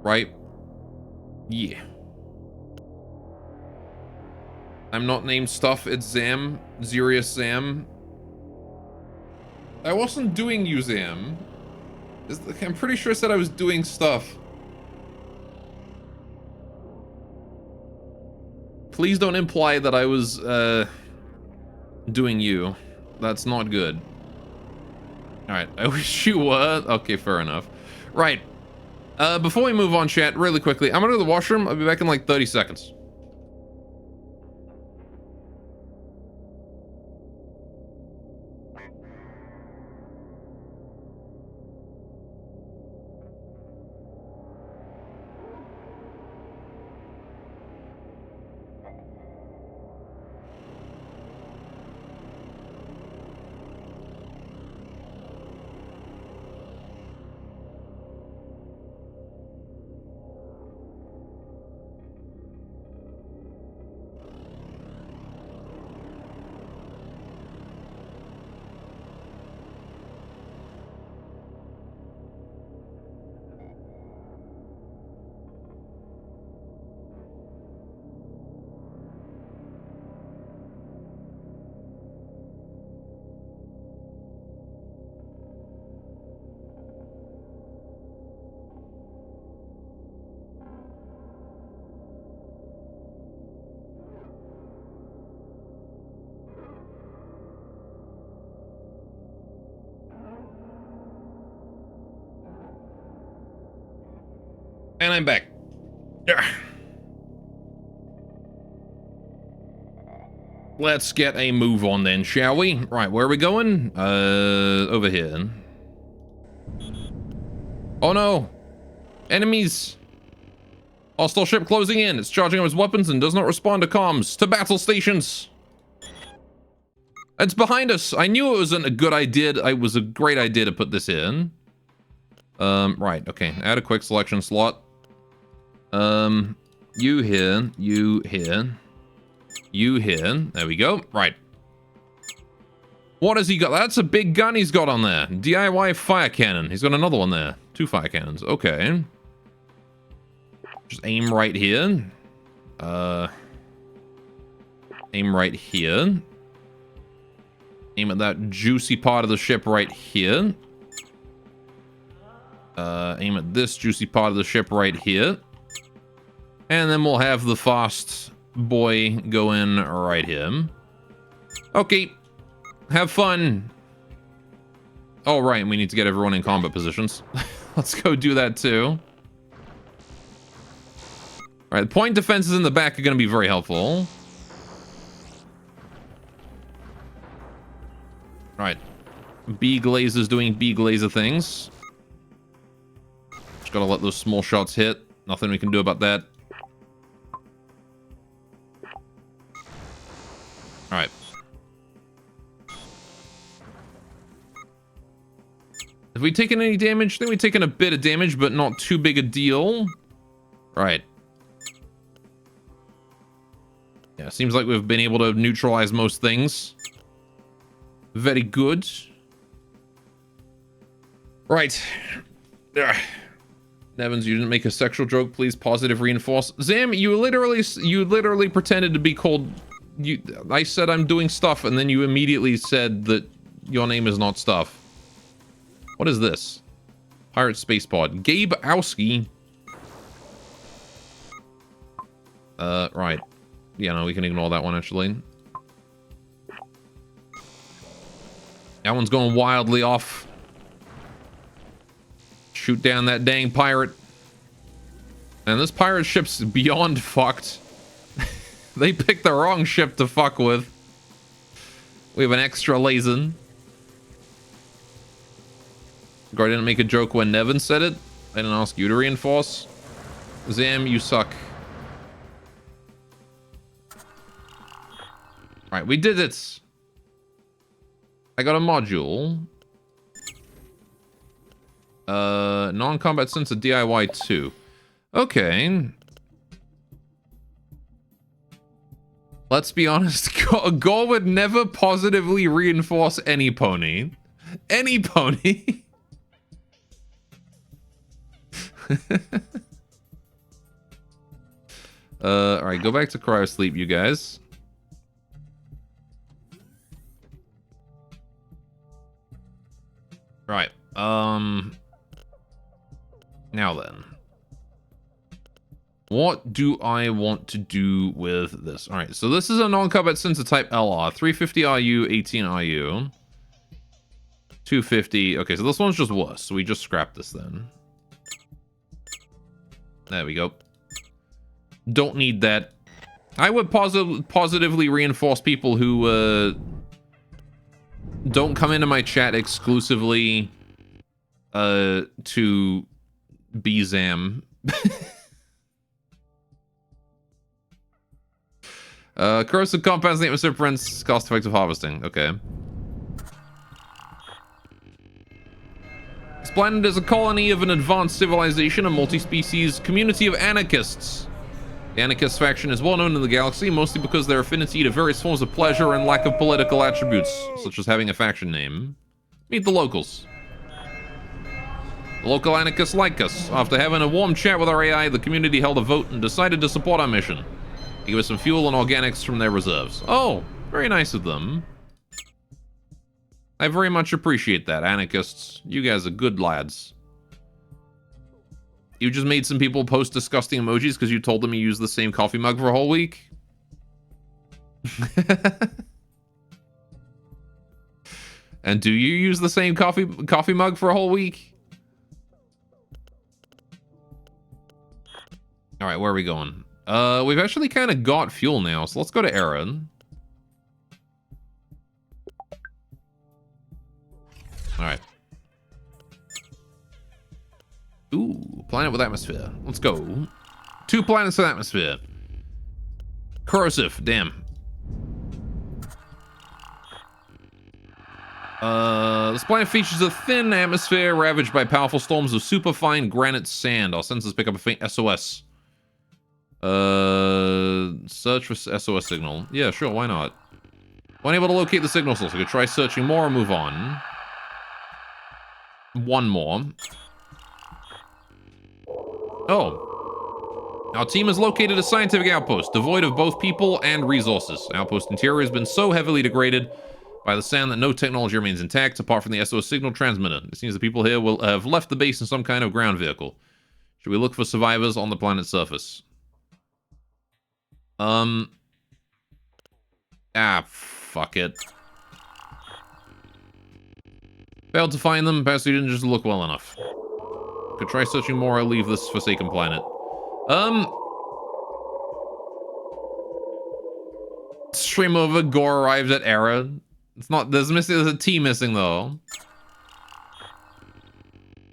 [SPEAKER 2] Right? Yeah. I'm not named stuff, it's Zam. Zerius Zam. I wasn't doing you, Zam. I'm pretty sure I said I was doing stuff. Please don't imply that I was, doing you. That's not good. Alright, I wish you were. Okay, fair enough. Right. Before we move on, chat, really quickly, I'm gonna go to the washroom. I'll be back in like 30 seconds. And I'm back. Yeah. Let's get a move on then, shall we? Right, where are we going? Over here. Oh no! Enemies! Hostile ship closing in. It's charging up its weapons and does not respond to comms. To battle stations! It's behind us! I knew it wasn't a good idea. It was a great idea to put this in. Right, okay. Add a quick selection slot. You here, you here. You here. There we go. Right. What has he got? That's a big gun he's got on there. DIY fire cannon. He's got another one there. 2 fire cannons. Okay. Just aim right here. Aim right here. Aim at that juicy part of the ship right here. Aim at this juicy part of the ship right here. And then we'll have the fast boy go in right here. Okay. Have fun. Oh, right. We need to get everyone in combat positions. Let's go do that too. All right. Point defenses in the back are going to be very helpful. All right. B Glazer's doing B Glazer things. Just got to let those small shots hit. Nothing we can do about that. All right. Have we taken any damage? I think we've taken a bit of damage, but not too big a deal. Right. Yeah, seems like we've been able to neutralize most things. Very good. Right. Nevins, you didn't make a sexual joke. Please positive reinforce. Zam, you literally pretended to be called... I said I'm doing stuff, and then you immediately said that your name is not stuff. What is this? Pirate Space Pod. Gabe Owski. Right. Yeah, no, we can ignore that one, actually. That one's going wildly off. Shoot down that dang pirate. And this pirate ship's beyond fucked. They picked the wrong ship to fuck with. We have an extra Lazen. I didn't make a joke when Nevin said it. I didn't ask you to reinforce. Zam, you suck. Alright, we did it. I got a module. Non-combat sensor DIY 2. Okay. Let's be honest. Gore would never positively reinforce any pony. Any pony. Alright, go back to cryosleep, you guys. Right. Now then. What do I want to do with this? Alright, so this is a non-combat sensor type LR. 350 RU, 18 RU. 250. Okay, so this one's just worse. So we just scrap this then. There we go. Don't need that. I would positively reinforce people who don't come into my chat exclusively to BZAM. Corrosive compounds, the atmosphere prevents cost-effective harvesting. Okay. This planet is a colony of an advanced civilization, a multi-species community of anarchists. The anarchist faction is well known in the galaxy, mostly because their affinity to various forms of pleasure and lack of political attributes, such as having a faction name. Meet the locals. The local anarchists like us. After having a warm chat with our AI, the community held a vote and decided to support our mission. They give us some fuel and organics from their reserves. Oh, very nice of them. I very much appreciate that, anarchists. You guys are good lads. You just made some people post disgusting emojis because you told them you use the same coffee mug for a whole week? And do you use the same coffee mug for a whole week? All right, where are we going? We've actually kind of got fuel now, so let's go to Aaron. All right. Ooh, planet with atmosphere. Let's go. 2 planets with atmosphere. Corrosive, damn. This planet features a thin atmosphere ravaged by powerful storms of superfine granite sand. Our sensors pick up a faint SOS. Search for SOS signal. Yeah, sure, why not? Unable to locate the signal source. We could try searching more or move on. One more. Oh. Our team has located a scientific outpost, devoid of both people and resources. Outpost interior has been so heavily degraded by the sand that no technology remains intact, apart from the SOS signal transmitter. It seems the people here will have left the base in some kind of ground vehicle. Should we look for survivors on the planet's surface? Fuck it. Failed to find them, perhaps we didn't just look well enough. Could try searching more or leave this forsaken planet. Stream over, Gore arrives at Era. It's not, there's a T missing though.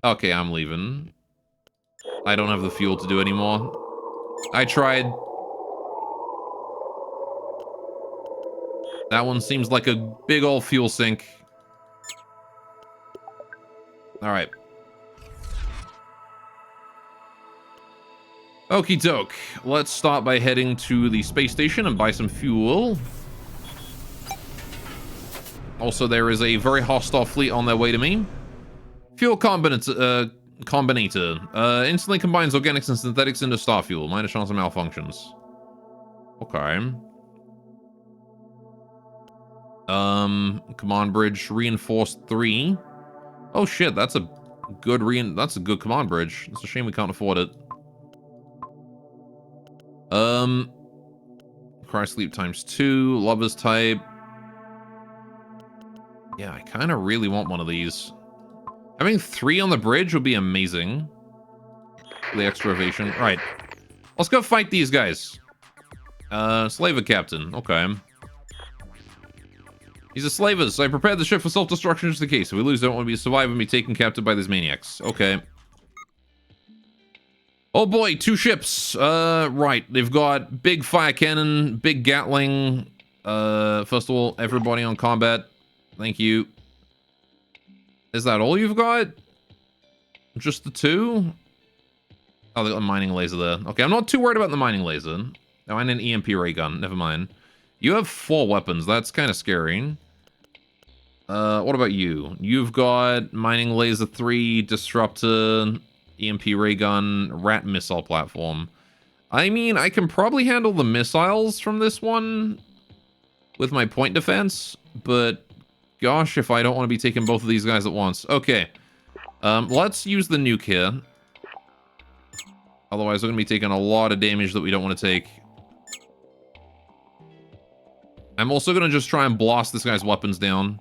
[SPEAKER 2] Okay, I'm leaving. I don't have the fuel to do anymore. I tried. That one seems like a big old fuel sink. Alright. Okie doke. Let's start by heading to the space station and buy some fuel. Also, there is a very hostile fleet on their way to me. Fuel combinator. Instantly combines organics and synthetics into star fuel. Minor chance of malfunctions. Okay. Command bridge reinforced 3. Oh shit, that's a good command bridge. It's a shame we can't afford it. Cry sleep times 2, lovers type. Yeah, I kind of really want one of these. Having 3 on the bridge would be amazing. The extra ovation. Alright. Let's go fight these guys. Slaver captain. Okay. He's a slaver, so I prepared the ship for self-destruction just in case. If we lose, I don't want to be a survivor and be taken captive by these maniacs. Okay. Oh boy, 2 ships. Right. They've got big fire cannon, big Gatling. First of all, everybody on combat. Thank you. Is that all you've got? Just the 2? Oh, they got a mining laser there. Okay, I'm not too worried about the mining laser. Oh, and an EMP ray gun. Never mind. You have 4 weapons. That's kind of scary. What about you? You've got mining laser 3, disruptor, EMP ray gun, rat missile platform. I mean, I can probably handle the missiles from this one with my point defense, but gosh, if I don't want to be taking both of these guys at once. Okay. Let's use the nuke here. Otherwise, we're going to be taking a lot of damage that we don't want to take. I'm also going to just try and blast this guy's weapons down.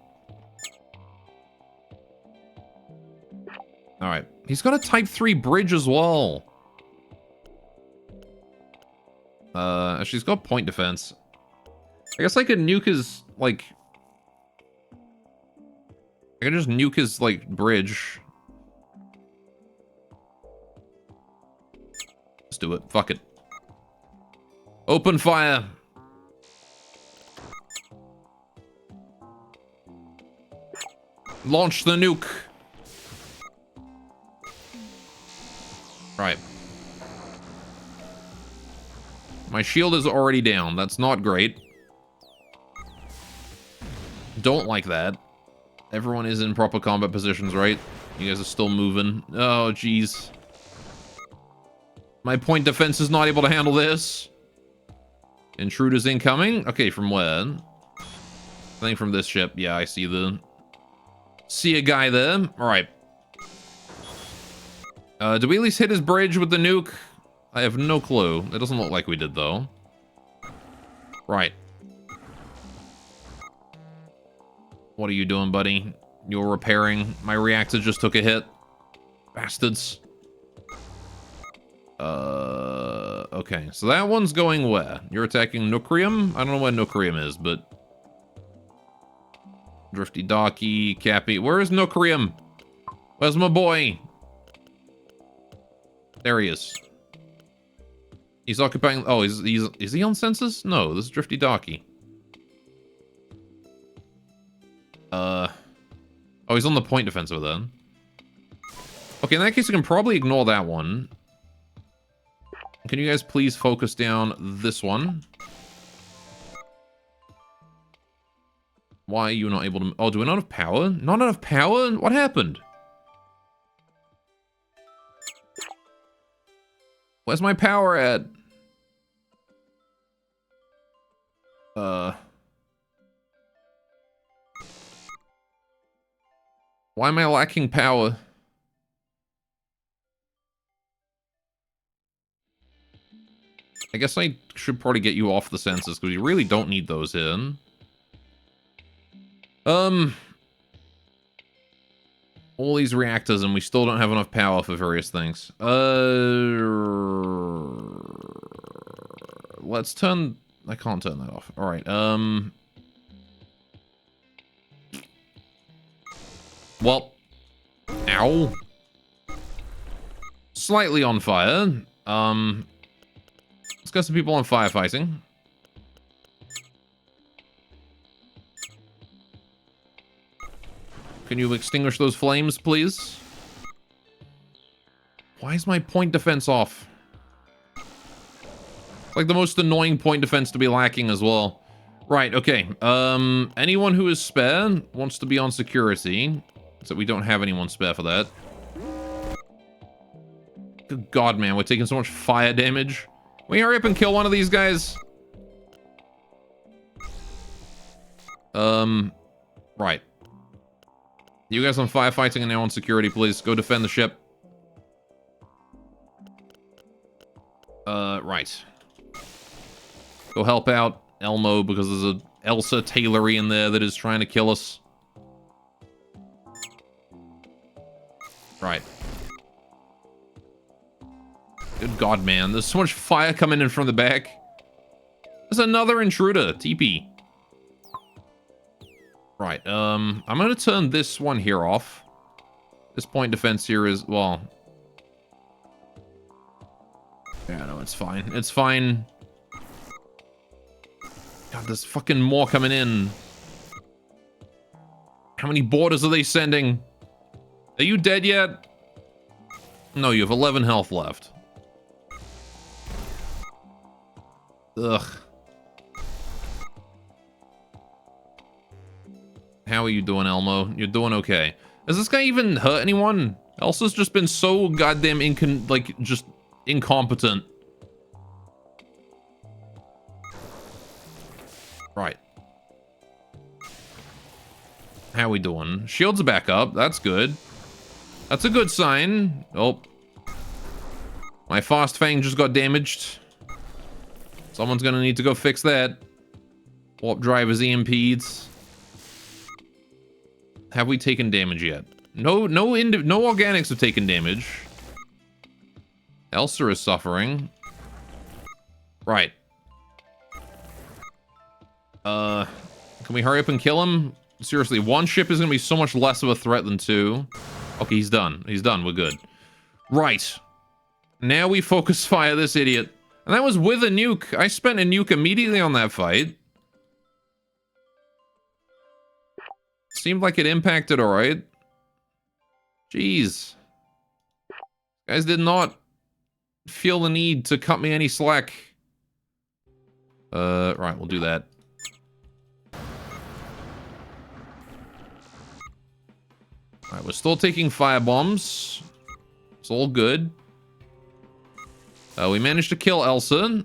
[SPEAKER 2] Alright. He's got a Type 3 bridge as well. Actually, he's got point defense. I guess I could nuke his, like... I could just nuke his, like, bridge. Let's do it. Fuck it. Open fire! Launch the nuke! Right. My shield is already down. That's not great. Don't like that. Everyone is in proper combat positions, right? You guys are still moving. Oh, jeez. My point defense is not able to handle this. Intruders incoming? Okay, from where? I think from this ship. Yeah, I see the... See a guy there. Alright. Did we at least hit his bridge with the nuke? I have no clue. It doesn't look like we did, though. Right. What are you doing, buddy? You're repairing. My reactor just took a hit. Bastards. Okay, so that one's going where? You're attacking Nucrium? I don't know where Nucrium is, but... Drifty Darky, Cappy. Where is Nucrium? Where's my boy? There he is. He's occupying... Oh, is he on census? No, this is Drifty Darky. Oh, he's on the point defensive then. Okay, in that case, I can probably ignore that one. Can you guys please focus down this one? Why are you not able to... Oh, do we not have power? Not enough power? What happened? Where's my power at? Why am I lacking power? I guess I should probably get you off the census, because you really don't need those in. All these reactors, and we still don't have enough power for various things. Let's turn... I can't turn that off. Alright, well... Ow. Slightly on fire. Let's get some people on firefighting. Can you extinguish those flames, please? Why is my point defense off? Like the most annoying point defense to be lacking as well. Right, okay. Anyone who is spare wants to be on security. So we don't have anyone spare for that. Good God, man, we're taking so much fire damage. Will you hurry up and kill one of these guys? Right. You guys on firefighting and now on security, please. Go defend the ship. Right. Go help out Elmo because there's a Elsa Tailory in there that is trying to kill us. Right. Good God, man. There's so much fire coming in from the back. There's another intruder. TP. Right, I'm gonna turn this one here off. This point defense here is, well... Yeah, no, it's fine. It's fine. God, there's fucking more coming in. How many boarders are they sending? Are you dead yet? No, you have 11 health left. Ugh. How are you doing, Elmo? You're doing okay. Has this guy even hurt anyone? Elsa's just been so goddamn just incompetent. Right. How we doing? Shields are back up. That's good. That's a good sign. Oh. My Fast Fang just got damaged. Someone's gonna need to go fix that. Warp drive is EMP'd. Have we taken damage yet? No organics have taken damage. Elsa is suffering. Right. Can we hurry up and kill him? Seriously, one ship is gonna be so much less of a threat than two. Okay, he's done. He's done. We're good. Right. Now we focus fire this idiot. And that was with a nuke. I spent a nuke immediately on that fight. Seemed like it impacted alright. Jeez. Guys did not feel the need to cut me any slack. Right, we'll do that. Alright, we're still taking fire bombs. It's all good. We managed to kill Elsa.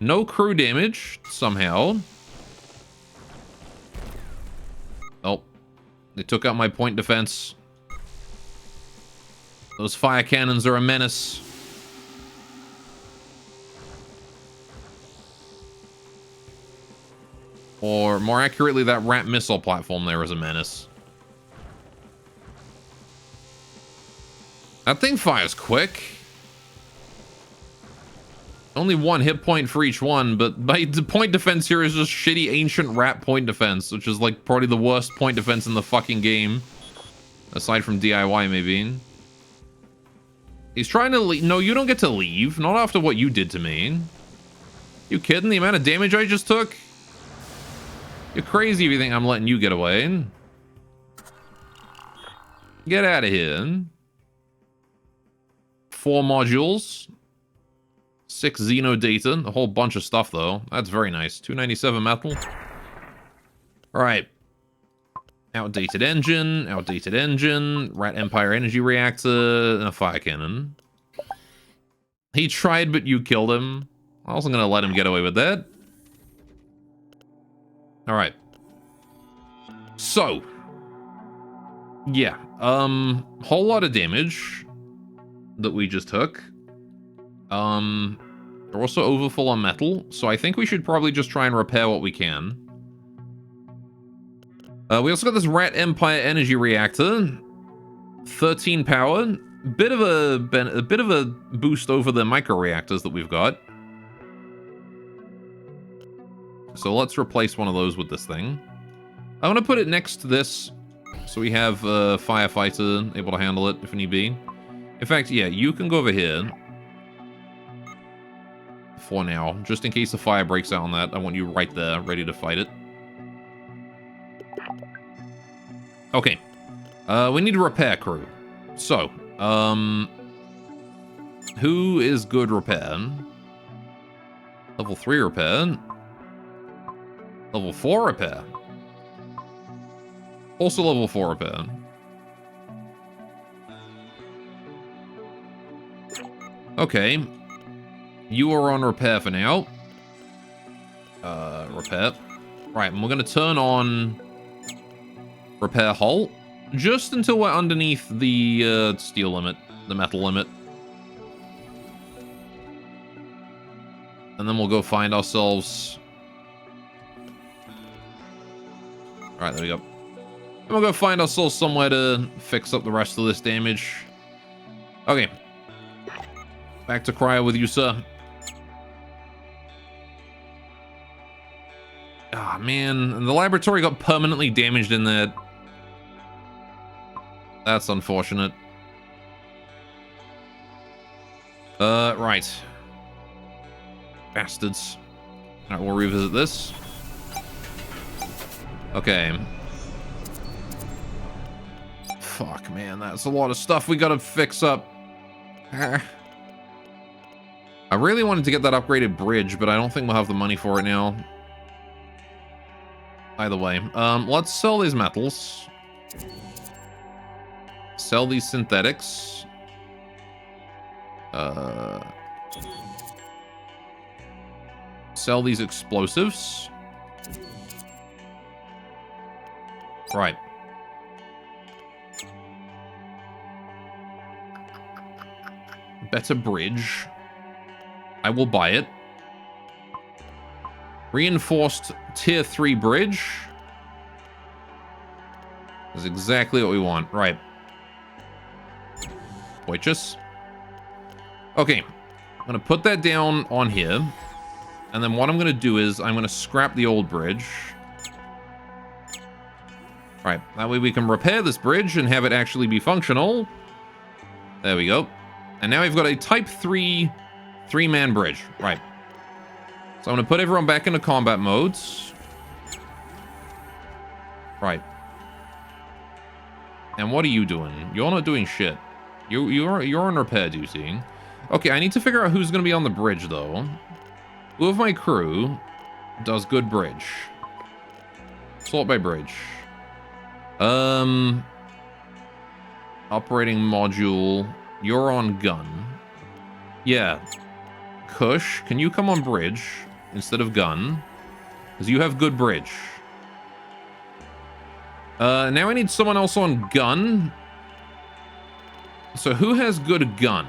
[SPEAKER 2] No crew damage, somehow. Oh, they took out my point defense. Those fire cannons are a menace. Or more accurately, that rat missile platform there is a menace. That thing fires quick. Only 1 hit point for each one, but my point defense here is just shitty ancient rat point defense, which is like probably the worst point defense in the fucking game. Aside from DIY, maybe. He's trying to leave. No, you don't get to leave. Not after what you did to me. You kidding? The amount of damage I just took? You're crazy if you think I'm letting you get away. Get out of here. 4 modules. 6 Xeno data. A whole bunch of stuff, though. That's very nice. 297 metal. Alright. Outdated engine. Outdated engine. Rat Empire energy reactor. And a fire cannon. He tried, but you killed him. I wasn't going to let him get away with that. Alright. So. Yeah. Whole lot of damage that we just took. We're also overfull on metal, so I think we should probably just try and repair what we can. We also got this Rat Empire energy reactor. 13 power. Bit of a boost over the micro reactors that we've got. So let's replace one of those with this thing. I'm gonna put it next to this, so we have a firefighter able to handle it if need be. In fact, yeah, you can go over here. For now, just in case the fire breaks out on that, I want you right there, ready to fight it. Okay. We need a repair crew. So, who is good repair? Level 3 repair. Level 4 repair. Also level 4 repair. Okay. You are on repair for now. Repair. Right, and we're going to turn on repair hull. Just until we're underneath the steel limit. The metal limit. And then we'll go find ourselves... Alright, there we go. And we'll go find ourselves somewhere to fix up the rest of this damage. Okay. Back to cryo with you, sir. Ah, man. The laboratory got permanently damaged in there. That's unfortunate. Right. Bastards. Alright, we'll revisit this. Okay. Fuck, man. That's a lot of stuff we gotta fix up. I really wanted to get that upgraded bridge, but I don't think we'll have the money for it now. Either way. Let's sell these metals. Sell these synthetics. Sell these explosives. Right. Better bridge. I will buy it. Reinforced tier 3 bridge. That's exactly what we want. Right. Waitress. Okay. I'm going to put that down on here. And then what I'm going to do is I'm going to scrap the old bridge. Right. That way we can repair this bridge and have it actually be functional. There we go. And now we've got a type 3 3-man bridge. Right. So I'm going to put everyone back into combat modes. Right. And what are you doing? You're not doing shit. You're on repair duty. Okay, I need to figure out who's going to be on the bridge, though. Who of my crew does good bridge? Sort by bridge. Operating module. You're on gun. Yeah. Kush, can you come on bridge instead of gun? Because you have good bridge. Now I need someone else on gun. So who has good gun?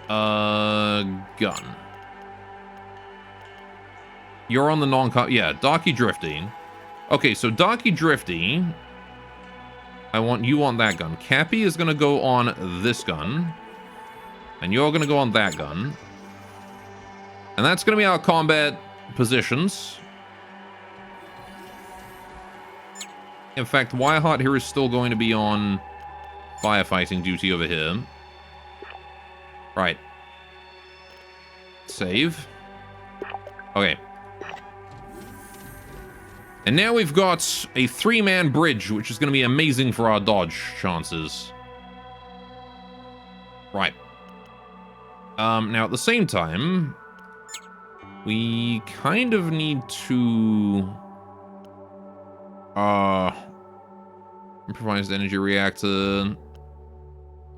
[SPEAKER 2] Gun. You're on the non-com... Yeah, Darky Drifty. Okay, so Darky Drifty... I want you on that gun. Cappy is going to go on this gun. And you're going to go on that gun. And that's going to be our combat positions. In fact, Wireheart here is still going to be on firefighting duty over here. Right. Save. Okay. And now we've got a 3-man bridge, which is going to be amazing for our dodge chances. Right. Now, at the same time, we kind of need to... improvised energy reactor...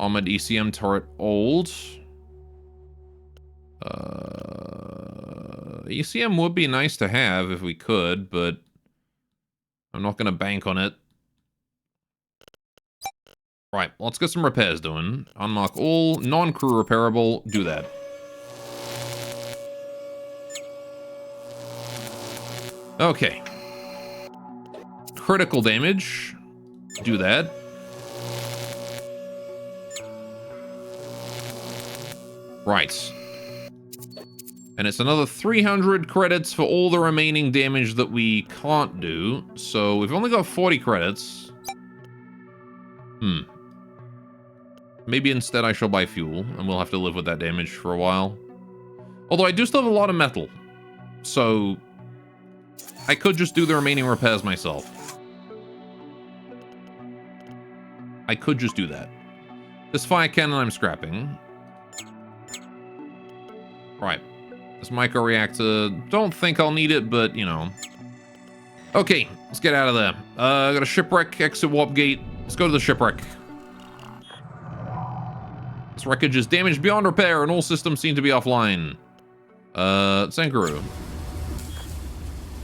[SPEAKER 2] Armored ECM turret old. ECM would be nice to have if we could, but I'm not going to bank on it. Right, let's get some repairs doing. Unmark all, non-crew repairable, do that. Okay. Critical damage, do that. Right. And it's another 300 credits for all the remaining damage that we can't do. So we've only got 40 credits. Maybe instead I shall buy fuel, and we'll have to live with that damage for a while. Although I do still have a lot of metal. So I could just do the remaining repairs myself. I could just do that. This fire cannon I'm scrapping. Right. This micro reactor, don't think I'll need it, but, you know. Okay, let's get out of there. Got a shipwreck, exit warp gate. Let's go to the shipwreck. This wreckage is damaged beyond repair, and all systems seem to be offline. Sankaroo.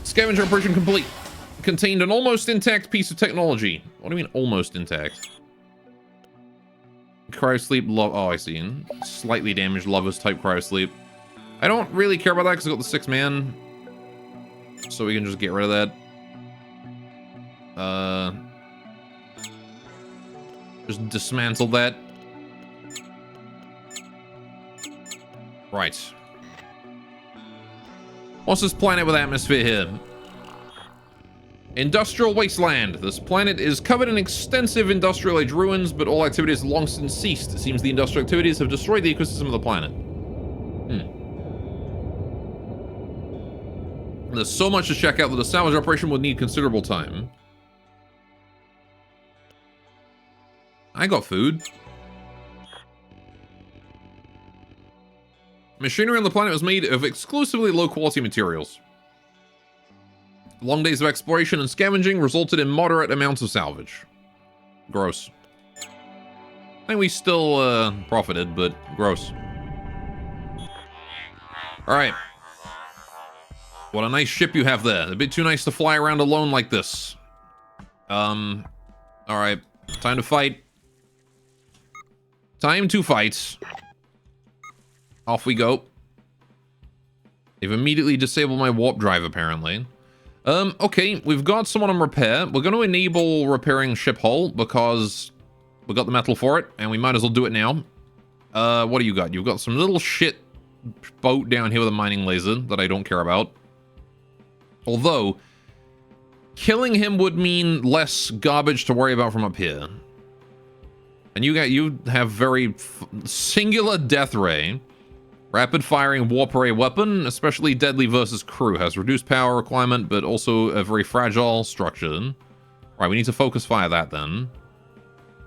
[SPEAKER 2] Scavenger operation complete. Contained an almost intact piece of technology. What do you mean, almost intact? Cryosleep, oh, I see. Slightly damaged lovers type cryosleep. I don't really care about that because I got the 6-man. So we can just get rid of that. Just dismantle that. Right. What's this planet with atmosphere here? Industrial wasteland. This planet is covered in extensive industrial age ruins, but all activity has long since ceased. It seems the industrial activities have destroyed the ecosystem of the planet. There's so much to check out that a salvage operation would need considerable time. I got food. Machinery on the planet was made of exclusively low-quality materials. Long days of exploration and scavenging resulted in moderate amounts of salvage. Gross. I think we still profited, but gross. Alright. What a nice ship you have there. A bit too nice to fly around alone like this. Alright. Time to fight. Time to fight. Off we go. They've immediately disabled my warp drive, apparently. Okay, we've got someone on repair. We're going to enable repairing ship hull because we got the metal for it, and we might as well do it now. What do you got? You've got some little shit boat down here with a mining laser that I don't care about. Although, killing him would mean less garbage to worry about from up here. And you have very singular death ray. Rapid firing warp ray weapon, especially deadly versus crew, has reduced power requirement, but also a very fragile structure. Right, we need to focus fire that then.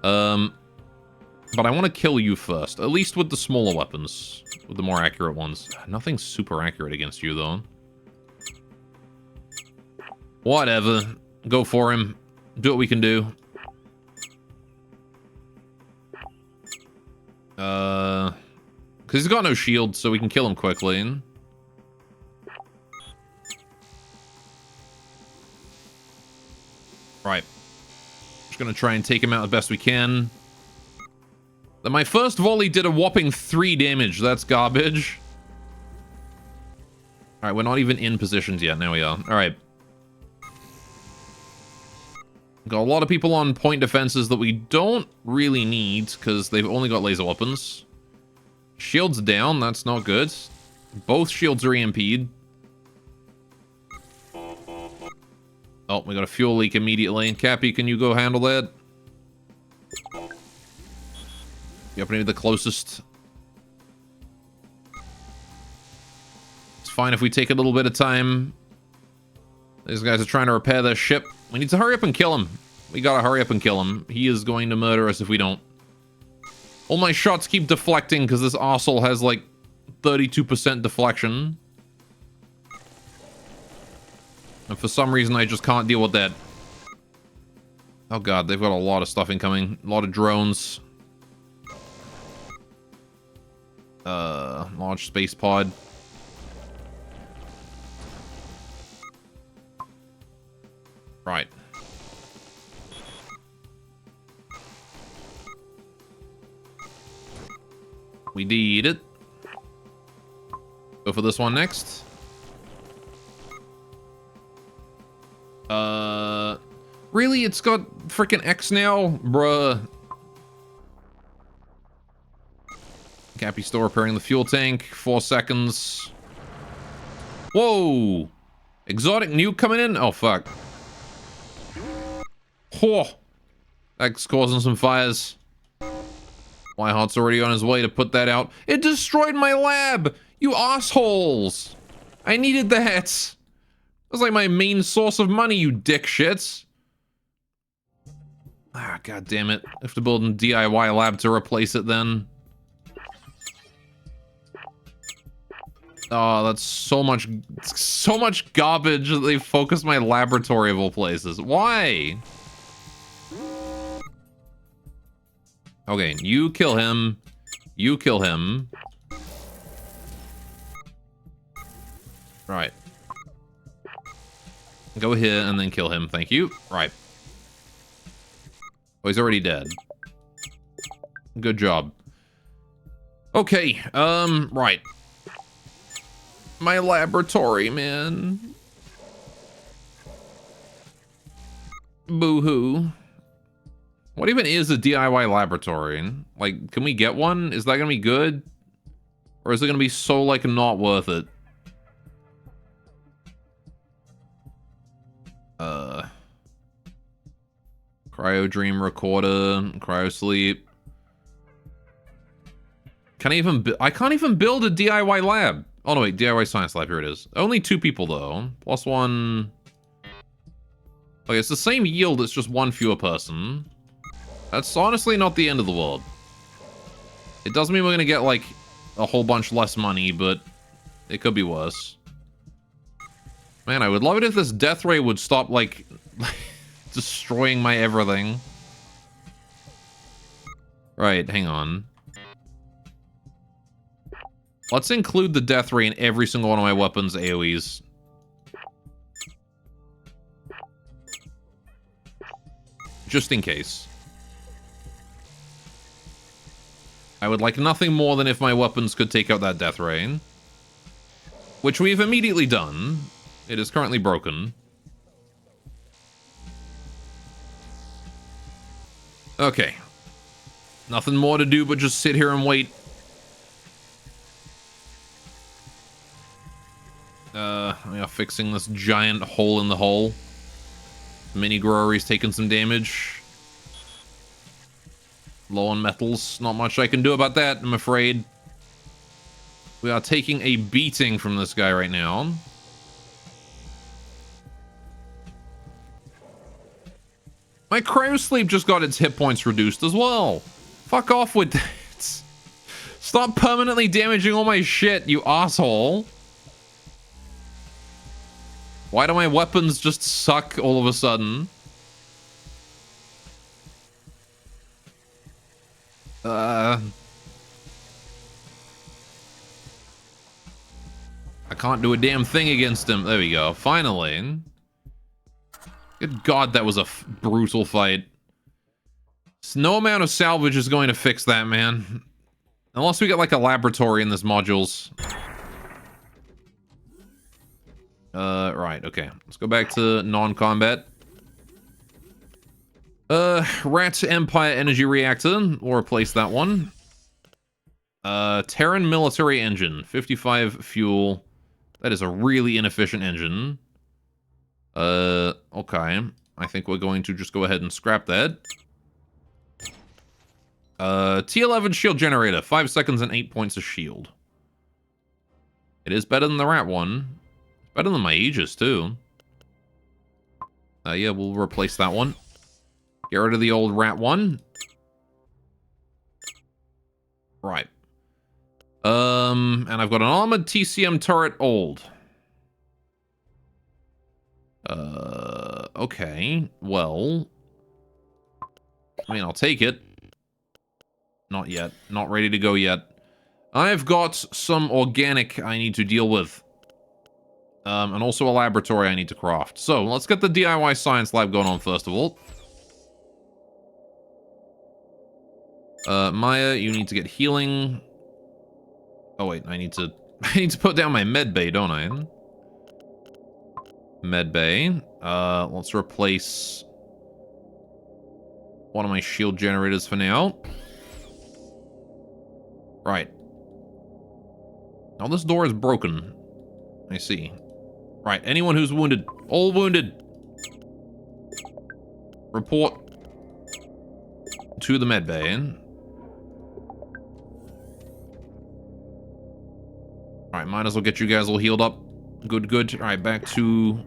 [SPEAKER 2] But I want to kill you first, at least with the smaller weapons, with the more accurate ones. Nothing's super accurate against you, though. Whatever. Go for him. Do what we can do. Because he's got no shield, so we can kill him quickly. Right. Just gonna try and take him out the best we can. Then my first volley did a whopping 3 damage. That's garbage. Alright, we're not even in positions yet. Now we are. Alright. Got a lot of people on point defenses that we don't really need because they've only got laser weapons. Shields down, that's not good. Both shields are EMP'd. Oh, we got a fuel leak immediately. Cappy, can you go handle that? Yep, maybe the closest. It's fine if we take a little bit of time. These guys are trying to repair their ship. We need to hurry up and kill him. We gotta hurry up and kill him. He is going to murder us if we don't. All my shots keep deflecting because this arsehole has like 32% deflection. And for some reason, I just can't deal with that. Oh god, they've got a lot of stuff incoming. A lot of drones. Large space pod. Right. We did it. Go for this one next. Really? It's got freaking X now? Bruh. Cappy still repairing the fuel tank. 4 seconds. Whoa! Exotic nuke coming in? Oh, fuck. Oh! That's causing some fires. Whiteheart's already on his way to put that out. It destroyed my lab! You assholes! I needed that! That was like my main source of money, you dick shits. Ah, god damn it. I have to build a DIY lab to replace it then. Oh, that's so much garbage that they focused my laboratory of all places. Why? Okay, you kill him. You kill him. Right. Go here and then kill him. Thank you. Right. Oh, he's already dead. Good job. Okay, right. My laboratory, man. Boo-hoo. What even is a DIY laboratory? Like, can we get one? Is that gonna be good? Or is it gonna be so, like, not worth it? Cryo dream recorder, cryo sleep. I can't even build a DIY lab. Oh no, wait, DIY science lab, here it is. Only 2 people though, plus 1. Okay, it's the same yield, it's just 1 fewer person. That's honestly not the end of the world. It doesn't mean we're gonna get like a whole bunch less money, but it could be worse. Man, I would love it if this death ray would stop like destroying my everything. Right, hang on. Let's include the death ray in every single one of my weapons' AoEs. Just in case. I would like nothing more than if my weapons could take out that death ray. Which we've immediately done. It is currently broken. Okay. Nothing more to do but just sit here and wait. We are fixing this giant hole in the hull. Mini Growery's taking some damage. Low on metals. Not much I can do about that, I'm afraid. We are taking a beating from this guy right now. My cryo sleep just got its hit points reduced as well. Fuck off with that. Stop permanently damaging all my shit, you asshole. Why do my weapons just suck all of a sudden? I can't do a damn thing against him. There we go. Finally. Good God, that was a brutal fight. No amount of salvage is going to fix that, man. Unless we get like a laboratory in this modules. Right, okay. Let's go back to non-combat. Rat Empire Energy Reactor. We'll replace that one. Terran military engine, 55 fuel. That is a really inefficient engine. Okay. I think we're going to just go ahead and scrap that. T11 shield generator, 5 seconds and 8 points of shield. It is better than the rat one. Better than my Aegis, too. Yeah, we'll replace that one. Get rid of the old rat one. Right. And I've got an armored TCM turret old. Okay. Well. I mean, I'll take it. Not yet. Not ready to go yet. I've got some organic I need to deal with. And also a laboratory I need to craft. So, let's get the DIY science lab going on first of all. Maya, you need to get healing. Oh wait, I need to put down my med bay, don't I? Med bay. Let's replace one of my shield generators for now. Right. Now this door is broken. I see. Right, anyone who's wounded. All wounded. Report to the med bay. Alright, might as well get you guys all healed up. Good, good. Alright, back to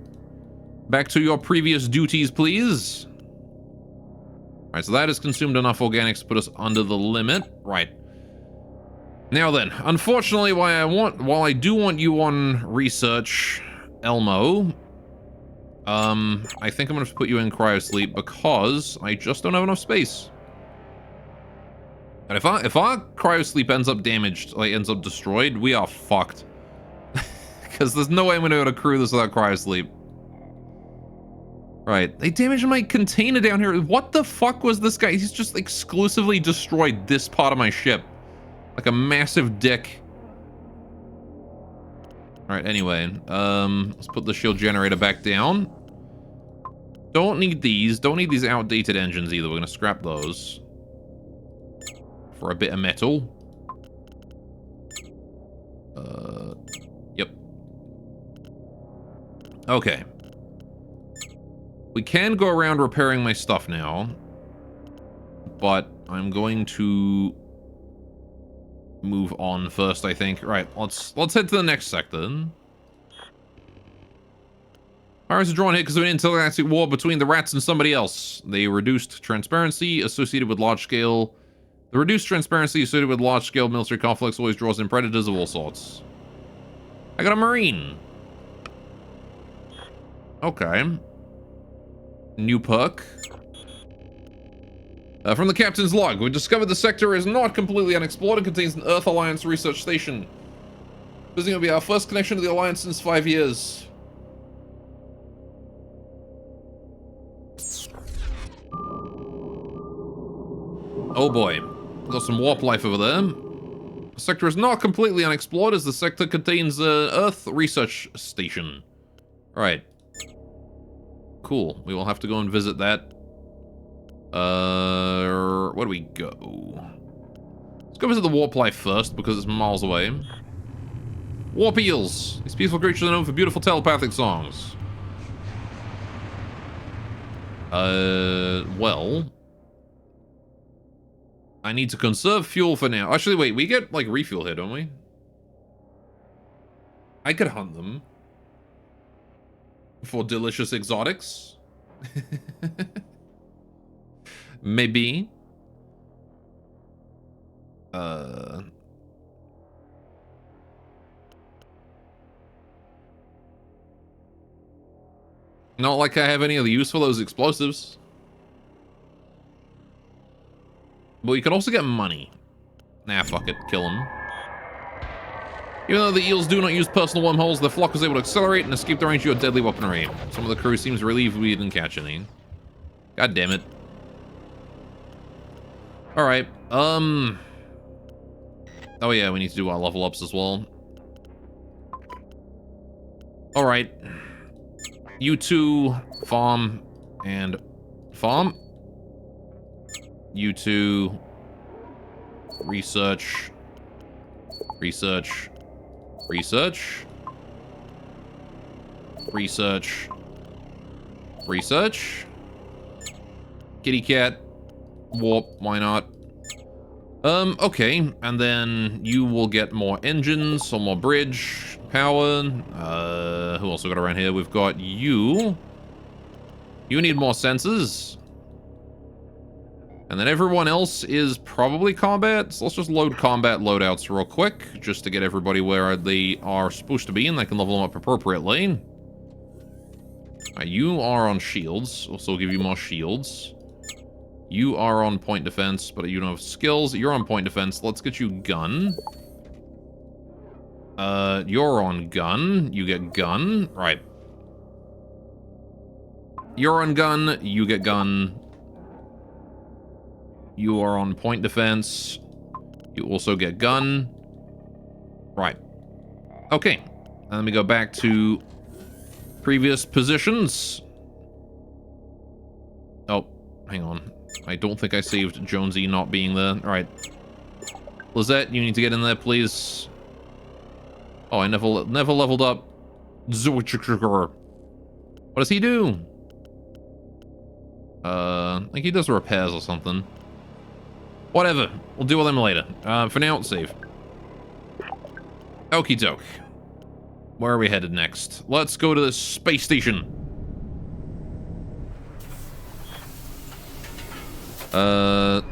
[SPEAKER 2] your previous duties, please. Alright, so that has consumed enough organics to put us under the limit. Right. Now then, unfortunately, while I do want you on research, Elmo, I think I'm gonna have to put you in cryosleep because I just don't have enough space. And if our cryosleep ends up damaged, like ends up destroyed, we are fucked. Because there's no way I'm gonna be able to crew this without cryosleep. Right, they damaged my container down here. What the fuck was this guy? He's just exclusively destroyed this part of my ship. Like a massive dick. Alright, anyway, let's put the shield generator back down. Don't need these. Don't need these outdated engines either. We're gonna scrap those. For a bit of metal. Yep. Okay. We can go around repairing my stuff now. But I'm going to move on first, I think. Right, let's head to the next sector. Pirates are drawn here because of an intergalactic war between the rats and somebody else. They reduced transparency associated with large-scale... The reduced transparency associated with large-scale military conflicts always draws in predators of all sorts. I got a Marine. Okay. New perk. From the captain's log, we discovered the sector is not completely unexplored and contains an Earth Alliance research station. This will be our first connection to the Alliance since 5 years. Oh boy. Got some warp life over there. The sector is not completely unexplored as the sector contains an Earth research station. Right. Cool. We will have to go and visit that. Where do we go? Let's go visit the warp life first because it's miles away. Warp eels. These peaceful creatures are known for beautiful telepathic songs. Well... I need to conserve fuel for now. Actually, wait, we get, like, refuel here, don't we? I could hunt them. For delicious exotics. Maybe. Not like I have any other use for those explosives. But you could also get money. Nah, fuck it. Kill them. Even though the eels do not use personal wormholes, the flock was able to accelerate and escape the range of your deadly weaponry. Some of the crew seems relieved we didn't catch any. God damn it. Alright, oh yeah, we need to do our level ups as well. Alright. You two, farm, and farm. You two, research, Research. Research. Research. Research. Kitty cat. Warp. Why not? Okay. And then you will get more engines, some more bridge power. Who else we got around here? We've got you. You need more sensors. And then everyone else is probably combat. So let's just load combat loadouts real quick, just to get everybody where they are supposed to be, and I can level them up appropriately. You are on shields. Also give you more shields. You are on point defense, but you don't have skills. You're on point defense. Let's get you gun. You're on gun. You get gun. Right. You're on gun. You get gun. You are on point defense. You also get gun. Right. Okay. And let me go back to previous positions. Oh, hang on. I don't think I saved Jonesy not being there. All right. Lizette, you need to get in there, please. Oh, I never leveled up. What does he do? I think he does repairs or something. Whatever. We'll deal with him later. For now, save. Okie doke. Where are we headed next? Let's go to the space station. So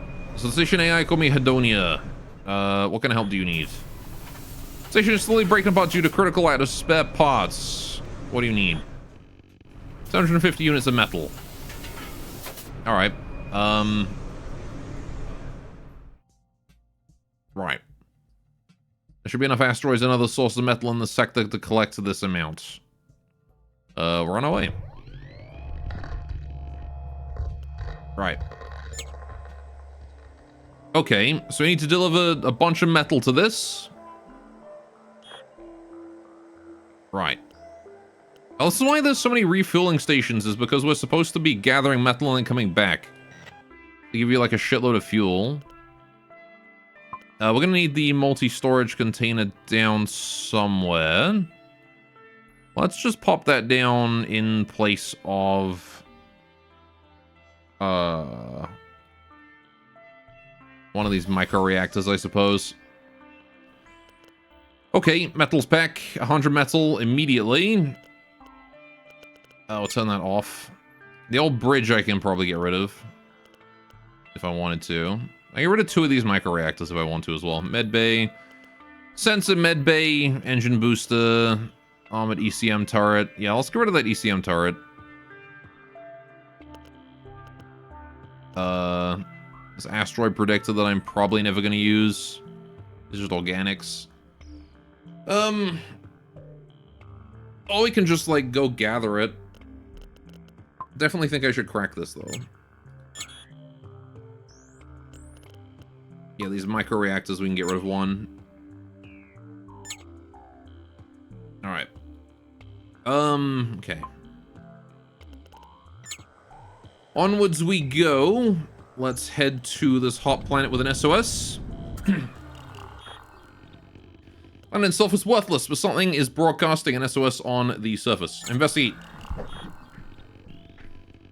[SPEAKER 2] Station AI, call me Hedonia. What kind of help do you need? Station is slowly breaking apart due to critical lack of spare parts. What do you need? 750 units of metal. Alright. Right. There should be enough asteroids and other sources of metal in the sector to collect this amount. Run away. Right. Okay, so we need to deliver a bunch of metal to this. Right. This is why there's so many refueling stations, is because we're supposed to be gathering metal and then coming back. To give you like a shitload of fuel. We're gonna need the multi-storage container down somewhere. Let's just pop that down in place of... one of these micro-reactors, I suppose. Okay, metals pack. 100 metal immediately. I'll turn that off. The old bridge I can probably get rid of. If I wanted to. I get rid of 2 of these micro-reactors if I want to as well. Medbay. Sensor medbay. Engine booster. Armored ECM turret. Yeah, let's get rid of that ECM turret. This asteroid predictor that I'm probably never going to use. It's just organics. Oh, we can just, like, go gather it. Definitely think I should crack this, though. Yeah, these micro-reactors, we can get rid of 1. Alright. Okay. Onwards we go. Let's head to this hot planet with an SOS. Planet itself is worthless, but something is broadcasting an SOS on the surface. Investigate.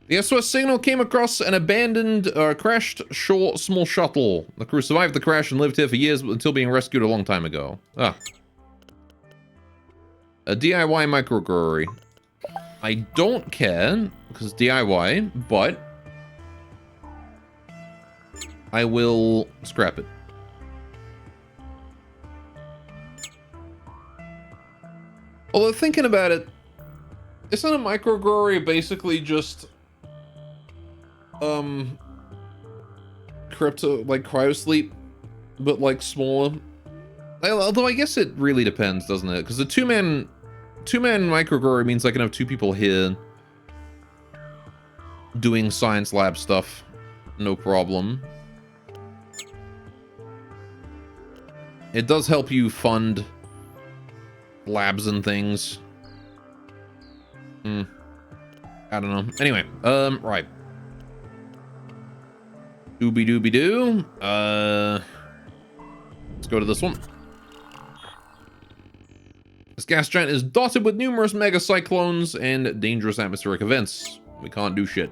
[SPEAKER 2] The SOS signal came across an abandoned, crashed small shuttle. The crew survived the crash and lived here for years until being rescued a long time ago. Ah. A DIY microbrewery. I don't care, because DIY, but I will scrap it. Although thinking about it, isn't a microbrewery basically just cryosleep, but like smaller? Although I guess it really depends, doesn't it? Because the two-man microbrewery means I can have 2 people here doing science lab stuff, no problem. It does help you fund labs and things. I don't know. Anyway, right. Doobie-doobie-doo. Let's go to this one. This gas giant is dotted with numerous mega cyclones and dangerous atmospheric events. We can't do shit.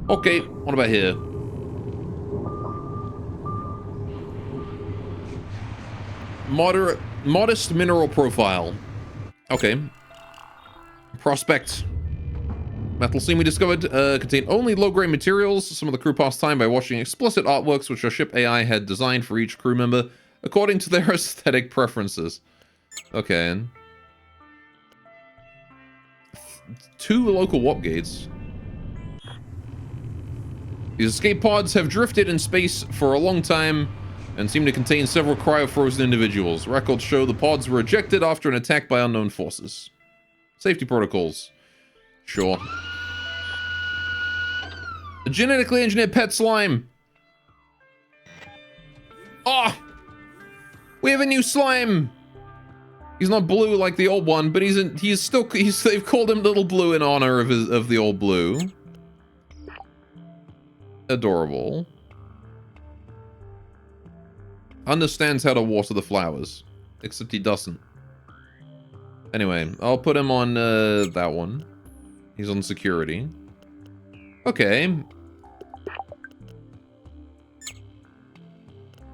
[SPEAKER 2] Okay, what about here? Modest mineral profile. Okay. Prospect. Metal seam we discovered contained only low-grade materials. Some of the crew passed time by watching explicit artworks which our ship AI had designed for each crew member according to their aesthetic preferences. Okay. 2 local warp gates. These escape pods have drifted in space for a long time and seem to contain several cryo-frozen individuals. Records show the pods were ejected after an attack by unknown forces. Safety protocols. Sure. A genetically engineered pet slime. Oh! We have a new slime! He's not blue like the old one, but they've called him Little Blue in honor of the old blue. Adorable. Understands how to water the flowers. Except he doesn't. Anyway, I'll put him on that one. He's on security. Okay.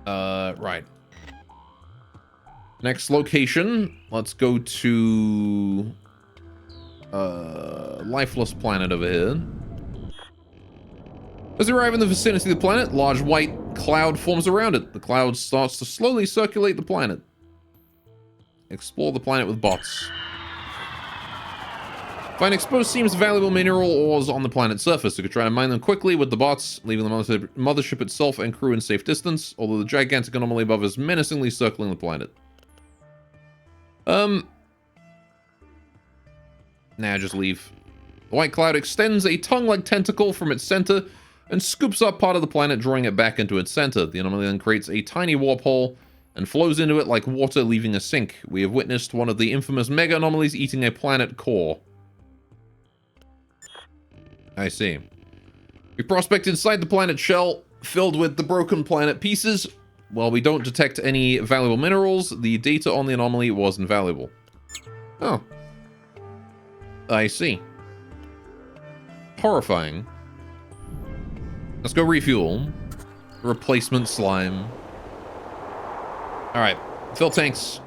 [SPEAKER 2] Right. Next location. Let's go to lifeless planet over here. As they arrive in the vicinity of the planet, large white cloud forms around it. The cloud starts to slowly circulate the planet. Explore the planet with bots. Find exposed seams of valuable mineral ores on the planet's surface. You could try to mine them quickly with the bots, leaving the mothership itself and crew in safe distance, although the gigantic anomaly above is menacingly circling the planet. Nah, just leave. The white cloud extends a tongue-like tentacle from its center and scoops up part of the planet, drawing it back into its center. The anomaly then creates a tiny warp hole and flows into it like water leaving a sink. We have witnessed one of the infamous mega anomalies eating a planet core. I see. We prospect inside the planet shell, filled with the broken planet pieces. While we don't detect any valuable minerals, the data on the anomaly was invaluable. Oh. I see. Horrifying. Let's go refuel. Replacement slime. Alright, fill tanks.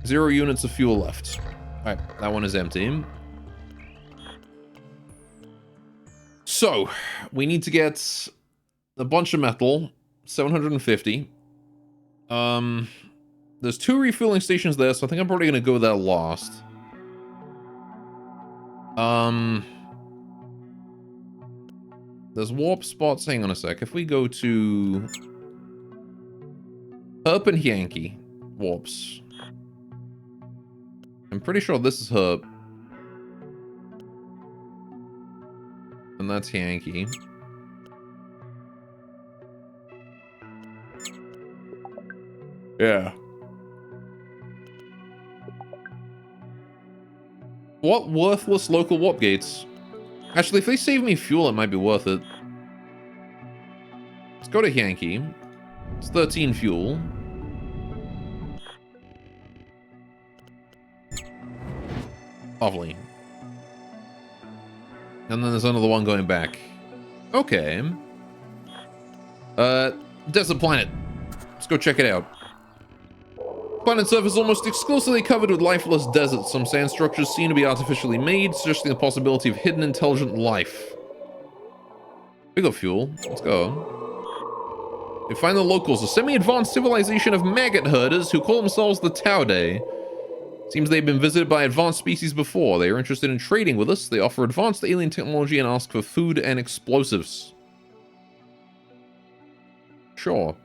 [SPEAKER 2] 0 units of fuel left. Alright, that one is empty. So, we need to get a bunch of metal. 750. There's 2 refueling stations there, so I think I'm probably going to go there last. There's warp spots. Hang on a sec. If we go to Herp and Yankee warps. I'm pretty sure this is Herp. And that's Yankee. Yeah. What worthless local warp gates? Actually, if they save me fuel, it might be worth it. Let's go to Yankee. It's 13 fuel. Lovely. And then there's another one going back. Okay. Desert planet. Let's go check it out. Planet surface is almost exclusively covered with lifeless deserts. Some sand structures seem to be artificially made, suggesting the possibility of hidden intelligent life. We got fuel. Let's go. We find the locals, a semi-advanced civilization of maggot herders who call themselves the Taude. Seems they've been visited by advanced species before. They are interested in trading with us. They offer advanced alien technology and ask for food and explosives. Sure.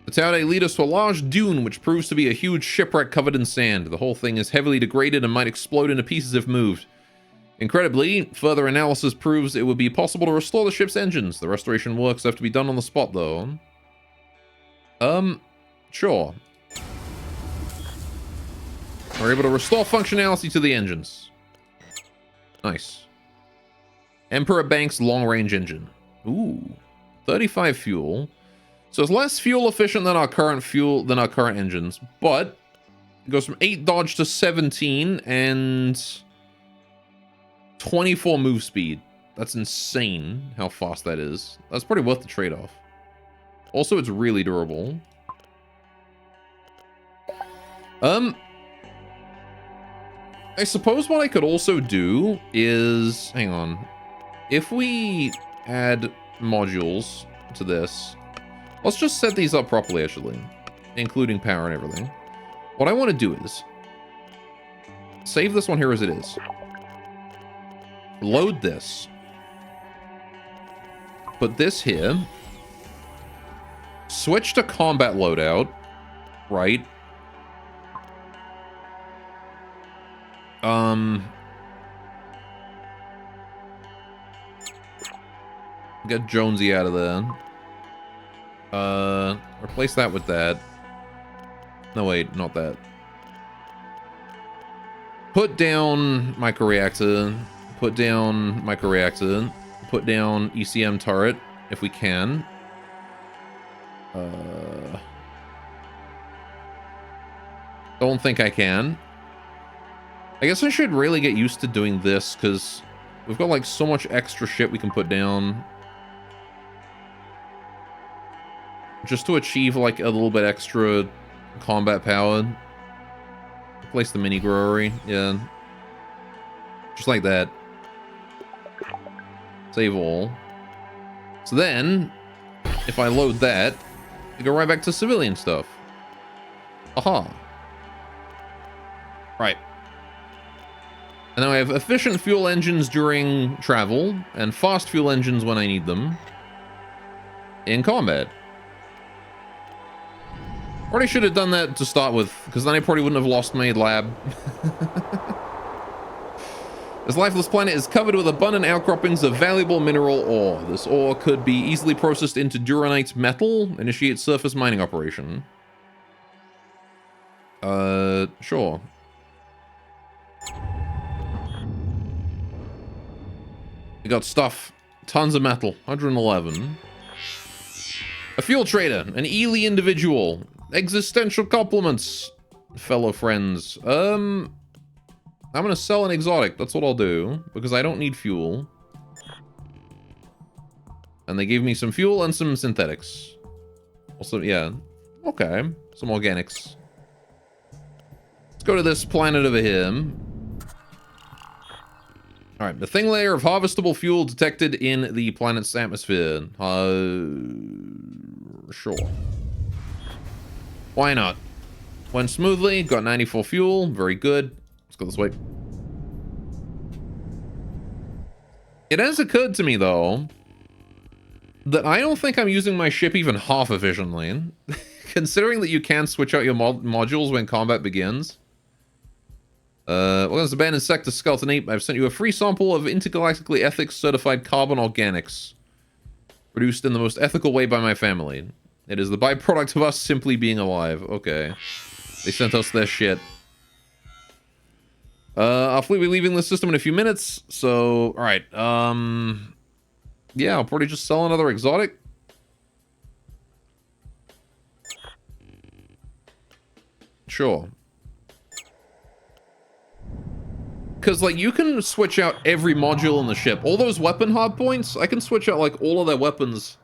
[SPEAKER 2] The Taude lead us to a large dune, which proves to be a huge shipwreck covered in sand. The whole thing is heavily degraded and might explode into pieces if moved. Incredibly, further analysis proves it would be possible to restore the ship's engines. The restoration works have to be done on the spot, though. Sure. We're able to restore functionality to the engines. Nice. Emperor Banks long-range engine. Ooh. 35 fuel. So it's less fuel efficient than our current engines, but it goes from 8 dodge to 17 and 24 move speed. That's insane how fast that is. That's pretty worth the trade-off. Also, it's really durable. I suppose what I could also do is... Hang on. If we add modules to this... Let's just set these up properly, actually. Including power and everything. What I want to do is... Save this one here as it is. Load this. Put this here. Switch to combat loadout. Right. Get Jonesy out of there. Replace that with that. No, wait, not that. Put down microreactor. Put down microreactor. Put down ECM turret, if we can. Don't think I can. I guess I should really get used to doing this, because we've got, like, so much extra shit we can put down. Just to achieve, like, a little bit extra combat power. Replace the mini growery, yeah. Just like that. Save all. So then, if I load that, I go right back to civilian stuff. Aha. Right. And now I have efficient fuel engines during travel, and fast fuel engines when I need them. In combat. Probably should have done that to start with, because then I probably wouldn't have lost my lab. This lifeless planet is covered with abundant outcroppings of valuable mineral ore. This ore could be easily processed into duranite metal. Initiate surface mining operation. Sure. We got stuff. Tons of metal. 111. A fuel trader. An Ely individual. Existential compliments, fellow friends. I'm gonna sell an exotic. That's what I'll do, because I don't need fuel. And they gave me some fuel and some synthetics. Also, yeah. Okay. Some organics. Let's go to this planet over here. Alright, the thing layer of harvestable fuel detected in the planet's atmosphere. Sure. Why not? Went smoothly, got 94 fuel, very good. Let's go this way. It has occurred to me, though, that I don't think I'm using my ship even half efficiently. Considering that you can switch out your modules when combat begins. Welcome to Abandoned Sector Skeleton 8. I've sent you a free sample of intergalactically ethics certified carbon organics. Produced in the most ethical way by my family. It is the byproduct of us simply being alive. Okay. They sent us their shit. Our fleet will be leaving the system in a few minutes, so... Alright, yeah, I'll probably just sell another exotic. Sure. Because, like, you can switch out every module in the ship. All those weapon hard points, I can switch out, like, all of their weapons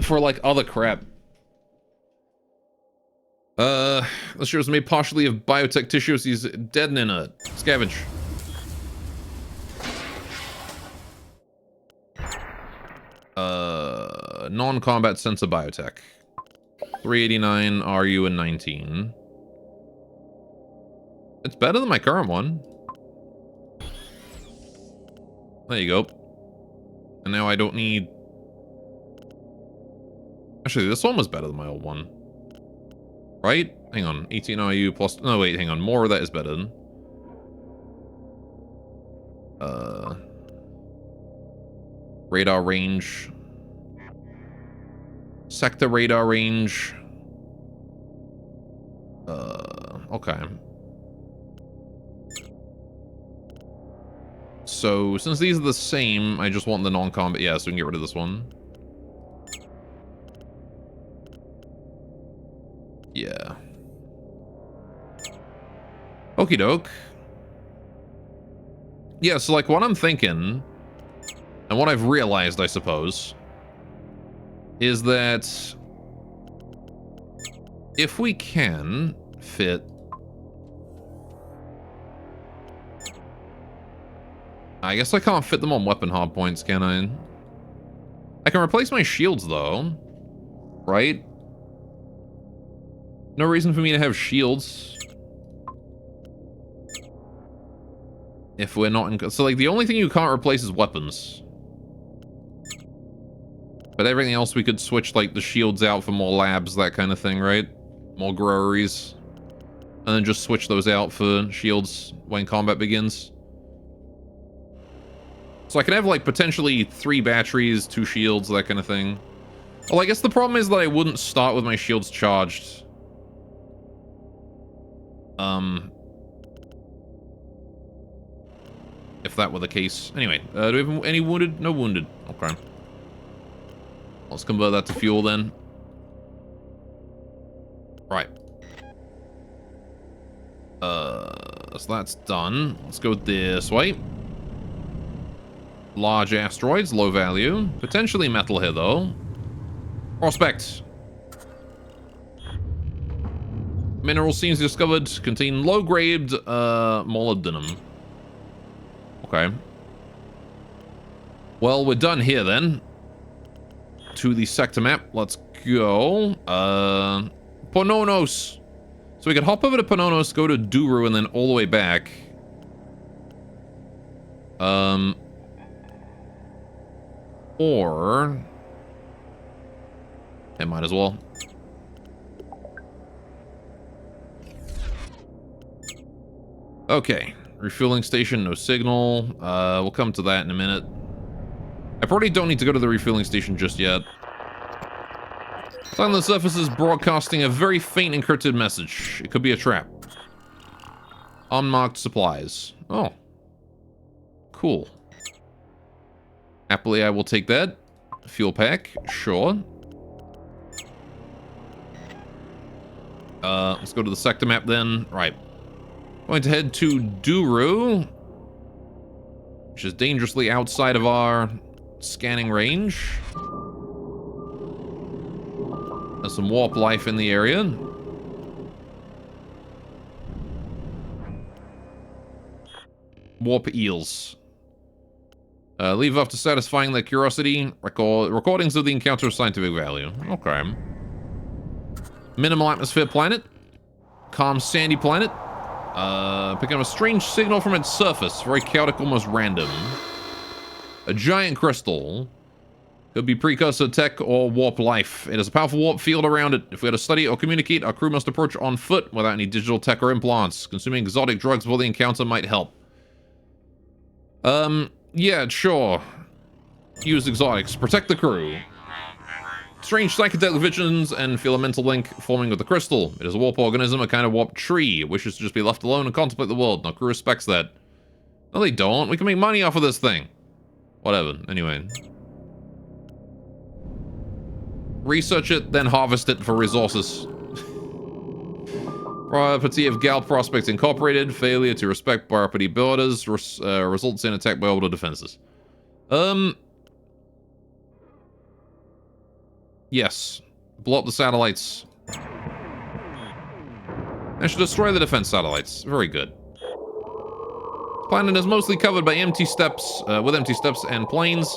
[SPEAKER 2] for, like, other crap. This ship was made partially of biotech tissue. He's dead and inert. Scavenge. Non-combat sensor biotech. 389, RU, and 19. It's better than my current one. There you go. And now I don't need... Actually, this one was better than my old one. Right? Hang on. 18 RU plus... No, wait, hang on. More of that is better than... Radar range. Sector radar range. Okay. So, since these are the same, I just want the non-combat... Yeah, so we can get rid of this one. Yeah. Okie doke. Yeah, so like what I'm thinking, and what I've realized, I suppose, is that if we can fit... I guess I can't fit them on weapon hardpoints, can I? I can replace my shields, though. Right? No reason for me to have shields. If we're not in... So, like, the only thing you can't replace is weapons. But everything else we could switch, like, the shields out for more labs, that kind of thing, right? More groweries. And then just switch those out for shields when combat begins. So I can have, like, potentially 3 batteries, 2 shields, that kind of thing. Well, I guess the problem is that I wouldn't start with my shields charged. If that were the case. Anyway, do we have any wounded? No wounded. Okay. Let's convert that to fuel then. Right. So that's done. Let's go this way. Large asteroids, low value. Potentially metal here, though. Prospect. Mineral seams discovered contain low-grade molybdenum. Okay. Well, we're done here, then. To the sector map. Let's go. Panonos. So we could hop over to Panonos, go to Duru, and then all the way back. Or... I might as well. Okay. Refueling station, no signal. We'll come to that in a minute. I probably don't need to go to the refueling station just yet. Sign on the surface is broadcasting a very faint encrypted message. It could be a trap. Unmarked supplies. Oh. Cool. Happily, I will take that. Fuel pack. Sure. Let's go to the sector map then. Right. Going to head to Duru, which is dangerously outside of our scanning range. There's some warp life in the area. Warp eels. Leave after satisfying their curiosity. Recordings of the encounter of scientific value. Okay. Minimal atmosphere planet. Calm sandy planet. Picking up a strange signal from its surface. Very chaotic, almost random. A giant crystal. Could be precursor tech or warp life. It has a powerful warp field around it. If we are to study or communicate, our crew must approach on foot without any digital tech or implants. Consuming exotic drugs before the encounter might help. Yeah, sure. Use exotics. Protect the crew. Strange psychedelic visions and feel a mental link forming with the crystal. It is a warp organism, a kind of warp tree. It wishes to just be left alone and contemplate the world. Our crew respects that. No, they don't. We can make money off of this thing. Whatever. Anyway. Research it, then harvest it for resources. Property of Gal Prospects Incorporated. Failure to respect property borders results in attack by orbital defenses. Yes. Blow up the satellites. I should destroy the defense satellites. Very good. The planet is mostly covered by empty steps, with empty steps and plains.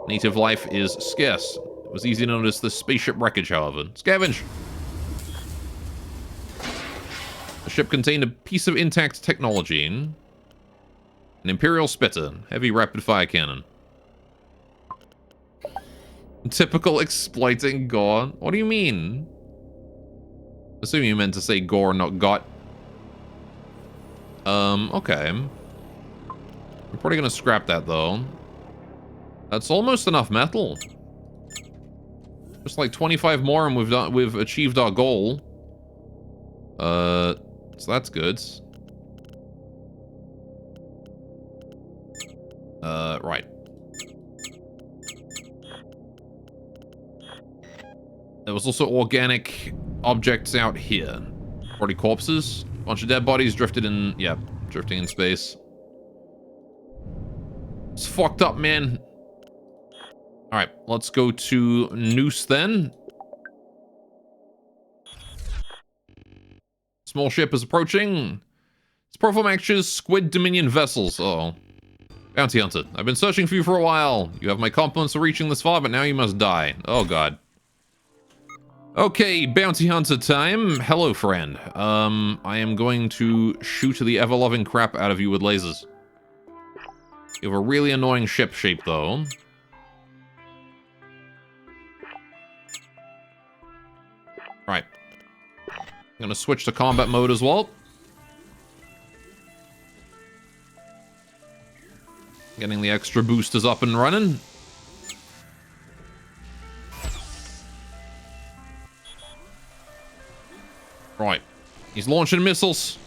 [SPEAKER 2] Native life is scarce. It was easy to notice the spaceship wreckage, however. Scavenge! The ship contained a piece of intact technology. An Imperial Spitter. Heavy rapid-fire cannon. Typical exploiting gore. What do you mean? Assuming you meant to say gore, not got. Okay. I'm probably gonna scrap that, though. That's almost enough metal. Just like 25 more and we've achieved our goal. So that's good. Right. There was also organic objects out here? Already corpses? Bunch of dead bodies drifted in... Yep, drifting in space. It's fucked up, man. Alright, let's go to Noose then. Small ship is approaching. Its profile matches Squid Dominion vessels. Uh-oh. Bounty Hunter, I've been searching for you for a while. You have my compliments for reaching this far, but now you must die. Oh, God. Okay, Bounty Hunter time. Hello, friend. I am going to shoot the ever-loving crap out of you with lasers. You have a really annoying ship shape, though. Right. I'm gonna switch to combat mode as well. Getting the extra boosters up and running. Right. He's launching missiles.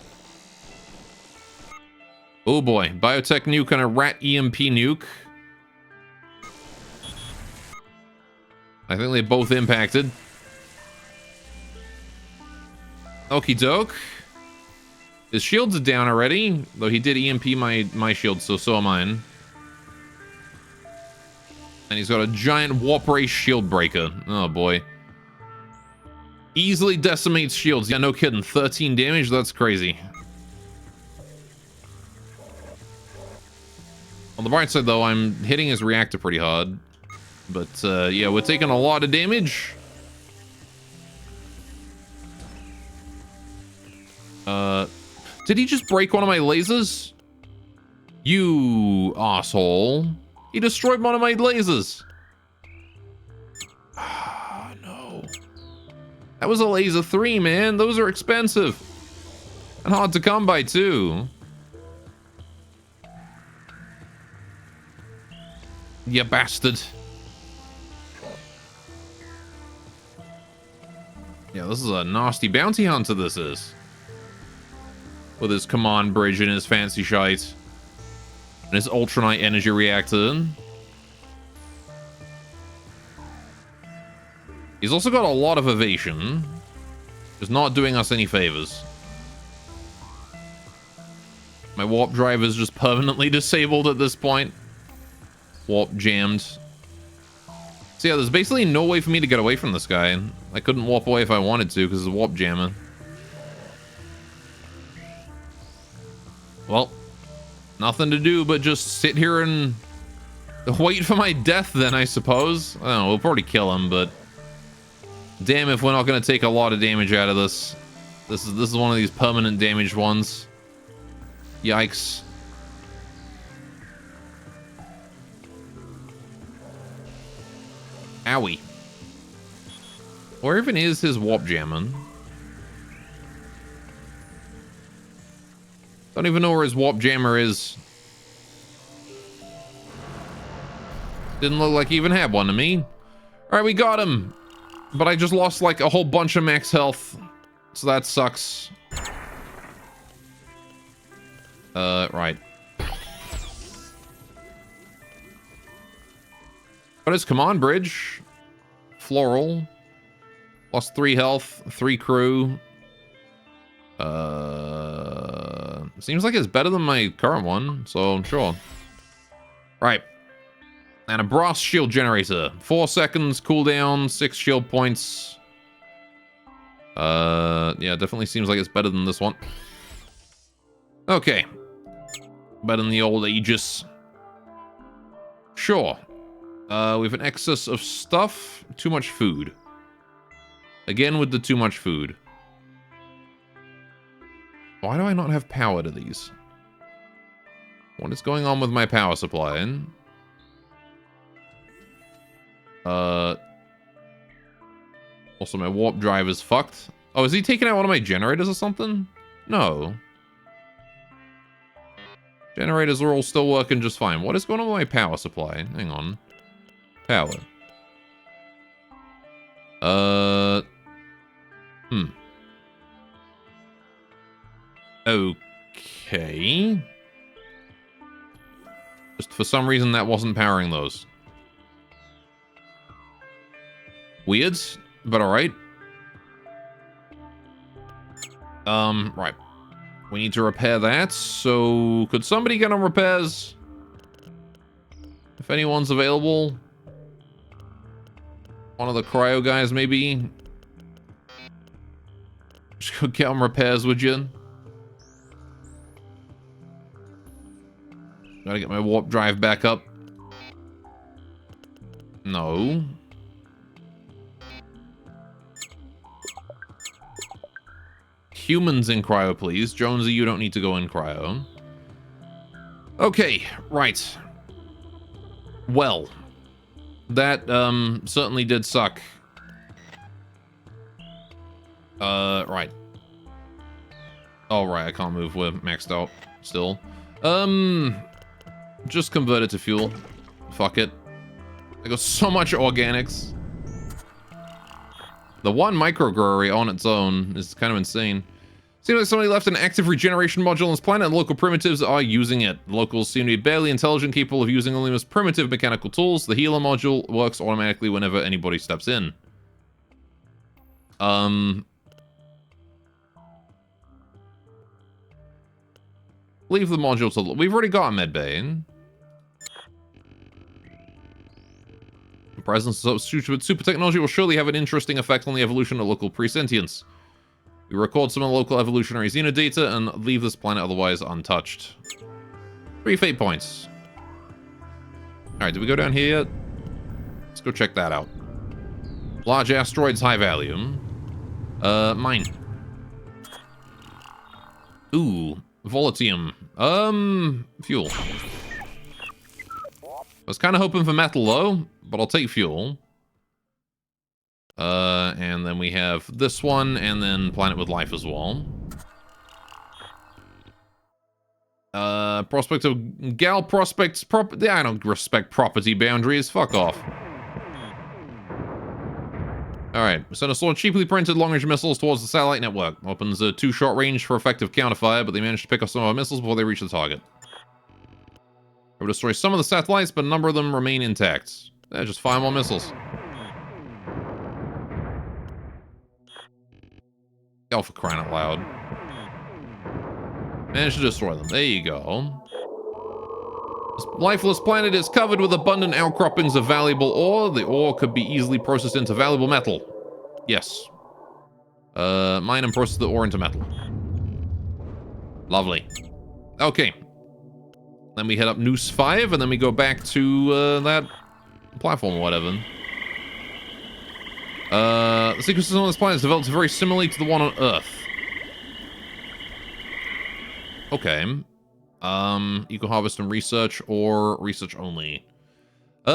[SPEAKER 2] Oh boy. Biotech nuke and a rat EMP nuke. I think they both impacted. Okie doke. His shields are down already, though he did EMP my shield, so are mine. And he's got a giant warp ray shield breaker. Oh boy. Easily decimates shields. Yeah, no kidding. 13 damage? That's crazy. On the bright side, though, I'm hitting his reactor pretty hard. But, yeah, we're taking a lot of damage. Did he just break one of my lasers? You asshole. He destroyed one of my lasers. Ah, no. That was a laser 3, man. Those are expensive. And hard to come by, too. You bastard. Yeah, this is a nasty bounty hunter, this is. With his command bridge and his fancy shite. And his ultranite energy reactor. He's also got a lot of evasion. Just not doing us any favors. My warp drive is just permanently disabled at this point. Warp jammed. So yeah, there's basically no way for me to get away from this guy. I couldn't warp away if I wanted to because of the warp jammer. Well, nothing to do but just sit here and wait for my death then, I suppose. I don't know, we'll probably kill him, but damn if we're not going to take a lot of damage out of this. This is one of these permanent damaged ones. Yikes. Owie. Where even is his warp jamming? Don't even know where his warp jammer is. Didn't look like he even had one to me. Alright, we got him. But I just lost like a whole bunch of max health. So that sucks. Right. Got his command bridge. Floral. Lost 3 health, 3 crew. Seems like it's better than my current one, so sure. Right. And a brass shield generator. 4 seconds cooldown, 6 shield points. Yeah, definitely seems like it's better than this one. Okay. Better than the old Aegis. Sure. We have an excess of stuff. Too much food. Again with the too much food. Why do I not have power to these? What is going on with my power supply? Also, my warp drive is fucked. Oh, is he taking out one of my generators or something? No. Generators are all still working just fine. What is going on with my power supply? Hang on. Power. Okay. Just for some reason that wasn't powering those. Weird, but alright. Right. We need to repair that, so could somebody get on repairs? If anyone's available. One of the cryo guys, maybe? Just go get on repairs, would you? Gotta get my warp drive back up. No. Humans in cryo, please. Jonesy, you don't need to go in cryo. Okay, right. Well, that certainly did suck. Right. Oh, right, I can't move. We're maxed out still. Just convert it to fuel. Fuck it. I got so much organics. The one microgrewery on its own is kind of insane. Seems like somebody left an active regeneration module on this planet and local primitives are using it. The locals seem to be barely intelligent, capable of using only the most primitive mechanical tools. The healer module works automatically whenever anybody steps in. Leave the module to... We've already got a medbay. The presence of super technology will surely have an interesting effect on the evolution of local presentience. We record some of the local evolutionary xenodata and leave this planet otherwise untouched. 3 fate points. Alright, did we go down here yet? Let's go check that out. Large asteroids, high value. Mine. Ooh, Volatium. Fuel. I was kind of hoping for metal though, but I'll take fuel. And then we have this one, and then Planet with Life as well. Prospect of Gal Prospects. I don't respect property boundaries. Fuck off. Alright, send a sword cheaply printed long-range missiles towards the satellite network. Opens a 2-shot range for effective counterfire, but they managed to pick off some of our missiles before they reach the target. It will destroy some of the satellites, but a number of them remain intact. Just fire more missiles. Oh, for crying out loud. Managed to destroy them. There you go. This lifeless planet is covered with abundant outcroppings of valuable ore. The ore could be easily processed into valuable metal. Yes. Mine and process the ore into metal. Lovely. Okay. Then we head up Noose 5, and then we go back to that platform or whatever. The secret system on this planet is developed very similarly to the one on Earth. Okay. Eco-harvest and research, or research only? We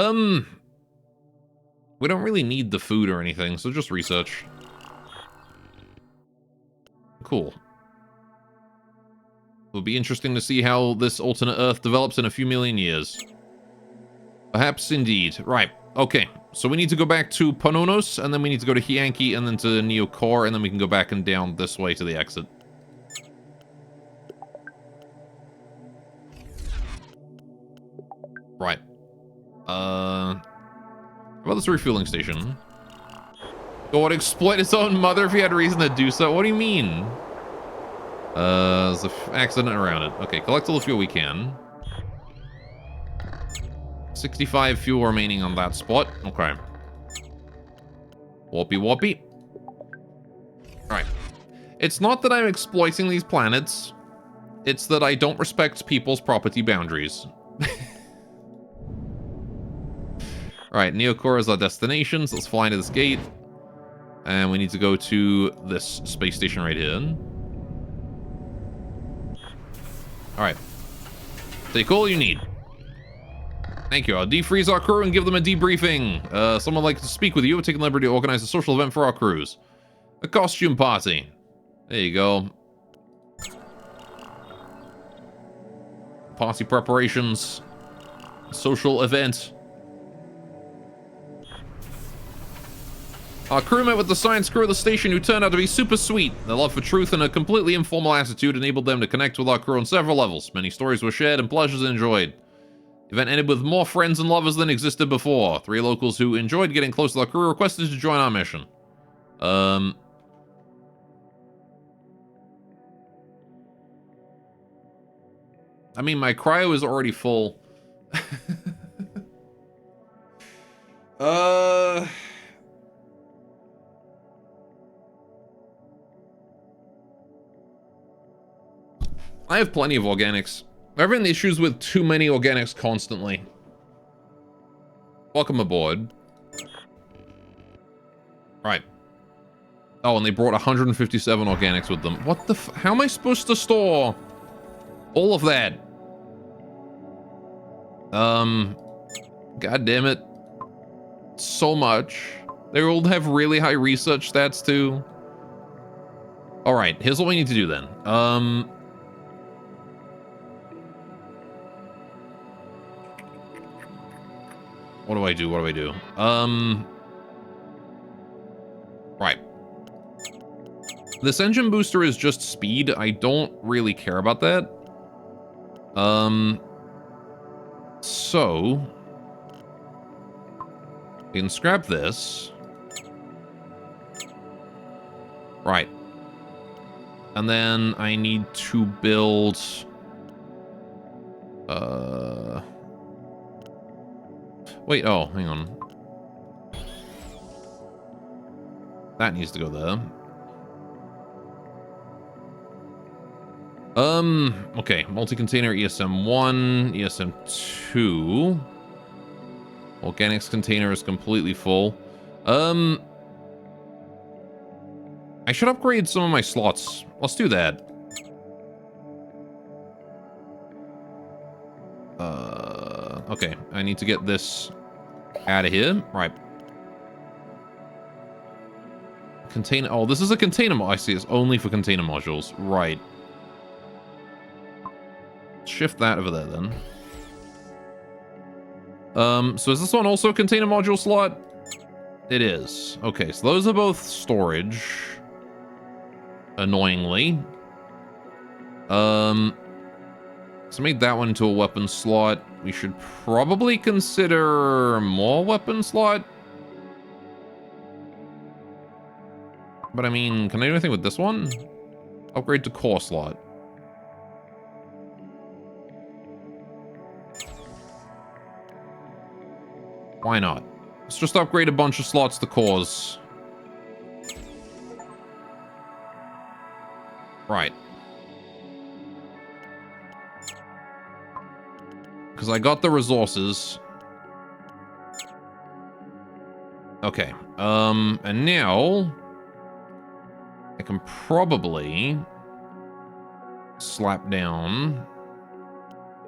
[SPEAKER 2] don't really need the food or anything, so just research. Cool. It'll be interesting to see how this alternate Earth develops in a few million years. Perhaps indeed. Right. Okay. So we need to go back to Panonos, and then we need to go to Hianki, and then to Neokor, and then we can go back and down this way to the exit. Right. How about this refueling station? God, exploit its own mother if he had a reason to do so. What do you mean? There's an accident around it. Okay, collect all the fuel we can. 65 fuel remaining on that spot. Okay. Warpy warpy. Alright. It's not that I'm exploiting these planets. It's that I don't respect people's property boundaries. Alright, Neokor is our destination, so let's fly into this gate. And we need to go to this space station right here. Alright. Take all you need. Thank you. I'll defreeze our crew and give them a debriefing. Someone would like to speak with you. We're taking the liberty to organize a social event for our crews. A costume party. There you go. Party preparations. Social event. Our crew met with the science crew of the station who turned out to be super sweet. Their love for truth and a completely informal attitude enabled them to connect with our crew on several levels. Many stories were shared and pleasures enjoyed. The event ended with more friends and lovers than existed before. 3 locals who enjoyed getting close to our crew requested to join our mission. I mean, my cryo is already full. I have plenty of organics. I'm having issues with too many organics constantly. Welcome aboard. Right. Oh, and they brought 157 organics with them. What the how am I supposed to store all of that? God damn it. So much. They all have really high research stats too. Alright, here's what we need to do then. What do I do? What do I do? Right. This engine booster is just speed. I don't really care about that. So we can scrap this. Right. And then I need to build wait, oh, hang on. That needs to go there. Okay, multi-container ESM 1, ESM 2. Organics container is completely full. I should upgrade some of my slots. Let's do that. Okay, I need to get this out of here. Right. Container. Oh, this is a container. I see. It's only for container modules. Right. Shift that over there then. So is this one also a container module slot? It is. Okay, so those are both storage. Annoyingly. So make that one into a weapon slot. We should probably consider more weapon slot. But I mean, can I do anything with this one? Upgrade to core slot. Why not? Let's just upgrade a bunch of slots to cores. Right. Because I got the resources. Okay. And now I can probably slap down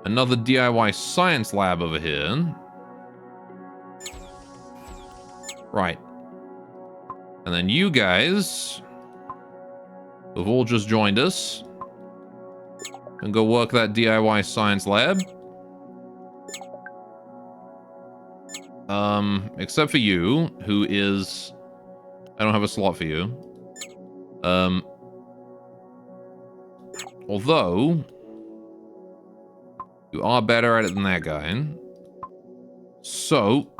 [SPEAKER 2] another DIY science lab over here. Right. And then you guys, who've all just joined us, can go work that DIY science lab. Except for you, who is... I don't have a slot for you. Although, you are better at it than that guy. So,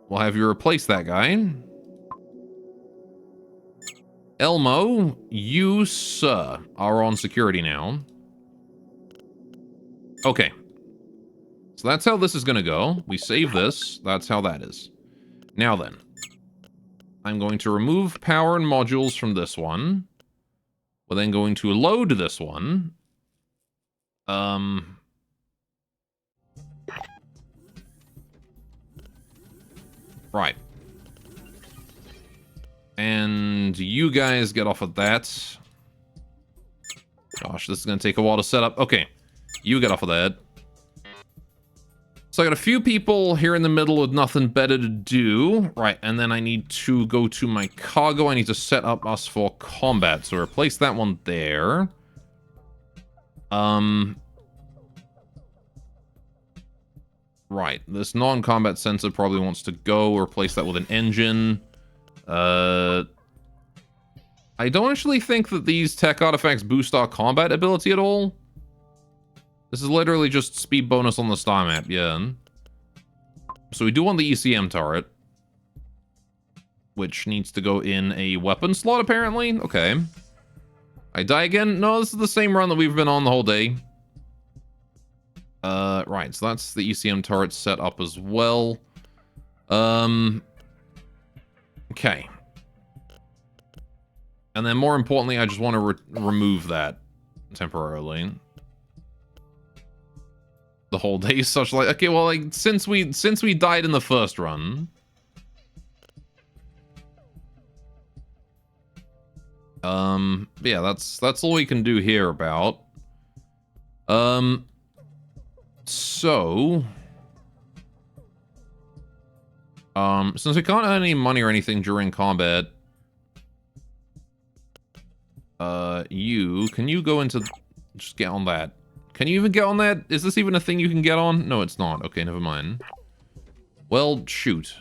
[SPEAKER 2] we'll have you replace that guy. Elmo, you, sir, are on security now. Okay. So that's how this is going to go. We save this. That's how that is. Now then. I'm going to remove power and modules from this one. We're then going to load this one. Right. And you guys get off of that. Gosh, this is going to take a while to set up. Okay. You get off of that. So I got a few people here in the middle with nothing better to do. Right, and then I need to go to my cargo. I need to set up us for combat. So replace that one there. Right, this non-combat sensor probably wants to go. Replace that with an engine. I don't actually think that these tech artifacts boost our combat ability at all. This is literally just speed bonus on the star map, yeah. So we do want the ECM turret. Which needs to go in a weapon slot, apparently. Okay. I die again? No, this is the same run that we've been on the whole day. Right, so that's the ECM turret set up as well. Okay. And then more importantly, I just want to remove that temporarily. The whole day is such like, okay, well, like, since we died in the first run. Yeah, that's all we can do here about. So, since we can't earn any money or anything during combat, can you go into, just get on that. Can you even get on that? Is this even a thing you can get on? No, it's not. Okay, never mind. Well, shoot.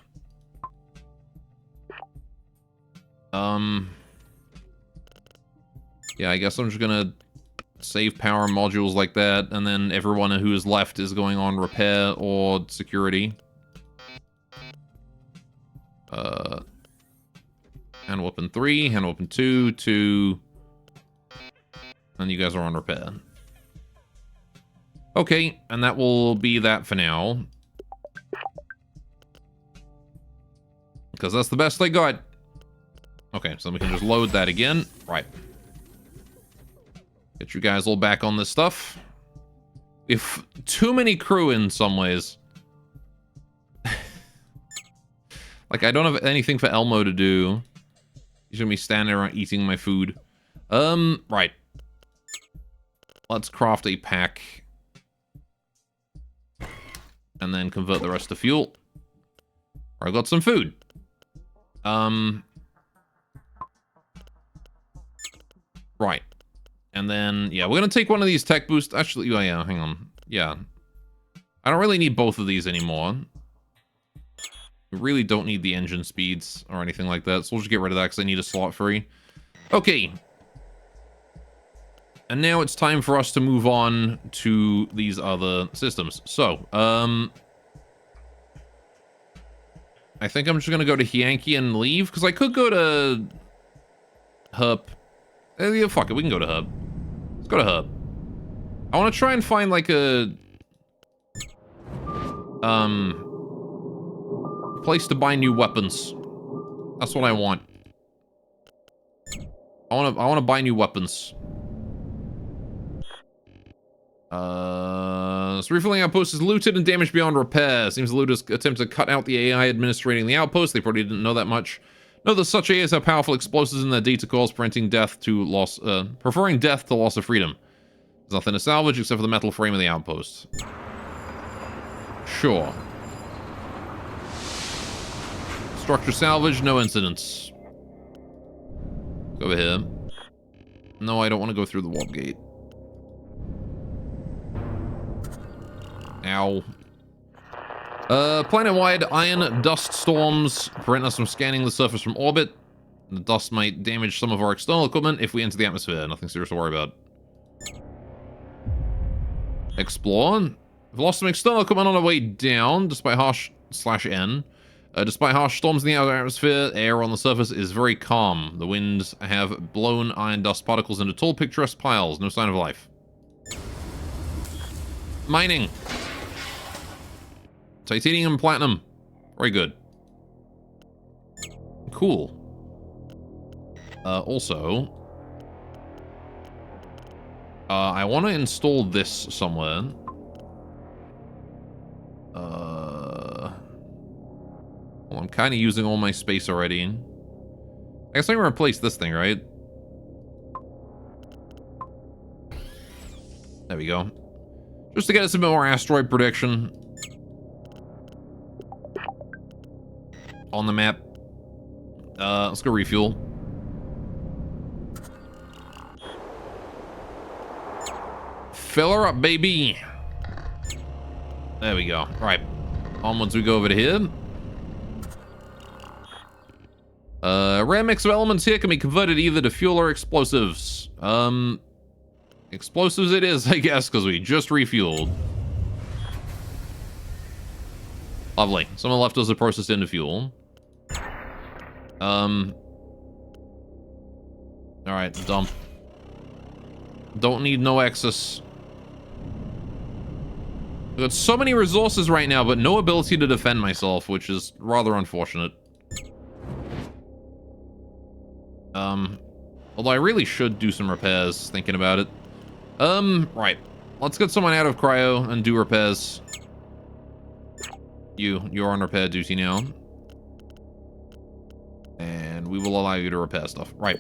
[SPEAKER 2] Yeah, I guess I'm just gonna save power modules like that, and then everyone who is left is going on repair or security. Hand weapon 3, hand weapon 2, 2. And you guys are on repair. Okay, and that will be that for now. Because that's the best they got. Okay, so we can just load that again. Right. Get you guys all back on this stuff. If too many crew in some ways. Like, I don't have anything for Elmo to do. He's gonna be standing around eating my food. Right. Let's craft a pack. And then convert the rest to fuel. I got some food. Right. And then, yeah, we're gonna take one of these tech boosts. Actually, oh yeah, hang on. Yeah. I don't really need both of these anymore. We really don't need the engine speeds or anything like that, so we'll just get rid of that because I need a slot free. Okay. And now it's time for us to move on to these other systems. So, I think I'm just gonna go to Hyanki and leave, because I could go to Herp. Yeah, fuck it, we can go to Herb. Let's go to Herb. I want to try and find, like, a... place to buy new weapons. That's what I want. I want to buy new weapons. This refilling outpost is looted and damaged beyond repair. Seems the looters attempt to cut out the AI administrating the outpost. They probably didn't know that much. Know that such AIs have powerful explosives in their data cores, preferring death to loss of freedom. There's nothing to salvage except for the metal frame of the outpost. Sure. Structure salvage, no incidents. Go over here. No, I don't want to go through the warp gate. Ow. Planet-wide iron dust storms prevent us from scanning the surface from orbit. The dust might damage some of our external equipment if we enter the atmosphere. Nothing serious to worry about. Explore. We've lost some external equipment on our way down, despite harsh/N. Despite harsh storms in the outer atmosphere, air on the surface is very calm. The winds have blown iron dust particles into tall, picturesque piles. No sign of life. Mining. Titanium and platinum. Very good. Cool. Also, I want to install this somewhere. Well, I'm kind of using all my space already. I guess I can replace this thing, right? There we go. Just to get us a bit more asteroid prediction on the map. Let's go refuel. Fill her up, baby. There we go. All right. Onwards we go over to here. Rare mix of elements here can be converted either to fuel or explosives. Explosives it is, I guess, because we just refueled. Lovely. Someone left us a process into fuel. Alright, dump. Don't need no excess. I've got so many resources right now, but no ability to defend myself, which is rather unfortunate. Although I really should do some repairs, thinking about it. Right. Let's get someone out of cryo and do repairs. You're on repair duty now. And we will allow you to repair stuff. Right.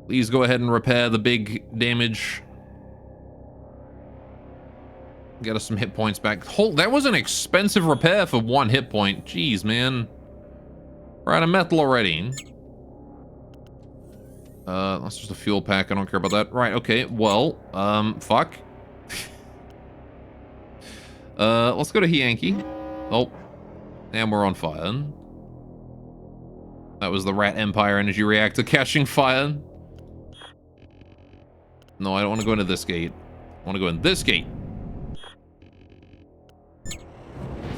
[SPEAKER 2] Please go ahead and repair the big damage. Get us some hit points back. That was an expensive repair for 1 hit point. Jeez, man. We're out of metal already. That's just a fuel pack. I don't care about that. Right, okay. Well, fuck. Let's go to Yankee. Oh. And we're on fire. That was the Rat Empire energy reactor catching fire. No, I don't want to go into this gate. I want to go in this gate.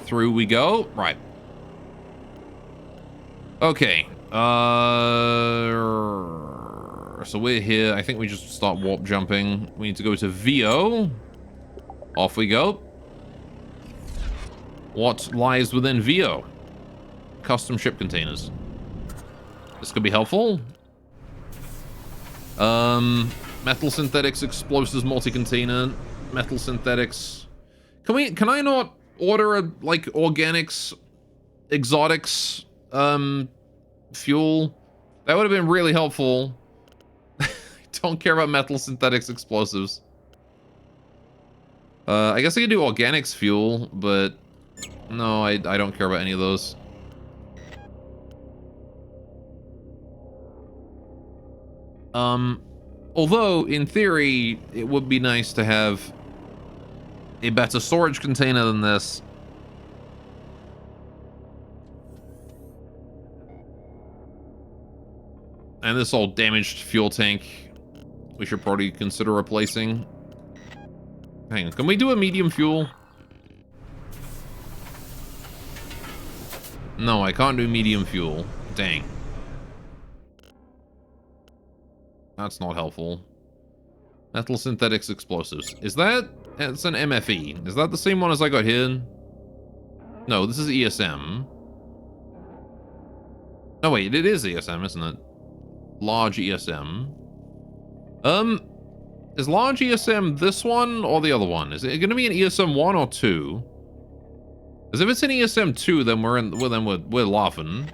[SPEAKER 2] Through we go. Right. Okay. So we're here. I think we just start warp jumping. We need to go to VO. Off we go. What lies within VO? Custom ship containers. This could be helpful. Metal synthetics, explosives, multi-container, metal synthetics. Can I not order a, like, organics, exotics, fuel? That would have been really helpful. I don't care about metal synthetics explosives. I guess I could do organics fuel, but no, I don't care about any of those. Although, in theory, it would be nice to have a better storage container than this. And this old damaged fuel tank, we should probably consider replacing. Hang on, can we do a medium fuel? No, I can't do medium fuel. Dang. That's not helpful. Metal synthetics explosives. Is that... It's an MFE. Is that the same one as I got here? No, this is ESM. No, wait, it is ESM, isn't it? Large ESM. Is large ESM this one or the other one? Is it going to be an ESM 1 or 2? Because if it's an ESM 2, then we're laughing.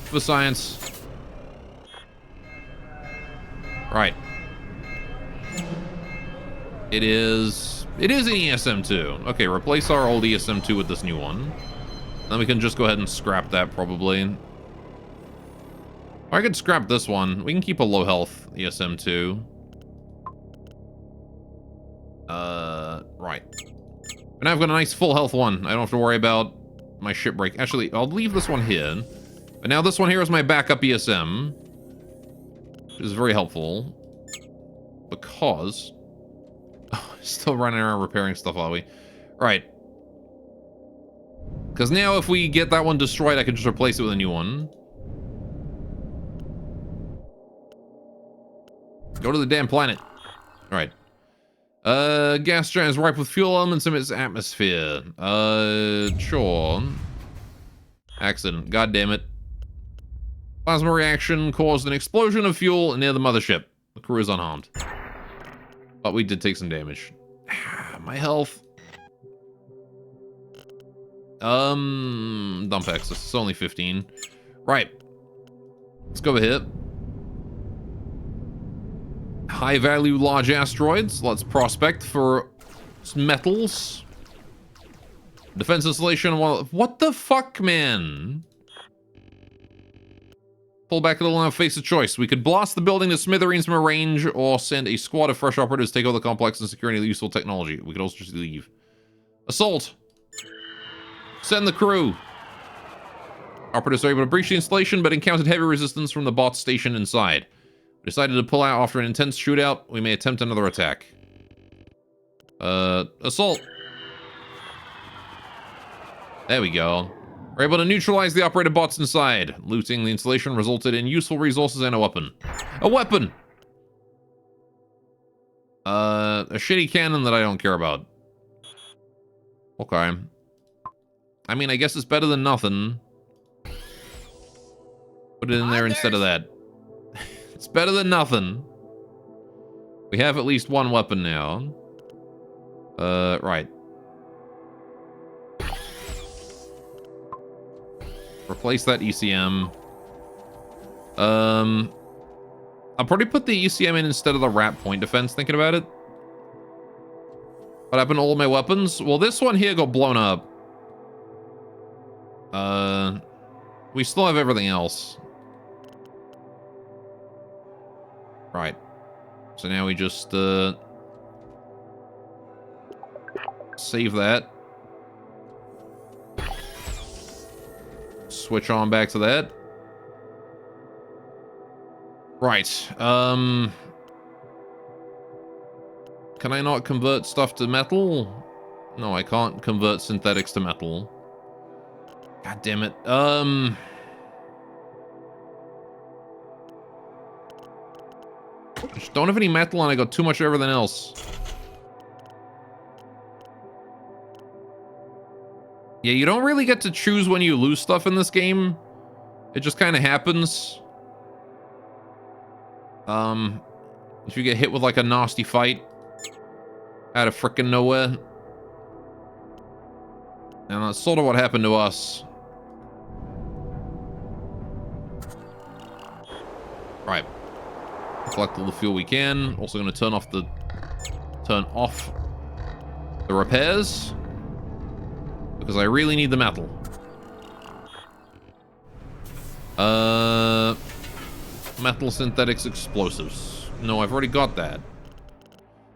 [SPEAKER 2] For science. Right. It is an ESM 2. Okay, replace our old ESM 2 with this new one. Then we can just go ahead and scrap that, probably. Or I could scrap this one. We can keep a low health ESM 2. Right. But now I've got a nice full health one. I don't have to worry about my ship break. Actually, I'll leave this one here. But now this one here is my backup ESM. Which is very helpful. Because... Oh, still running around repairing stuff, are we? Right. Because now if we get that one destroyed, I can just replace it with a new one. Go to the damn planet. Alright. Gas giant is ripe with fuel elements in its atmosphere. Sure. Accident. God damn it. Plasma reaction caused an explosion of fuel near the mothership. The crew is unharmed. But we did take some damage. My health. Dump access. It's only 15. Right. Let's go over here. High value large asteroids. Let's prospect for metals. Defense installation. What the fuck, man? Pull back a little and face a choice. We could blast the building to smithereens from a range or send a squad of fresh operatives to take over the complex and secure any useful technology. We could also just leave. Assault. Send the crew. Operatives are able to breach the installation, but encountered heavy resistance from the bots stationed inside. We decided to pull out after an intense shootout. We may attempt another attack. Assault. There we go. We're able to neutralize the operator bots inside. Looting the installation resulted in useful resources and a weapon. A weapon! A shitty cannon that I don't care about. Okay. I mean, I guess it's better than nothing. Put it in there instead of that. It's better than nothing. We have at least one weapon now. Right. Replace that ECM. I'll probably put the ECM in instead of the rat point defense, thinking about it. What happened to all my weapons? Well, this one here got blown up. We still have everything else. Right. So now we just, save that. Switch on back to that. Right. Can I not convert stuff to metal? No, I can't convert synthetics to metal. God damn it. I just don't have any metal and I got too much of everything else. Yeah, you don't really get to choose when you lose stuff in this game. It just kind of happens. If you get hit with like a nasty fight out of frickin' nowhere. And that's sort of what happened to us. Right. Collect all the fuel we can. Also going to turn off the repairs. Because I really need the metal. Metal synthetics explosives. No, I've already got that.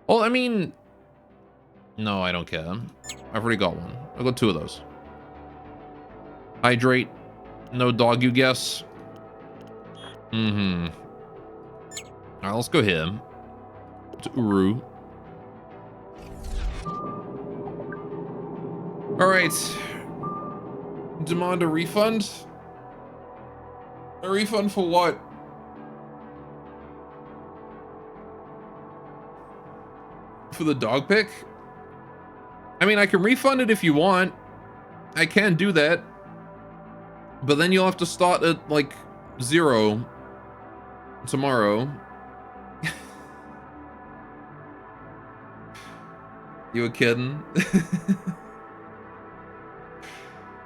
[SPEAKER 2] Well, I mean... No, I don't care. I've already got one. I've got 2 of those. Hydrate. No dog, you guess? Mm-hmm. Alright, let's go here. To Uru. Alright. Demand a refund? A refund for what? For the dog pick? I mean, I can refund it if you want. I can do that. But then you'll have to start at, like, 0 tomorrow. You were kidding?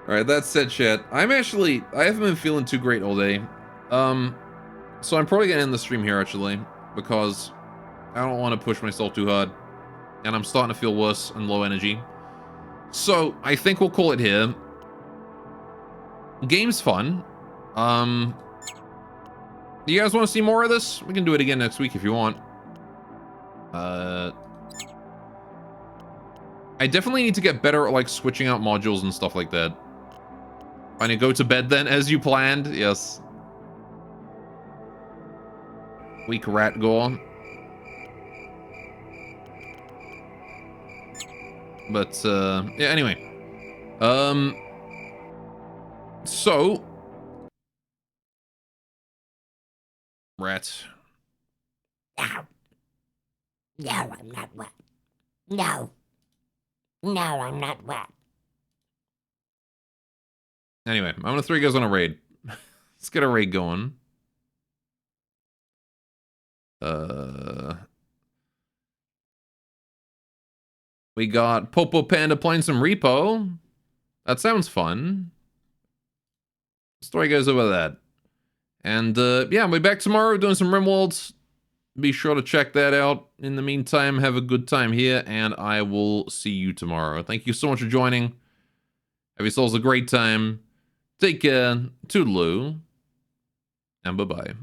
[SPEAKER 2] Alright, that said, chat. I haven't been feeling too great all day. So I'm probably gonna end the stream here, actually. Because I don't want to push myself too hard. And I'm starting to feel worse and low energy. So, I think we'll call it here. Game's fun. You guys want to see more of this? We can do it again next week if you want. I definitely need to get better at, like, switching out modules and stuff like that. Fine, to go to bed then, as you planned. Yes. Weak rat gore. But, yeah, anyway. So. Rat.
[SPEAKER 4] No. No, I'm not wet. No. No, I'm not wet.
[SPEAKER 2] Anyway, I'm gonna throw you guys on a raid. Let's get a raid going. We got Popo Panda playing some Repo. That sounds fun. Let's throw you guys over that. And, yeah, I'll be back tomorrow doing some RimWorlds. Be sure to check that out. In the meantime, have a good time here, and I will see you tomorrow. Thank you so much for joining. Have yourselves a great time. Take care. Toodaloo. And bye-bye.